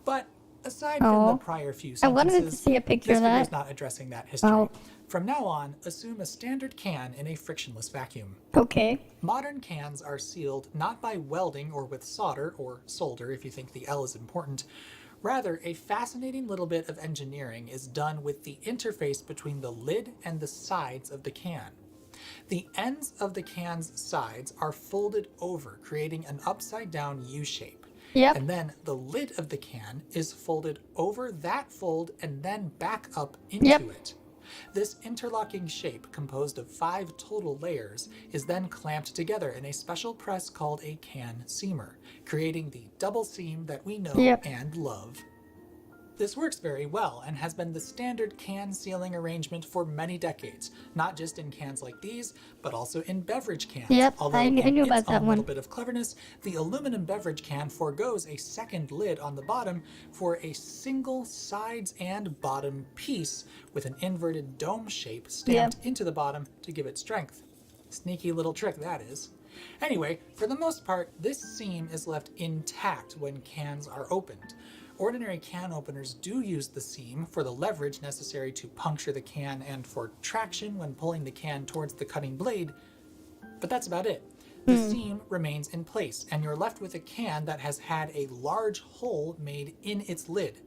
But aside from the prior few I wanted sentences, to see a picture this of video is that. not addressing that history. Oh. From now on, assume a standard can in a frictionless vacuum. Okay. Modern cans are sealed not by welding or with solder, or solder if you think the L is important. Rather, a fascinating little bit of engineering is done with the interface between the lid and the sides of the can. The ends of the can's sides are folded over, creating an upside-down U-shape. Yep. And then the lid of the can is folded over that fold and then back up into it. This interlocking shape, composed of 5 total layers, is then clamped together in a special press called a can seamer, creating the double seam that we know and love. This works very well and has been the standard can sealing arrangement for many decades, not just in cans like these, but also in beverage cans. Yep, Although I knew in about its that own one. little bit of cleverness, the aluminum beverage can forgoes a second lid on the bottom for a single sides and bottom piece with an inverted dome shape stamped into the bottom to give it strength. Sneaky little trick that is. Anyway, for the most part, this seam is left intact when cans are opened. Ordinary can openers do use the seam for the leverage necessary to puncture the can and for traction when pulling the can towards the cutting blade, but that's about it. The seam remains in place, and you're left with a can that has had a large hole made in its lid.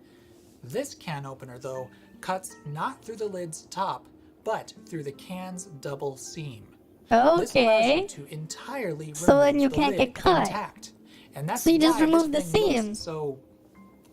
This can opener, though, cuts not through the lid's top, but through the can's double seam. This allows you to entirely remove So then you the can't lid get cut. intact. And that's So you just why this remove the thing looks seam. so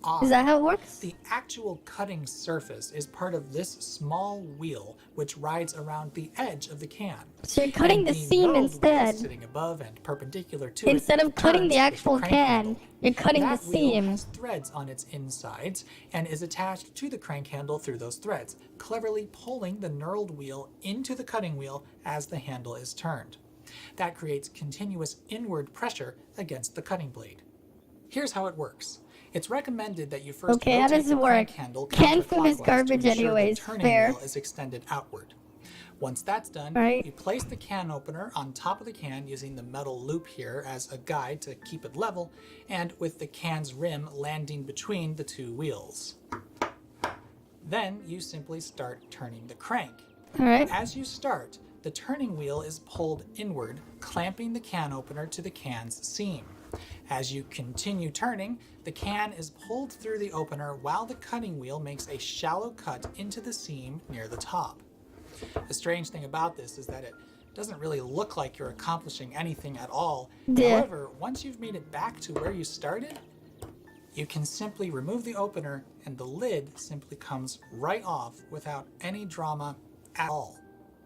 odd. Is that how it works? The actual cutting surface is part of this small wheel which rides around the edge of the can. So you're cutting And the seam knurled wheel instead. sitting above and perpendicular to Instead it of cutting the turns with actual crank can, handle. you're cutting the That wheel seam. has threads on its insides and is attached to the crank handle through those threads, cleverly pulling the knurled wheel into the cutting wheel as the handle is turned. That creates continuous inward pressure against the cutting blade. Here's how it works. It's recommended that you first Okay, how rotate does the it crank work? handle Canned food is counterclockwise garbage to ensure anyways, the turning fair. wheel is extended outward. Once that's done, Right. you place the can opener on top of the can using the metal loop here as a guide to keep it level, and with the can's rim landing between the two wheels. Then you simply start turning the crank. Alright. As you start, the turning wheel is pulled inward, clamping the can opener to the can's seam. As you continue turning, the can is pulled through the opener while the cutting wheel makes a shallow cut into the seam near the top. The strange thing about this is that it doesn't really look like you're accomplishing anything at all. Yeah. However, once you've made it back to where you started, you can simply remove the opener and the lid simply comes right off without any drama at all.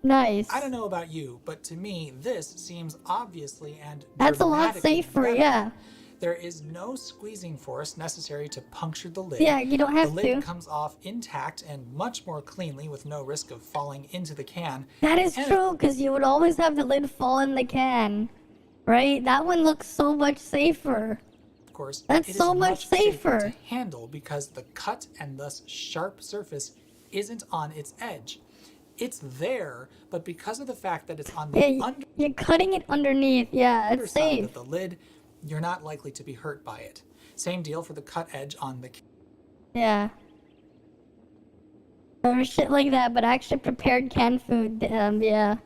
Nice. I don't know about you, but to me, this seems obviously and That's a lot dramatically safer, better. yeah. There is no squeezing force necessary to puncture the lid. Yeah, you don't have The lid to. comes off intact and much more cleanly with no risk of falling into the can. That is And true, because you would always have the lid fall in the can. Right? That one looks so much safer. Of course, That's it is so much safer. to handle because the cut and thus sharp surface isn't on its edge. It's there, but because of the fact that it's on the Yeah, you're cutting it underneath. Yeah, it's underside safe. of the lid, you're not likely to be hurt by it. Same deal for the cut edge on the Yeah. Or shit like that, but actually prepared canned food. Yeah.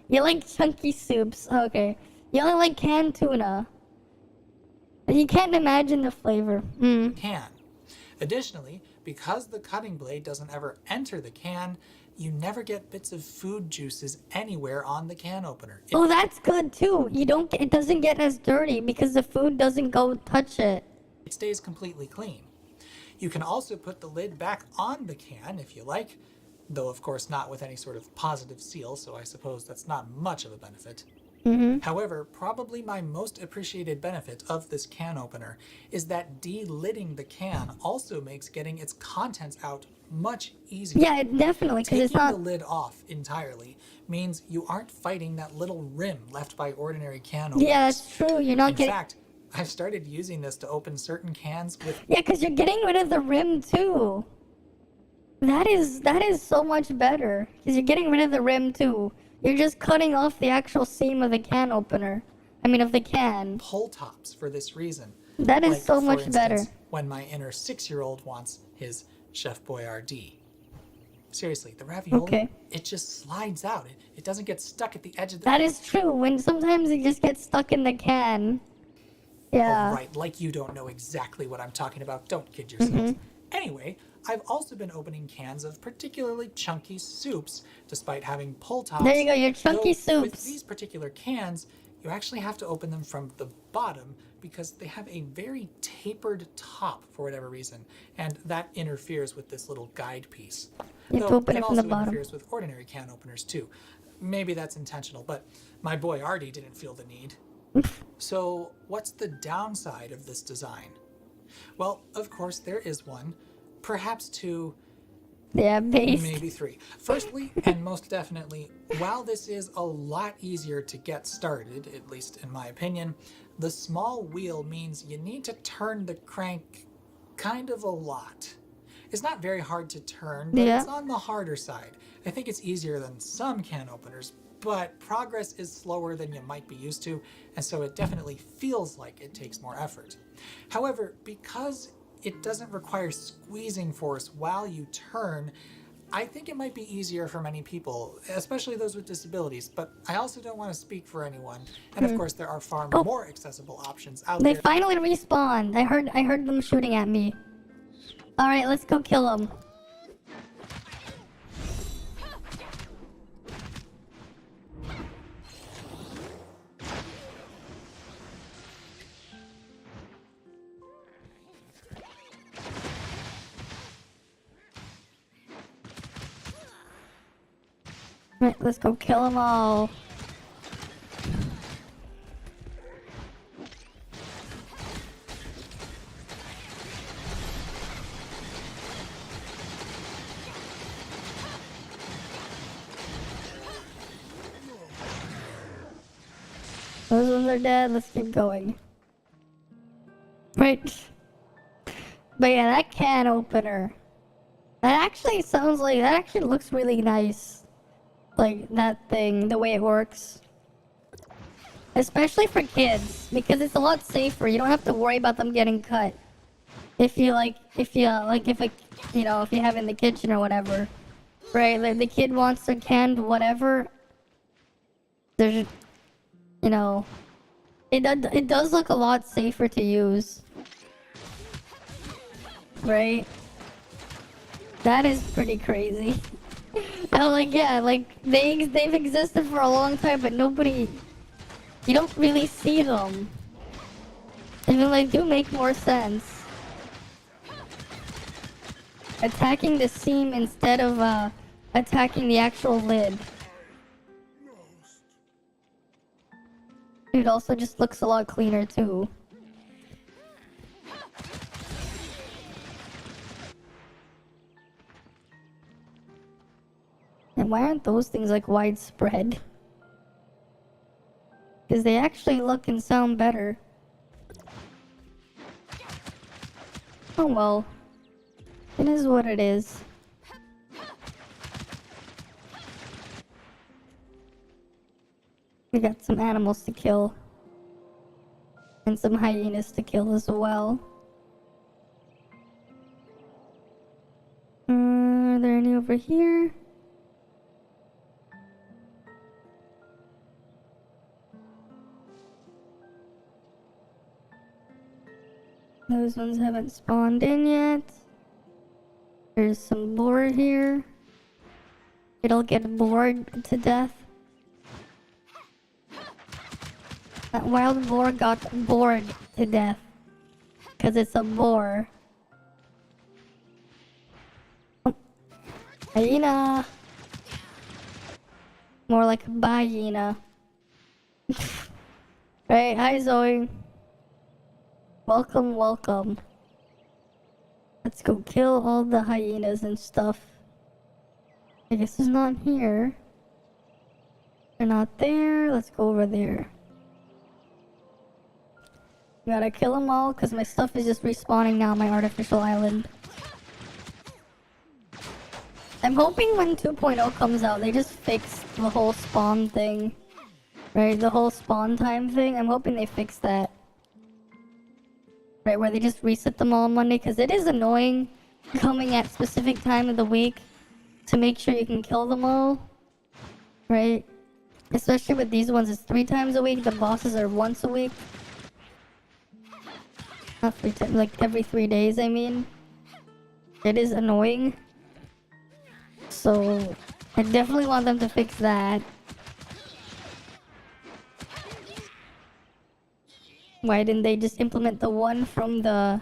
You like chunky soups. Okay. You only like canned tuna. You can't imagine the flavor. can. Additionally, because the cutting blade doesn't ever enter the can, you never get bits of food juices anywhere on the can opener. Oh, that's good too. It doesn't get as dirty because the food doesn't go touch it. It stays completely clean. You can also put the lid back on the can if you like, though of course not with any sort of positive seal, so I suppose that's not much of a benefit. However, probably my most appreciated benefit of this can opener is that de-lidding the can also makes getting its contents out much easier. Yeah, definitely, because it's Taking not. the lid off entirely means you aren't fighting that little rim left by ordinary can openers. Yeah, that's true. You're not In getting. fact, I've started using this to open certain cans with Yeah, because you're getting rid of the rim too. That is so much better because you're getting rid of the rim too. You're just cutting off the actual seam of the can opener. I mean, of the can. pull tops for this reason. That is Like, so for much instance, better. When my inner 6-year-old wants his Chef Boyardee. Seriously, the ravioli, Okay. it just slides out. It doesn't get stuck at the edge of the... That is true. When sometimes it just gets stuck in the can. Yeah. Oh, right, like you don't know exactly what I'm talking about. Don't kid yourselves. Anyway, I've also been opening cans of particularly chunky soups, despite having pull tops. There you go, your chunky Though With soups. these particular cans, you actually have to open them from the bottom because they have a very tapered top for whatever reason, and that interferes with this little guide piece. You have to Though open it from also the bottom. interferes with ordinary can openers too. Maybe that's intentional, but my boy Artie didn't feel the need. So, what's the downside of this design? Well, of course, there is one. Perhaps two, Yeah, based. maybe three. Firstly, and most definitely, while this is a lot easier to get started, at least in my opinion, the small wheel means you need to turn the crank kind of a lot. It's not very hard to turn, but Yeah. it's on the harder side. I think it's easier than some can openers, but progress is slower than you might be used to, and so it definitely feels like it takes more effort. However, because it doesn't require squeezing force while you turn, I think it might be easier for many people, especially those with disabilities, but I also don't want to speak for anyone. And of course, there are far more accessible options out They there. finally respawned. I heard them shooting at me. All right, let's go kill them. Right, let's go kill them all. Those ones are dead. Let's keep going. Right. But yeah, that can opener. That actually sounds like, that actually looks really nice. Like, that thing, the way it works. Especially for kids, because it's a lot safer. You don't have to worry about them getting cut. If you have in the kitchen or whatever. Right, like the kid wants their canned whatever. There's, you know, it does look a lot safer to use. Right? That is pretty crazy. I'm like, yeah, like they've existed for a long time, but nobody, you don't really see them. And they do make more sense. Attacking the seam instead of attacking the actual lid. It also just looks a lot cleaner too. And why aren't those things like widespread? Because they actually look and sound better. Oh well. It is what it is. We got some animals to kill. And some hyenas to kill as well. Are there any over here? Those ones haven't spawned in yet. There's some boar here. It'll get bored to death. That wild boar got bored to death. Because it's a boar. Oh. Hyena! More like a hyena. Right, hi Zoe. Welcome, welcome. Let's go kill all the hyenas and stuff. I guess it's not here. They're not there. Let's go over there. Gotta kill them all because my stuff is just respawning now on my artificial island. I'm hoping when 2.0 comes out, they just fix the whole spawn thing. Right, the whole spawn time thing. I'm hoping they fix that. Right, where they just reset them all on Monday, because it is annoying coming at specific time of the week to make sure you can kill them all. Right? Especially with these ones, it's 3 times a week. The bosses are once a week. Not 3 times, like every 3 days, I mean. It is annoying. So, I definitely want them to fix that. Why didn't they just implement the one from the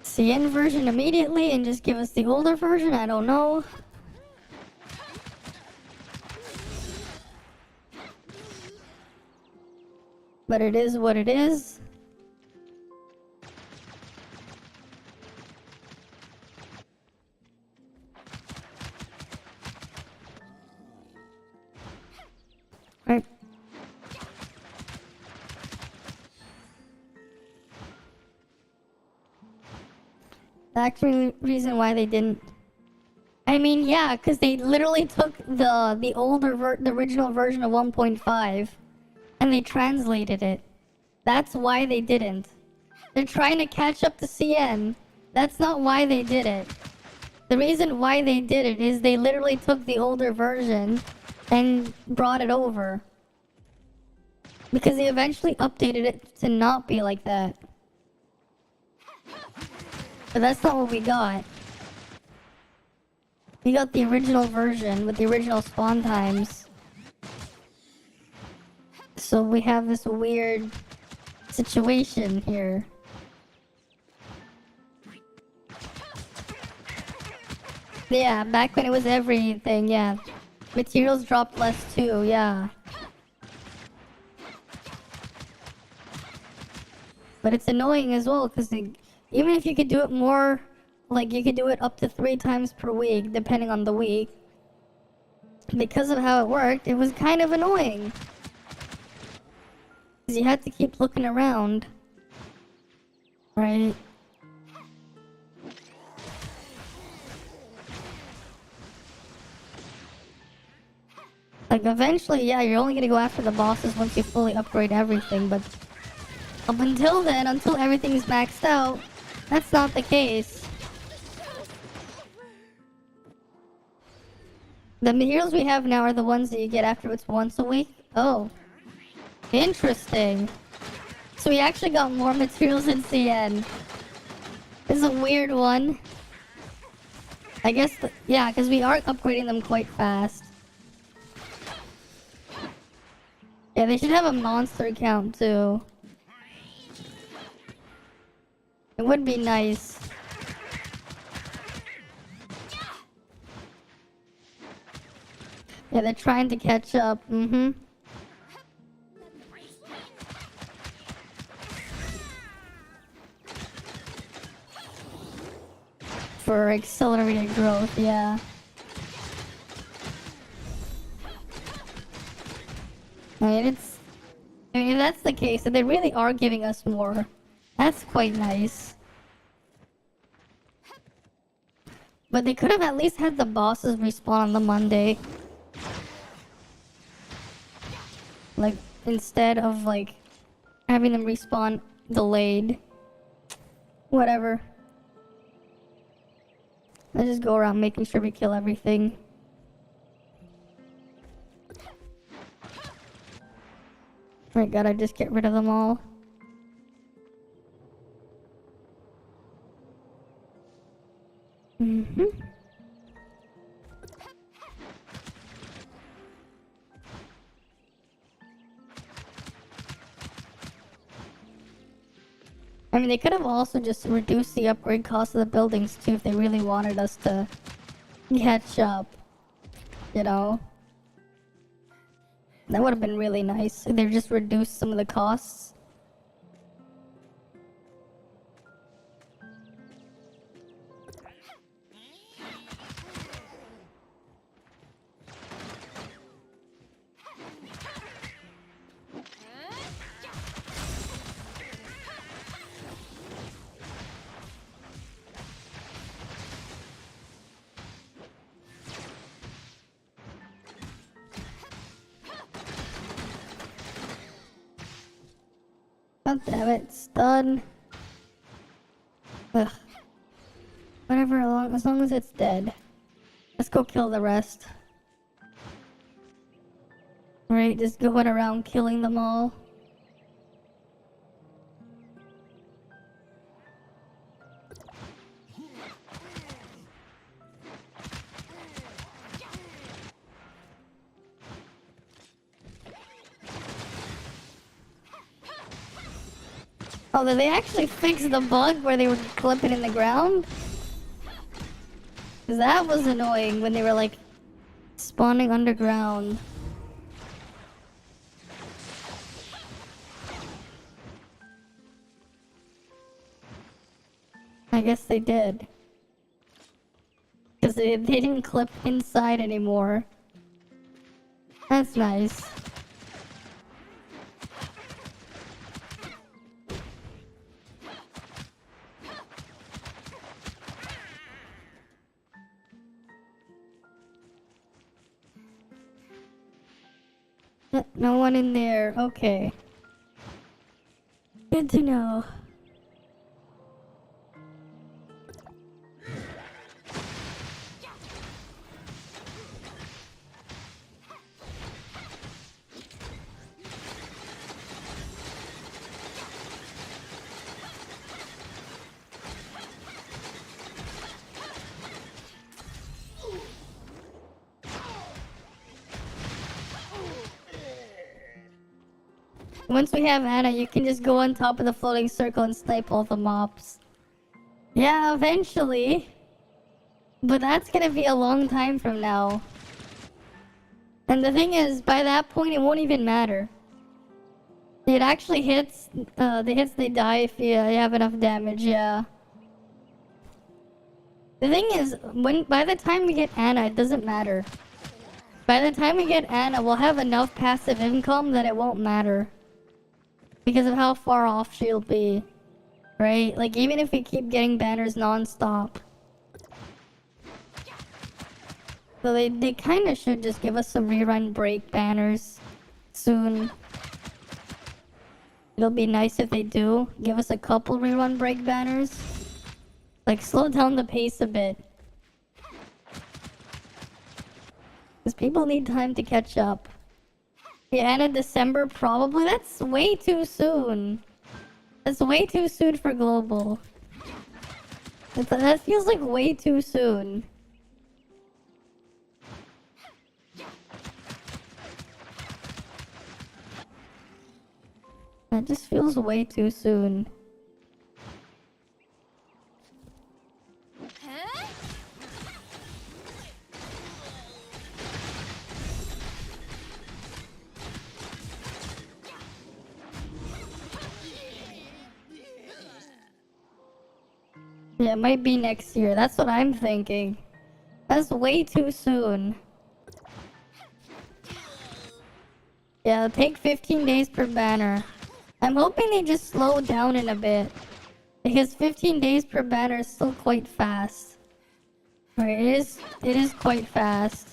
CN version immediately and just give us the older version? I don't know. But it is what it is. Right. The actual reason why they didn't, I mean, yeah, because they literally took the the original version of 1.5 and they translated it. That's why they didn't. They're trying to catch up to CN. That's not why they did it. The reason why they did it is they literally took the older version and brought it over. Because they eventually updated it to not be like that. But that's not what we got. We got the original version with the original spawn times. So we have this weird situation here. Yeah, back when it was everything, yeah. materials dropped less too, yeah. But it's annoying as well, because even if you could do it more, like you could do it up to 3 times per week, depending on the week. Because of how it worked, it was kind of annoying. Because you had to keep looking around. Right? Like eventually, yeah, you're only gonna go after the bosses once you fully upgrade everything, but up until then, until everything's maxed out, that's not the case. The materials we have now are the ones that you get afterwards once a week. Oh. Interesting. So we actually got more materials in CN. This is a weird one. I guess, yeah, because we are upgrading them quite fast. Yeah, they should have a monster count too. It would be nice. Yeah, they're trying to catch up. For accelerated growth, yeah. I mean, if that's the case, then they really are giving us more. That's quite nice. But they could have at least had the bosses respawn on the Monday. Like, instead of, like, having them respawn delayed. Whatever. Let's just go around making sure we kill everything. Oh my god, I just get rid of them all. I mean, they could have also just reduced the upgrade cost of the buildings too if they really wanted us to catch up. You know? That would have been really nice if they just reduced some of the costs. God damn it, it's done. Ugh. Whatever, as long as it's dead. Let's go kill the rest. Right, just going around killing them all. Oh, did they actually fix the bug where they were clipping in the ground? Cause that was annoying when they were like spawning underground. I guess they did. Cause they didn't clip inside anymore. That's nice. No one in there. Okay. Good to know. Once we have Anna, you can just go on top of the floating circle and snipe all the mobs. Yeah, eventually. But that's gonna be a long time from now. And the thing is, by that point, it won't even matter. It actually hits, the hits they die if you have enough damage, yeah. The thing is, by the time we get Anna, it doesn't matter. By the time we get Anna, we'll have enough passive income that it won't matter. Because of how far off she'll be. Right? Like, even if we keep getting banners non-stop. So they kind of should just give us some rerun break banners soon. It'll be nice if they do. Give us a couple rerun break banners. Like, slow down the pace a bit. Because people need time to catch up. Yeah, and in December, probably. That's way too soon. That's way too soon for global. That feels like way too soon. That just feels way too soon. Yeah, it might be next year. That's what I'm thinking. That's way too soon. Yeah, take 15 days per banner. I'm hoping they just slow down in a bit. Because 15 days per banner is still quite fast. Right, it is quite fast.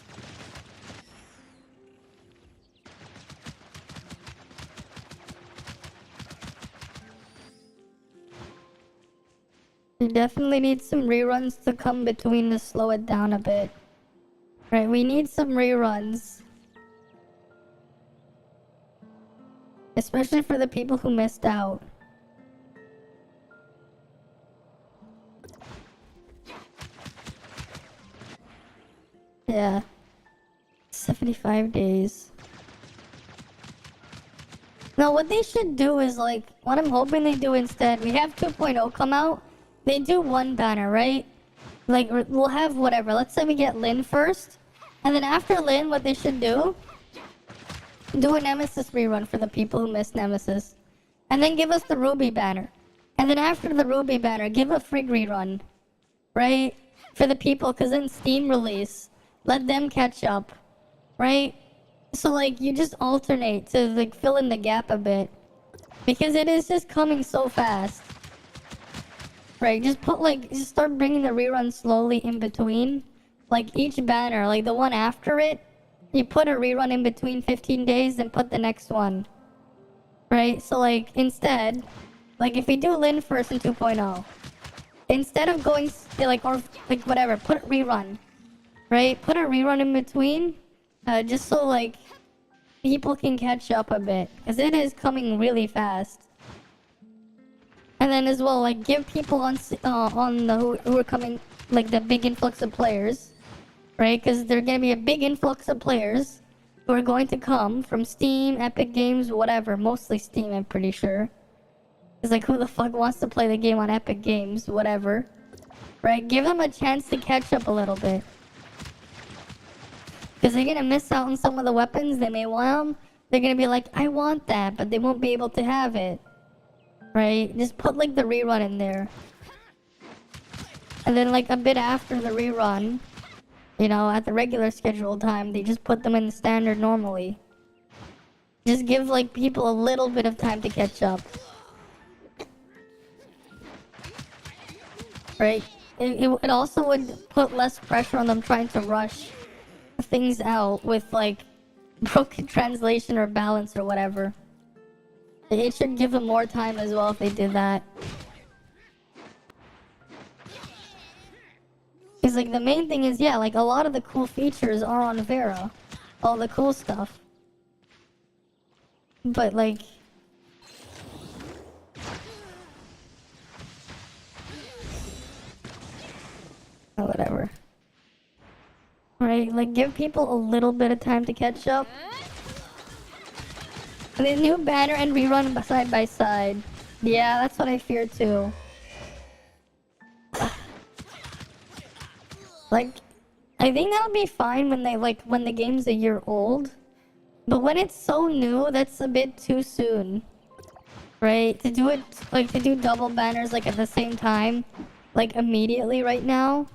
We definitely need some reruns to come between to slow it down a bit. Right, we need some reruns. Especially for the people who missed out. Yeah. 75 days. No, what they should do is like, what I'm hoping they do instead, we have 2.0 come out. They do one banner, right? Like, we'll have whatever. Let's say we get Lin first. And then after Lin, what they should do a Nemesis rerun for the people who missed Nemesis. And then give us the Ruby banner. And then after the Ruby banner, give a Frigg rerun. Right? For the people, because then Steam release. Let them catch up. Right? So, like, you just alternate to, like, fill in the gap a bit. Because it is just coming so fast. Right, just start bringing the rerun slowly in between. Like each banner, like the one after it, you put a rerun in between 15 days and put the next one. Right, so like instead, like if we do Lin first in 2.0, instead of going like, or like whatever, put rerun. Right, put a rerun in between, just so like people can catch up a bit. Because it is coming really fast. And then as well, like, give people on the who are coming, like, the big influx of players, right? Because there's going to be a big influx of players who are going to come from Steam, Epic Games, whatever. Mostly Steam, I'm pretty sure. It's like, who the fuck wants to play the game on Epic Games, whatever. Right? Give them a chance to catch up a little bit. Because they're going to miss out on some of the weapons. They may want them. They're going to be like, I want that, but they won't be able to have it. Right? Just put like the rerun in there. And then like a bit after the rerun, you know, at the regular scheduled time, they just put them in the standard normally. Just give like people a little bit of time to catch up. Right? It also would put less pressure on them trying to rush things out with like broken translation or balance or whatever. It should give them more time as well if they did that. Because like the main thing is, yeah, like a lot of the cool features are on Vera. All the cool stuff. But like... oh, whatever. Right, like give people a little bit of time to catch up. And the new banner and rerun side by side. Yeah, that's what I fear too. Like, I think that'll be fine when they when the game's a year old. But when it's so new, that's a bit too soon. Right? To do it to do double banners at the same time, immediately right now,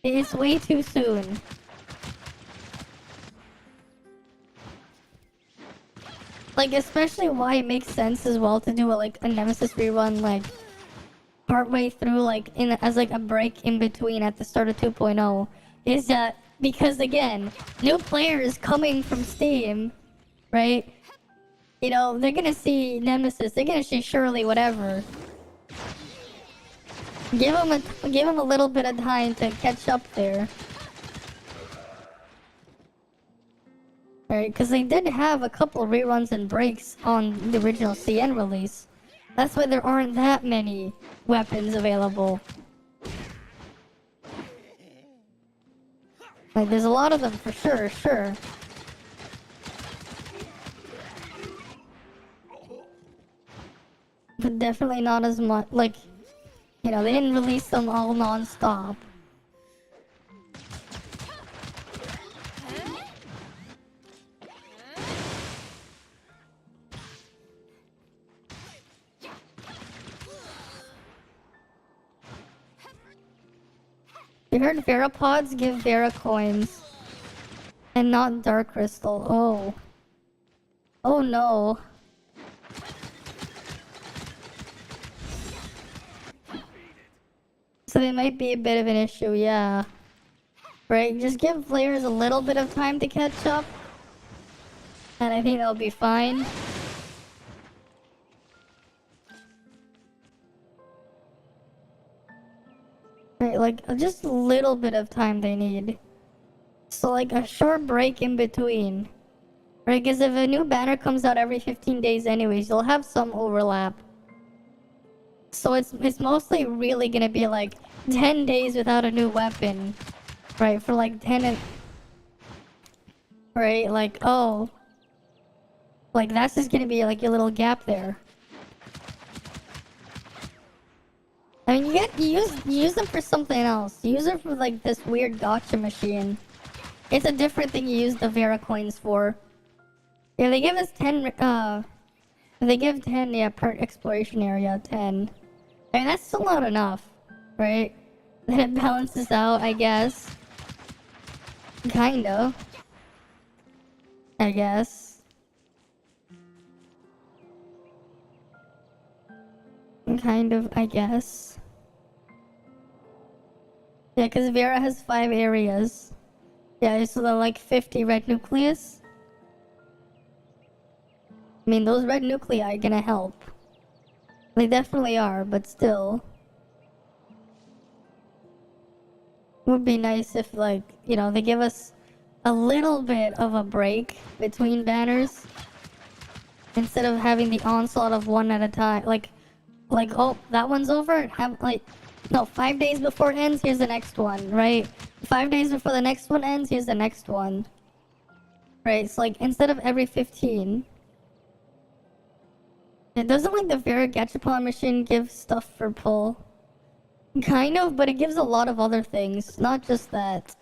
it's way too soon. Especially why it makes sense as well to do a Nemesis rerun partway through as a break in between at the start of 2.0 is that because again, new players coming from Steam, right? You know, they're gonna see Nemesis, they're gonna see Shirley, whatever. Give them a little bit of time to catch up there. Right, because they did have a couple reruns and breaks on the original CN release. That's why there aren't that many weapons available. There's a lot of them for sure. But definitely not as much, you know, they didn't release them all non-stop. You heard Vera pods give Vera coins. And not Dark Crystal. Oh. Oh no. So they might be a bit of an issue, yeah. Right, just give players a little bit of time to catch up. And I think they'll be fine. Right, just a little bit of time they need. So a short break in between. Right, because if a new banner comes out every 15 days anyways, you'll have some overlap. So it's mostly really gonna be 10 days without a new weapon. Right, for 10 right, oh. That's just gonna be your little gap there. I mean, you use them for something else. Use them for this weird gotcha machine. It's a different thing you use the Vera coins for. Yeah, they give us 10, they give 10, yeah, per exploration area, 10. I mean, that's still not enough, right? Then it balances out, I guess. Kind of. I guess. Kind of, I guess. Yeah, because Vera has 5 areas. Yeah, so they're 50 red nucleus. I mean, those red nuclei are gonna help. They definitely are, but still. Would be nice if, you know, they give us a little bit of a break between banners. Instead of having the onslaught of one at a time. Oh, that one's over? No, 5 days before it ends, here's the next one, right? 5 days before the next one ends, here's the next one. Right, it's instead of every 15. It doesn't the Vera Gachapon machine give stuff for pull? Kind of, but it gives a lot of other things, not just that.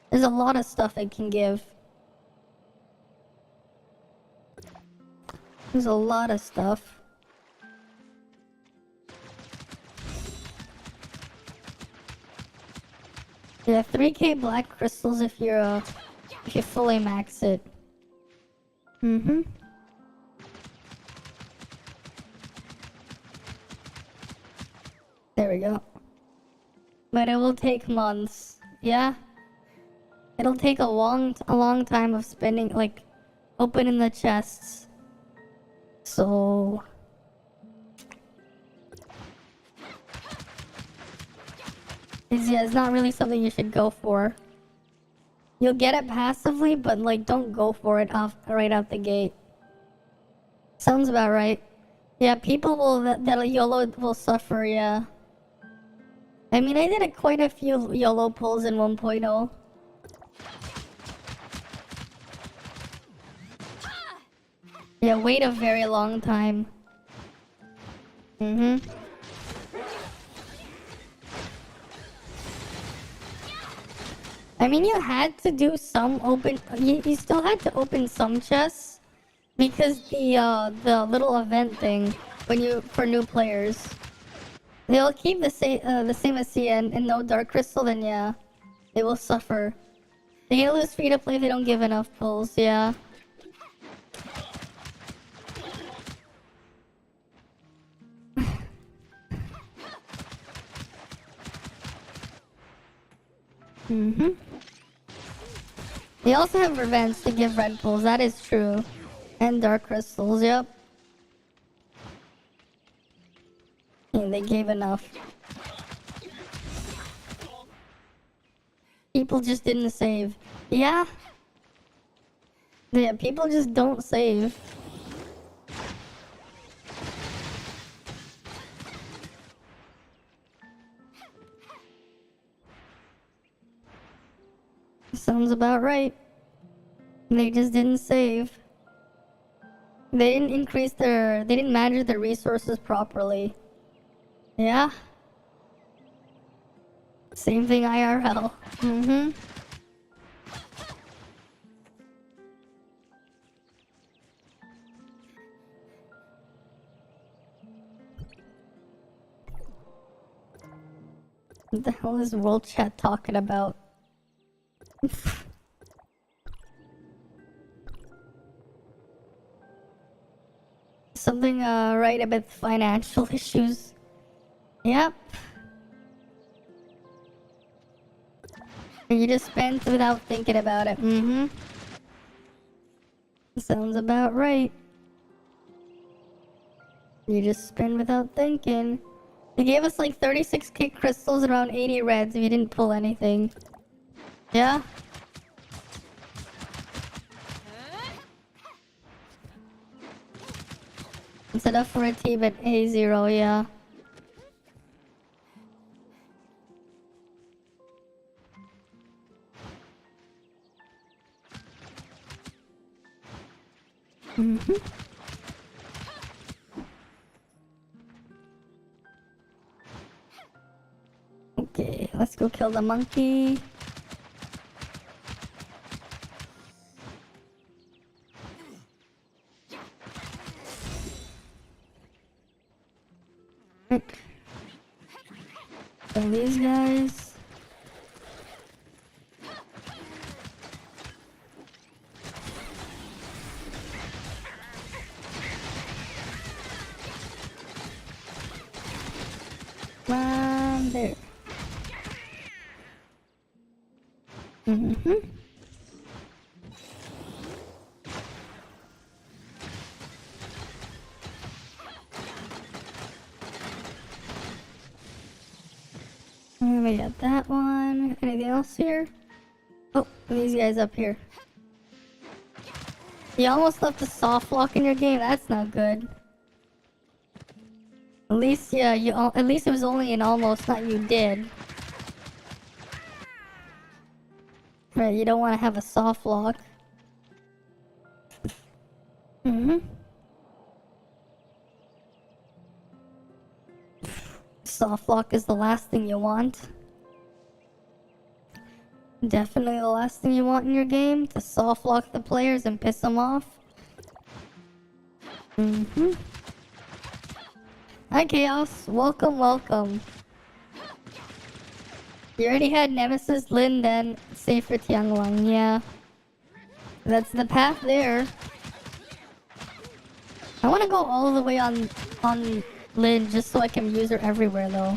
There's a lot of stuff it can give. There's a lot of stuff. Yeah, 3k black crystals if you fully max it. Mm-hmm. There we go. But it will take months. Yeah. It'll take a long time of spending, opening the chests. So... it's not really something you should go for. You'll get it passively, but don't go for it right out the gate. Sounds about right. Yeah, people that YOLO will suffer, yeah. I mean, I did quite a few YOLO pulls in 1.0. Yeah, wait a very long time. I mean, you had to do some open. You still had to open some chests because the little event thing for new players, they'll keep the same as CN and no dark crystal. Then yeah, they will suffer. They lose free to play if they don't give enough pulls. Yeah. They also have revenge to give red pulls, that is true. And dark crystals, yep. And they gave enough. People just didn't save. Yeah. Yeah, people just don't save. Sounds about right. They just didn't save. They didn't manage their resources properly. Yeah. Same thing IRL. What the hell is World Chat talking about? Something right about financial issues. Yep. You just spent without thinking about it. Sounds about right. You just spend without thinking. They gave us like 36k crystals and around 80 reds if you didn't pull anything. Yeah? It's enough for a team at A0, yeah. Okay, let's go kill the monkey. Kill these guys. There. We got that one. Anything else here? Oh, these guys up here. You almost left a soft lock in your game. That's not good. At least, yeah, at least it was only an almost, not you did. Right, you don't want to have a soft lock. Soft lock is the last thing you want. Definitely the last thing you want in your game, to soft lock the players and piss them off. Hi Chaos, welcome, welcome. You already had Nemesis, Lin, then save for Tianglong, yeah. That's the path there. I want to go all the way on Lin just so I can use her everywhere though.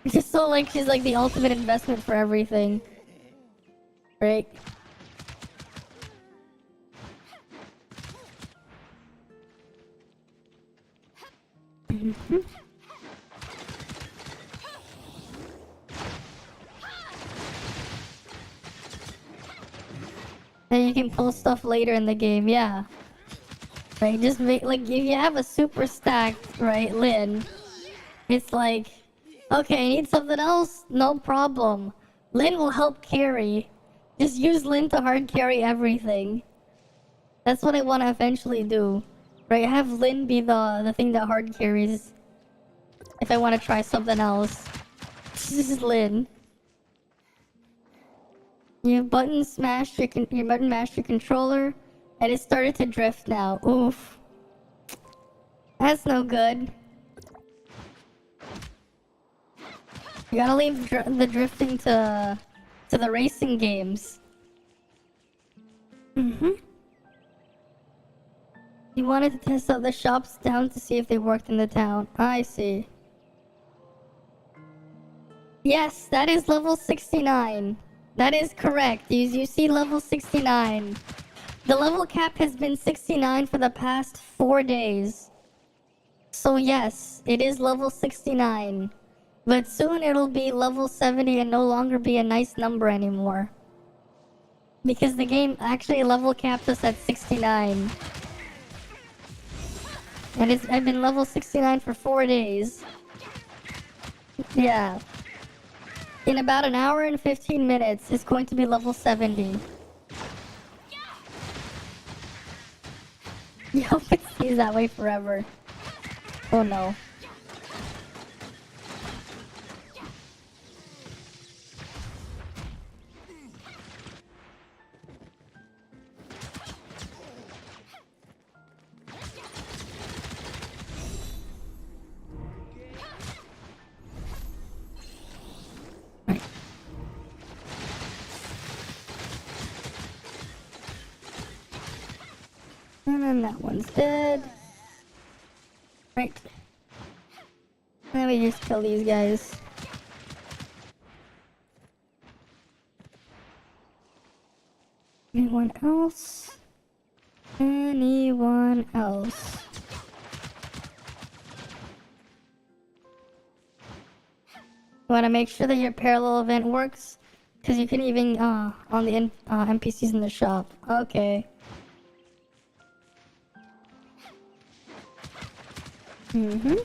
Just so like she's like the ultimate investment for everything. Right? And you can pull stuff later in the game, yeah. Right, just make, like, if you have a super stacked, right, Lin, it's like, okay, I need something else? No problem. Lin will help carry. Just use Lin to hard carry everything. That's what I want to eventually do. Right, have Lin be the thing that hard carries. If I want to try something else. This is Lin. You button smashed your button mashed your controller, and it started to drift now. Oof. That's no good. You gotta leave the drifting to the racing games. You wanted to test out the shops down to see if they worked in the town. I see. Yes, that is level 69. That is correct. You see level 69. The level cap has been 69 for the past 4 days. So yes, it is level 69. But soon it'll be level 70 and no longer be a nice number anymore. Because the game actually level capped us at 69. And I've been level 69 for 4 days. Yeah. In about an hour and 15 minutes, it's going to be level 70. You hope it stays that way forever. Oh no. And then that one's dead. Right. Let me just kill these guys. Anyone else? Anyone else? You want to make sure that your parallel event works? Because you can even, on the NPCs in the shop. Okay. Is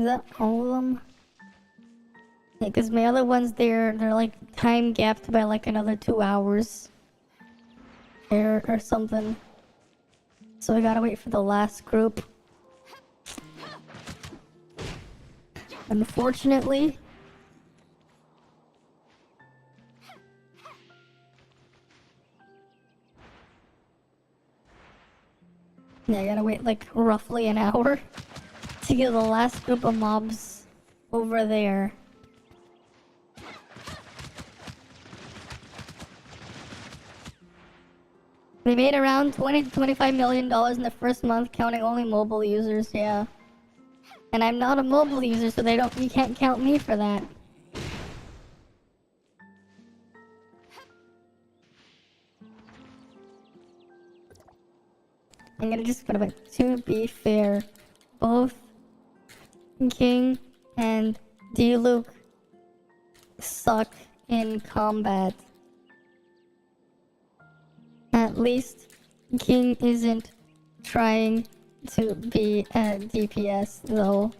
that all of them? Yeah, because my other ones, they're like time gapped by like another 2 hours. Or something. So I gotta wait for the last group. Unfortunately. Yeah, I gotta wait like roughly an hour to get the last group of mobs over there. They made around $20 to $25 million in the first month, counting only mobile users, yeah. And I'm not a mobile user, so you can't count me for that. I'm gonna just put it, to be fair, both King and D-Luke suck in combat. At least King isn't trying to be a DPS though.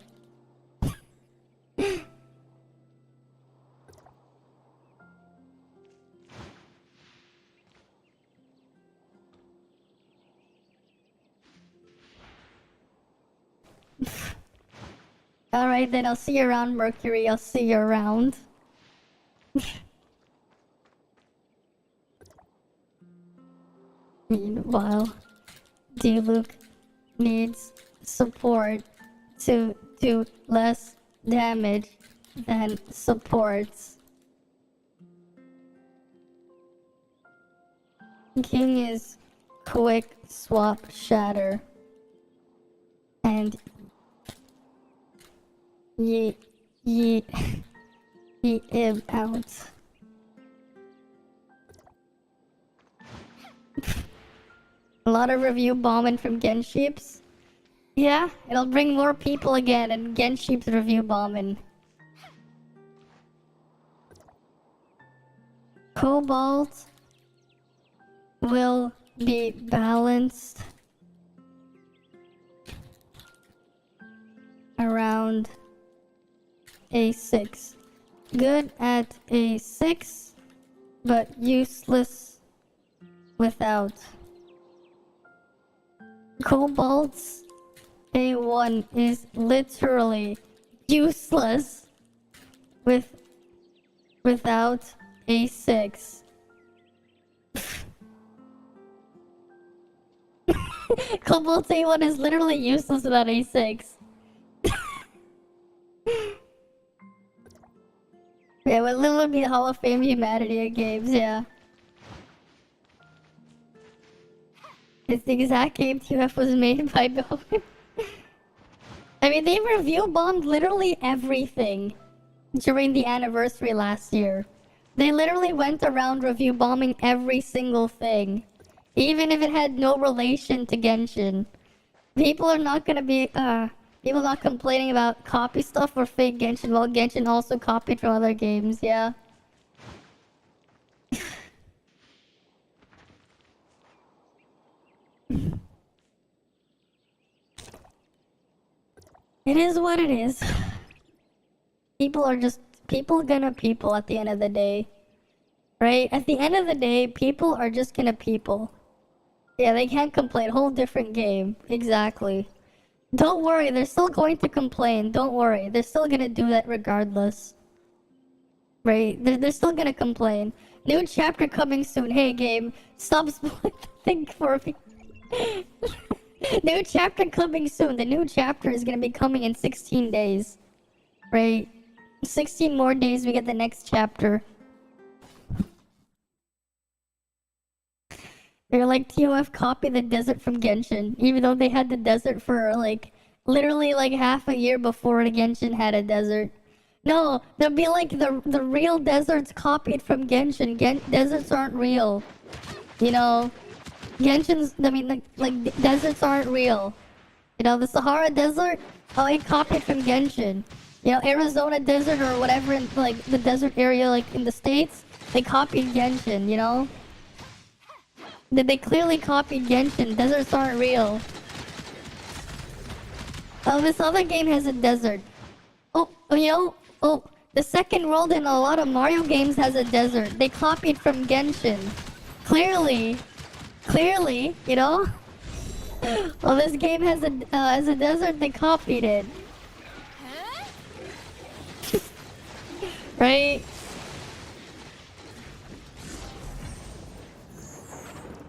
Alright then, I'll see you around, Mercury. I'll see you around. Meanwhile, D-Luke needs support to do less damage than supports. King is quick swap shatter. And yeet him out. A lot of review bombing from Gensheeps. Yeah, it'll bring more people again, and Gensheeps review bombing. Cobalt will be balanced around A6. Good at A6, but useless without. Cobalt's A1 is literally useless with without A6. Cobalt A1 is literally useless without A6. Yeah, would literally be the Hall of Fame humanity at games, yeah. It's the exact game TF was made by Bill. I mean, they review bombed literally everything during the anniversary last year. They literally went around review bombing every single thing. Even if it had no relation to Genshin. People are not gonna be, people not complaining about copy stuff or fake Genshin, while Genshin also copied from other games, yeah. It is what it is. People are just, people gonna people at the end of the day. Right? At the end of the day, people are just gonna people. Yeah, they can't complain. Whole different game. Exactly. Don't worry, they're still going to complain. Don't worry. They're still gonna do that regardless. Right? They're still gonna complain. New chapter coming soon. Hey, game. Stop spoiling the thing for me. New chapter coming soon. The new chapter is gonna be coming in 16 days. Right? 16 more days, we get the next chapter. They're like, TOF copy the desert from Genshin, even though they had the desert for like, literally like half a year before the Genshin had a desert. No, they'll be like the real deserts copied from Genshin. Deserts aren't real. You know, Genshin's, I mean, like deserts aren't real. You know, the Sahara Desert, oh, it copied from Genshin. You know, Arizona Desert or whatever, in, like, the desert area, like, in the States, they copied Genshin, you know? They clearly copied Genshin. Deserts aren't real. Oh, this other game has a desert. Oh, you know, oh, the second world in a lot of Mario games has a desert. They copied from Genshin. Clearly, you know? Well, this game has a desert, they copied it. Right?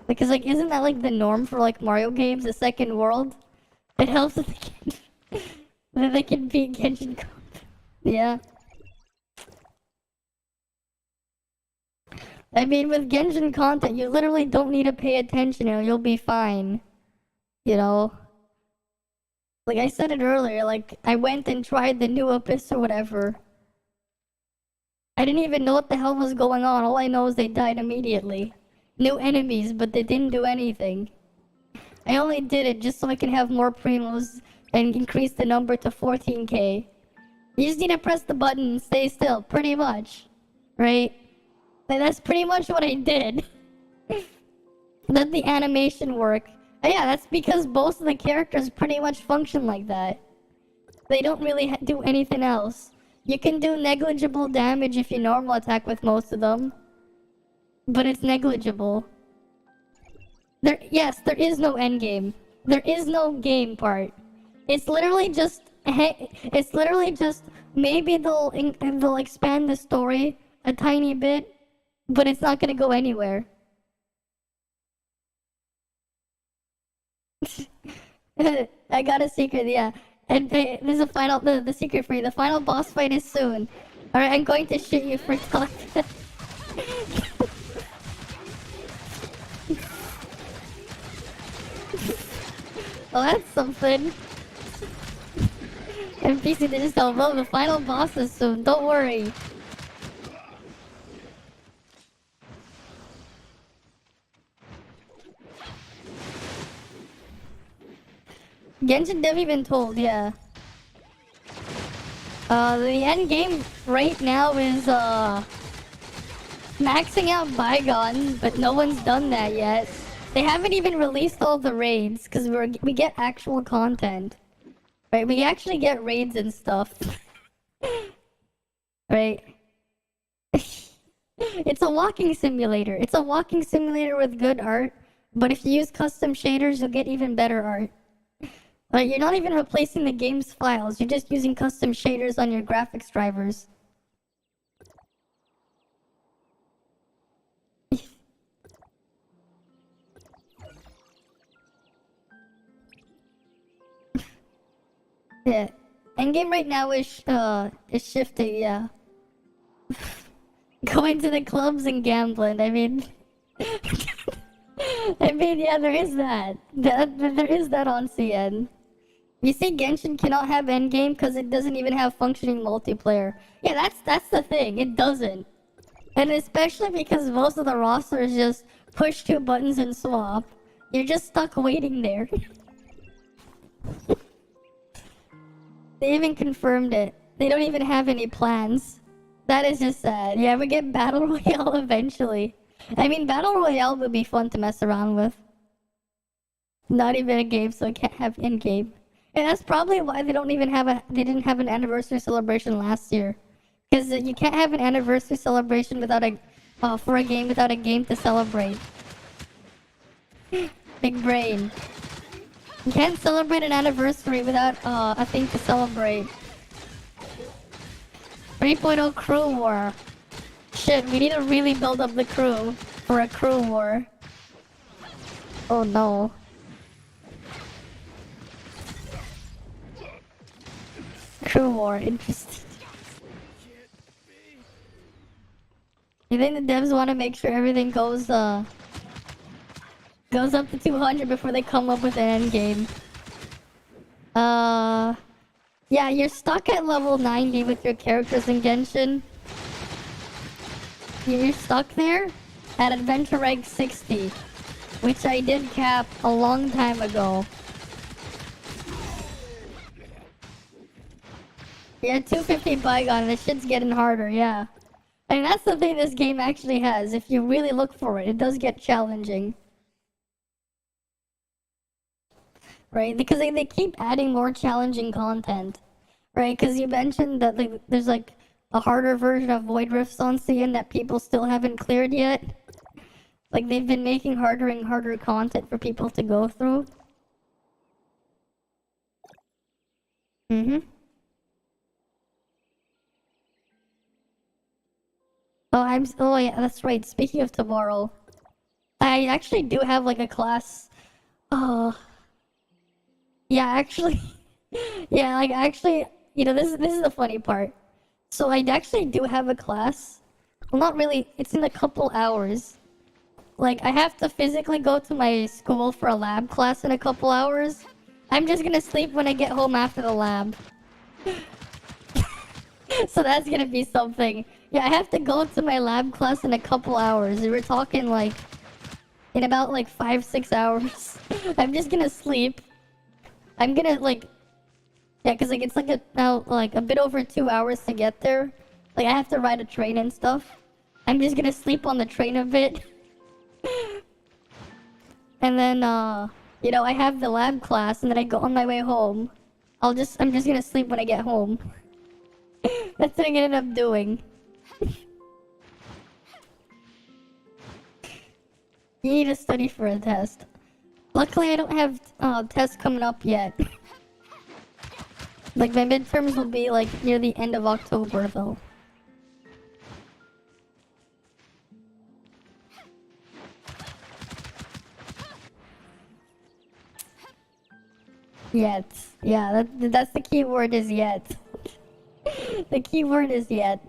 Because, like, isn't that, like, the norm for, like, Mario games, the second world? It helps that they can beat Genshin content. Yeah. I mean, with Genshin content, you literally don't need to pay attention and you'll be fine. You know? Like I said it earlier, like, I went and tried the new Abyss or whatever. I didn't even know what the hell was going on. All I know is they died immediately. New enemies, but they didn't do anything. I only did it just so I can have more primos and increase the number to 14k. You just need to press the button and stay still, pretty much. Right? Like, that's pretty much what I did. Let the animation work. Yeah, that's because both of the characters pretty much function like that. They don't really do anything else. You can do negligible damage if you normal attack with most of them. But it's negligible. Yes, there is no endgame. There is no game part. It's literally just... It's literally just... Maybe they'll expand the story a tiny bit, but it's not gonna go anywhere. I got a secret, yeah. And there's a final... The secret for you. The final boss fight is soon. Alright, I'm going to shoot you for talking. Well, that's something. NPC just don't know the final boss is soon. Don't worry. Genshin never even told, yeah. The end game right now is maxing out Bygone, but no one's done that yet. They haven't even released all the raids, because we get actual content. Right, we actually get raids and stuff. Right? It's a walking simulator. It's a walking simulator with good art, but if you use custom shaders, you'll get even better art. Like, you're not even replacing the game's files, you're just using custom shaders on your graphics drivers. Yeah. Endgame right now is shifting, yeah. Going to the clubs and gambling, I mean... I mean, yeah, there is that. There is that on CN. You see, Genshin cannot have endgame because it doesn't even have functioning multiplayer. Yeah, that's the thing. It doesn't. And especially because most of the roster is just push 2 buttons and swap. You're just stuck waiting there. They even confirmed it. They don't even have any plans. That is just sad. Yeah, we get Battle Royale eventually. I mean, Battle Royale would be fun to mess around with. Not even a game, so it can't have in-game. And that's probably why they didn't have an anniversary celebration last year. Because you can't have an anniversary celebration without for a game without a game to celebrate. Big brain. You can't celebrate an anniversary without a thing to celebrate. 3.0 crew war. Shit, we need to really build up the crew for a crew war. Oh no. Crew war, interesting. You think the devs want to make sure everything goes up to 200 before they come up with an end game? Yeah, you're stuck at level 90 with your characters in Genshin. You're stuck there at adventure rank 60, which I did cap a long time ago. Yeah, 250 bygone, this shit's getting harder, yeah. I mean, that's the thing this game actually has. If you really look for it, it does get challenging. Right? Because they keep adding more challenging content. Right? Because you mentioned that there's like a harder version of Void Rifts on CN that people still haven't cleared yet. Like, they've been making harder and harder content for people to go through. Oh yeah, that's right. Speaking of tomorrow, I actually do have like a class. Yeah, actually, yeah, like actually, you know, this is the funny part. So I actually do have a class. Well, not really. It's in a couple hours. Like, I have to physically go to my school for a lab class in a couple hours. I'm just gonna sleep when I get home after the lab. So that's gonna be something. Yeah, I have to go to my lab class in a couple hours. We're talking like in about like 5-6 hours. I'm just gonna sleep. I'm gonna like, yeah, cause like it's like a bit over 2 hours to get there. Like, I have to ride a train and stuff. I'm just gonna sleep on the train a bit. And then you know, I have the lab class and then I go on my way home. I'm just gonna sleep when I get home. That's what I'm gonna end up doing. You need to study for a test. Luckily, I don't have tests coming up yet. Like, my midterms will be like near the end of October, though. Yet. Yeah, that's the key word, is yet. The key word is yet.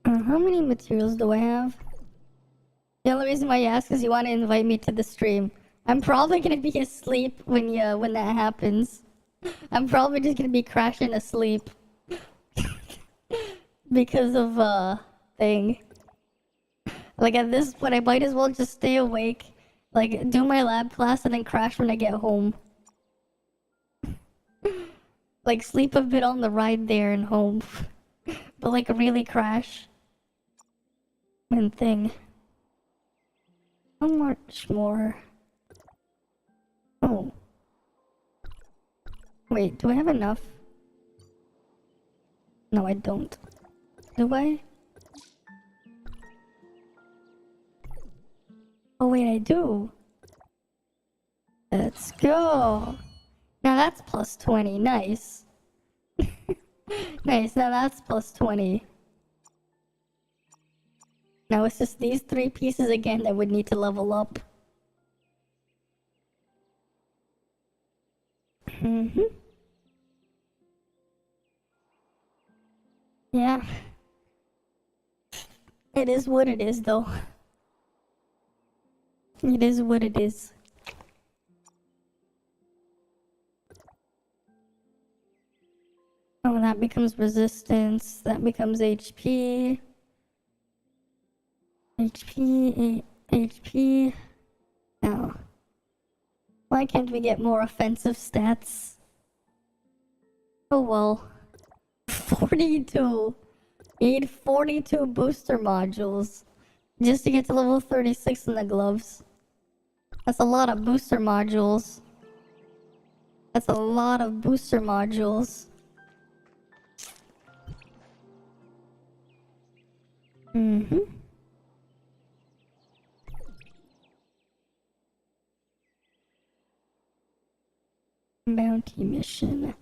How many materials do I have? The only reason why you ask is you want to invite me to the stream. I'm probably gonna be asleep when that happens. I'm probably just gonna be crashing asleep. Because of thing. Like, at this point, I might as well just stay awake, like, do my lab class and then crash when I get home. Like, sleep a bit on the ride there and home. But like, really crash. And thing. How much more? Oh. Wait, do I have enough? No, I don't. Do I? Oh wait, I do. Let's go. Now that's plus 20, nice. Nice, now that's plus 20. Now it's just these 3 pieces again that would need to level up. Mm-hmm. Yeah. It is what it is, though. It is what it is. Oh, that becomes resistance. That becomes HP. HP. Oh. Why can't we get more offensive stats? Oh well. 42. You need 42 booster modules just to get to level 36 in the gloves. That's a lot of booster modules. That's a lot of booster modules. Mm-hmm. Bounty mission.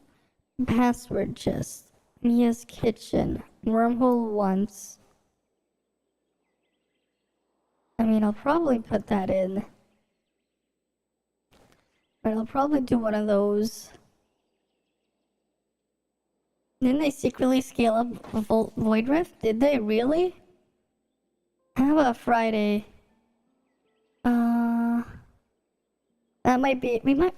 Password chest. Mia's kitchen. Wormhole once. I mean, I'll probably put that in. But I'll probably do one of those. Didn't they secretly scale up Void Rift? Did they really? How about Friday? That might be. We might.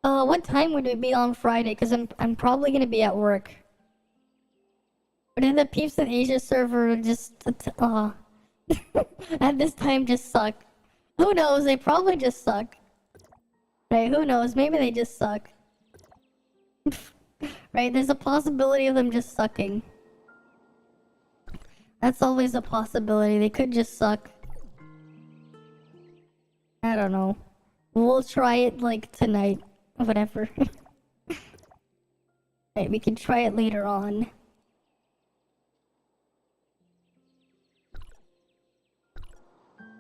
What time would it be on Friday? Cause I'm probably gonna be at work. But then the Peeps in Asia server just at this time just suck. Who knows? They probably just suck. Right? Who knows? Maybe they just suck. Right? There's a possibility of them just sucking. That's always a possibility. They could just suck. I don't know. We'll try it like tonight. Whatever. Right, we can try it later on.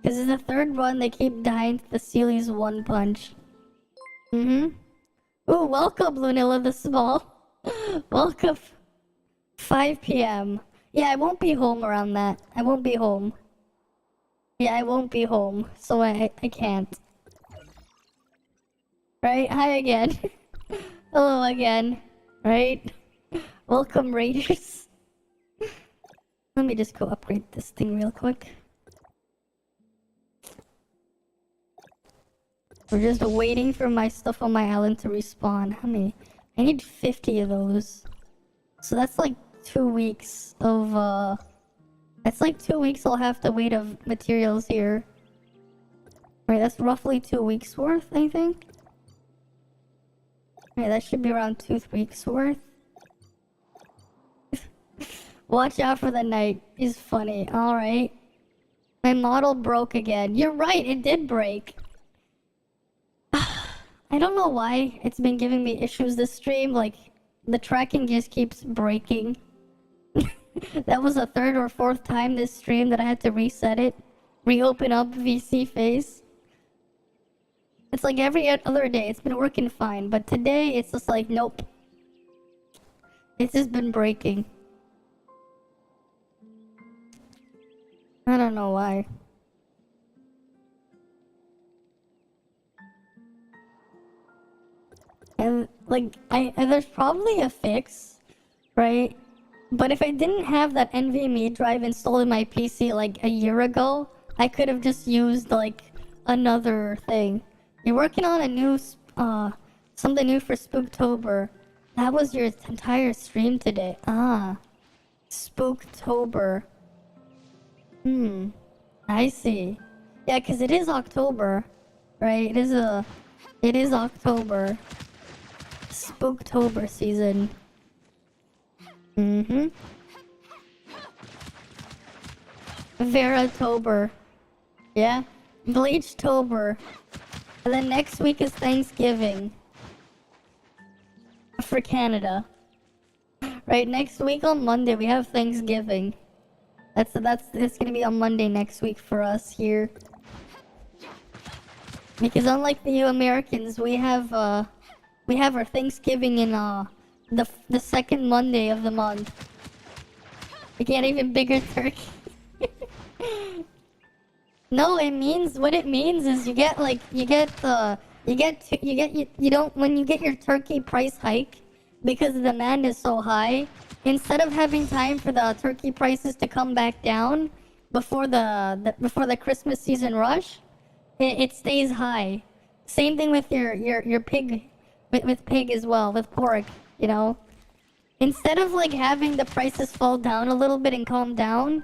Because in the third run, they keep dying to the Sealy's one punch. Mm-hmm. Ooh, welcome, Lunilla the Small. Welcome. 5 p.m. Yeah, I won't be home around that. I won't be home. Yeah, I won't be home, so I can't. Right? Hi again. Hello again. Right? Welcome, Raiders. Let me just go upgrade this thing real quick. We're just waiting for my stuff on my island to respawn. How many? I need 50 of those. So that's like 2 weeks of, that's like 2 weeks I'll have to wait of materials here. Right, that's roughly 2 weeks worth, I think. Right, that should be around 2 weeks worth. Watch out for the night is funny. Alright. My model broke again. You're right, it did break. I don't know why it's been giving me issues this stream. Like, the tracking just keeps breaking. That was the 3rd or 4th time this stream that I had to reset it. Reopen up VC face. It's like every other day, it's been working fine. But today, it's just like, nope. It's just been breaking. I don't know why. And like, there's probably a fix, right? But if I didn't have that NVMe drive installed in my PC like a year ago, I could have just used like another thing. You're working on a new, something new for Spooktober. That was your entire stream today. Ah, Spooktober. I see. Yeah, 'cause it is October, right? It is October. Spooktober season. Mm-hmm. Vera-tober. Yeah? Bleach-tober. And then next week is Thanksgiving. For Canada. Right, next week on Monday we have Thanksgiving. It's gonna be on Monday next week for us here. Because unlike the Americans, we have our Thanksgiving in the second Monday of the month. We can't even bigger turkey. No, what it means is you get you don't, when you get your turkey price hike, because the demand is so high, instead of having time for the turkey prices to come back down before the Christmas season rush, it stays high. Same thing with your pig, with pig as well, with pork, you know. Instead of like having the prices fall down a little bit and calm down,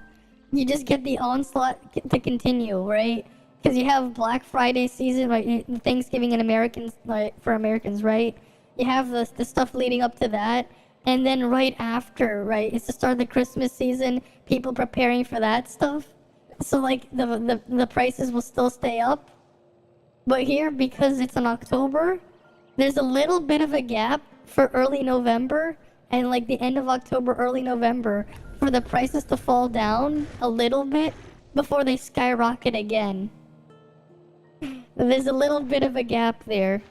you just get the onslaught to continue, right? Because you have Black Friday season, right? Thanksgiving in Americans, like for Americans, right? You have the stuff leading up to that, and then right after, right? It's the start of the Christmas season. People preparing for that stuff. So like the prices will still stay up. But here, because it's in October, there's a little bit of a gap for early November and like the end of October, early November, for the prices to fall down a little bit before they skyrocket again. There's a little bit of a gap there.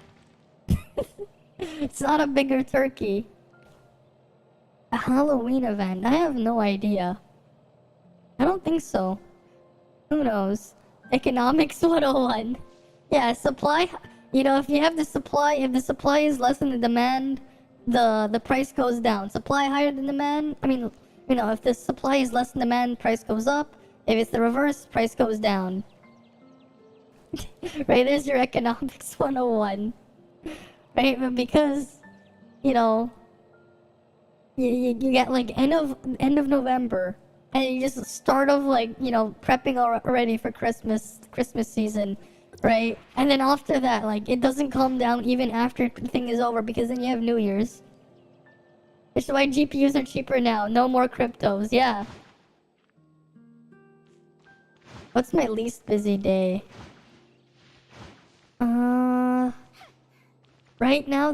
It's not a bigger turkey. A Halloween event? I have no idea. I don't think so. Who knows? Economics 101. Yeah, supply. You know, if you have the supply, if the supply is less than the demand, the price goes down. Supply higher than demand, I mean, you know, if the supply is less than demand, price goes up. If it's the reverse, price goes down. Right, there's your economics 101. Right, but because, you know, you get like end of November, and you just start of like, you know, prepping already for Christmas season, right? And then after that, like, it doesn't calm down even after the thing is over, because then you have New Year's. Which is why GPUs are cheaper now. No more cryptos, yeah. What's my least busy day? Right now,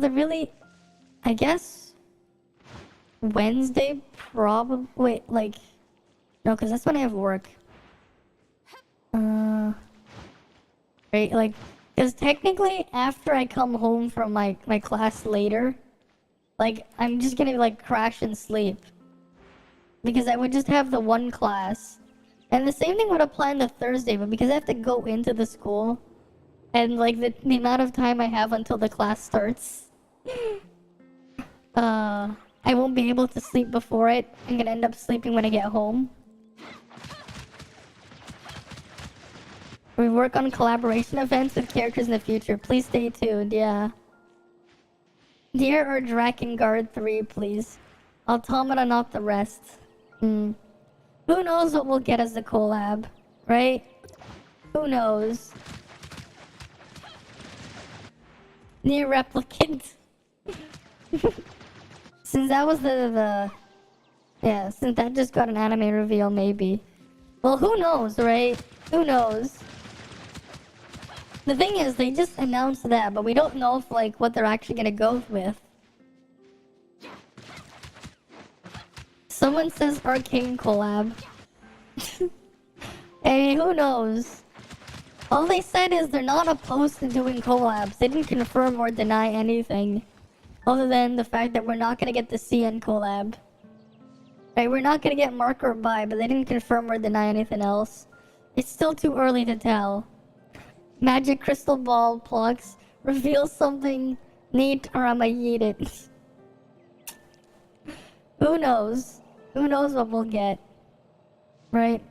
I guess Wednesday probably, wait, like, no, because that's when I have work. Right, like, because technically after I come home from my class later, like, I'm just gonna like crash and sleep. Because I would just have the one class. And the same thing would apply on the Thursday, but because I have to go into the school, and like the amount of time I have until the class starts, I won't be able to sleep before it. I'm gonna end up sleeping when I get home. We work on collaboration events with characters in the future. Please stay tuned, yeah. Deer or Drakengard 3, please. Automata, not the rest. Who knows what we'll get as the collab, right? Who knows? Near Replicant. Since that was yeah, since that just got an anime reveal, maybe. Well, who knows, right? Who knows? The thing is, they just announced that, but we don't know if, like, what they're actually gonna go with. Someone says Arcane collab. Hey, who knows? All they said is they're not opposed to doing collabs. They didn't confirm or deny anything. Other than the fact that we're not gonna get the CN collab. Right, we're not gonna get Mark or Buy, but they didn't confirm or deny anything else. It's still too early to tell. Magic crystal ball plugs. Reveal something neat or I'ma eat it. Who knows? Who knows what we'll get? Right?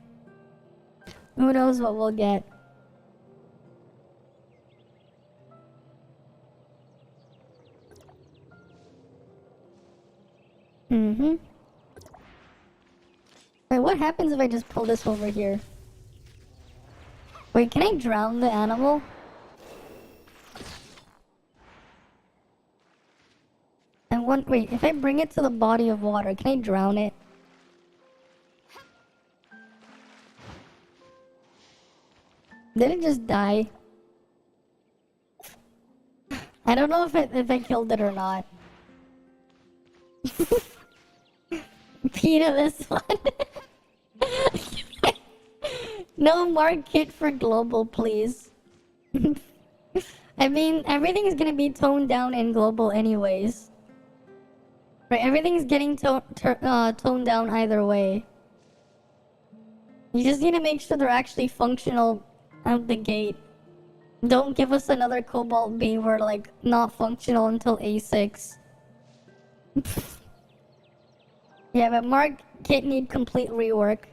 Who knows what we'll get? Wait, what happens if I just pull this over here? Wait, can I drown the animal? And wait, if I bring it to the body of water, can I drown it? Did it just die? I don't know if I killed it or not. Peter, this one. No market for global, please. I mean, everything's gonna be toned down in global anyways. Right, everything's getting toned down either way. You just need to make sure they're actually functional out the gate. Don't give us another Cobalt B. We're like not functional until A6. Yeah, but Mark Kit need complete rework.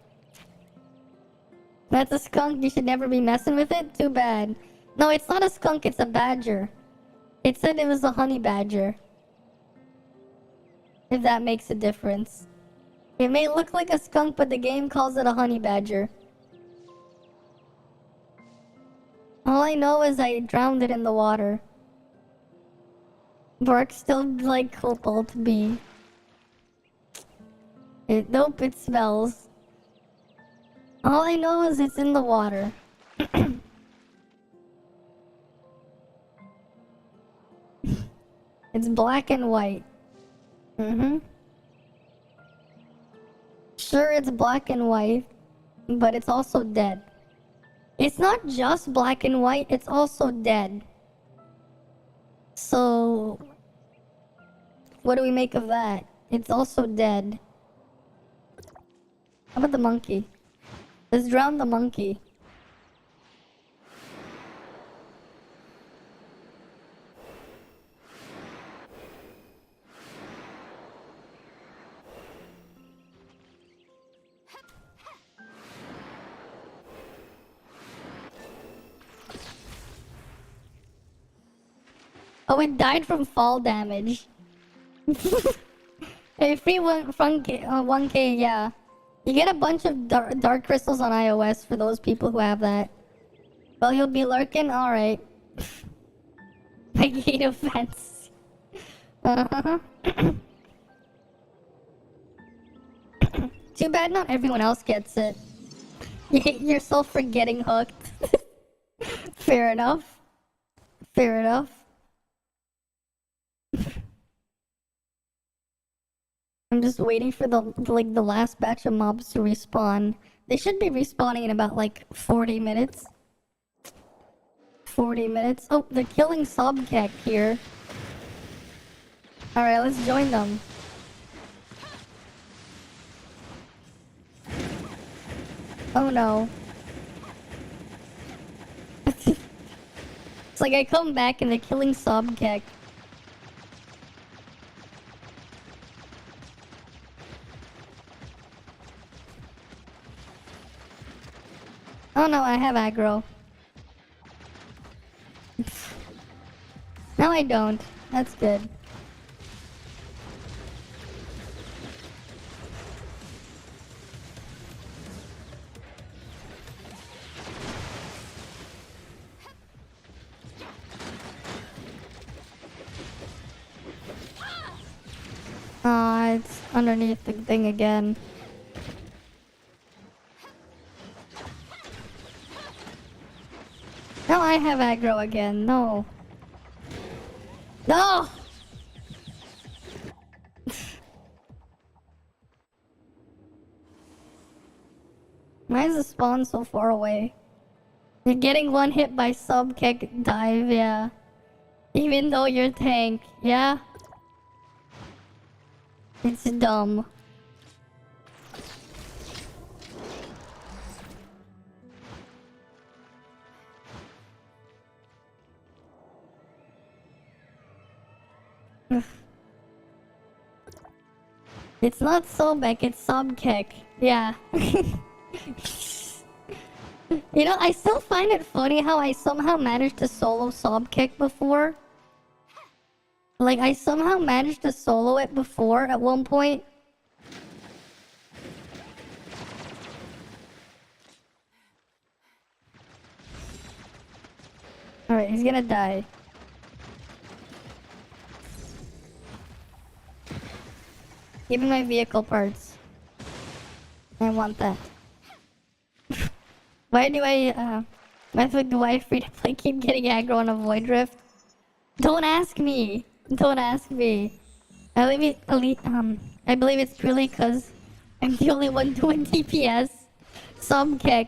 That's a skunk. You should never be messing with it. Too bad. No, it's not a skunk. It's a badger. It said it was a honey badger. If that makes a difference. It may look like a skunk, but the game calls it a honey badger. All I know is I drowned it in the water. Bark still like Cobalt B. Nope, it smells. All I know is it's in the water. It's black and white. Sure, it's black and white, but it's also dead. It's not just black and white, it's also dead. So, what do we make of that? It's also dead. How about the monkey? Let's drown the monkey. Oh, it died from fall damage. Hey, free 1K, yeah. You get a bunch of dark crystals on iOS for those people who have that. Well, you'll be lurking? Alright. I hate offense. Too bad not everyone else gets it. You hate yourself for getting hooked. Fair enough. Fair enough. I'm just waiting for the last batch of mobs to respawn. They should be respawning in about like 40 minutes. 40 minutes. Oh, they're killing Sobkek here. Alright, let's join them. Oh no. It's like I come back and they're killing Sobkek. Oh no, I have aggro. No, I don't. That's good. Ah, it's underneath the thing again. Now I have aggro again. No. No! Why is the spawn so far away? You're getting one hit by Subkick dive, yeah. Even though you're tank, yeah? It's dumb. It's not Sobek, it's Subkick. Yeah. You know, I still find it funny how I somehow managed to solo Sobkick before. Like, I somehow managed to solo it before at one point. Alright, he's gonna die. Give me my vehicle parts. I want that. Why do I free to play keep getting aggro on a void rift? Don't ask me. Don't ask me. I believe it's purely because I'm the only one doing DPS. Subkick.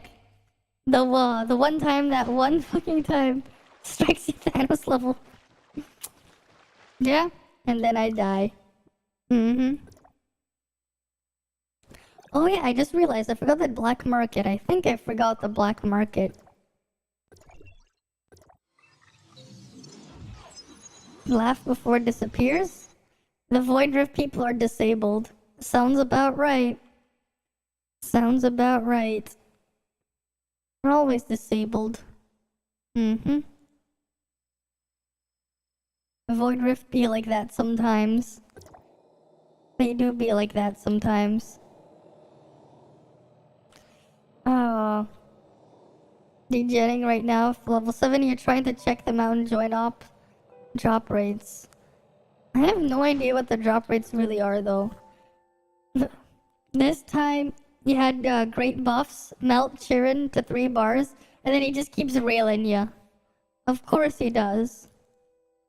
The one time that one fucking time strikes you Thanos level. Yeah, and then I die. Oh yeah, I just realized I forgot the black market. I think I forgot the black market. laugh before it disappears? The void rift people are disabled. Sounds about right. Sounds about right. We're always disabled. Mm-hmm. Void rift be like that sometimes. They do be like that sometimes. Oh. Degenning right now. Level 7, you're trying to check them out and join up. Drop rates. I have no idea what the drop rates really are though. This time, you had great buffs, melt Chirin to 3 bars, and then he just keeps railing ya. Of course he does.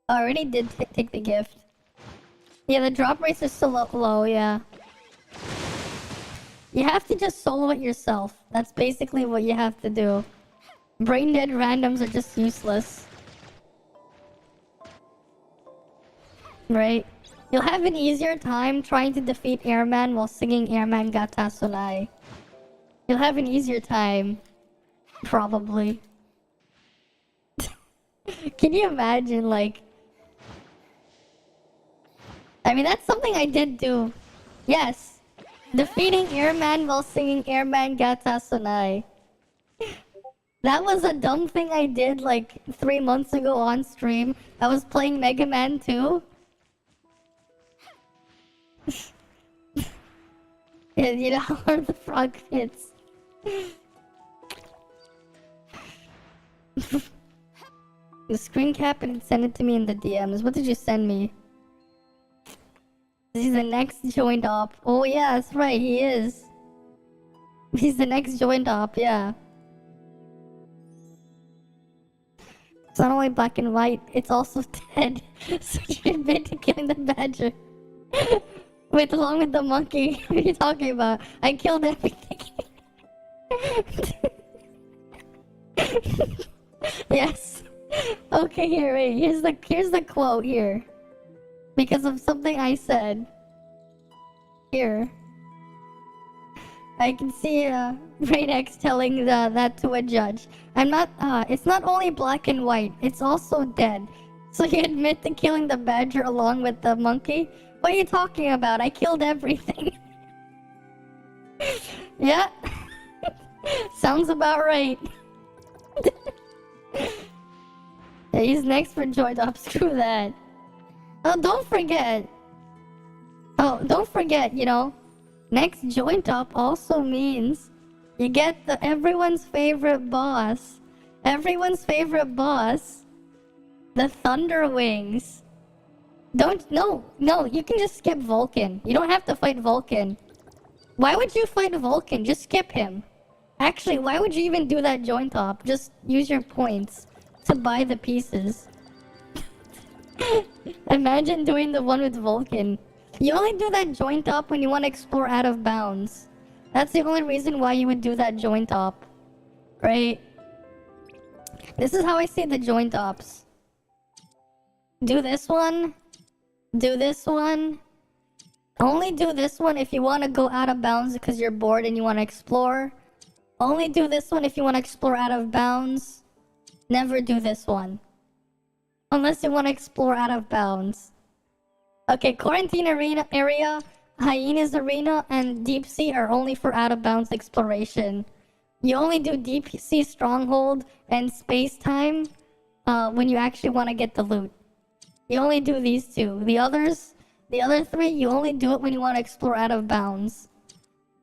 I already did take the gift. Yeah, the drop rates are still low, yeah. You have to just solo it yourself. That's basically what you have to do. Brain dead randoms are just useless. Right? You'll have an easier time trying to defeat Airman while singing Airman Gata Sonai. You'll have an easier time. Probably. Can you imagine, like... I mean, that's something I did do. Yes. Defeating Airman while singing Airman Gata Sonai. That was a dumb thing I did like 3 months ago on stream. I was playing Mega Man 2. Yeah, you know how hard the frog hits. You screen cap and send it to me in the DMs. What did you send me? He's the next joint op. Oh yeah, that's right, he is. He's the next joint op, yeah. It's not only black and white, it's also dead. So you admit to killing the badger. Along with the monkey. What are you talking about? I killed everything. Yes. Okay, here, wait. Here's the quote here. Because of something I said. Here. I can see Reinx telling that to a judge. It's not only black and white, it's also dead. So you admit to killing the badger along with the monkey? What are you talking about? I killed everything. Yeah. Sounds about right. Yeah, he's next for joint up. Screw that. Oh, don't forget. Oh, don't forget, you know. Next joint up also means you get everyone's favorite boss. Everyone's favorite boss. The Thunder Wings. No, you can just skip Vulcan. You don't have to fight Vulcan. Why would you fight Vulcan? Just skip him. Actually, why would you even do that joint op? Just use your points to buy the pieces. Imagine doing the one with Vulcan. You only do that joint op when you want to explore out of bounds. That's the only reason why you would do that joint op. Right? This is how I see the joint ops. Do this one. Do this one. Only do this one if you want to go out of bounds because you're bored and you want to explore. Only do this one if you want to explore out of bounds. Never do this one. Unless you want to explore out of bounds. Okay, Quarantine Area, Hyenas Arena, and Deep Sea are only for out of bounds exploration. You only do Deep Sea Stronghold and Space Time when you actually want to get the loot. You only do these two. The other three, you only do it when you want to explore out of bounds.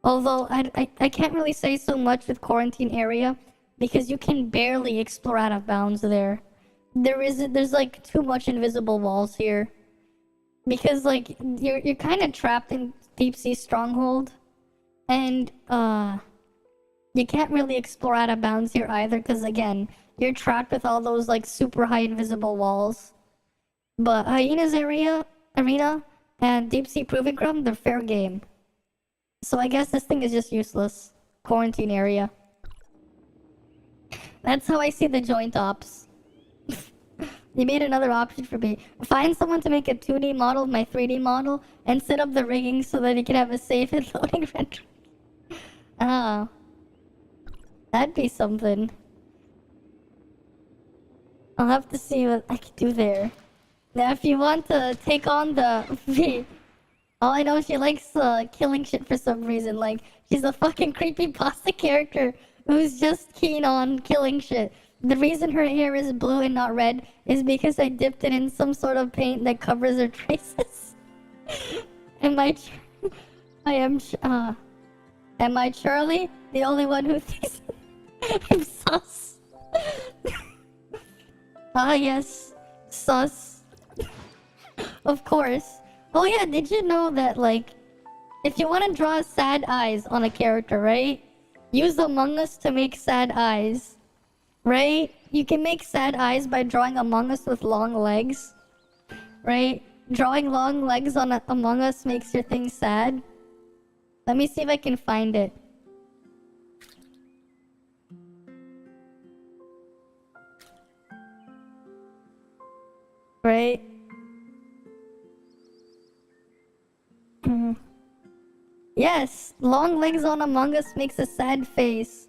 Although, I can't really say so much with Quarantine Area, because you can barely explore out of bounds there. There's like too much invisible walls here. Because like, you're kind of trapped in Deep Sea Stronghold. And, you can't really explore out of bounds here either, because again, you're trapped with all those like super high invisible walls. But Hyenas Arena, and Deep Sea Proving Ground, they're fair game. So I guess this thing is just useless. Quarantine Area. That's how I see the joint ops. You made another option for me. Find someone to make a 2D model of my 3D model and set up the rigging so that he can have a safe and loading render. Ah. That'd be something. I'll have to see what I can do there. Now, if you want to take on the all I know is she likes killing shit for some reason. Like, she's a fucking creepy pasta character who's just keen on killing shit. The reason her hair is blue and not red is because I dipped it in some sort of paint that covers her traces. Am I Charlie? The only one who thinks I'm sus. Ah, yes. Sus. Of course. Oh yeah, did you know that, like, if you want to draw sad eyes on a character, right? Use Among Us to make sad eyes. Right? You can make sad eyes by drawing Among Us with long legs. Right? Drawing long legs on Among Us makes your thing sad. Let me see if I can find it. Right? Yes, long legs on Among Us makes a sad face.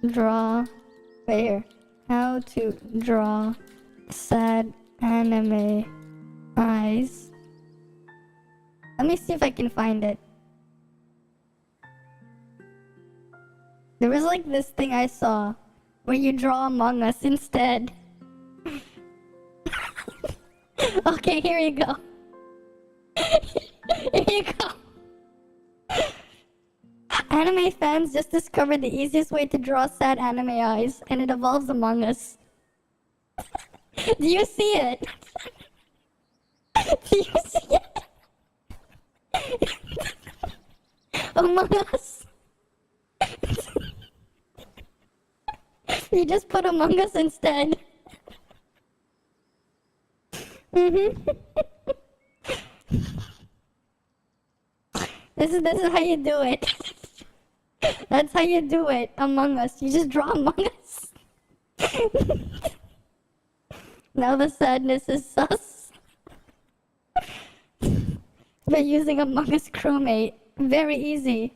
Draw. Where? How to draw sad anime eyes. Let me see if I can find it. There was like this thing I saw where you draw Among Us instead. Okay, here you go. Here you go. Anime fans just discovered the easiest way to draw sad anime eyes, and it involves Among Us. Do you see it? Do you see it? Among Us. You just put Among Us instead. This is how you do it. That's how you do it. Among Us. You just draw Among Us. Now the sadness is sus. By using Among Us crewmate. Very easy.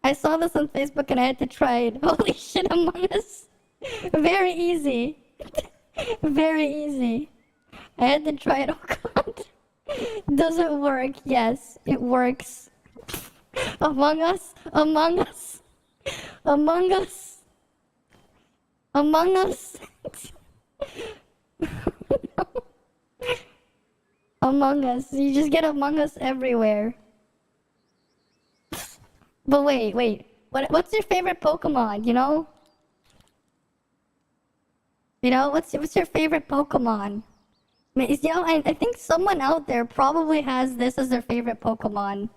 I saw this on Facebook and I had to try it. Holy shit, Among Us. Very easy. Very easy. I had to try it. Oh god. Does it work? Yes, it works. Among Us? Among Us? Among Us? Among Us? Among Us. You just get Among Us everywhere. But wait. What's your favorite Pokemon, you know? You know, what's your favorite Pokemon? You know, I think someone out there probably has this as their favorite Pokemon.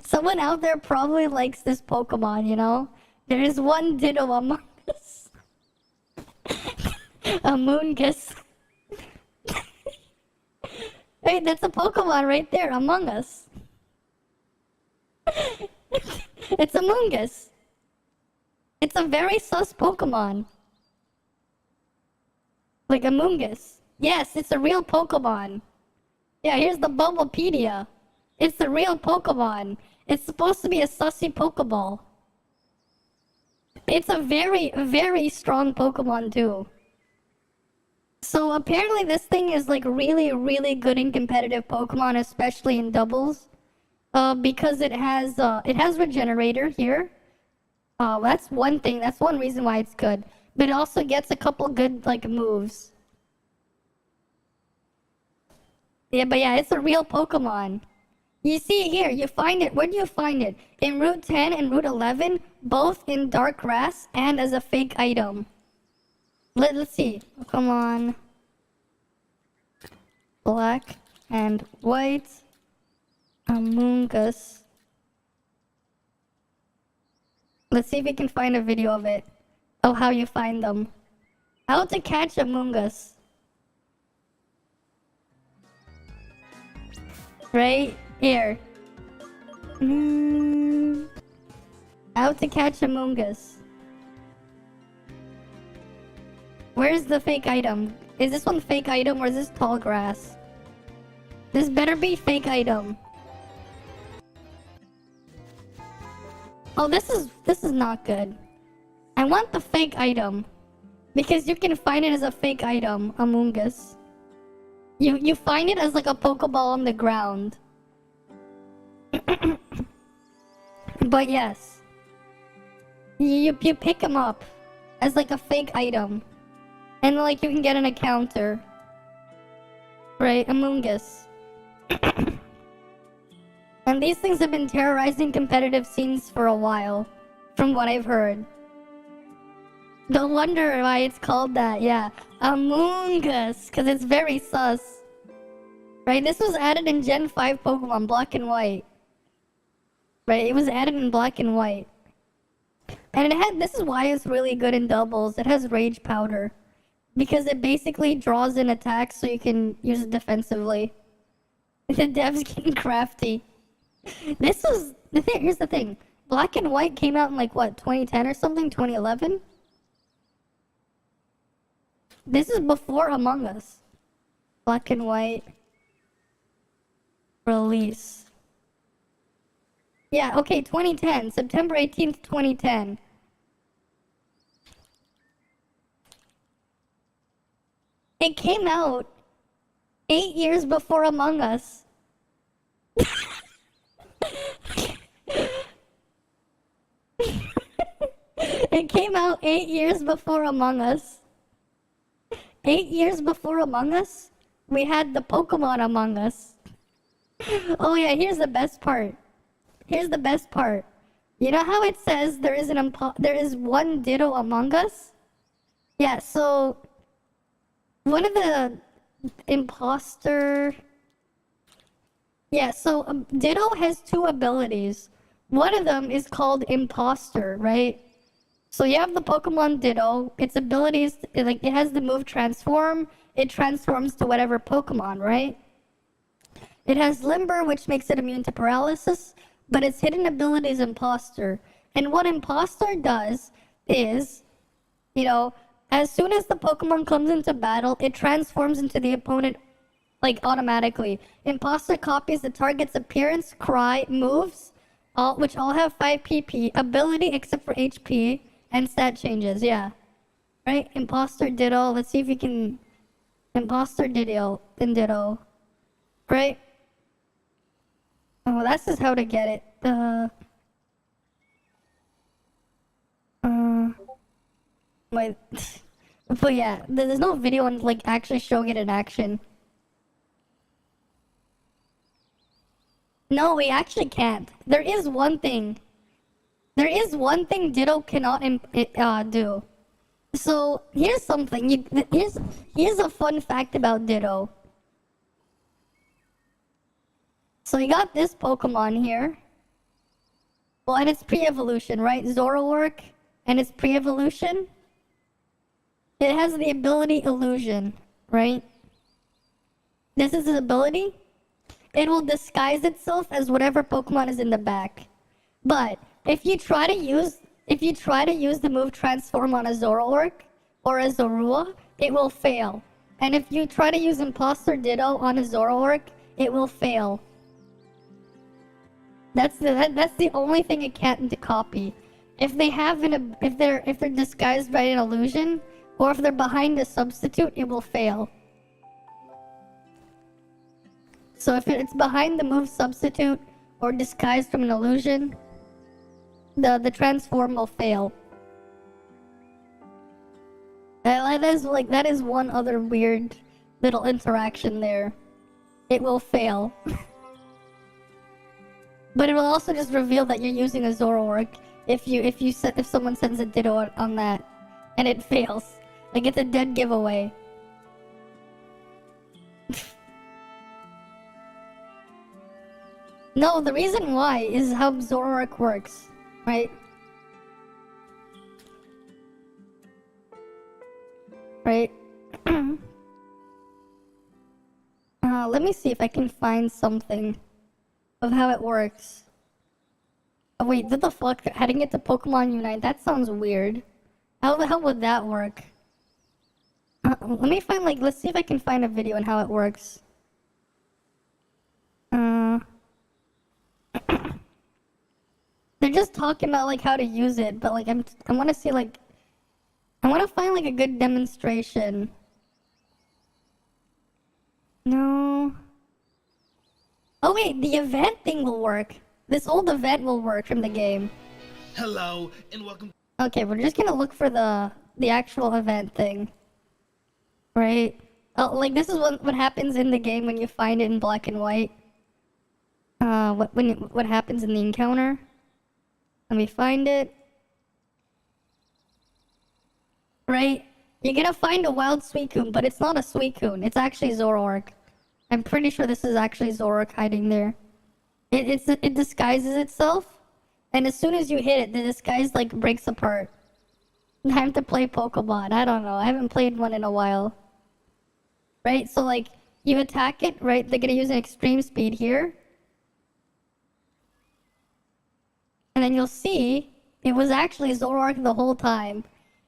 Someone out there probably likes this Pokemon, you know? There is one Ditto Among Us. Amoongus. Hey, that's a Pokemon right there, Among Us. It's Amoongus. It's a very sus Pokemon. Like Amoongus. Yes, it's a real Pokemon. Yeah, here's the Bubblepedia. It's a real Pokemon. It's supposed to be a sussy Pokeball. It's a very, very strong Pokemon too. So apparently this thing is like really, really good in competitive Pokemon, especially in doubles. Because it has Regenerator here. That's one thing. That's one reason why it's good. But it also gets a couple good like moves. Yeah, but yeah, it's a real Pokemon. You see it here, you find it. Where do you find it? In Route 10 and Route 11, both in dark grass and as a fake item. Let's see. Come on. Black and white. Among Us. Let's see if we can find a video of it. Oh, how you find them. How to catch Among Us. Right here. How to catch Among Us. Where's the fake item? Is this one fake item or is this tall grass? This better be fake item. Oh, this is not good. I want the fake item. Because you can find it as a fake item, Among Us. You find it as like a Pokeball on the ground. But yes. You pick them up as like a fake item. And like you can get an encounter. Right, Among Us. And these things have been terrorizing competitive scenes for a while. From what I've heard. Don't wonder why it's called that, yeah. Among Us, because it's very sus. Right, this was added in Gen 5 Pokemon, Black and White. Right, it was added in Black and White. And it had, this is why it's really good in doubles, it has Rage Powder. Because it basically draws in attacks so you can use it defensively. The devs getting crafty. This was, here's the thing. Black and White came out in like, what, 2010 or something? 2011? This is before Among Us. Black and White. Release. Yeah, okay, 2010. September 18th, 2010. It came out 8 years before Among Us. It came out 8 years before Among Us. 8 years before Among Us, we had the Pokemon Among Us. Oh yeah, here's the best part. Here's the best part. You know how it says there is one Ditto Among Us? Yeah, so one of the imposter... Yeah, so Ditto has two abilities. One of them is called Imposter, right? So you have the Pokemon Ditto, its abilities, like it has the move Transform, it transforms to whatever Pokemon, right? It has Limber, which makes it immune to paralysis, but its hidden ability is Imposter. And what Imposter does is, you know, as soon as the Pokemon comes into battle, it transforms into the opponent, like, automatically. Imposter copies the target's appearance, cry, moves, which all have 5 PP, ability except for HP, and stat changes, yeah. Right? Imposter Ditto. Let's see if we can... Imposter Ditto. In Ditto. Right? Oh, that's just how to get it. Wait. But yeah, there's no video on, like, actually showing it in action. No, we actually can't. There is one thing. There is one thing Ditto cannot do. So, here's something. Here's a fun fact about Ditto. So you got this Pokemon here. Well, and it's pre-evolution, right? Zoroark and its pre-evolution. It has the ability Illusion, right? This is its ability. It will disguise itself as whatever Pokemon is in the back. But if you try to use the move Transform on a Zoroark or a Zorua, it will fail. And if you try to use Imposter Ditto on a Zoroark, it will fail. That's the only thing it can't copy. If they're disguised by an illusion, or if they're behind a substitute, it will fail. So if it's behind the move substitute or disguised from an illusion, the transform will fail. That is one other weird little interaction there. It will fail. But it will also just reveal that you're using a Zoroark if someone sends a Ditto on that and it fails. Like, it's a dead giveaway. No, the reason why is how Zoroark works, right? Right? Let me see if I can find something of how it works. Oh, wait, what the fuck? Heading it to Pokemon Unite? That sounds weird. How the hell would that work? Let me find, like, let's see if I can find a video on how it works. They're just talking about, like, how to use it, but, like, I want to see, like, I want to find like a good demonstration. No. Oh wait, the event thing will work. This old event will work from the game. Hello and welcome. Okay, we're just gonna look for the actual event thing. Right? Oh, like this is what happens in the game when you find it in black and white. What happens in the encounter? Let me find it. Right? You're gonna find a wild Suicune, but it's not a Suicune. It's actually Zoroark. I'm pretty sure this is actually Zoroark hiding there. It disguises itself, and as soon as you hit it, the disguise like breaks apart. Time to play Pokemon. I don't know. I haven't played one in a while. Right? So like you attack it, right? They're gonna use an extreme speed here. And then you'll see it was actually Zoroark the whole time.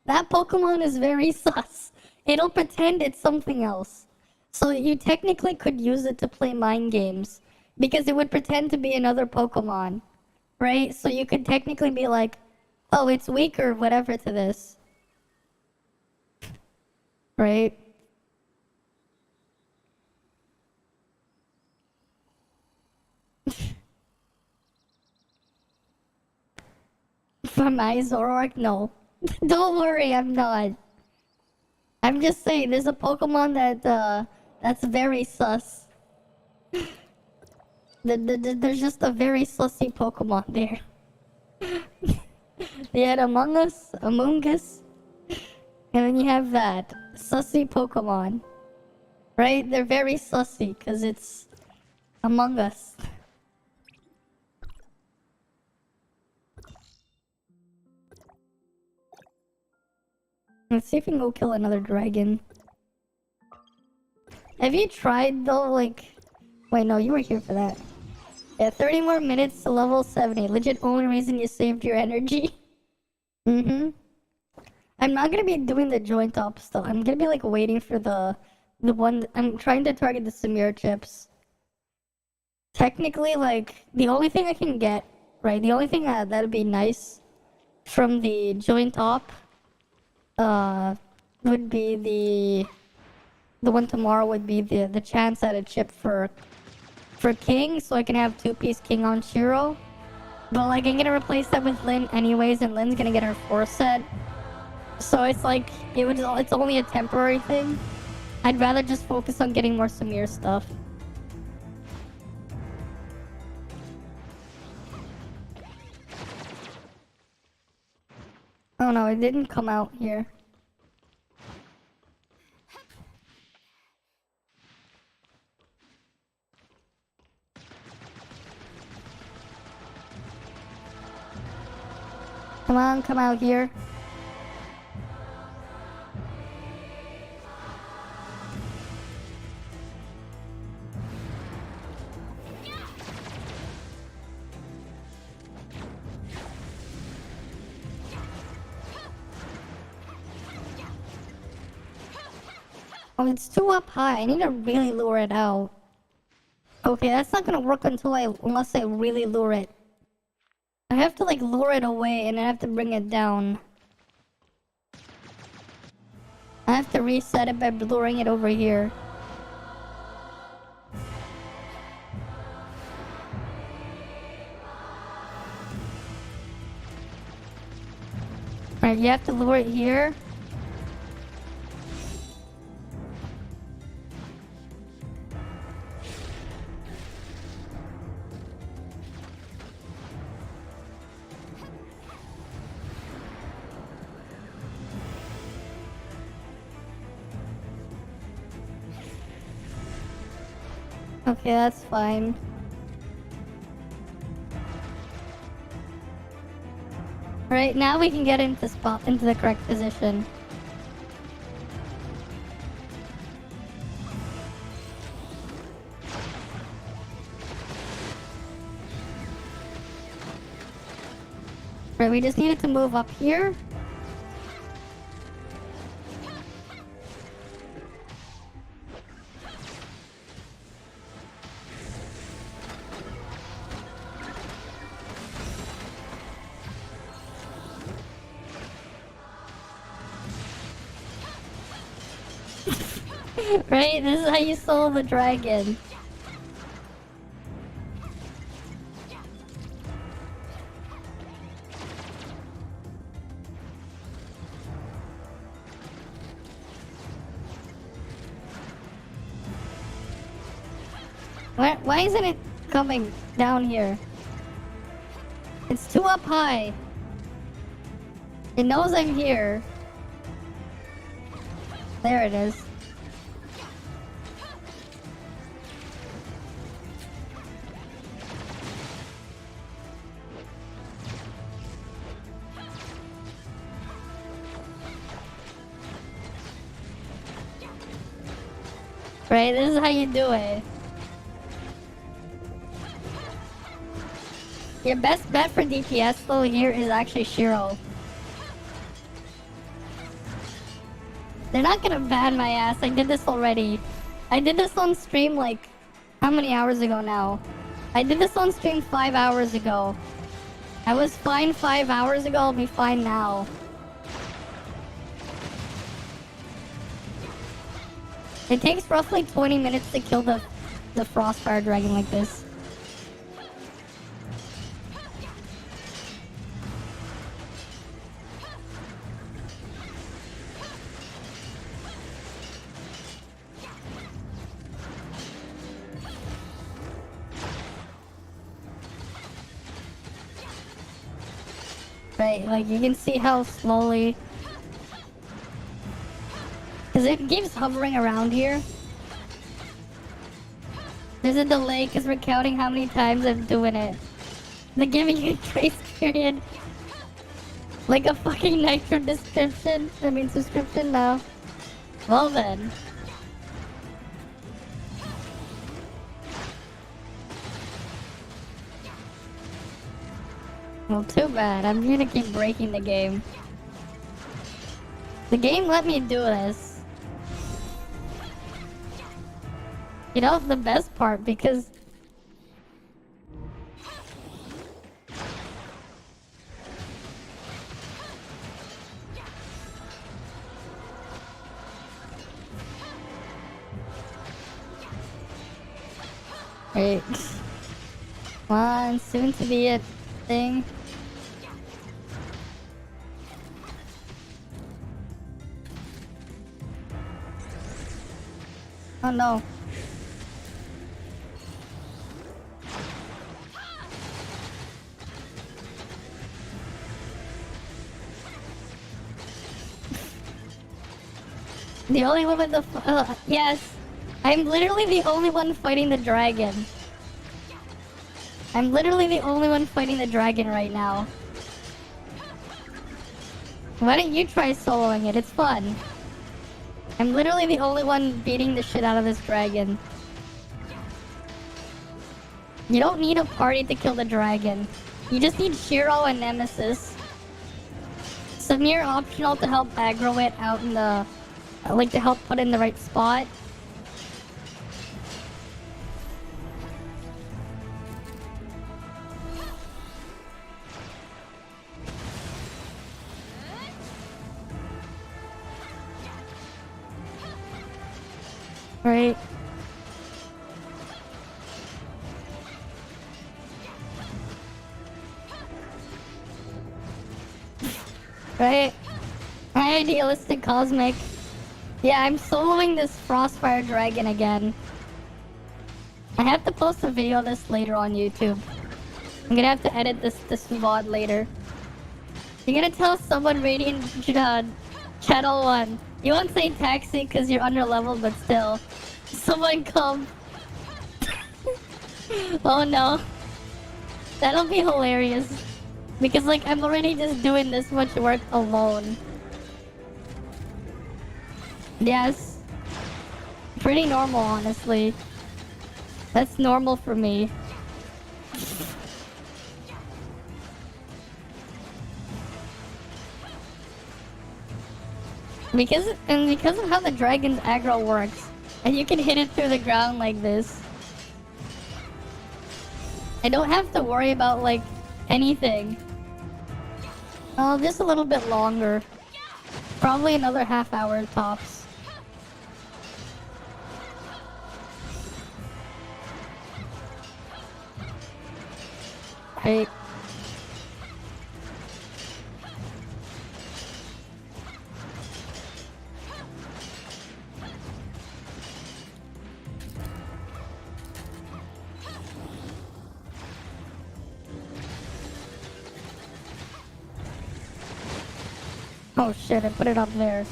That Pokemon is very sus. It'll pretend it's something else. So you technically could use it to play mind games. Because it would pretend to be another Pokemon. Right? So you could technically be like, oh, it's weak or whatever to this. Right? For my Zoroark? No. Don't worry, I'm not. I'm just saying, there's a Pokemon that's very sus. There's just a very sussy Pokemon there. You had Among Us, and then you have that sussy Pokemon. Right? They're very sussy, because it's Among Us. Let's see if we can go kill another dragon. Have you tried though, like... Wait, no, you were here for that. Yeah, 30 more minutes to level 70. Legit only reason you saved your energy. Mm-hmm. I'm not gonna be doing the joint op stuff. I'm gonna be like waiting for the one... I'm trying to target the Samir chips. Technically, like, the only thing I can get, right? The only thing that'd be nice from the joint op would be the one tomorrow would be the chance at a chip for King, so I can have 2-piece King on Shiro. But like I'm gonna replace that with Lyn anyways, and Lyn's gonna get her 4 set. So it's like it's only a temporary thing. I'd rather just focus on getting more Samir stuff. Oh no, it didn't come out here. Come on, come out here. Oh, it's too up high. I need to really lure it out. Okay, that's not gonna work unless I really lure it. I have to like lure it away and I have to bring it down. I have to reset it by luring it over here. Alright, you have to lure it here. Okay, that's fine. Right, now we can get into the correct position. Right, we just needed to move up here. Right? This is how you solo the dragon. Why isn't it coming down here? It's too up high. It knows I'm here. There it is. Right, this is how you do it. Your best bet for DPS though here is actually Shiro. They're not gonna ban my ass. I did this already. I did this on stream like how many hours ago now? I did this on stream 5 hours ago. I was fine 5 hours ago, I'll be fine now. It takes roughly 20 minutes to kill the Frostfire Dragon like this. Right, like you can see how slowly... Because it keeps hovering around here. There's a delay because we're counting how many times I'm doing it. They're giving you a grace period. Like a fucking Nitro description. I mean subscription now. Well then. Well, too bad. I'm gonna keep breaking the game. The game let me do this. You know, the best part, because... Wait. Come on, soon to be a thing. Oh no. The only one with the... yes. I'm literally the only one fighting the dragon. I'm literally the only one fighting the dragon right now. Why don't you try soloing it? It's fun. I'm literally the only one beating the shit out of this dragon. You don't need a party to kill the dragon. You just need Shiro and Nemesis. Samir optional to help aggro it out in the... like to help put in the right spot. Right. Right. Idealistic Cosmic. Yeah, I'm soloing this Frostfire Dragon again. I have to post a video of this later on YouTube. I'm gonna have to edit this VOD later. You're gonna tell someone Radiant Channel 1. You won't say taxi because you're under leveled, but still. Someone come. Oh no. That'll be hilarious. Because like I'm already just doing this much work alone. Yes. Pretty normal, honestly. That's normal for me. Because of how the dragon's aggro works, and you can hit it through the ground like this. I don't have to worry about like anything. Oh, just a little bit longer. Probably another half hour tops. Right? Oh shit, I put it up there.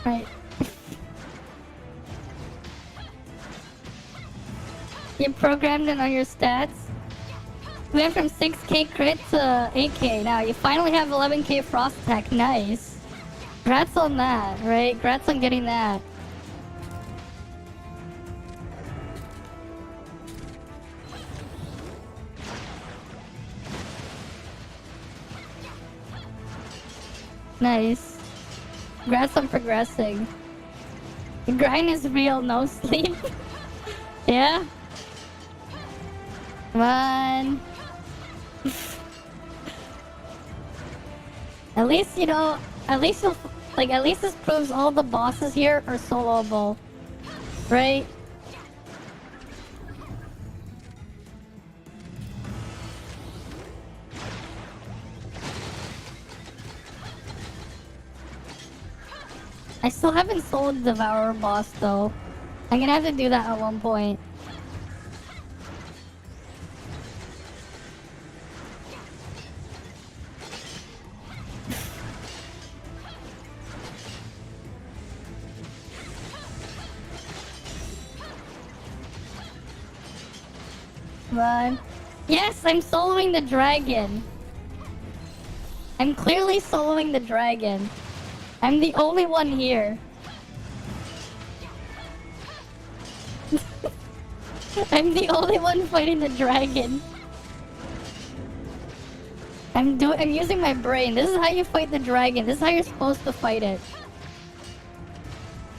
Right. You programmed it on your stats? We went from 6k crit to 8k now. You finally have 11k frost attack. Nice. Congrats on that, right? Congrats on getting that. Nice. Congrats on progressing. The grind is real, no sleep. Yeah? Come on. At least, you know, at least this proves all the bosses here are soloable. Right? I still haven't soloed the Devourer boss though. I'm gonna have to do that at one point. Run. Yes, I'm soloing the dragon. I'm clearly soloing the dragon. I'm the only one here. I'm the only one fighting the dragon. I'm using my brain. This is how you fight the dragon. This is how you're supposed to fight it.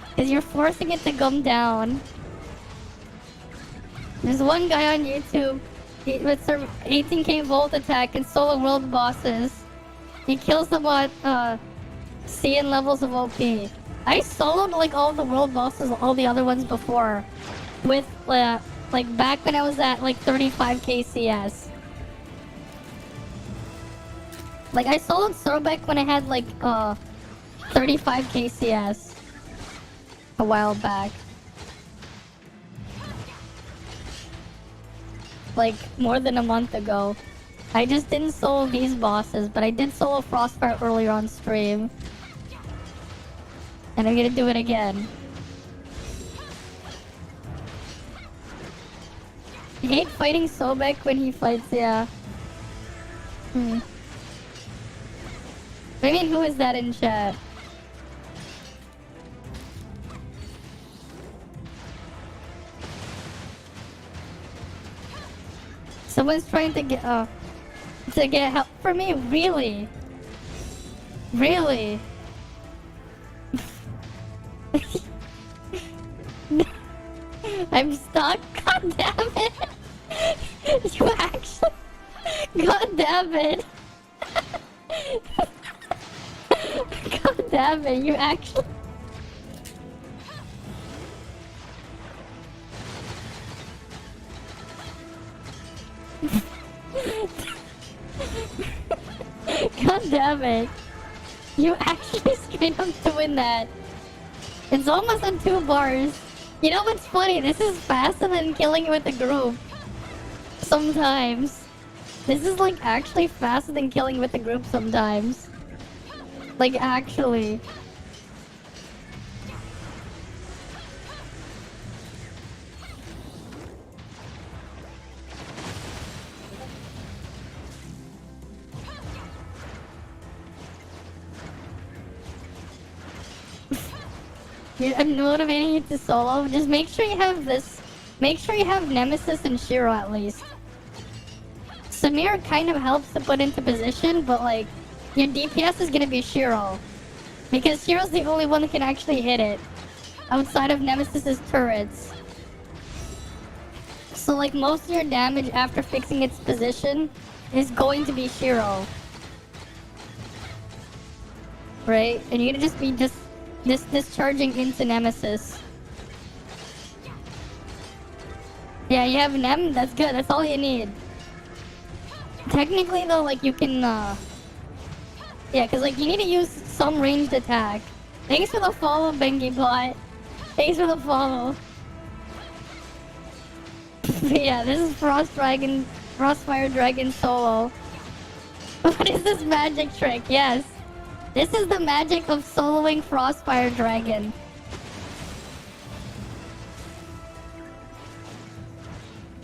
Because you're forcing it to come down. There's one guy on YouTube with 18k volt attack and solo world bosses. He kills them at CN levels of OP. I soloed like all the world bosses, all the other ones before. With like back when I was at like 35k CS. Like I soloed Sobek when I had like 35k CS. A while back. Like more than a month ago. I just didn't solo these bosses, but I did solo Frostfire earlier on stream. And I'm gonna do it again. I hate fighting Sobek when he fights, yeah. I mean, who is that in chat? Someone's trying to get help for me? Really? Really? I'm stuck? God damn it! You actually... God damn it! God damn it, you actually... God damn it. You actually straight up doing that. It's almost on 2 bars. You know what's funny? This is faster than killing with a group. Sometimes. This is like actually faster than killing with a group sometimes. Like actually. I'm motivating you to solo. Just make sure you have this. Make sure you have Nemesis and Shiro at least. Samir kind of helps to put into position, but like, your DPS is gonna be Shiro. Because Shiro's the only one that can actually hit it. Outside of Nemesis's turrets. So like, most of your damage after fixing its position is going to be Shiro. right? And you're gonna just be discharging into Nemesis. Yeah, you have Nem. That's good. That's all you need. Technically, though, like you can. Yeah, cause like you need to use some ranged attack. Thanks for the follow, Bengi Bot. Thanks for the follow. But yeah, this is Frostfire Dragon solo. What is this magic trick? Yes. This is the magic of soloing Frostfire Dragon.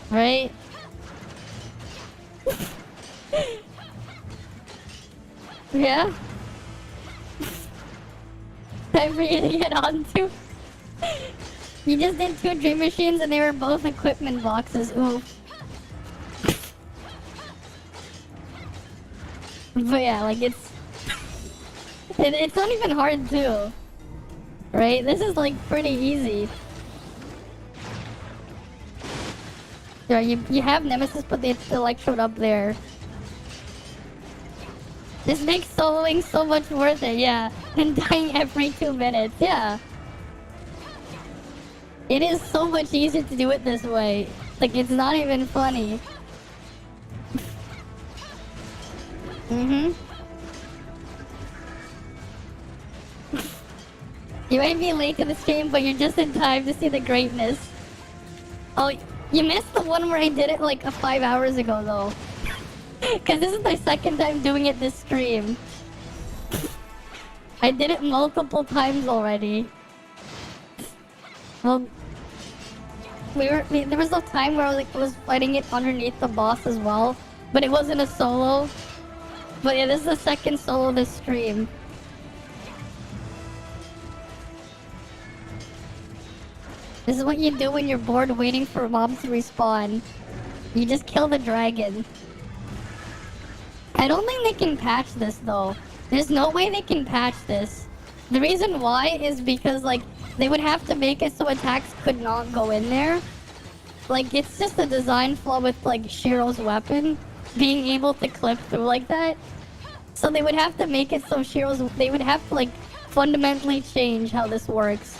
Right? Yeah? Time for you to get on to. You just did 2 dream machines and they were both equipment boxes. Oof. But yeah, like it's not even hard too. Right? This is like pretty easy. Yeah, you have Nemesis, but it's the electrode up there. This makes soloing so much worth it, yeah. And dying every 2 minutes, yeah. It is so much easier to do it this way. Like, it's not even funny. You might be late to the stream, but you're just in time to see the greatness. Oh, you missed the one where I did it like 5 hours ago, though. Because this is my 2nd time doing it this stream. I did it multiple times already. Well, there was a time where I was fighting it underneath the boss as well, but it wasn't a solo. But yeah, this is the 2nd solo this stream. This is what you do when you're bored waiting for mobs to respawn. You just kill the dragon. I don't think they can patch this though. There's no way they can patch this. The reason why is because like they would have to make it so attacks could not go in there. Like it's just a design flaw with like Shiro's weapon being able to clip through like that. So they would have to make it so they would have to like fundamentally change how this works.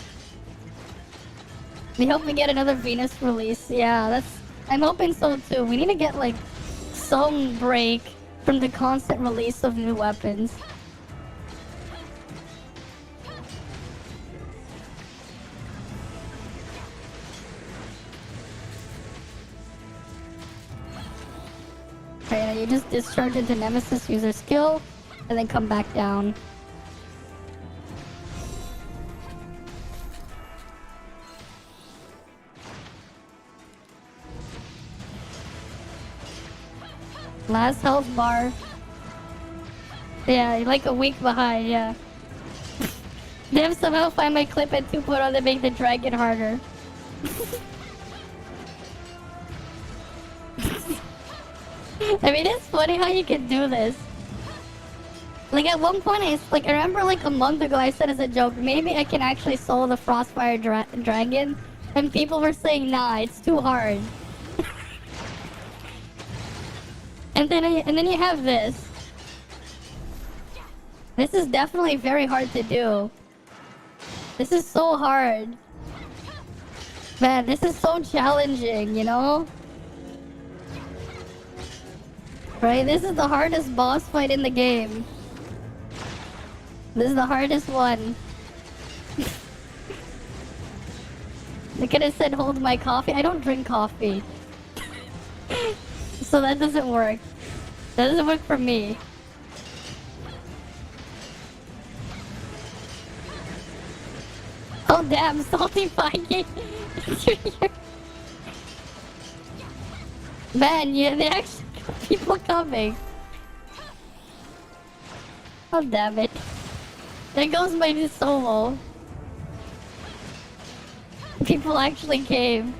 We hope we get another Venus release. Yeah, I'm hoping so too. We need to get like some break from the constant release of new weapons. Okay, you just discharge into Nemesis, use their skill, and then come back down. Last health bar. Yeah, like a week behind, yeah. Them somehow find my clip and 2.0 to make the dragon harder. I mean, it's funny how you can do this. Like at one point, I remember like a month ago I said as a joke, maybe I can actually solo the Frostfire Dragon. And people were saying, nah, it's too hard. And then you have this. This is definitely very hard to do. This is so hard. Man, this is so challenging, you know? Right? This is the hardest boss fight in the game. This is the hardest one. They could have said, hold my coffee. I don't drink coffee. So that doesn't work. That doesn't work for me. Oh damn, salty Mikey. Man, yeah, they actually got people coming. Oh damn it. There goes my new solo. People actually came.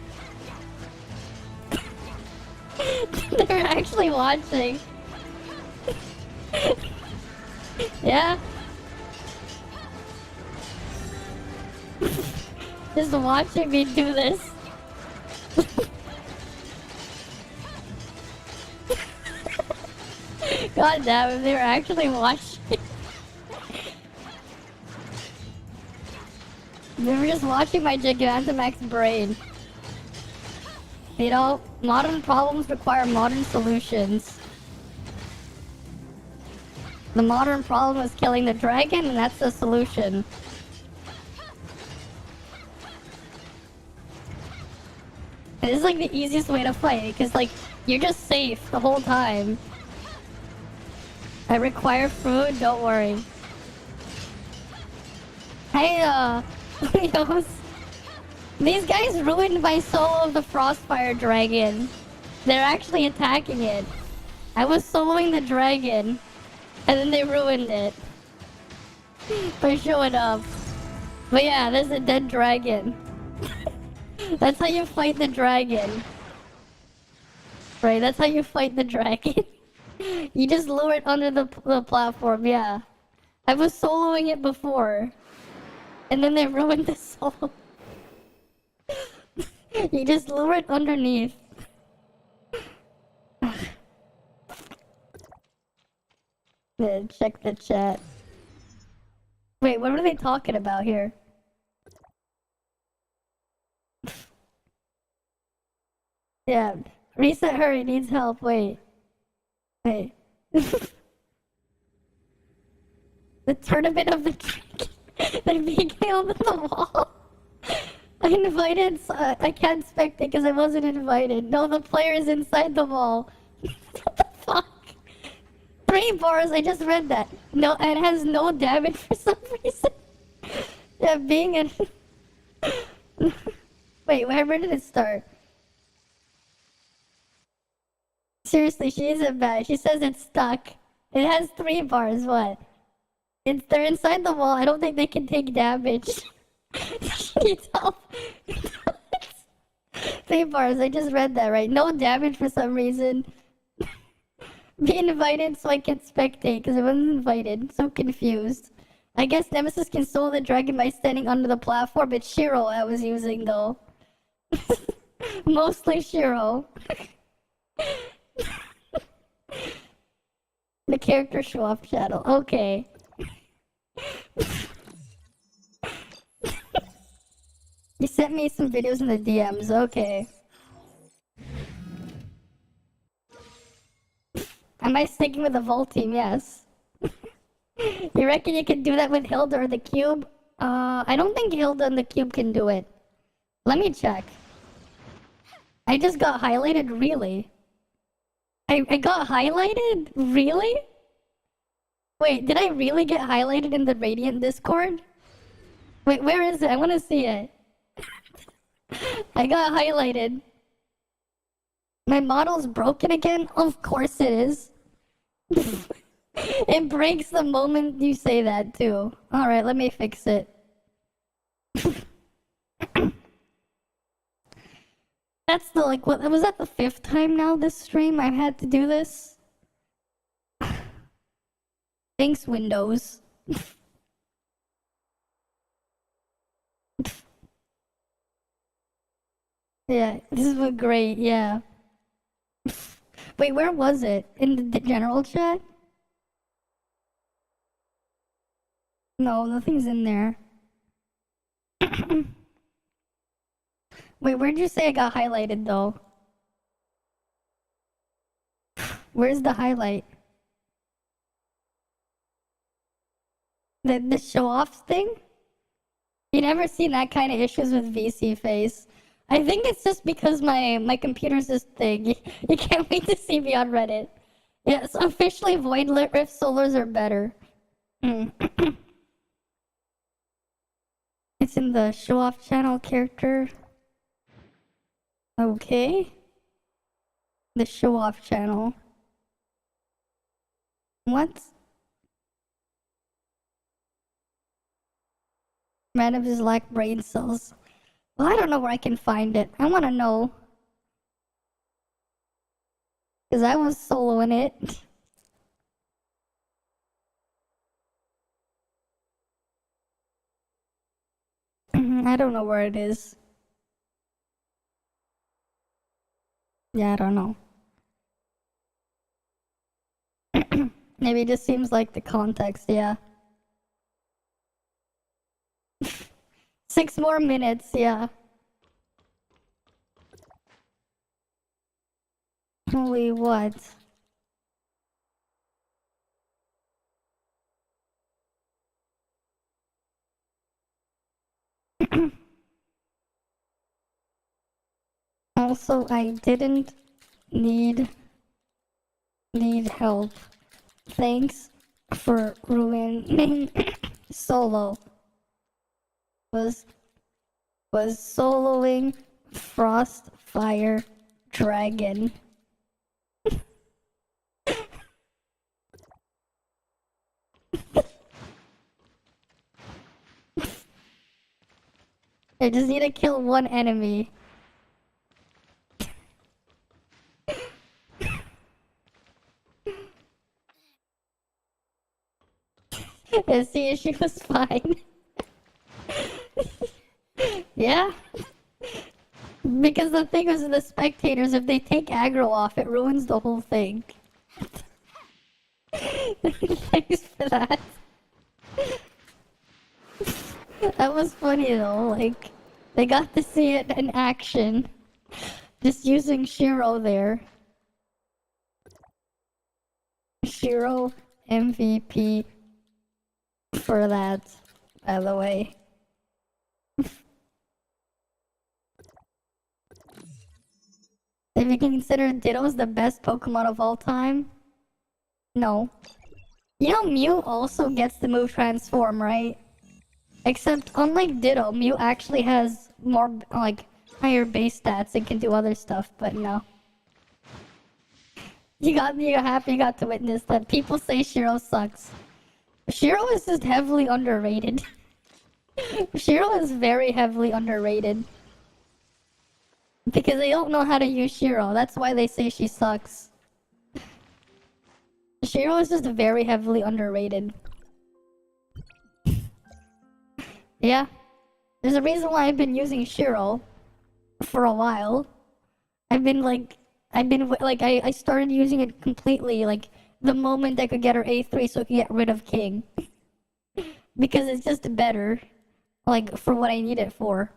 They're actually watching. Yeah. Just watching me do this. God damn it, they were actually watching. They were just watching my Gigantamax brain. You know, modern problems require modern solutions. The modern problem is killing the dragon, and that's the solution. This is like the easiest way to fight, because like, you're just safe the whole time. I require food, don't worry. Leos. These guys ruined my solo of the Frostfire Dragon. They're actually attacking it. I was soloing the dragon, and then they ruined it. By showing up. But yeah, there's a dead dragon. That's how you fight the dragon. Right, that's how you fight the dragon. You just lure it under the platform, yeah. I was soloing it before. And then they ruined the solo. You just lure it underneath. Yeah, check the chat. Wait, what are they talking about here? Yeah, Reset her, he needs help, wait. Wait. The tournament of the dragon. They're being killed in the wall. I invited, I can't spectate because I wasn't invited. No, the player is inside the wall. What the fuck? 3 bars, I just read that. No, it has no damage for some reason. Yeah, being in... Wait, where did it start? Seriously, she isn't bad. She says it's stuck. It has 3 bars, what? They're inside the wall. I don't think they can take damage. She needs help. 3 bars, I just read that, right? No damage for some reason. Be invited so I can spectate, because I wasn't invited. So confused. I guess Nemesis can solo the dragon by standing under the platform. It's Shiro I was using, though. Mostly Shiro. The character show off channel. Okay. You sent me some videos in the DMs. Okay. Am I sticking with the Vault team? Yes. You reckon you can do that with Hilda or the Cube? I don't think Hilda and the Cube can do it. Let me check. I just got highlighted, really? I got highlighted? Really? Wait, did I really get highlighted in the Radiant Discord? Wait, where is it? I want to see it. I got highlighted. My model's broken again? Of course it is. It breaks the moment you say that, too. Alright, let me fix it. That's the, like, what, was that the 5th time now this stream I've had to do this? Thanks, Windows. Yeah, this is great, yeah. Wait, where was it? In the general chat? No, nothing's in there. Wait, where'd you say I got highlighted, though? Where's the highlight? The show-off thing? You never seen that kind of issues with VC face. I think it's just because my computer's this thing. You can't wait to see me on Reddit. Yes, officially Void Rift Solars are better. It's in the show-off channel character. Okay. The show-off channel. What? Random just lack brain cells. Well, I don't know where I can find it. I want to know. Because I was soloing it. I don't know where it is. Yeah, I don't know. Maybe it just seems like the context, yeah. 6 more minutes, yeah. Holy what? Also, I didn't need help. Thanks for ruining solo. Was soloing Frostfire Dragon. I just need to kill one enemy. Yeah, see, she was fine. Yeah. Because the thing is, the spectators, if they take aggro off, it ruins the whole thing. Thanks for that. That was funny though, like, they got to see it in action. Just using Shiro there. Shiro MVP for that, by the way. If you can consider Ditto's the best Pokemon of all time, no. You know Mew also gets the move Transform, right? Except, unlike Ditto, Mew actually has more, like, higher base stats and can do other stuff, but no. You're happy you got to witness that. People say Shiro sucks. Shiro is just heavily underrated. Shiro is very heavily underrated. Because they don't know how to use Shiro, that's why they say she sucks. Shiro is just very heavily underrated. Yeah. There's a reason why I've been using Shiro for a while. I started using it completely, like, the moment I could get her A3 so I could get rid of King. Because it's just better, like, for what I need it for.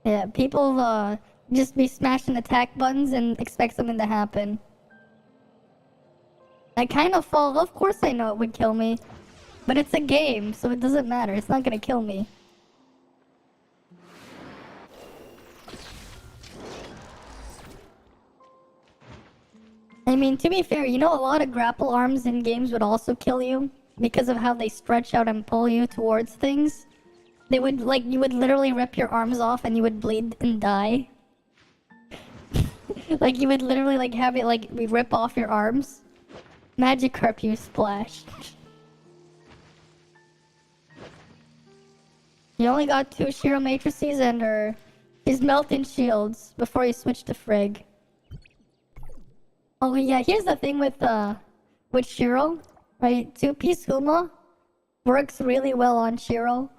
Yeah, people, just be smashing attack buttons and expect something to happen. I kind of fall. Of course I know it would kill me. But it's a game, so it doesn't matter. It's not gonna kill me. I mean, to be fair, you know a lot of grapple arms in games would also kill you because of how they stretch out and pull you towards things. They would, like, you would literally rip your arms off and you would bleed and die. Like, you would literally, like, have it, like, rip off your arms. Magikarp, you splash. You only got 2 Shiro Matrices and his Melting Shields before you switch to Frigg. Oh yeah, here's the thing with Shiro, right? 2-piece Huma works really well on Shiro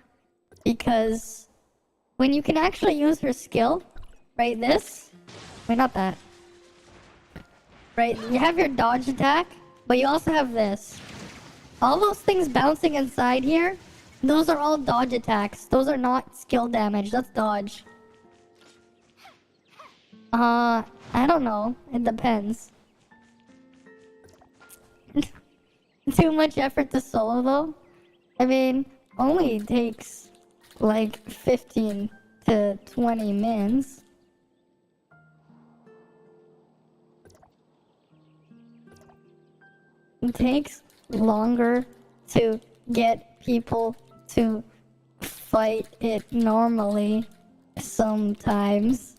because when you can actually use her skill, right? Not that. Right, you have your dodge attack, but you also have this. All those things bouncing inside here, those are all dodge attacks. Those are not skill damage, that's dodge. I don't know. It depends. Too much effort to solo though? I mean, only takes like 15 to 20 mins. It takes longer to get people to fight it normally sometimes.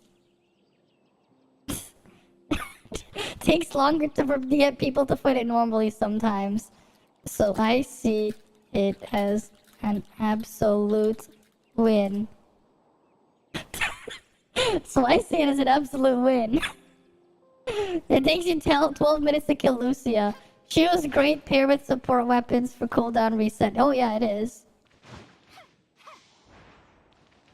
Takes longer to get people to fight it normally sometimes. So I see it as an absolute win. So I see it as an absolute win. It takes you 12 minutes to kill Lucia. She was a great pair with support weapons for cooldown reset. Oh yeah, it is.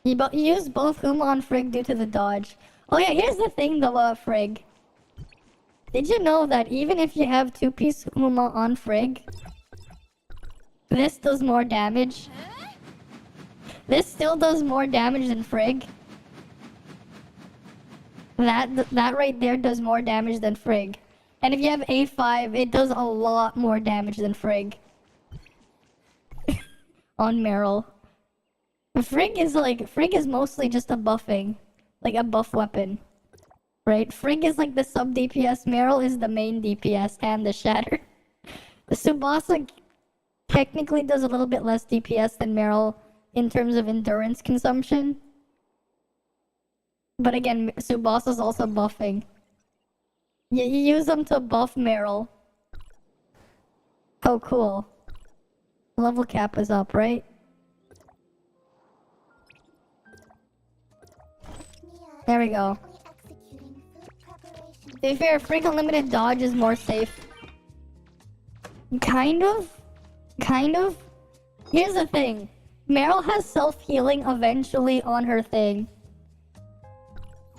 You use both Huma on Frigg due to the dodge. Oh yeah, here's the thing though, Frigg. Did you know that even if you have 2-piece Uma on Frigg, this does more damage? This still does more damage than Frigg. That right there does more damage than Frigg. And if you have A5, it does a lot more damage than Frigg. On Meryl. Frigg is mostly just a buffing. Like a buff weapon. Right? Frigg is like the sub DPS, Meryl is the main DPS and the shatter. The Tsubasa technically does a little bit less DPS than Meryl in terms of endurance consumption. But again, Tsubasa's also buffing. You use them to buff Meryl. Oh, cool. Level cap is up, right? There we go. To be fair, Frigg Unlimited Dodge is more safe. Kind of. Here's the thing. Meryl has self-healing eventually on her thing.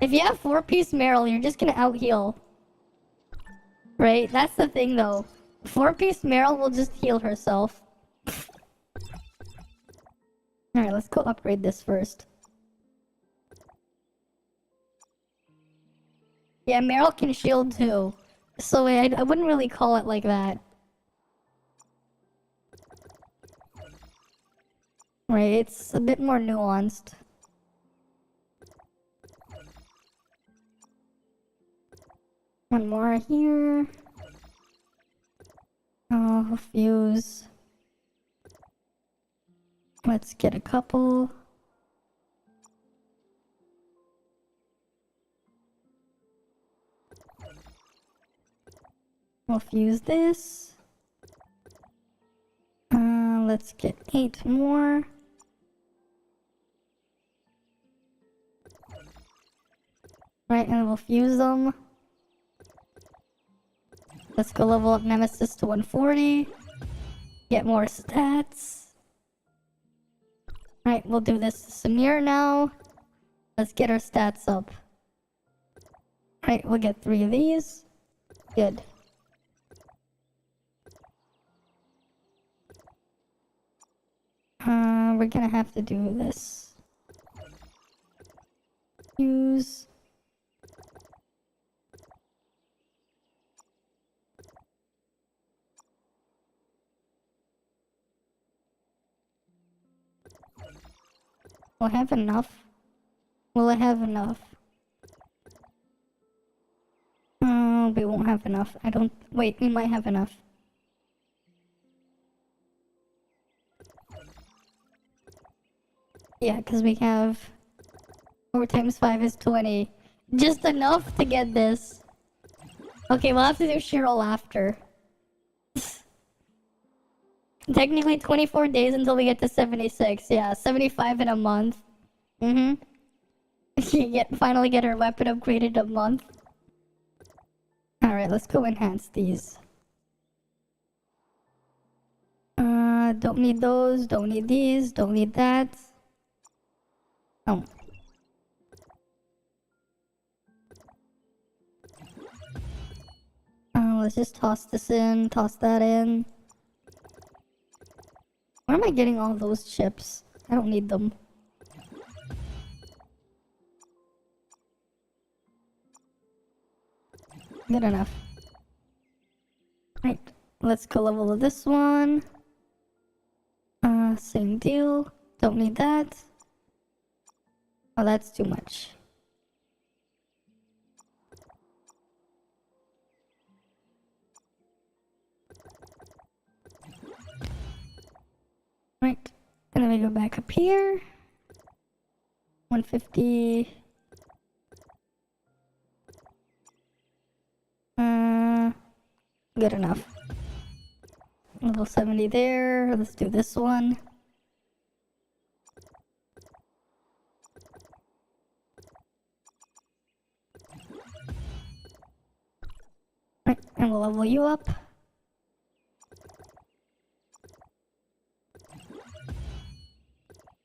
If you have 4-piece Meryl, you're just gonna out-heal. Right? That's the thing though. 4-piece Meryl will just heal herself. Alright, let's go upgrade this first. Yeah, Meryl can shield too. So I wouldn't really call it like that. Right, it's a bit more nuanced. One more here. Oh, fuse. Let's get a couple. We'll fuse this. Let's get 8 more. Right, and we'll fuse them. Let's go level up Nemesis to 140. Get more stats. Right, we'll do this to Samir now. Let's get our stats up. Right, we'll get 3 of these. Good. We're gonna have to do this. Use. Will I have enough? Will I have enough? We won't have enough. I don't... Wait, we might have enough. Yeah, because we have... 4 times 5 is 20. Just enough to get this. Okay, we'll have to do Cheryl after. Technically 24 days until we get to 76. Yeah, 75 in a month. She finally get her weapon upgraded a month. Alright, let's go enhance these. Don't need those, don't need these, don't need that. Oh. Let's just toss this in, toss that in. Where am I getting all those chips? I don't need them. Good enough. Right, let's go level this one. Same deal. Don't need that. Oh, that's too much. Right, and then we go back up here. 150. Good enough. Level 70 there. Let's do this one. Right, and we'll level you up.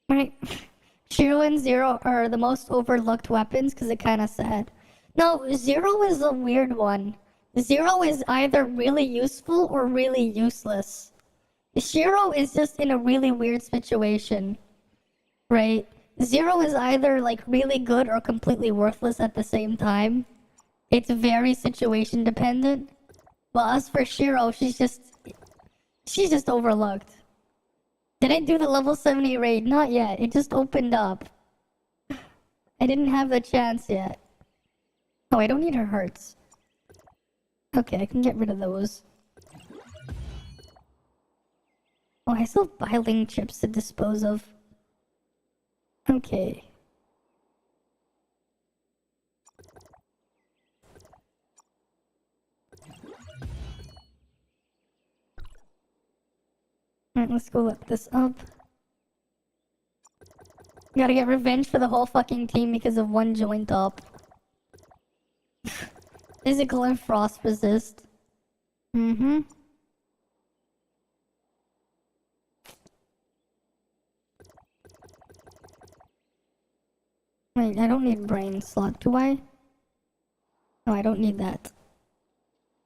Right. Shiro and Zero are the most overlooked weapons because it's kind of sad. No, Zero is a weird one. Zero is either really useful or really useless. Shiro is just in a really weird situation, right? Zero is either like really good or completely worthless at the same time. It's very situation dependent. Well, as for Shiro, she's just overlooked. Did I do the level 70 raid? Not yet. It just opened up. I didn't have the chance yet. Oh, I don't need her hearts. Okay, I can get rid of those. Oh, I still have biling chips to dispose of. Okay. Alright, let's go look this up. Gotta get revenge for the whole fucking team because of one joint up. Physical and frost resist. Mm-hmm. Wait, I don't need brain slot, do I? No, I don't need that.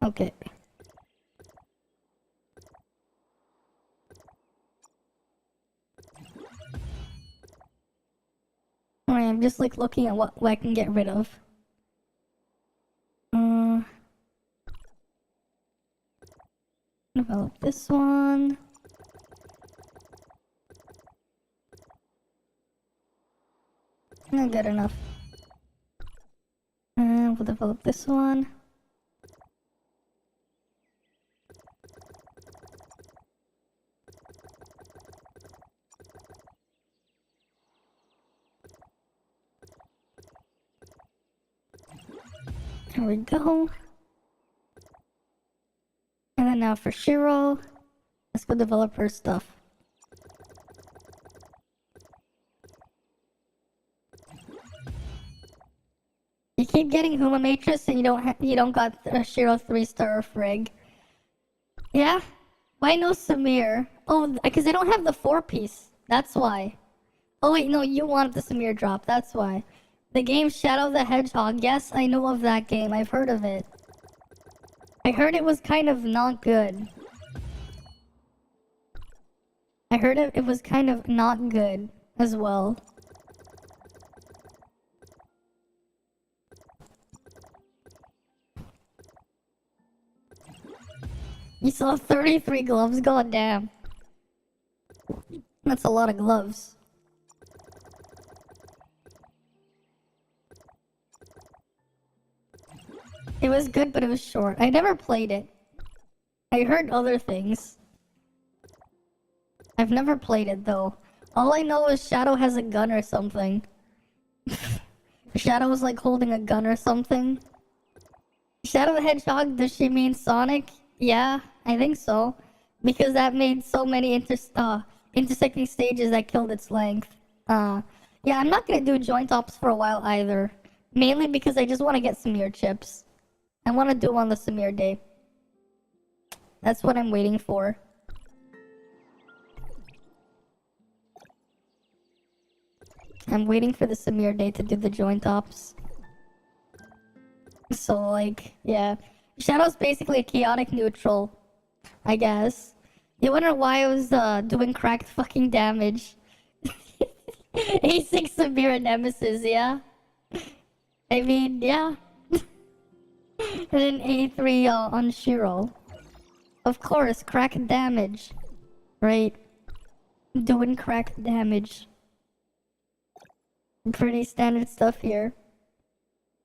Okay. Alright, I'm just like looking at what I can get rid of. Develop this one. Not good enough. We'll develop this one. There we go. And then now for Shiro. Let's go develop her stuff. You keep getting Huma Matrix and you don't got a Shiro 3-star frig. Yeah? Why no Samir? Oh, because I don't have the 4-piece. That's why. Oh wait, no, you wanted the Samir drop. That's why. The game Shadow the Hedgehog. Yes, I know of that game. I've heard of it. I heard it was kind of not good. I heard it was kind of not good as well. You saw 33 gloves? God damn. That's a lot of gloves. It was good, but it was short. I never played it. I heard other things. I've never played it, though. All I know is Shadow has a gun or something. Shadow was like holding a gun or something. Shadow the Hedgehog, does she mean Sonic? Yeah, I think so. Because that made so many intersecting stages that killed its length. Yeah, I'm not gonna do joint ops for a while either. Mainly because I just want to get Samir chips. I want to do them on the Samir day. That's what I'm waiting for. I'm waiting for the Samir day to do the joint ops. So, like, yeah. Shadow's basically a chaotic neutral, I guess. You wonder why I was doing cracked fucking damage. A6 Samir Nemesis, yeah? I mean, yeah. And then A3 on Shiro. Of course, cracked damage. Right? Doing cracked damage. Pretty standard stuff here.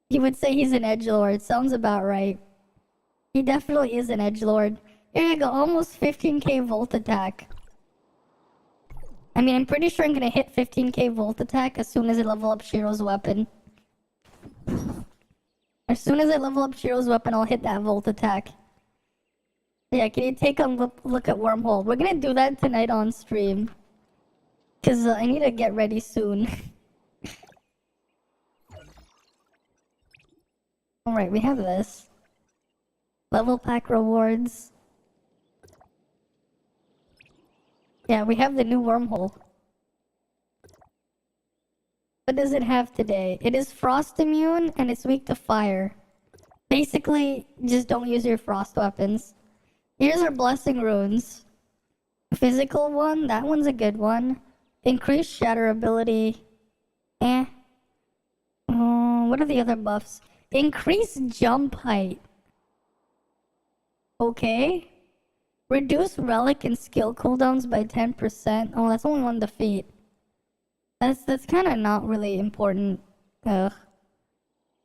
You would say he's an edgelord. Sounds about right. He definitely is an edgelord. Here you go, almost 15k volt attack. I mean, I'm pretty sure I'm gonna hit 15k volt attack as soon as I level up Shiro's weapon. As soon as I level up Shiro's weapon, I'll hit that volt attack. Yeah, can you take a look at Wormhole? We're gonna do that tonight on stream. Cause I need to get ready soon. Alright, we have this. Level pack rewards. Yeah, we have the new Wormhole. What does it have today? It is frost immune and it's weak to fire. Basically, just don't use your frost weapons. Here's our blessing runes. Physical one, that one's a good one. Increased shatter ability. What are the other buffs? Increased jump height. Okay. Reduce relic and skill cooldowns by 10%. Oh, that's only one defeat. That's kind of not really important. Ugh.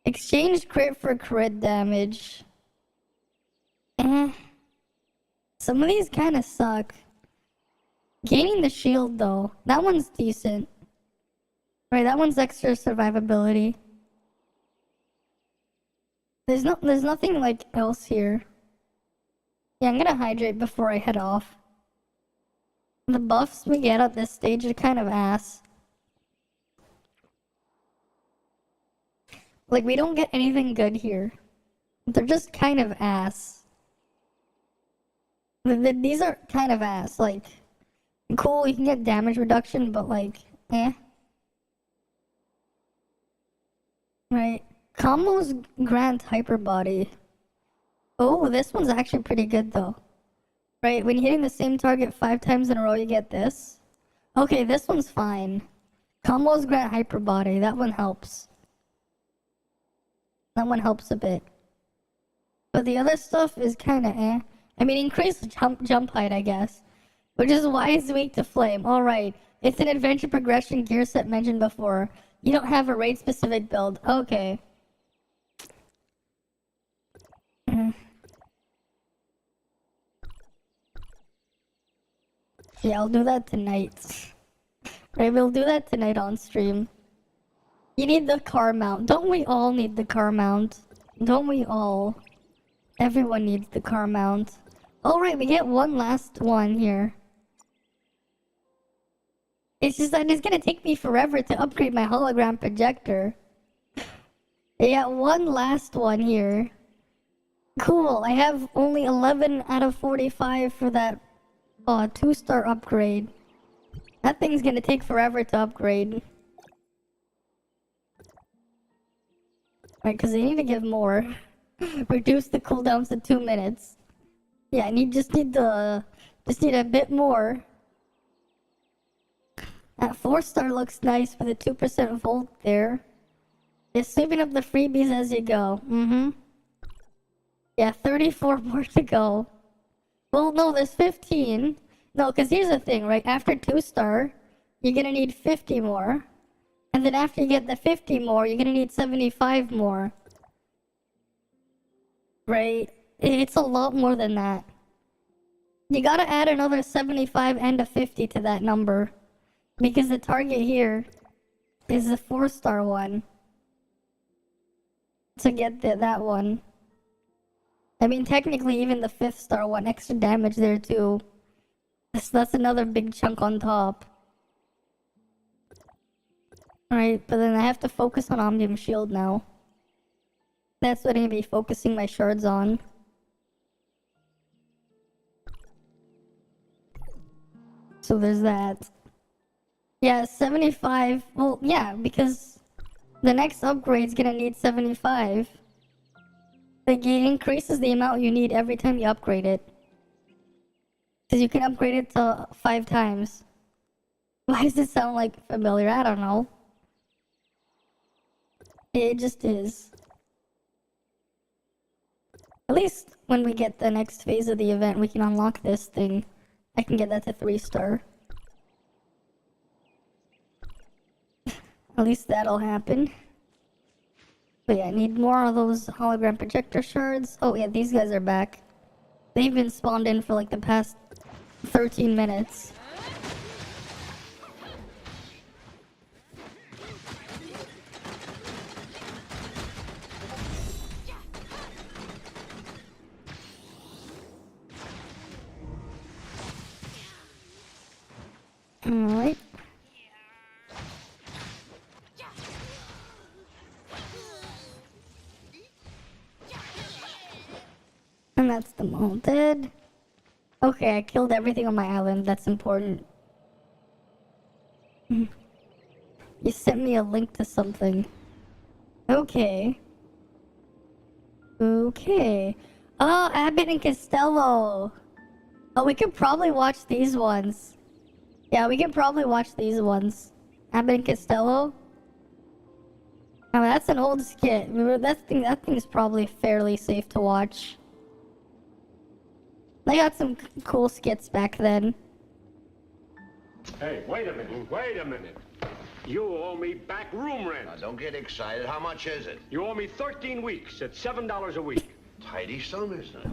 Exchange crit for crit damage. Some of these kind of suck. Gaining the shield though, that one's decent. Right, that one's extra survivability. There's nothing like else here. Yeah, I'm gonna hydrate before I head off. The buffs we get at this stage are kind of ass. Like, we don't get anything good here. They're just kind of ass. These are kind of ass. Like, cool, you can get damage reduction, but like, Right. Combos grant hyper body. Oh, this one's actually pretty good though. Right, when hitting the same target 5 times in a row, you get this. Okay, this one's fine. Combos grant hyper body. That one helps. That one helps a bit. But the other stuff is kind of I mean, increased jump height, I guess. Which is why it's weak to flame. Alright, it's an adventure progression gear set mentioned before. You don't have a raid specific build. Okay. Yeah, I'll do that tonight. Right, we'll do that tonight on stream. You need the car mount. Don't we all need the car mount? Don't we all? Everyone needs the car mount. Alright, we get one last one here. It's just that it's gonna take me forever to upgrade my hologram projector. Yeah, one last one here. Cool, I have only 11 out of 45 for that 2-star upgrade. That thing's gonna take forever to upgrade. Right, because they need to give more. Reduce the cooldowns to 2 minutes. Yeah, just need a bit more. That 4-star looks nice with a 2% volt there. Just sweeping up the freebies as you go. Yeah, 34 more to go. Well, no, there's 15. No, because here's the thing, right? After 2-star, you're gonna need 50 more. And then after you get the 50 more, you're gonna need 75 more. Right? It's a lot more than that. You gotta add another 75 and a 50 to that number. Because the target here is the 4-star one. To get that one. I mean, technically, even the 5th-star one, extra damage there too. That's another big chunk on top. Alright, but then I have to focus on Omnium Shield now. That's what I'm gonna be focusing my shards on. So there's that. Yeah, 75. Well, yeah, because the next upgrade's gonna need 75. Like, it increases the amount you need every time you upgrade it. Because you can upgrade it to 5 times. Why does it sound like familiar? I don't know. It just is. At least when we get the next phase of the event, we can unlock this thing. I can get that to 3-star. At least that'll happen. But yeah, I need more of those hologram projector shards. Oh yeah, these guys are back. They've been spawned in for like the past 13 minutes. Alright. And that's them all dead. Okay, I killed everything on my island. That's important. You sent me a link to something. Okay. Okay. Oh, Abbott and Costello. Oh, we could probably watch these ones. Yeah, we could probably watch these ones. Abbott and Costello. I mean, that's an old skit. Remember, that thing's probably fairly safe to watch. They got some cool skits back then. Hey, wait a minute. You owe me back room rent. Now, don't get excited. How much is it? You owe me 13 weeks at $7 a week. Tidy sum, isn't it?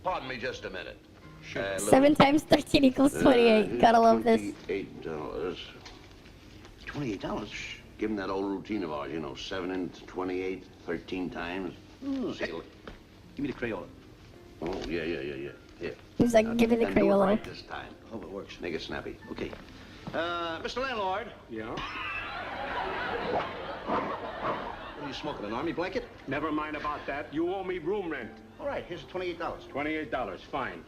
Pardon me just a minute. 7 times 13 equals 28. Gotta love this. $28. $28? Give him that old routine of ours, 7 into 28, 13 times. Hey, give me the Crayola. Oh, yeah. Here. He's like, give me the Do it Crayola. right this time. Hope it works. Make it snappy. Okay. Mr. Landlord. Yeah? What are you smoking, an army blanket? Never mind about that. You owe me room rent. All right, here's $28. $28, fine.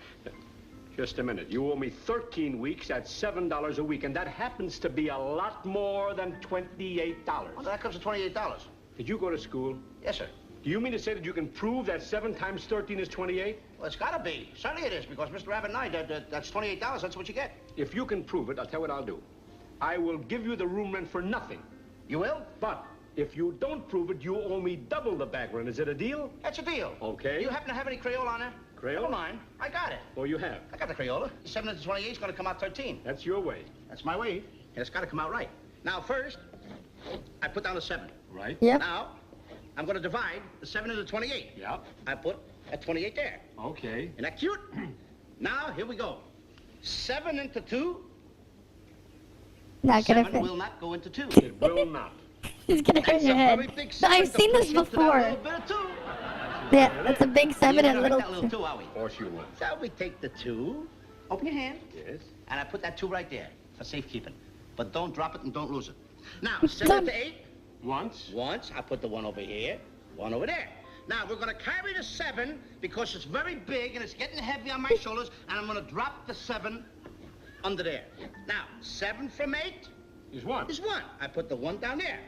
Just a minute. You owe me 13 weeks at $7 a week, and that happens to be a lot more than $28. Well, that comes to $28. Did you go to school? Yes, sir. Do you mean to say that you can prove that 7 times 13 is 28? Well, it's gotta be. Certainly it is, because Mr. Rabbit and I, that's $28. That's what you get. If you can prove it, I'll tell you what I'll do. I will give you the room rent for nothing. You will? But if you don't prove it, you owe me double the back rent. Is it a deal? That's a deal. Okay. Do you happen to have any Crayola on there? Crayola? Never mind. I got it. Oh, you have? I got the Crayola. 7 into 28 is gonna come out 13. That's your way. That's my way. And it's gotta come out right. Now, first, I put down a 7. Right? Yep. Now, I'm gonna divide the 7 into 28. Yeah. I put a 28 there. Okay. Isn't that cute? Now, here we go. 7 into 2. Not gonna 7 fit. will not go into 2. It will not. He's gonna hurt That's your a head. very big No, 7 I've to seen this push into that before. little bit of 2. Yeah, that's a big 7 You're and gonna little. hurt that little 2, are we? Of course you will. So we take the 2, open your hand, Yes. and I put that 2 right there for safekeeping. But don't drop it and don't lose it. Now, Don't- 7 into 8. Once. Once, I put the 1 over here, 1 over there. Now, we're gonna carry the 7 because it's very big and it's getting heavy on my shoulders, and I'm gonna drop the 7 under there. Now, 7 from 8 Is 1. is 1. I put the 1 down there.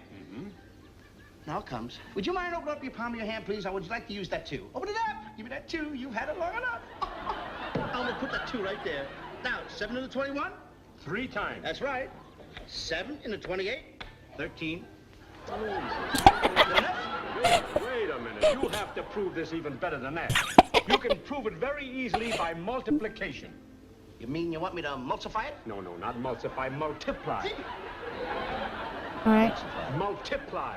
Now it comes. Would you mind opening up your palm of your hand, please? I would like to use that 2. Open it up. Give me that 2. You've had it long enough. I'm gonna put that 2 right there. Now, 7 into 21. 3 times. That's right. 7 into 28. 13. Wait a minute. You have to prove this even better than that. You can prove it very easily by multiplication. You mean you want me to emulsify it? No, not multiply. Multiply. All right. Multiply.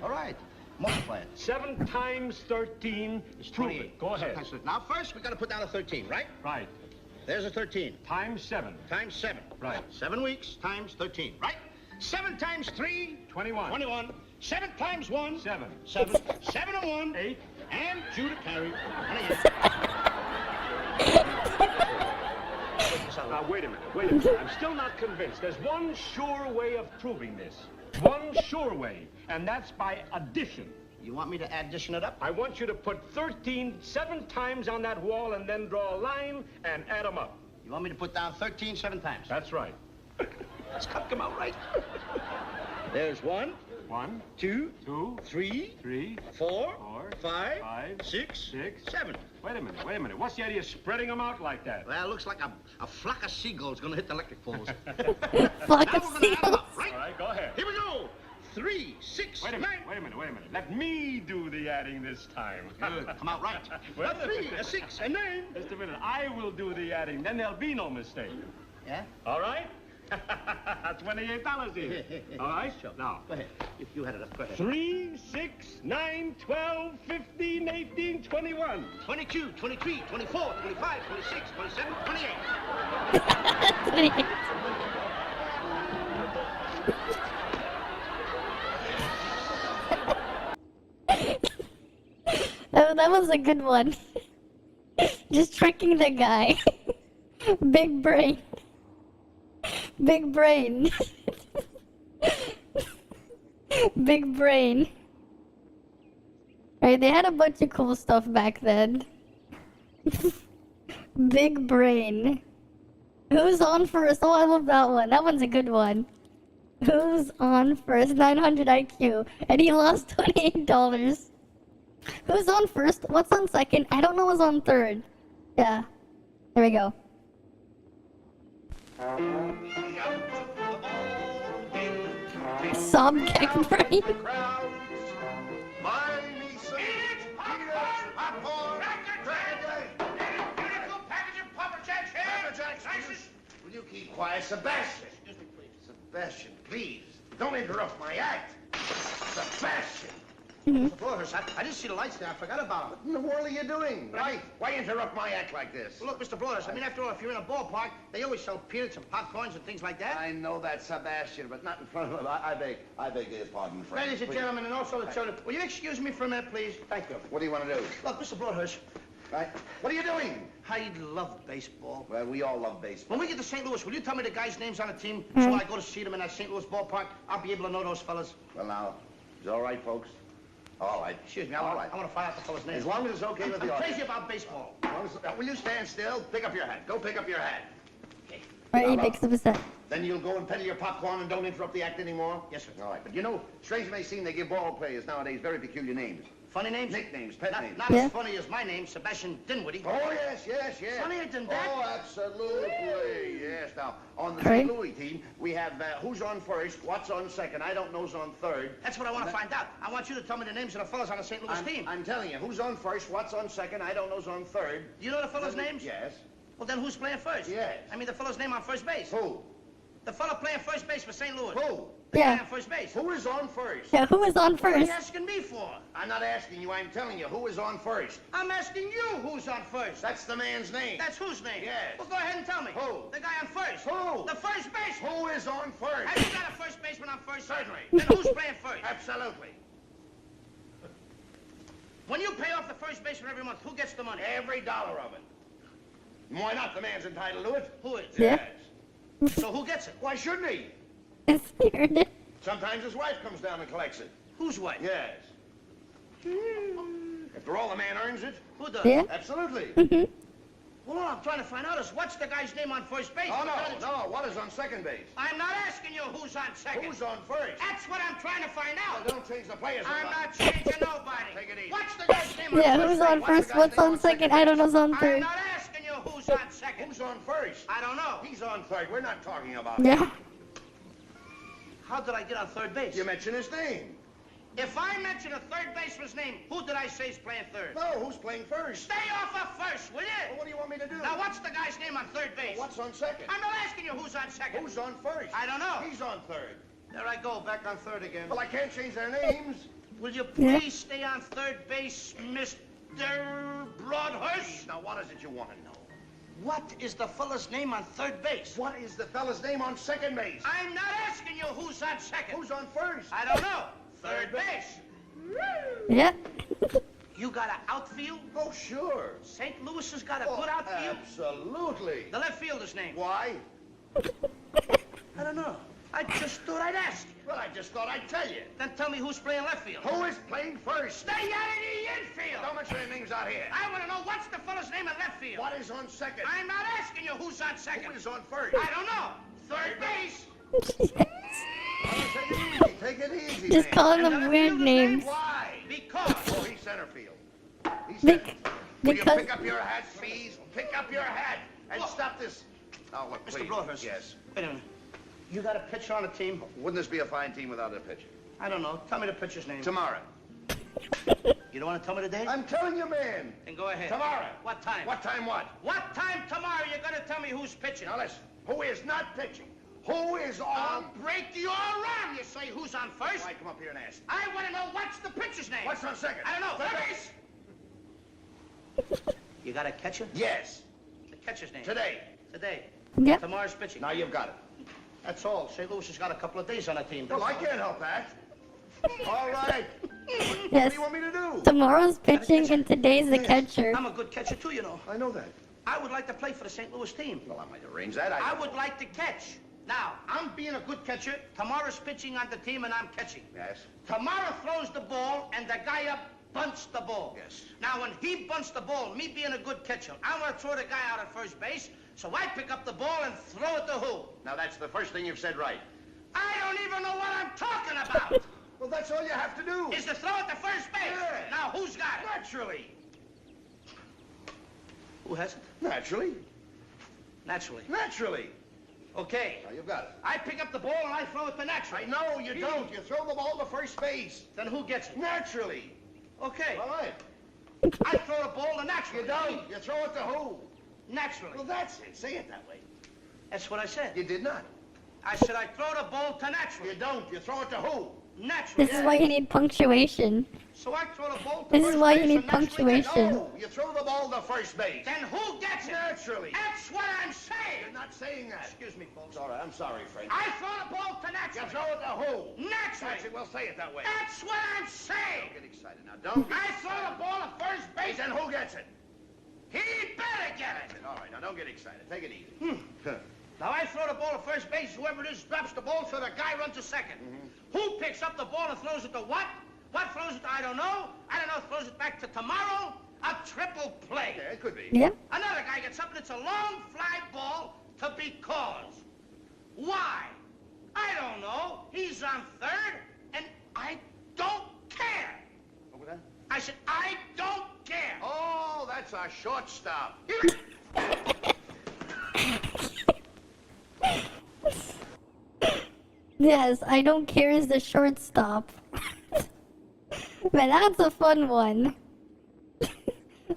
All right. Multiply it. 7 times 13 is prove 28. it. Go ahead. Now, first, we gotta put down a 13, right? Right. There's a 13. Times 7. Times 7. Right. 7 weeks times 13, right? 7 times 3. 21. 21. 7 times 1. 7. 7. 7 and 1. 8. And 2 to carry. Now, wait a minute. I'm still not convinced. There's one sure way of proving this. One sure way, and that's by addition. You want me to addition it up? I want you to put 13 7 times on that wall and then draw a line and add them up. You want me to put down 13 7 times? That's right. That's got to come out right. There's 1, 1, 2, 2, 3, 3, 4, 4, 5, 5, 6, 6, 7. Wait a minute. What's the idea of spreading them out like that? Well, it looks like a flock of seagulls going to hit the electric poles. Flock Now of we're going to add them seagulls. up, right? All right, go ahead. Here we go. 3, 6, Wait a 9. minute. Let me do the adding this time. Good. Come out right. Well, A 3, a 6, a 9. Just a minute. I will do the adding. Then there'll be no mistake. Yeah? All right? $28 here. All right? Sure. Now. Go ahead. If you had it up, go ahead. 3, 6, 9, 12, 15, 18, 21. 22, 23, 24, 25, 26, 27, 28. That was a good one. Just tricking the guy. Big brain. Big brain. Big brain. Right, they had a bunch of cool stuff back then. Big brain. Who's on first? Oh, I love that one. That one's a good one. Who's on first? 900 IQ. And he lost $28. Who's on first? What's on second? I don't know what's on third. Yeah. There we go. Sob kick brain. Will you keep quiet, Sebastian? Excuse me, please. Sebastian, please. Don't interrupt my act. Sebastian. Flores, I didn't see the lights there. I forgot about them. What in the world are you doing? Why interrupt my act like this? Well, look, Mr. Flores, I mean, after all, if you're in a ballpark, they always sell peanuts and popcorns and things like that. I know that, Sebastian, but not in front of him. I beg your pardon, friend. Ladies and gentlemen, and also the children, will you excuse me for a minute, please? Thank you. What do you want to do? Look, Mr. Broadhurst. Right? What are you doing? I love baseball. Well, we all love baseball. When we get to St. Louis, will you tell me the guys' names on the team so when I go to see them in that St. Louis ballpark, I'll be able to know those fellas? Well, now, is it all right, folks? All right. Excuse me, I want to find out the fellas' names. As long as it's okay with the I'm audience. crazy about baseball. Will you stand still? Pick up your hat. Go pick up your hat. Okay. Right, he picks up his head. Then you'll go and peddle your popcorn and don't interrupt the act anymore? Yes, sir. All right. But you know, strange it may seem, they give ball players nowadays very peculiar names. Funny names? Nicknames, pet names. Not as funny as my name, Sebastian Dinwiddie. Oh, yes. Funnier than that? Oh, absolutely. Yes. Now, on the Right. St. Louis team, we have who's on first, what's on second, I don't know's on third. That's what I want to find out. I want you to tell me the names of the fellas on the St. Louis team. I'm telling you, who's on first, what's on second, I don't know's on third. Do you know the fellas' names? Yes. Well, then who's playing first? Yes. I mean the fellow's name on first base. Who? The fellow playing first base for St. Louis. Who? The Yeah. guy on first base. Who is on first? Yeah, who is on What are you first? asking me for? I'm not asking you, I'm telling you, who is on first? I'm asking you who's on first. That's the man's name. That's whose name? Yes. Well, go ahead and tell me. Who? The guy on first. Who? The first baseman. Who is on first? Have you got a first baseman on first? Certainly. Then who's playing first? Absolutely. When you pay off the first baseman every month, who gets the money? Every dollar of it. Why not? The man's entitled to it. Who is? Yeah. Yes. So who gets it? Why shouldn't he? It's weird. Sometimes his wife comes down and collects it. Whose wife? Yes. After all, the man earns it. Who does? Yeah. Absolutely. Well, all I'm trying to find out is what's the guy's name on first base? Oh, no. What is on second base? I'm not asking you who's on second. Who's on first? That's what I'm trying to find out. Well, don't change the players. I'm not changing nobody. Take it easy. What's the guy's name on Yeah, first who's base? on first? What's on second? I don't know who's on I'm third. not asking you who's on second. Who's on first? I don't know. He's on third. We're not talking about Yeah. him. How did I get on third base? You mention his name. If I mention a third baseman's name, who did I say is playing third? No, who's playing first? Stay off of first, will you? Well, what do you want me to do? Now, what's the guy's name on third base? What's on second? I'm not asking you who's on second. Who's on first? I don't know. He's on third. There I go, back on third again. Well, I can't change their names. Will you please stay on third base, Mr. Broadhurst? Now, what is it you want to know? What is the fella's name on third base? What is the fella's name on second base? I'm not asking you who's on second. Who's on first? I don't know. Third base. Yeah. You got an outfield? Oh, sure. St. Louis has got a good outfield? Absolutely. The left fielder's name? Why? I don't know. I just thought I'd ask you. Well, I just thought I'd tell you. Then tell me who's playing left field. Who is playing first? Stay out of the infield. Don't mention any names out here. I want to know what's the fella's name in left field. What is on second? I'm not asking you who's on second. Who is on first? I don't know. Third base. Take it easy, Just man. calling And them the weird fielder's names. Why? Because. Oh, he's center field. He's center. Will you Because pick up your hat, please? Pick up your hat and stop this. Oh, look, Mr. please. Broadhurst. Yes. Wait a minute. You got a pitcher on the team? Wouldn't this be a fine team without a pitcher? I don't know. Tell me the pitcher's name. Tomorrow. You don't want to tell me the date? I'm telling you, man. Then go ahead. Tomorrow. What time? What time what? What time tomorrow you're going to tell me who's pitching? Now listen. Who is not pitching? Who is I'll on? break your arm. You say who's on first? Why come up here and ask? I want to know what's the pitcher's name. What's on second? I don't know. Third Third base. You got a catcher? Yes. The catcher's name. Today. Today. Yep. Tomorrow's pitching. Now you've got it. That's all. St. Louis has got a couple of days on the team. Well, I can't help that. All right. What Yes. do you want me to do? Tomorrow's pitching and today's the catcher. I'm a good catcher, too, you know. I know that. I would like to play for the St. Louis team. Well, I might arrange that. I would like to catch. Now, I'm being a good catcher. Tomorrow's pitching on the team, and I'm catching. Yes. Tomorrow throws the ball, and the guy up bunts the ball. Yes. Now, when he bunts the ball, me being a good catcher, I want to throw the guy out at first base, so I pick up the ball and throw it to who? Now, that's the first thing you've said right. I don't even know what I'm talking about. Well, that's all you have to do. Is to throw it to first base. Yeah. Now, who's got it? Naturally. Who has it? Naturally. Naturally. Naturally. Okay. Now, you've got it. I pick up the ball and I throw it to naturally. No, you don't. You throw the ball to first base. Then who gets it? Naturally. Okay. All right. I throw the ball to naturally. You don't. You throw it to who? Naturally. Well, that's it. Say it that way. That's what I said. You did not. I said I throw the ball to naturally. You don't. You throw it to who? Naturally. This is why you need punctuation. So I throw the ball to This first is why you base need and naturally punctuation. No, you throw the ball to first base. Then who gets it? Naturally. That's what I'm saying. You're not saying that. Excuse me, folks. All right, I'm sorry, Frank. I throw the ball to You naturally. throw it to who? Naturally. Naturally. Well, say it that way. That's what I'm saying. Don't get excited now. Don't get I throw the ball to first base Then and who gets it? he better get it. All right, now don't get excited. Take it easy. Now I throw the ball to first base. Whoever it is drops the ball, so the guy runs to second. Who picks up the ball and throws it to what? What throws it to I don't know. I don't know. Throws it back to tomorrow. A triple play. Yeah, it could be. Yep. Another guy gets up and it's a long fly ball to because. Why? I don't know. He's on third, and I don't care. What was that? I said, I don't care. Oh, that's a shortstop. Yes, I don't care is the shortstop. Man, that's a fun one.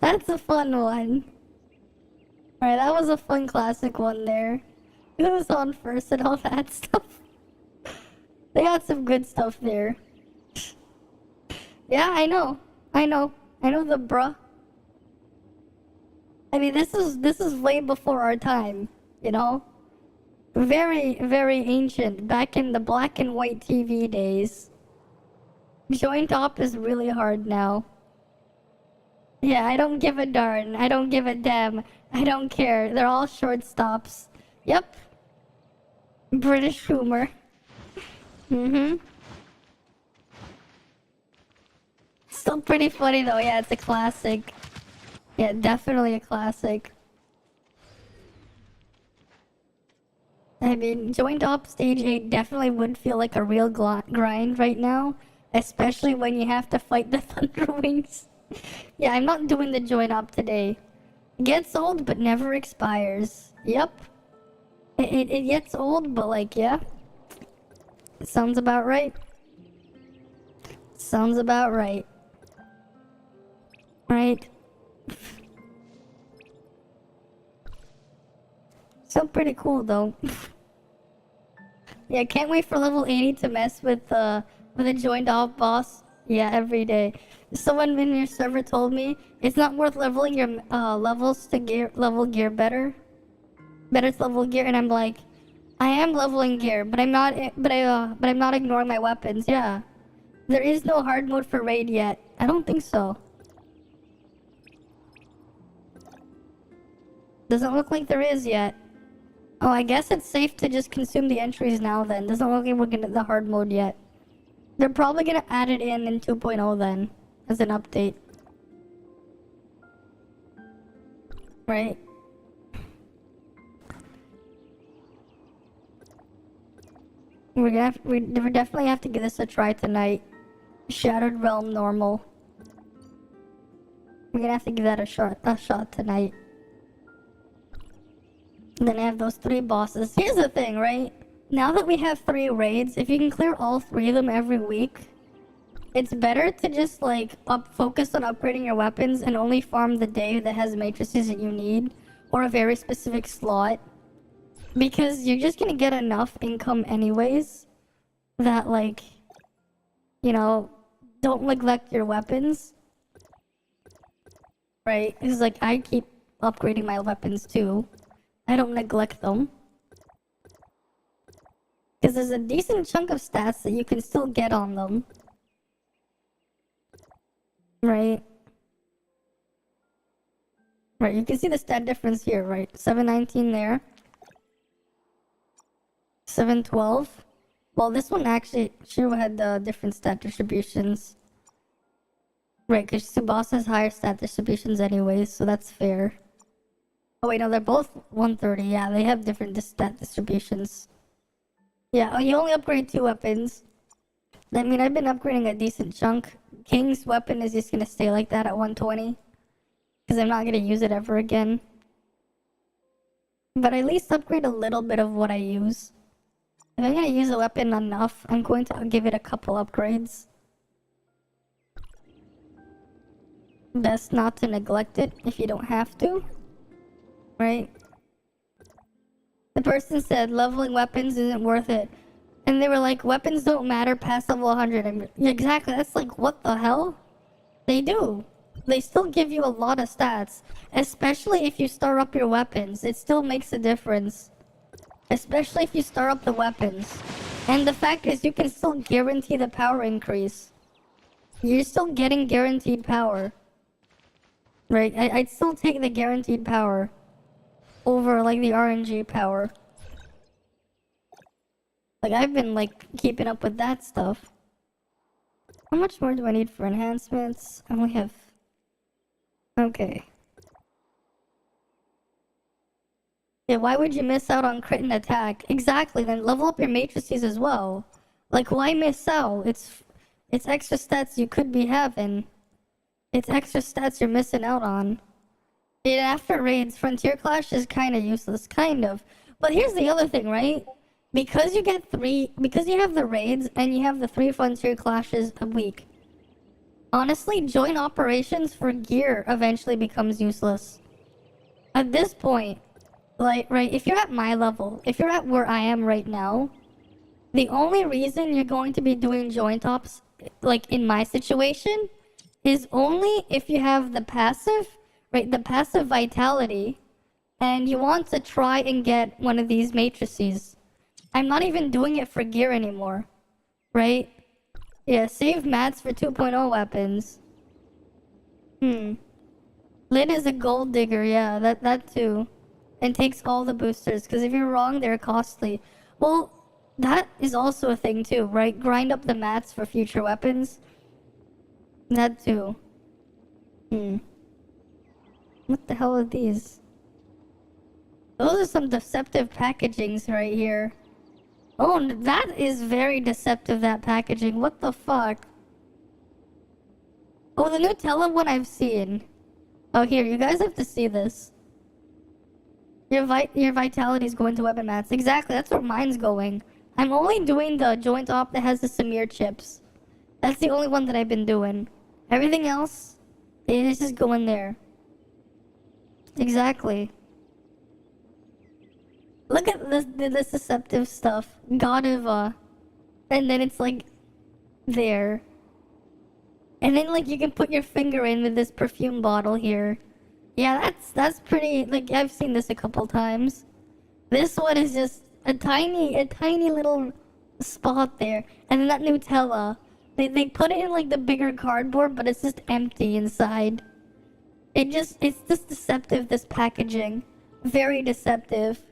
That's a fun one. Alright, that was a fun classic one there. It was on first and all that stuff. They got some good stuff there. Yeah, I know. I know the bruh. I mean, this is way before our time, you know? Very, very ancient, back in the black and white TV days. Joint op is really hard now. Yeah, I don't give a darn. I don't give a damn. I don't care. They're all shortstops. Yep. British humor. Still pretty funny though. Yeah, it's a classic. Yeah, definitely a classic. I mean, joint op stage 8 definitely would feel like a real grind right now. Especially when you have to fight the Thunderwings. Yeah, I'm not doing the joint op today. It gets old, but never expires. Yep. It gets old, but like, yeah. It sounds about right. Sounds about right. Right. Still pretty cool, though. Yeah, can't wait for level 80 to mess with a joined off boss. Yeah, every day. Someone in your server told me it's not worth leveling your levels to level gear better. Better to level gear, and I'm like, I am leveling gear, but I'm not. But I'm not ignoring my weapons. Yeah, there is no hard mode for raid yet. I don't think so. Doesn't look like there is yet. Oh, I guess it's safe to just consume the entries now then. Doesn't look like we're gonna the hard mode yet. They're probably gonna add it in 2.0 then, as an update. Right? We definitely have to give this a try tonight. Shattered Realm normal. We're gonna have to give that a shot tonight. And then I have those 3 bosses. Here's the thing, right? Now that we have 3 raids, if you can clear all 3 of them every week, it's better to just like focus on upgrading your weapons and only farm the day that has matrices that you need, or a very specific slot. Because you're just gonna get enough income anyways, that like, you know, don't neglect your weapons. Right? Because like, I keep upgrading my weapons too. I don't neglect them. Because there's a decent chunk of stats that you can still get on them. Right? Right, you can see the stat difference here, right? 719 there. 712. Well, this one actually sure had different stat distributions. Right, because Tsubasa has higher stat distributions anyways, so that's fair. Oh wait, no, they're both 130. Yeah, they have different stat distributions. Yeah, oh, you only upgrade 2 weapons. I mean, I've been upgrading a decent chunk. King's weapon is just gonna stay like that at 120. Because I'm not gonna use it ever again. But at least upgrade a little bit of what I use. If I'm gonna use a weapon enough, I'm going to give it a couple upgrades. Best not to neglect it if you don't have to. Right? The person said leveling weapons isn't worth it. And they were like, weapons don't matter past level 100. Yeah, exactly, that's like, what the hell? They do. They still give you a lot of stats. Especially if you start up your weapons. It still makes a difference. Especially if you start up the weapons. And the fact is, you can still guarantee the power increase. You're still getting guaranteed power. Right? I'd still take the guaranteed power over, like, the RNG power. Like, I've been, like, keeping up with that stuff. How much more do I need for enhancements? I only have... Okay. Yeah, why would you miss out on crit and attack? Exactly, then level up your matrices as well. Like, why miss out? It's extra stats you could be having. It's extra stats you're missing out on. And after raids, Frontier Clash is kind of useless, kind of. But here's the other thing, right? Because you have the raids and you have the 3 Frontier Clashes a week. Honestly, joint operations for gear eventually becomes useless. At this point, like, right, if you're at my level, if you're at where I am right now, the only reason you're going to be doing joint ops, like in my situation, is only if you have the passive, right, the passive vitality, and you want to try and get one of these matrices. I'm not even doing it for gear anymore, right? Yeah, save mats for 2.0 weapons. Lid is a gold digger, yeah, that too. And takes all the boosters, because if you're wrong, they're costly. Well, that is also a thing too, right? Grind up the mats for future weapons. That too. What the hell are these? Those are some deceptive packagings right here. Oh, that is very deceptive, that packaging. What the fuck? Oh, the Nutella one I've seen. Oh, here, you guys have to see this. Your vitality's going to weapon mats. Exactly, that's where mine's going. I'm only doing the joint op that has the Samir chips. That's the only one that I've been doing. Everything else, it's just going there. Exactly. Look at this deceptive stuff. Godiva. And then it's like there. And then like you can put your finger in with this perfume bottle here. Yeah, that's pretty, like I've seen this a couple times. This one is just a tiny little spot there. And then that Nutella. They put it in like the bigger cardboard, but it's just empty inside. It's just deceptive, this packaging. Very deceptive.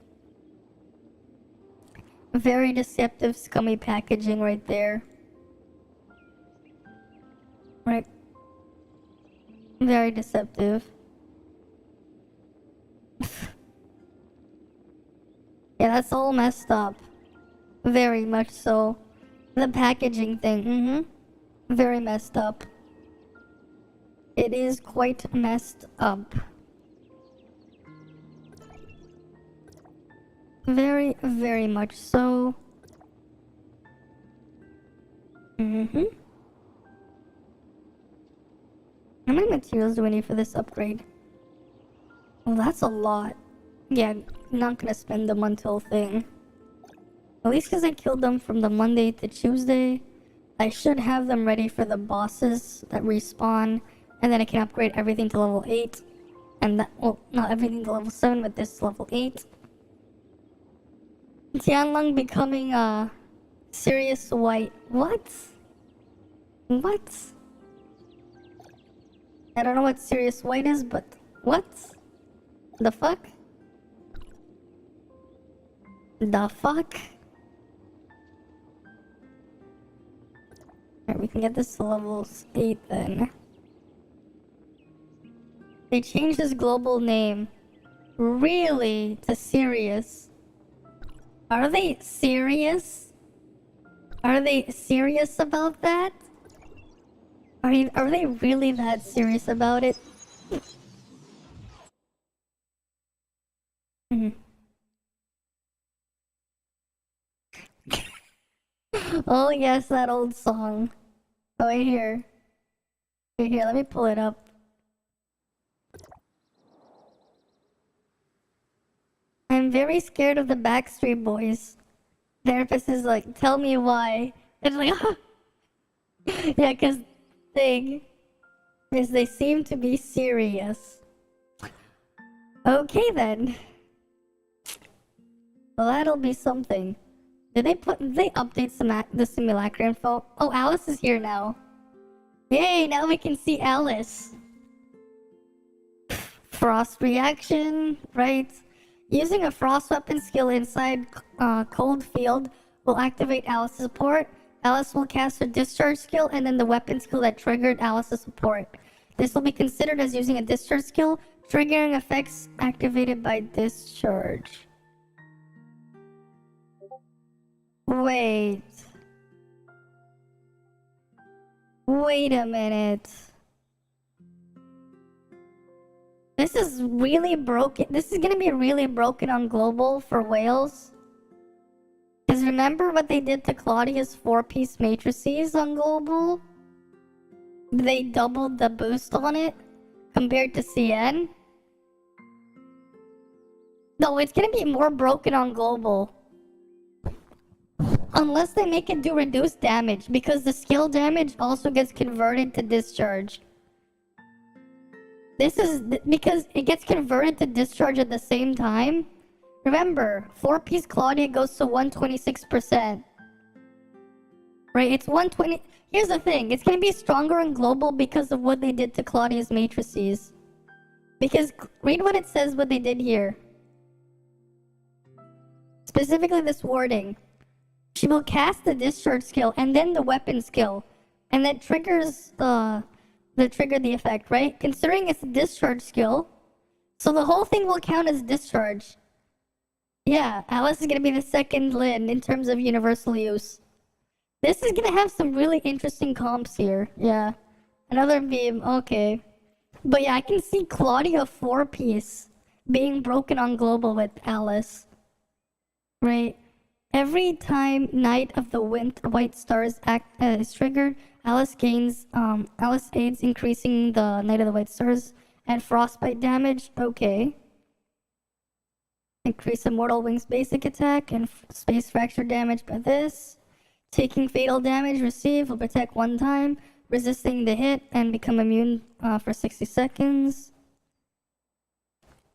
Very deceptive, scummy packaging right there. Right. Very deceptive. Yeah, that's all messed up. Very much so. The packaging thing, very messed up. It is quite messed up. Very, very much so. How many materials do we need for this upgrade? Well, that's a lot. Yeah, not gonna spend them until thing. At least because I killed them from the Monday to Tuesday, I should have them ready for the bosses that respawn, and then I can upgrade everything to level 8. And that, well, not everything to level 7, but this level 8. Tianlong becoming Sirius White. What? What? I don't know what Sirius White is, but what? The fuck? The fuck? Alright, we can get this to level 8 then. They changed his global name. Really? To Sirius? Are they serious? Are they serious about that? Are they really that serious about it? Mhm. Oh yes, that old song. Oh, wait here. Wait here, let me pull it up. I'm very scared of the Backstreet Boys. Therapist is like, tell me why. It's like, yeah, cause thing is they seem to be serious. Okay then. Well, that'll be something. Did they update the simulacra info? Oh, Alice is here now. Yay, now we can see Alice. Frost reaction, right? Using a frost weapon skill inside cold field will activate Alice's support. Alice will cast her discharge skill and then the weapon skill that triggered Alice's support. This will be considered as using a discharge skill, triggering effects activated by discharge. Wait. Wait a minute. This is really broken. This is gonna be really broken on global for Wales. Because remember what they did to Claudia's 4-piece matrices on global? They doubled the boost on it compared to CN. No, it's gonna be more broken on global. Unless they make it do reduced damage, because the skill damage also gets converted to discharge. This is because it gets converted to discharge at the same time. Remember, 4-piece Claudia goes to 126%. Right, it's 120. Here's the thing, it's gonna be stronger in global because of what they did to Claudia's matrices. Because, read what it says what they did here. Specifically this wording. She will cast the discharge skill and then the weapon skill. And that triggers the effect, right? Considering it's a discharge skill. So the whole thing will count as discharge. Yeah, Alice is gonna be the second Lin in terms of universal use. This is gonna have some really interesting comps here. Yeah. Another beam, okay. But yeah, I can see Claudia 4-piece being broken on global with Alice. Right? Every time Night of the White Stars is triggered, Alice aids increasing the Night of the White Stars and frostbite damage. Okay. Increase Immortal Wings basic attack and space fracture damage by this. Taking fatal damage received will protect 1 time, resisting the hit and become immune for 60 seconds.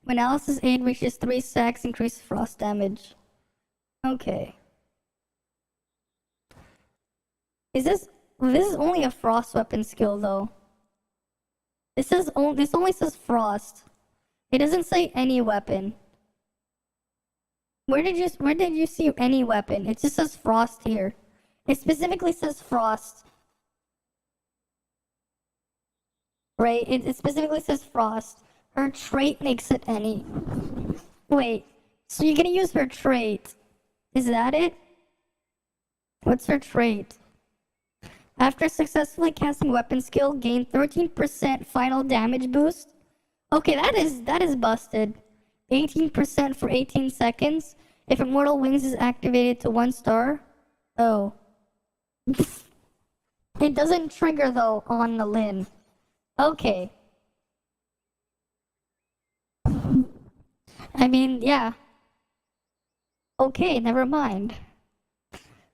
When Alice's aid reaches 3 stacks, increase frost damage. Okay. This is only a frost weapon skill though. This only says frost. It doesn't say any weapon. Where did you see any weapon? It just says frost here. It specifically says frost. Right? It specifically says frost. Her trait makes it any. Wait. So you're gonna use her trait. Is that it? What's her trait? After successfully casting weapon skill, gain 13% final damage boost. Okay, that is busted. 18% for 18 seconds. If Immortal Wings is activated to 1 star. Oh. It doesn't trigger though on the Lin. Okay. I mean, yeah. Okay, never mind.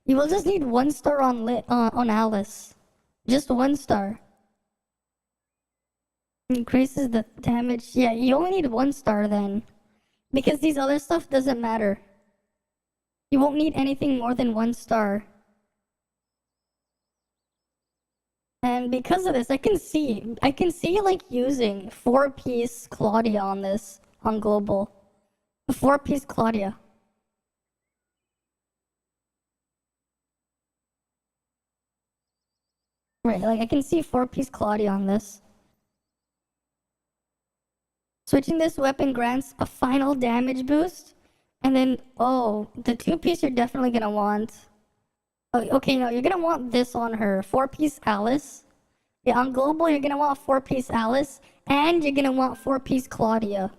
You will just need 1 star on Alice. Just 1 star. Increases the damage. Yeah, you only need 1 star then. Because these other stuff doesn't matter. You won't need anything more than 1 star. And because of this, I can see like using 4-piece Claudia on this, on global. A 4-piece Claudia. Right, like I can see 4-piece Claudia on this. Switching this weapon grants a final damage boost. And then, oh, the 2-piece you're definitely gonna want. Okay, no, you're gonna want this on her. 4-piece Alice. Yeah, on global, you're gonna want 4-piece Alice, and you're gonna want 4-piece Claudia.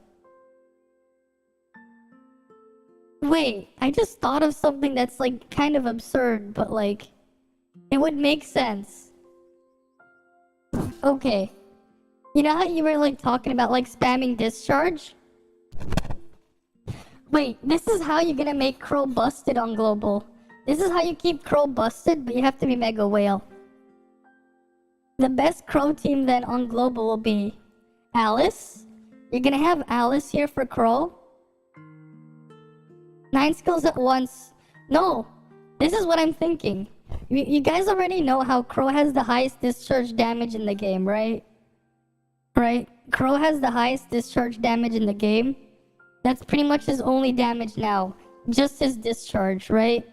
Wait, I just thought of something that's like kind of absurd, but like, it would make sense. Okay. You know how you were like talking about like spamming discharge? Wait, this is how you're gonna make Crow busted on global. This is how you keep Crow busted, but you have to be Mega Whale. The best Crow team then on global will be Alice. You're gonna have Alice here for Crow. 9 skills at once. No, this is what I'm thinking. You guys already know how Crow has the highest discharge damage in the game, right? Right? Crow has the highest discharge damage in the game. That's pretty much his only damage now. Just his discharge, right?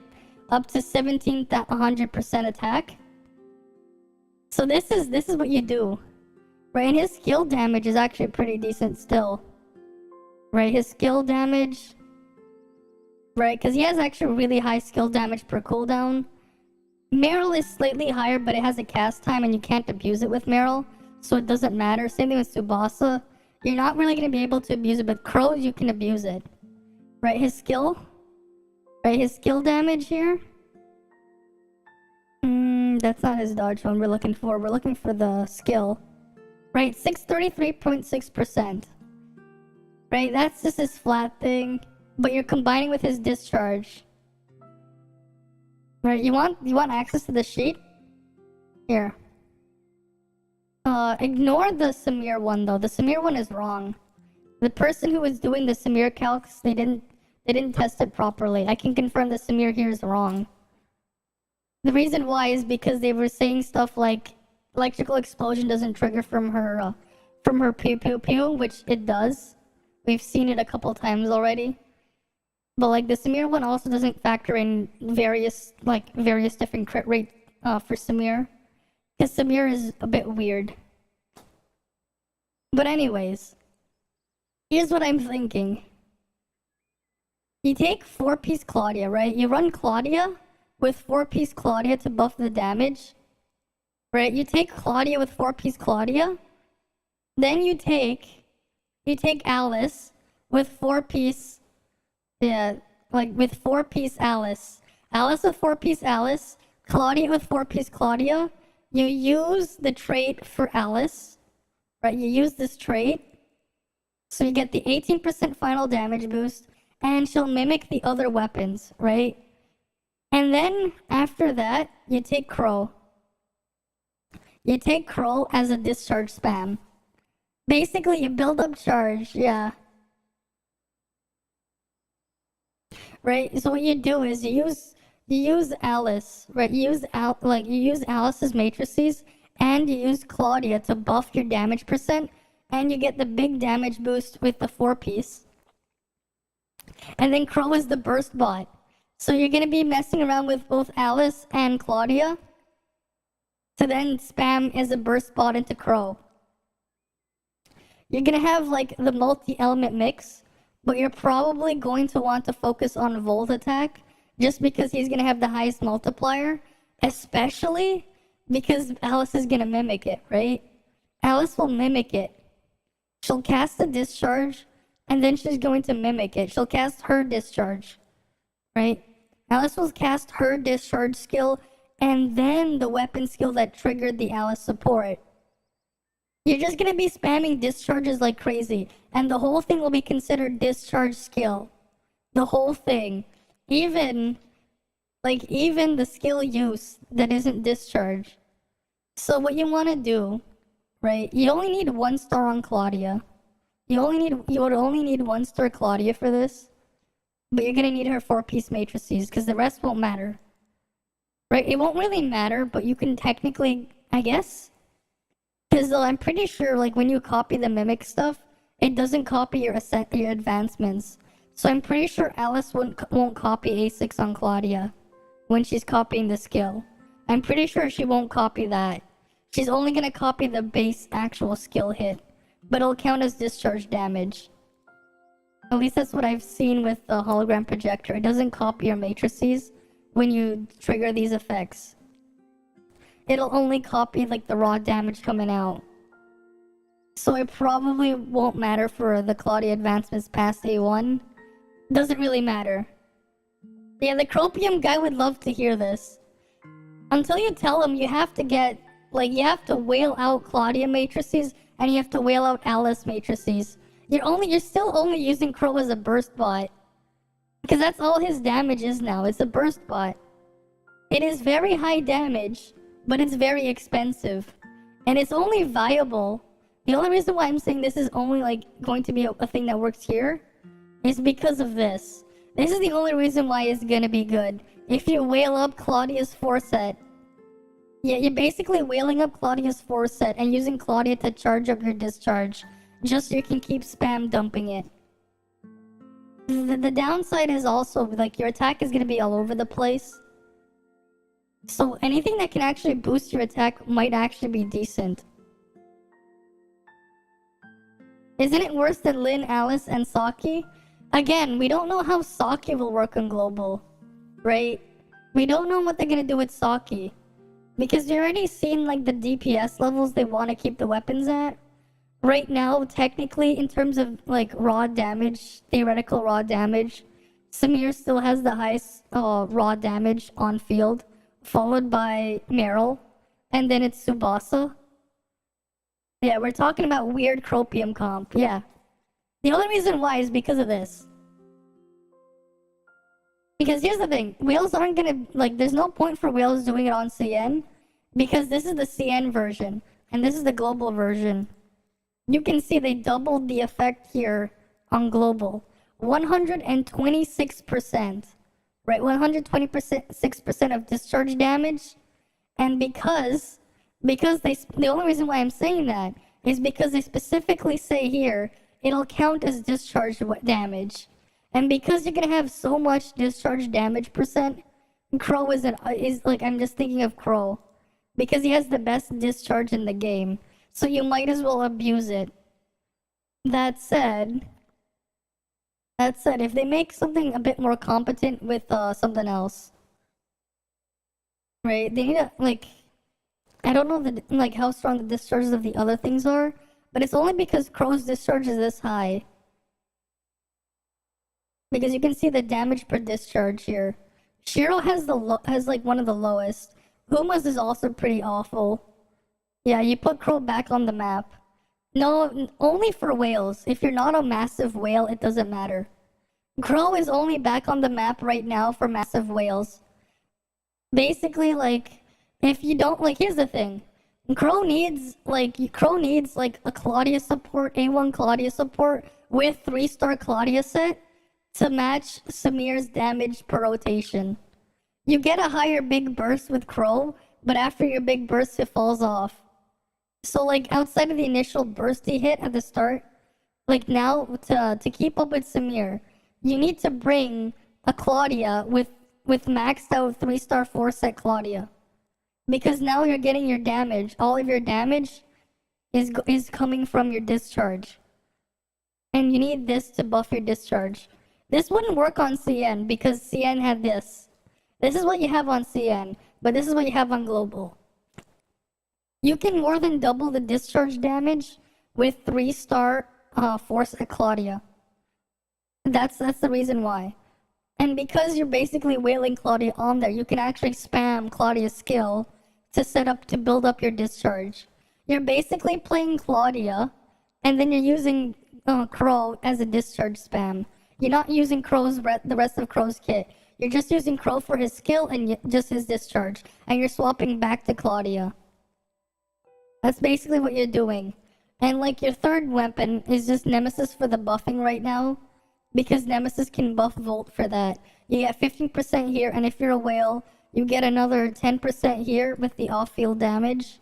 Up to 100% attack. So this is what you do. Right? And his skill damage is actually pretty decent still. Right? His skill damage... Right? Because he has actually really high skill damage per cooldown. Meryl is slightly higher, but it has a cast time and you can't abuse it with Meryl. So it doesn't matter. Same thing with Tsubasa. You're not really going to be able to abuse it, but Crow, you can abuse it. Right? His skill? Right? His skill damage here? That's not his dodge one we're looking for. We're looking for the skill. Right? 633.6%. Right? That's just his flat thing. But you're combining with his discharge. Right? You want access to the sheet? Here. Ignore the Samir one though. The Samir one is wrong. The person who was doing the Samir calcs, they didn't test it properly. I can confirm the Samir here is wrong. The reason why is because they were saying stuff like electrical explosion doesn't trigger from her pew pew pew, which it does. We've seen it a couple times already. But like the Samir one also doesn't factor in various different crit rate for Samir. Because Samir is a bit weird. But anyways, here's what I'm thinking. You take 4-piece Claudia, right? You run Claudia with 4-piece Claudia to buff the damage. Right? You take Claudia with 4-piece Claudia. Then you take Alice with 4-piece, with 4-piece Alice. Alice with 4-piece Alice. Claudia with 4-piece Claudia. You use the trait for Alice, right? You use this trait, so you get the 18% final damage boost, and she'll mimic the other weapons, right? And then, after that, you take Crow. You take Crow as a discharge spam. Basically, you build up charge, yeah. Right? So what you do is you use Alice, right? You use Alice's matrices, and you use Claudia to buff your damage percent, and you get the big damage boost with the 4-piece. And then Crow is the burst bot. So you're gonna be messing around with both Alice and Claudia to then spam as a burst bot into Crow. You're gonna have like the multi-element mix, but you're probably going to want to focus on Volt attack, just because he's gonna have the highest multiplier, especially because Alice is gonna mimic it, right? Alice will mimic it. She'll cast a discharge, and then she's going to mimic it. She'll cast her discharge, right? Alice will cast her discharge skill, and then the weapon skill that triggered the Alice support. You're just gonna be spamming discharges like crazy, and the whole thing will be considered discharge skill. The whole thing. Even the skill use that isn't discharge. So what you want to do, right? You only need 1 star on Claudia. You would only need 1 star Claudia for this, but you're gonna need her 4-piece matrices because the rest won't matter, right? It won't really matter, but you can technically, I guess, because I'm pretty sure like when you copy the mimic stuff, it doesn't copy your advancements. So I'm pretty sure Alice won't copy A6 on Claudia when she's copying the skill. I'm pretty sure she won't copy that. She's only gonna copy the base actual skill hit, but it'll count as discharge damage. At least that's what I've seen with the hologram projector. It doesn't copy your matrices when you trigger these effects. It'll only copy like the raw damage coming out. So it probably won't matter for the Claudia advancements past A1. Doesn't really matter. Yeah, the Cropium guy would love to hear this. Until you tell him you have to get, like, you have to whale out Claudia matrices and you have to whale out Alice matrices. You're still only using Crow as a burst bot. Because that's all his damage is now. It's a burst bot. It is very high damage, but it's very expensive. And it's only viable. The only reason why I'm saying this is only like going to be a thing that works here is because of this. This is the only reason why it's gonna be good. If you whale up Claudia's 4-set, yeah, you're basically whaling up Claudia's 4-set and using Claudia to charge up your discharge, just so you can keep spam dumping it. The downside is also, like, your attack is gonna be all over the place. So anything that can actually boost your attack might actually be decent. Isn't it worse than Lin, Alice, and Saki? Again, we don't know how Saki will work on global, right? We don't know what they're gonna do with Saki. Because you're already seeing like the DPS levels they want to keep the weapons at. Right now, technically, in terms of like raw damage, theoretical raw damage, Samir still has the highest raw damage on field, followed by Meryl, and then it's Tsubasa. Yeah, we're talking about weird Cropium comp, yeah. The only reason why is because of this. Because here's the thing, whales aren't gonna, like, there's no point for whales doing it on CN, because this is the CN version, and this is the global version. You can see they doubled the effect here on global. 126%, right? 126% of discharge damage, and because the only reason why I'm saying that is because they specifically say here, it'll count as discharge damage. And because you're gonna have so much discharge damage percent, Crow is like, I'm just thinking of Crow. Because he has the best discharge in the game. So you might as well abuse it. That said, if they make something a bit more competent with something else, right? They need to, like, I don't know how strong the discharges of the other things are, but it's only because Crow's discharge is this high. Because you can see the damage per discharge here. Shiro has like one of the lowest. Huma's is also pretty awful. Yeah, you put Crow back on the map. No, only for whales. If you're not a massive whale, it doesn't matter. Crow is only back on the map right now for massive whales. Basically, like, if you don't, like, here's the thing. Crow needs like a Claudia support, A1 Claudia support with 3-star Claudia set to match Samir's damage per rotation. You get a higher big burst with Crow, but after your big burst, it falls off. So, like, outside of the initial bursty hit at the start, like, now, to keep up with Samir, you need to bring a Claudia with maxed out 3-star 4-set Claudia. Because now you're getting your damage. All of your damage is coming from your discharge. And you need this to buff your discharge. This wouldn't work on CN because CN had this. This is what you have on CN, but this is what you have on global. You can more than double the discharge damage with 3-star Force at Claudia. That's the reason why. And because you're basically whaling Claudia on there, you can actually spam Claudia's skill to build up your discharge. You're basically playing Claudia, and then you're using Crow as a discharge spam. You're not using the rest of Crow's kit. You're just using Crow for his skill and just his discharge. And you're swapping back to Claudia. That's basically what you're doing. And like your third weapon is just Nemesis for the buffing right now. Because Nemesis can buff Volt for that. You get 15% here, and if you're a whale, you get another 10% here with the off-field damage.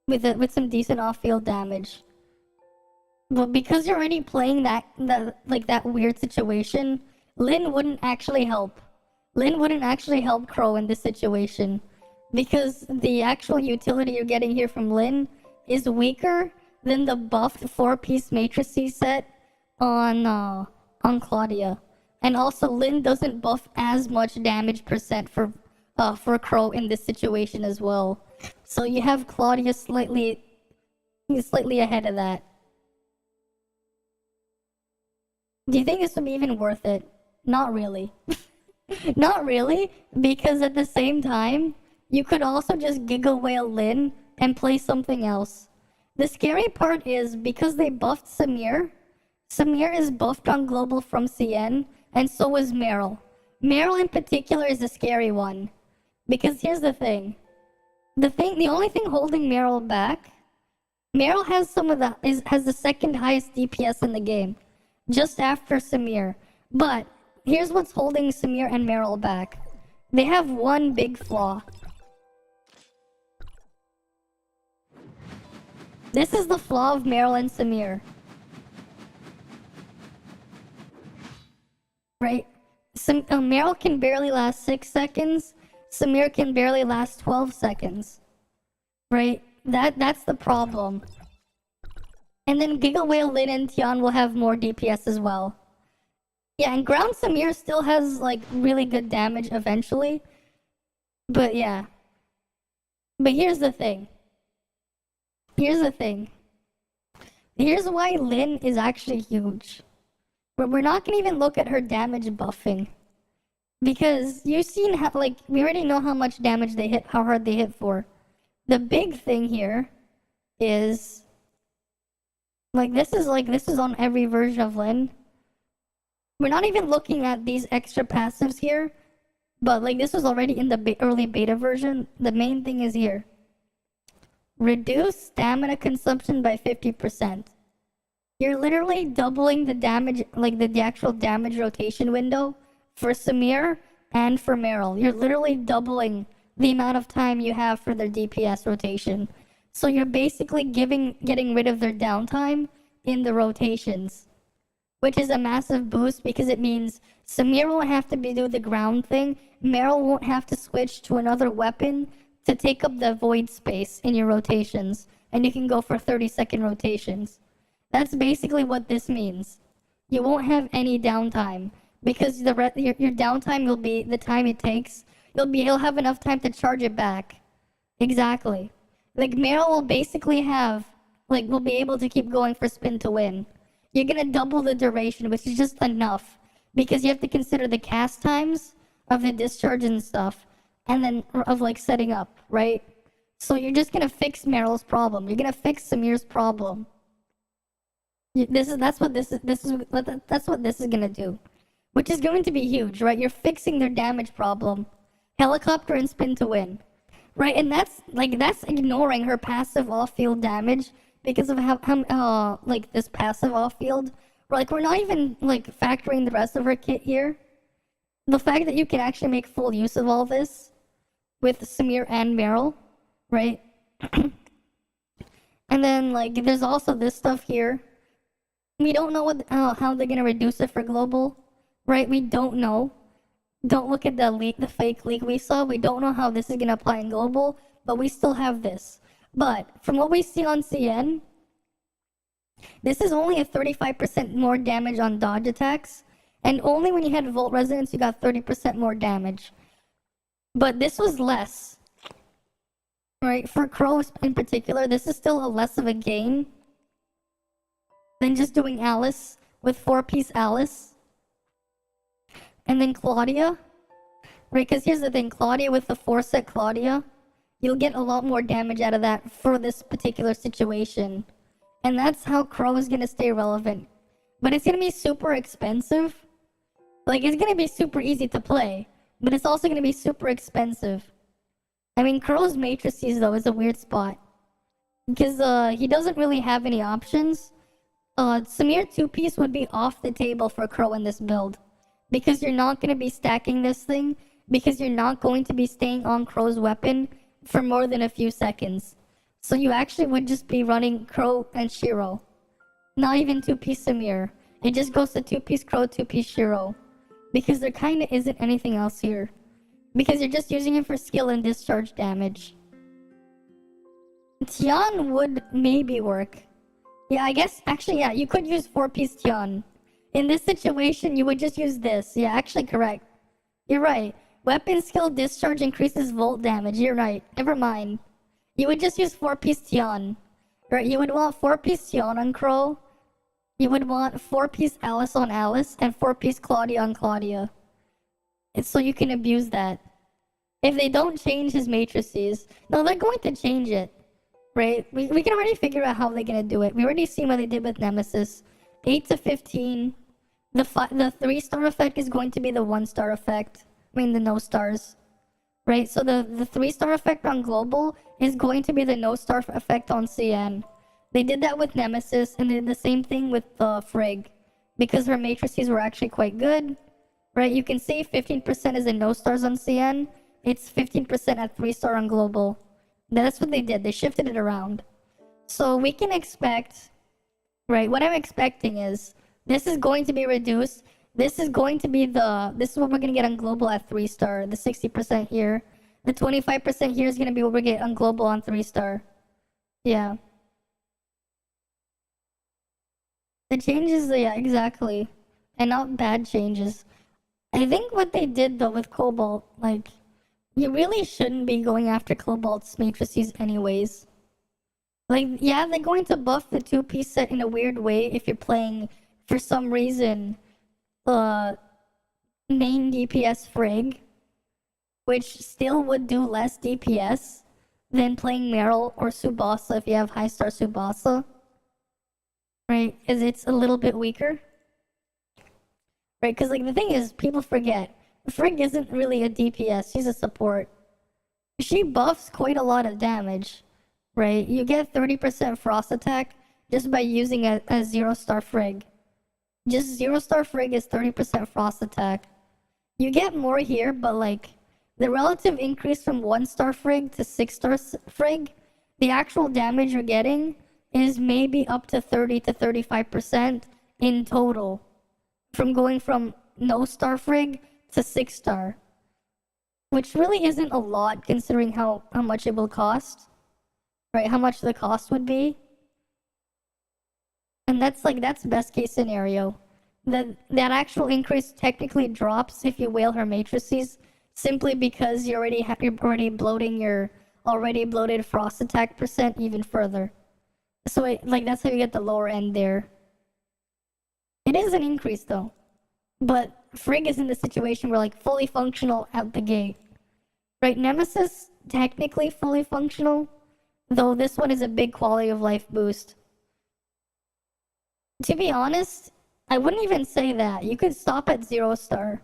With some decent off-field damage. But because you're already playing that weird situation, Lin wouldn't actually help. Lin wouldn't actually help Crow in this situation. Because the actual utility you're getting here from Lin is weaker than the buffed 4-piece matrices set on Claudia. And also, Lin doesn't buff as much damage percent for Crow in this situation as well. So you have Claudia slightly ahead of that. Do you think this would be even worth it? Not really. Not really, because at the same time, you could also just Giga Whale Lin and play something else. The scary part is, because they buffed Samir is buffed on global from CN, and so is Meryl. Meryl in particular is a scary one. Because here's the thing. The only thing holding Meryl back, Meryl has has the second highest DPS in the game, just after Samir. But here's what's holding Samir and Meryl back. They have one big flaw. This is the flaw of Meryl and Samir. Right? Meryl can barely last 6 seconds. Samir can barely last 12 seconds. Right? That's the problem. And then Giga Whale, Lin, and Tian will have more DPS as well. Yeah, and Ground Samir still has, like, really good damage eventually. But yeah. But here's the thing. Here's why Lin is actually huge. But we're not gonna even look at her damage buffing. Because you've seen how, like, we already know how much damage they hit, how hard they hit for. The big thing here is, this is on every version of Lin. We're not even looking at these extra passives here, but, like, this was already in the early beta version. The main thing is here. Reduce stamina consumption by 50%. You're literally doubling the damage, like the actual damage rotation window for Samir and for Meryl. You're literally doubling the amount of time you have for their DPS rotation. So you're basically getting rid of their downtime in the rotations, which is a massive boost because it means Samir won't have to do the ground thing. Meryl won't have to switch to another weapon to take up the void space in your rotations, and you can go for 30-second rotations. That's basically what this means. You won't have any downtime, because your downtime will be the time it takes. You'll have enough time to charge it back. Exactly. Like, Meryl will basically have, will be able to keep going for spin to win. You're gonna double the duration, which is just enough, because you have to consider the cast times of the discharge and stuff, and then of setting up, right? So you're just gonna fix Meryl's problem. You're gonna fix Samir's problem. That's what this is gonna do, which is going to be huge, right? You're fixing their damage problem, helicopter and spin to win, right? And that's ignoring her passive off-field damage because of how this passive off-field. We're not even factoring the rest of her kit here. The fact that you can actually make full use of all this with Samir and Meryl, right? And then there's also this stuff here. We don't know how they're gonna reduce it for global, right? We don't know. Don't look at the fake leak we saw. We don't know how this is gonna apply in global, but we still have this. But from what we see on CN, this is only a 35% more damage on dodge attacks, and only when you had Volt Resonance you got 30% more damage. But this was less, right? For Crow in particular, this is still a less of a gain than just doing Alice with 4-piece Alice. And then Claudia, right? Because here's the thing, Claudia with the 4-set Claudia, you'll get a lot more damage out of that for this particular situation. And that's how Crow is going to stay relevant. But it's going to be super expensive. It's going to be super easy to play, but it's also going to be super expensive. I mean, Crow's matrices, though, is a weird spot. Because he doesn't really have any options. Samir 2-piece would be off the table for Crow in this build. Because you're not going to be stacking this thing. Because you're not going to be staying on Crow's weapon for more than a few seconds. So you actually would just be running Crow and Shiro. Not even 2-piece Samir. It just goes to 2-piece Crow, 2-piece Shiro. Because there kinda isn't anything else here. Because you're just using it for skill and discharge damage. Tian would maybe work. Yeah, I guess, actually, yeah, you could use 4-piece Tian. In this situation, you would just use this. Yeah, actually correct. You're right. Weapon skill discharge increases volt damage. You're right. Never mind. You would just use 4-piece Tian. Right, you would want 4-piece Tian on Crow. You would want 4-piece Alice on Alice and 4-piece Claudia on Claudia. And so you can abuse that. If they don't change his matrices, no, they're going to change it. Right? We can already figure out how they're gonna do it. We already seen what they did with Nemesis. 8 to 15. The 3-star effect is going to be the 1-star effect. I mean the no stars. Right? So the 3-star effect on Global is going to be the no star effect on CN. They did that with Nemesis and they did the same thing with Frigg. Because her matrices were actually quite good. Right? You can see 15% is a no stars on CN. It's 15% at 3-star on Global. That's what they did. They shifted it around. So we can expect, right, what I'm expecting is this is going to be reduced. This is going to be this is what we're going to get on Global at 3-star. The 60% here. The 25% here is going to be what we get on Global on 3-star. Yeah. The changes, yeah, exactly. And not bad changes. I think what they did though with Cobalt, like, you really shouldn't be going after Cobalt's matrices anyways. Like, yeah, they're going to buff the 2-piece set in a weird way if you're playing, for some reason, main DPS Frigg, which still would do less DPS than playing Meryl or Tsubasa if you have high-star Tsubasa. Right? Because it's a little bit weaker. Right? Because, like, the thing is, people forget. Frigg isn't really a DPS, she's a support. She buffs quite a lot of damage, right? You get 30% frost attack just by using a 0-star Frigg. Just 0-star Frigg is 30% frost attack. You get more here, but like, the relative increase from 1-star Frigg to 6-star Frigg, the actual damage you're getting is maybe up to 30 to 35% in total. From going from no-star Frigg to 6-star, which really isn't a lot considering how much it will cost, right? How much the cost would be, and that's best case scenario. That actual increase technically drops if you whale her matrices, simply because you're already bloating your already bloated frost attack percent even further. So that's how you get the lower end there. It is an increase though. But Frigg is in the situation where, like, fully functional out the gate. Right, Nemesis, technically fully functional, though this one is a big quality of life boost. To be honest, I wouldn't even say that. You could stop at 0-star.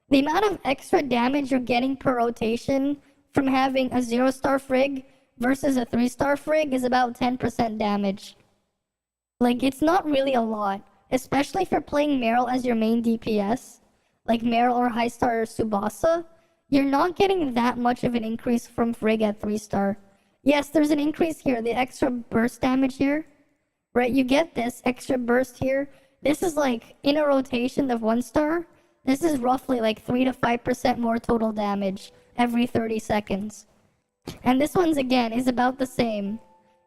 The amount of extra damage you're getting per rotation from having a 0-star Frigg versus a 3-star Frigg is about 10% damage. Like, it's not really a lot. Especially if you're playing Meryl as your main DPS, like Meryl or high-star Tsubasa, you're not getting that much of an increase from Frigg at 3-star. Yes, there's an increase here, the extra burst damage here, right? You get this extra burst here. This is like, in a rotation of 1-star, this is roughly like 3 to 5% more total damage every 30 seconds. And this one's, again, is about the same.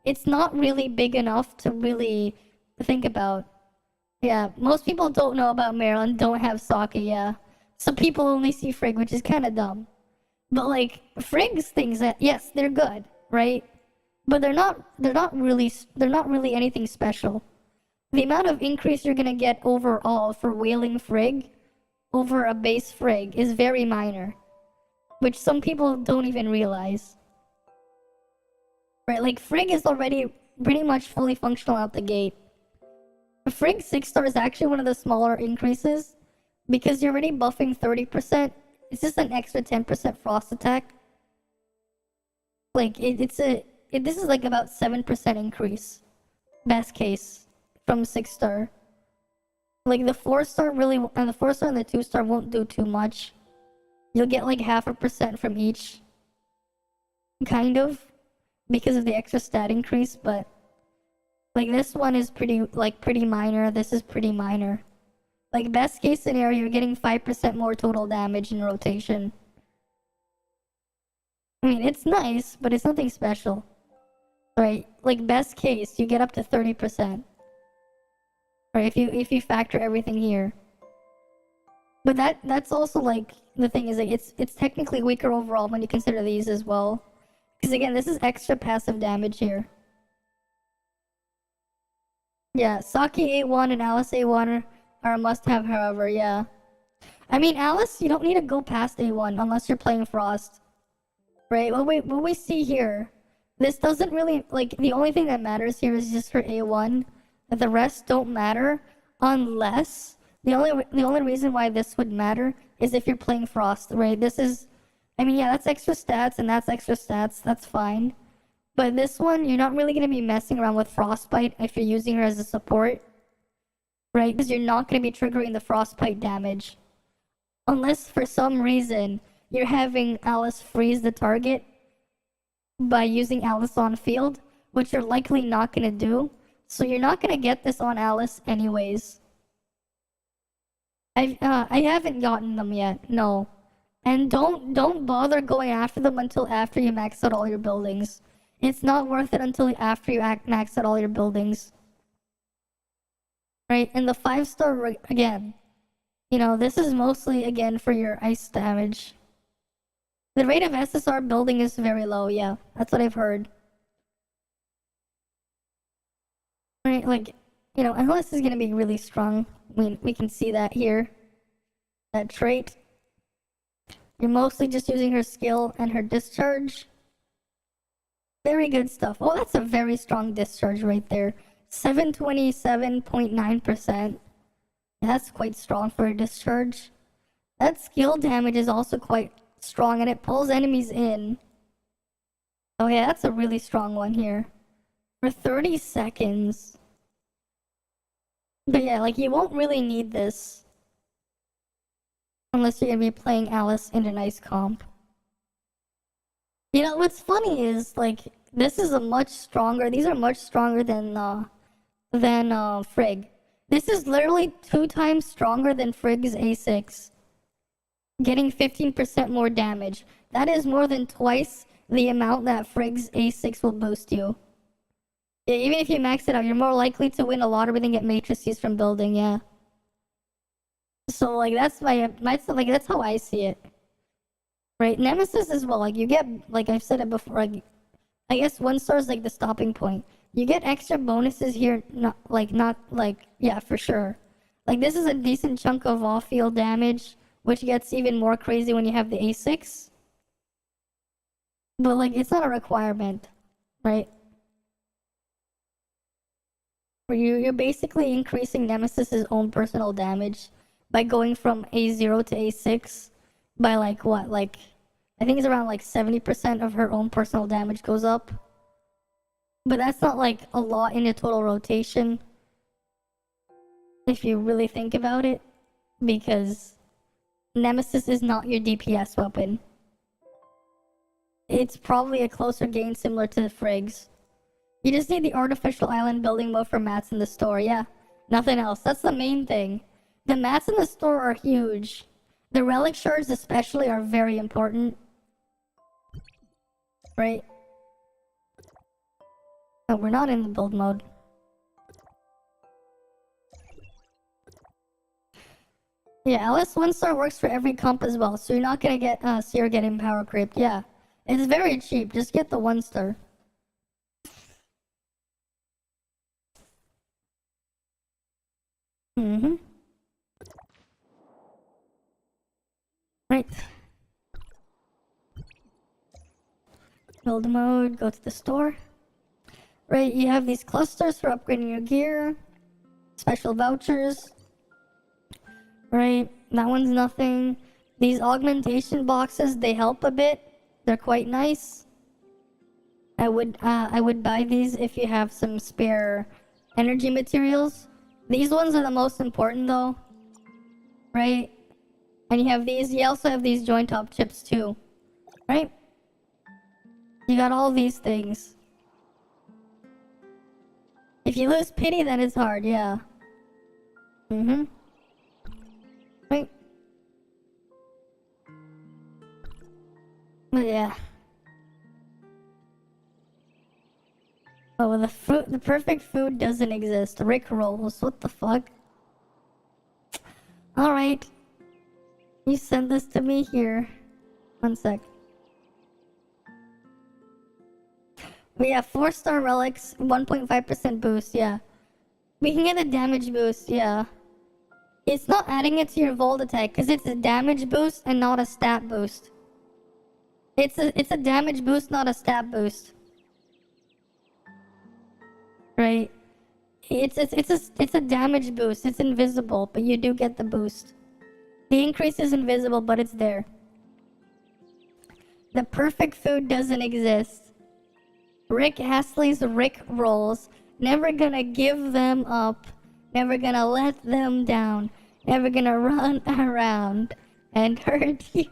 It's not really big enough to really think about. Yeah, most people don't know about Meryl and don't have Sokka, yeah. So people only see Frigg, which is kind of dumb. But like, Frigg's things that, yes, they're good, right? But they're not really anything special. The amount of increase you're gonna get overall for whaling Frigg over a base Frigg is very minor, which some people don't even realize. Right, like Frigg is already pretty much fully functional out the gate. Frigg 6-star is actually one of the smaller increases because you're already buffing 30%. It's just an extra 10% frost attack. Like this is like about 7% increase, best case, from 6-star. Like the 4-star really, and the 4-star and the 2-star won't do too much. You'll get like 0.5% from each, kind of, because of the extra stat increase, but like this one is pretty minor. This is pretty minor. Like best case scenario, you're getting 5% more total damage in rotation. I mean, it's nice, but it's nothing special. Right? Like best case, you get up to 30%. Right, if you factor everything here. But that's also like the thing is like it's technically weaker overall when you consider these as well. Because again, this is extra passive damage here. Yeah, Saki A1 and Alice A1 are a must-have, however, yeah. I mean, Alice, you don't need to go past A1 unless you're playing Frost. Right, what we see here, this doesn't really, like, the only thing that matters here is just for A1. The rest don't matter unless, the only reason why this would matter is if you're playing Frost, right? This is, I mean, yeah, that's extra stats and that's extra stats, that's fine. But this one, you're not really going to be messing around with Frostbite if you're using her as a support. Right? Because you're not going to be triggering the Frostbite damage. Unless for some reason you're having Alice freeze the target by using Alice on field, which you're likely not going to do. So you're not going to get this on Alice anyways. I haven't gotten them yet, no. And don't bother going after them until after you max out all your buildings. It's not worth it until after you max out all your buildings. Right, and the 5-star, again, you know, this is mostly, again, for your ice damage. The rate of SSR building is very low, yeah, that's what I've heard. Right, like, you know, Alice is gonna be really strong. We can see that here. That trait. You're mostly just using her skill and her discharge. Very good stuff. Oh, that's a very strong discharge right there. 727.9%. That's quite strong for a discharge. That skill damage is also quite strong and it pulls enemies in. Oh yeah, that's a really strong one here. For 30 seconds. But yeah, like you won't really need this. Unless you're gonna be playing Alice in an ice comp. You know, what's funny is, like, this is a much stronger, these are much stronger than Frigg. This is literally 2 times stronger than Frigg's A6. Getting 15% more damage. That is more than twice the amount that Frigg's A6 will boost you. Yeah, even if you max it out, you're more likely to win a lottery than get matrices from building, yeah. So, like, that's that's how I see it. Right, Nemesis as well, like, you get, like I've said it before, like, I guess 1-star is, like, the stopping point. You get extra bonuses here, yeah, for sure. Like, this is a decent chunk of off-field damage, which gets even more crazy when you have the A6. But, like, it's not a requirement, right? Where you're basically increasing Nemesis's own personal damage by going from A0 to A6 by, like, what, like, I think it's around like 70% of her own personal damage goes up. But that's not like a lot in a total rotation. If you really think about it. Because Nemesis is not your DPS weapon. It's probably a closer gain similar to the Frigg's. You just need the artificial island building mode for mats in the store, yeah. Nothing else. That's the main thing. The mats in the store are huge. The relic shards especially are very important. Right? Oh, we're not in the build mode. Yeah, Alice 1-star works for every comp as well, so you're not gonna get Seer getting power creeped. Yeah, it's very cheap. Just get the 1-star. Right. Build mode, go to the store. Right, you have these clusters for upgrading your gear. Special vouchers. Right, that one's nothing. These augmentation boxes, they help a bit. They're quite nice. I would buy these if you have some spare energy materials. These ones are the most important though. Right? And you have these, you also have these joint top chips too. Right? You got all these things. If you lose pity, then it's hard, yeah. Right. But yeah. Oh, the perfect food doesn't exist. Rick rolls. What the fuck? Alright. You send this to me here. 1 sec. We have 4-star relics, 1.5% boost, yeah. We can get a damage boost, yeah. It's not adding it to your Volt attack, because it's a damage boost and not a stat boost. It's a damage boost, not a stat boost. Right? It's a damage boost. It's invisible, but you do get the boost. The increase is invisible, but it's there. The perfect food doesn't exist. Rick Astley's Rick rolls. Never gonna give them up. Never gonna let them down. Never gonna run around and hurt you.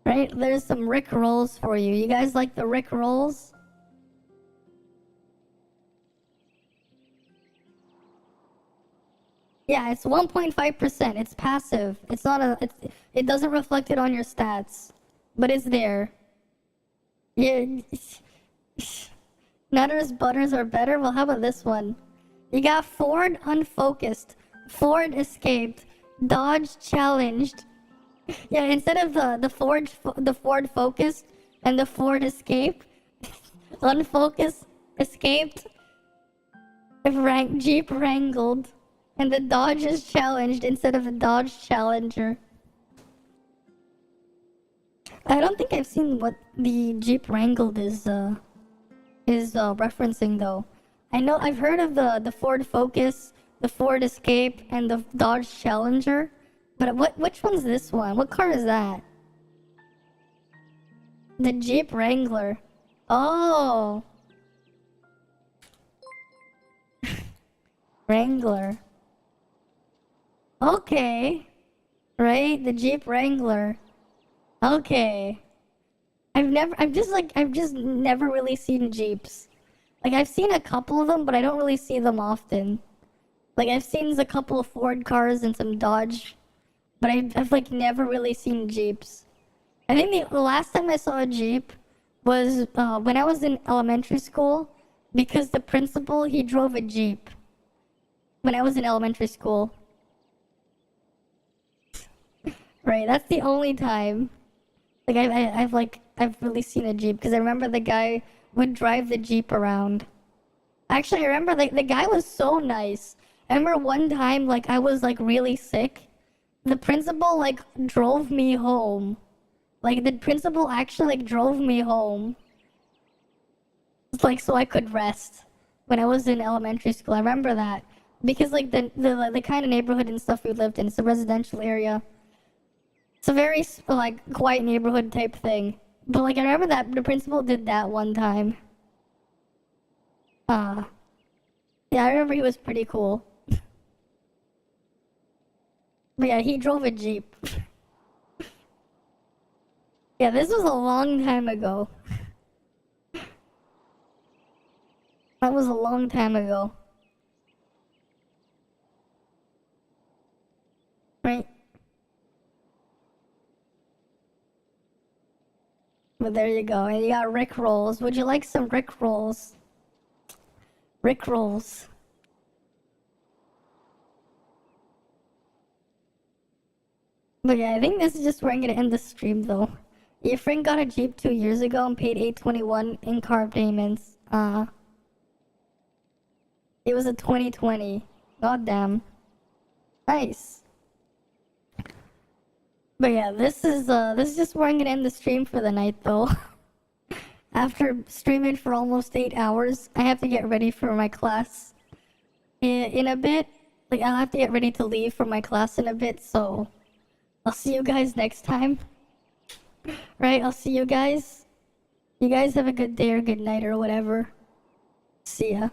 Right? There's some Rick rolls for you. You guys like the Rick rolls? Yeah, it's 1.5%. It's passive. It's not it doesn't reflect it on your stats. But it's there. Yeah. Nutters butters are better? Well, how about this one? You got Ford unfocused. Ford escaped. Dodge challenged. Yeah, instead of the Ford focused and the Ford escape, unfocused escaped. Jeep wrangled. And the Dodge is challenged instead of the Dodge Challenger. I don't think I've seen what the Jeep Wrangled is referencing though. I know I've heard of the Ford Focus, the Ford Escape, and the Dodge Challenger. But which one's this one? What car is that? The Jeep Wrangler. Oh. Wrangler. Okay. Right? The Jeep Wrangler. Okay. I've just never really seen Jeeps. Like, I've seen a couple of them, but I don't really see them often. Like, I've seen a couple of Ford cars and some Dodge, but I've like never really seen Jeeps. I think the last time I saw a Jeep was when I was in elementary school, because the principal, he drove a Jeep when I was in elementary school. Right, that's the only time. Like I've really seen a Jeep, because I remember the guy would drive the Jeep around. Actually, I remember the guy was so nice. I remember one time, like, I was like really sick. The principal like drove me home. Like, the principal actually like drove me home. It's like so I could rest when I was in elementary school. I remember that because like the kind of neighborhood and stuff we lived in, it's a residential area. It's a very like quiet neighborhood type thing. But like I remember that the principal did that one time. Yeah, I remember he was pretty cool. But yeah, he drove a Jeep. Yeah, this was a long time ago. That was a long time ago. Right? But there you go. And you got Rick rolls. Would you like some Rick rolls? Rick rolls. But yeah, I think this is just where I'm gonna end the stream though. Your friend got a Jeep 2 years ago and paid $821 in car payments. It was a 2020. Goddamn. Nice. But yeah, this is just where I'm gonna end the stream for the night though. After streaming for almost 8 hours, I have to get ready for my class in a bit. Like, I'll have to get ready to leave for my class in a bit, so I'll see you guys next time. Right, I'll see you guys. You guys have a good day or good night or whatever. See ya.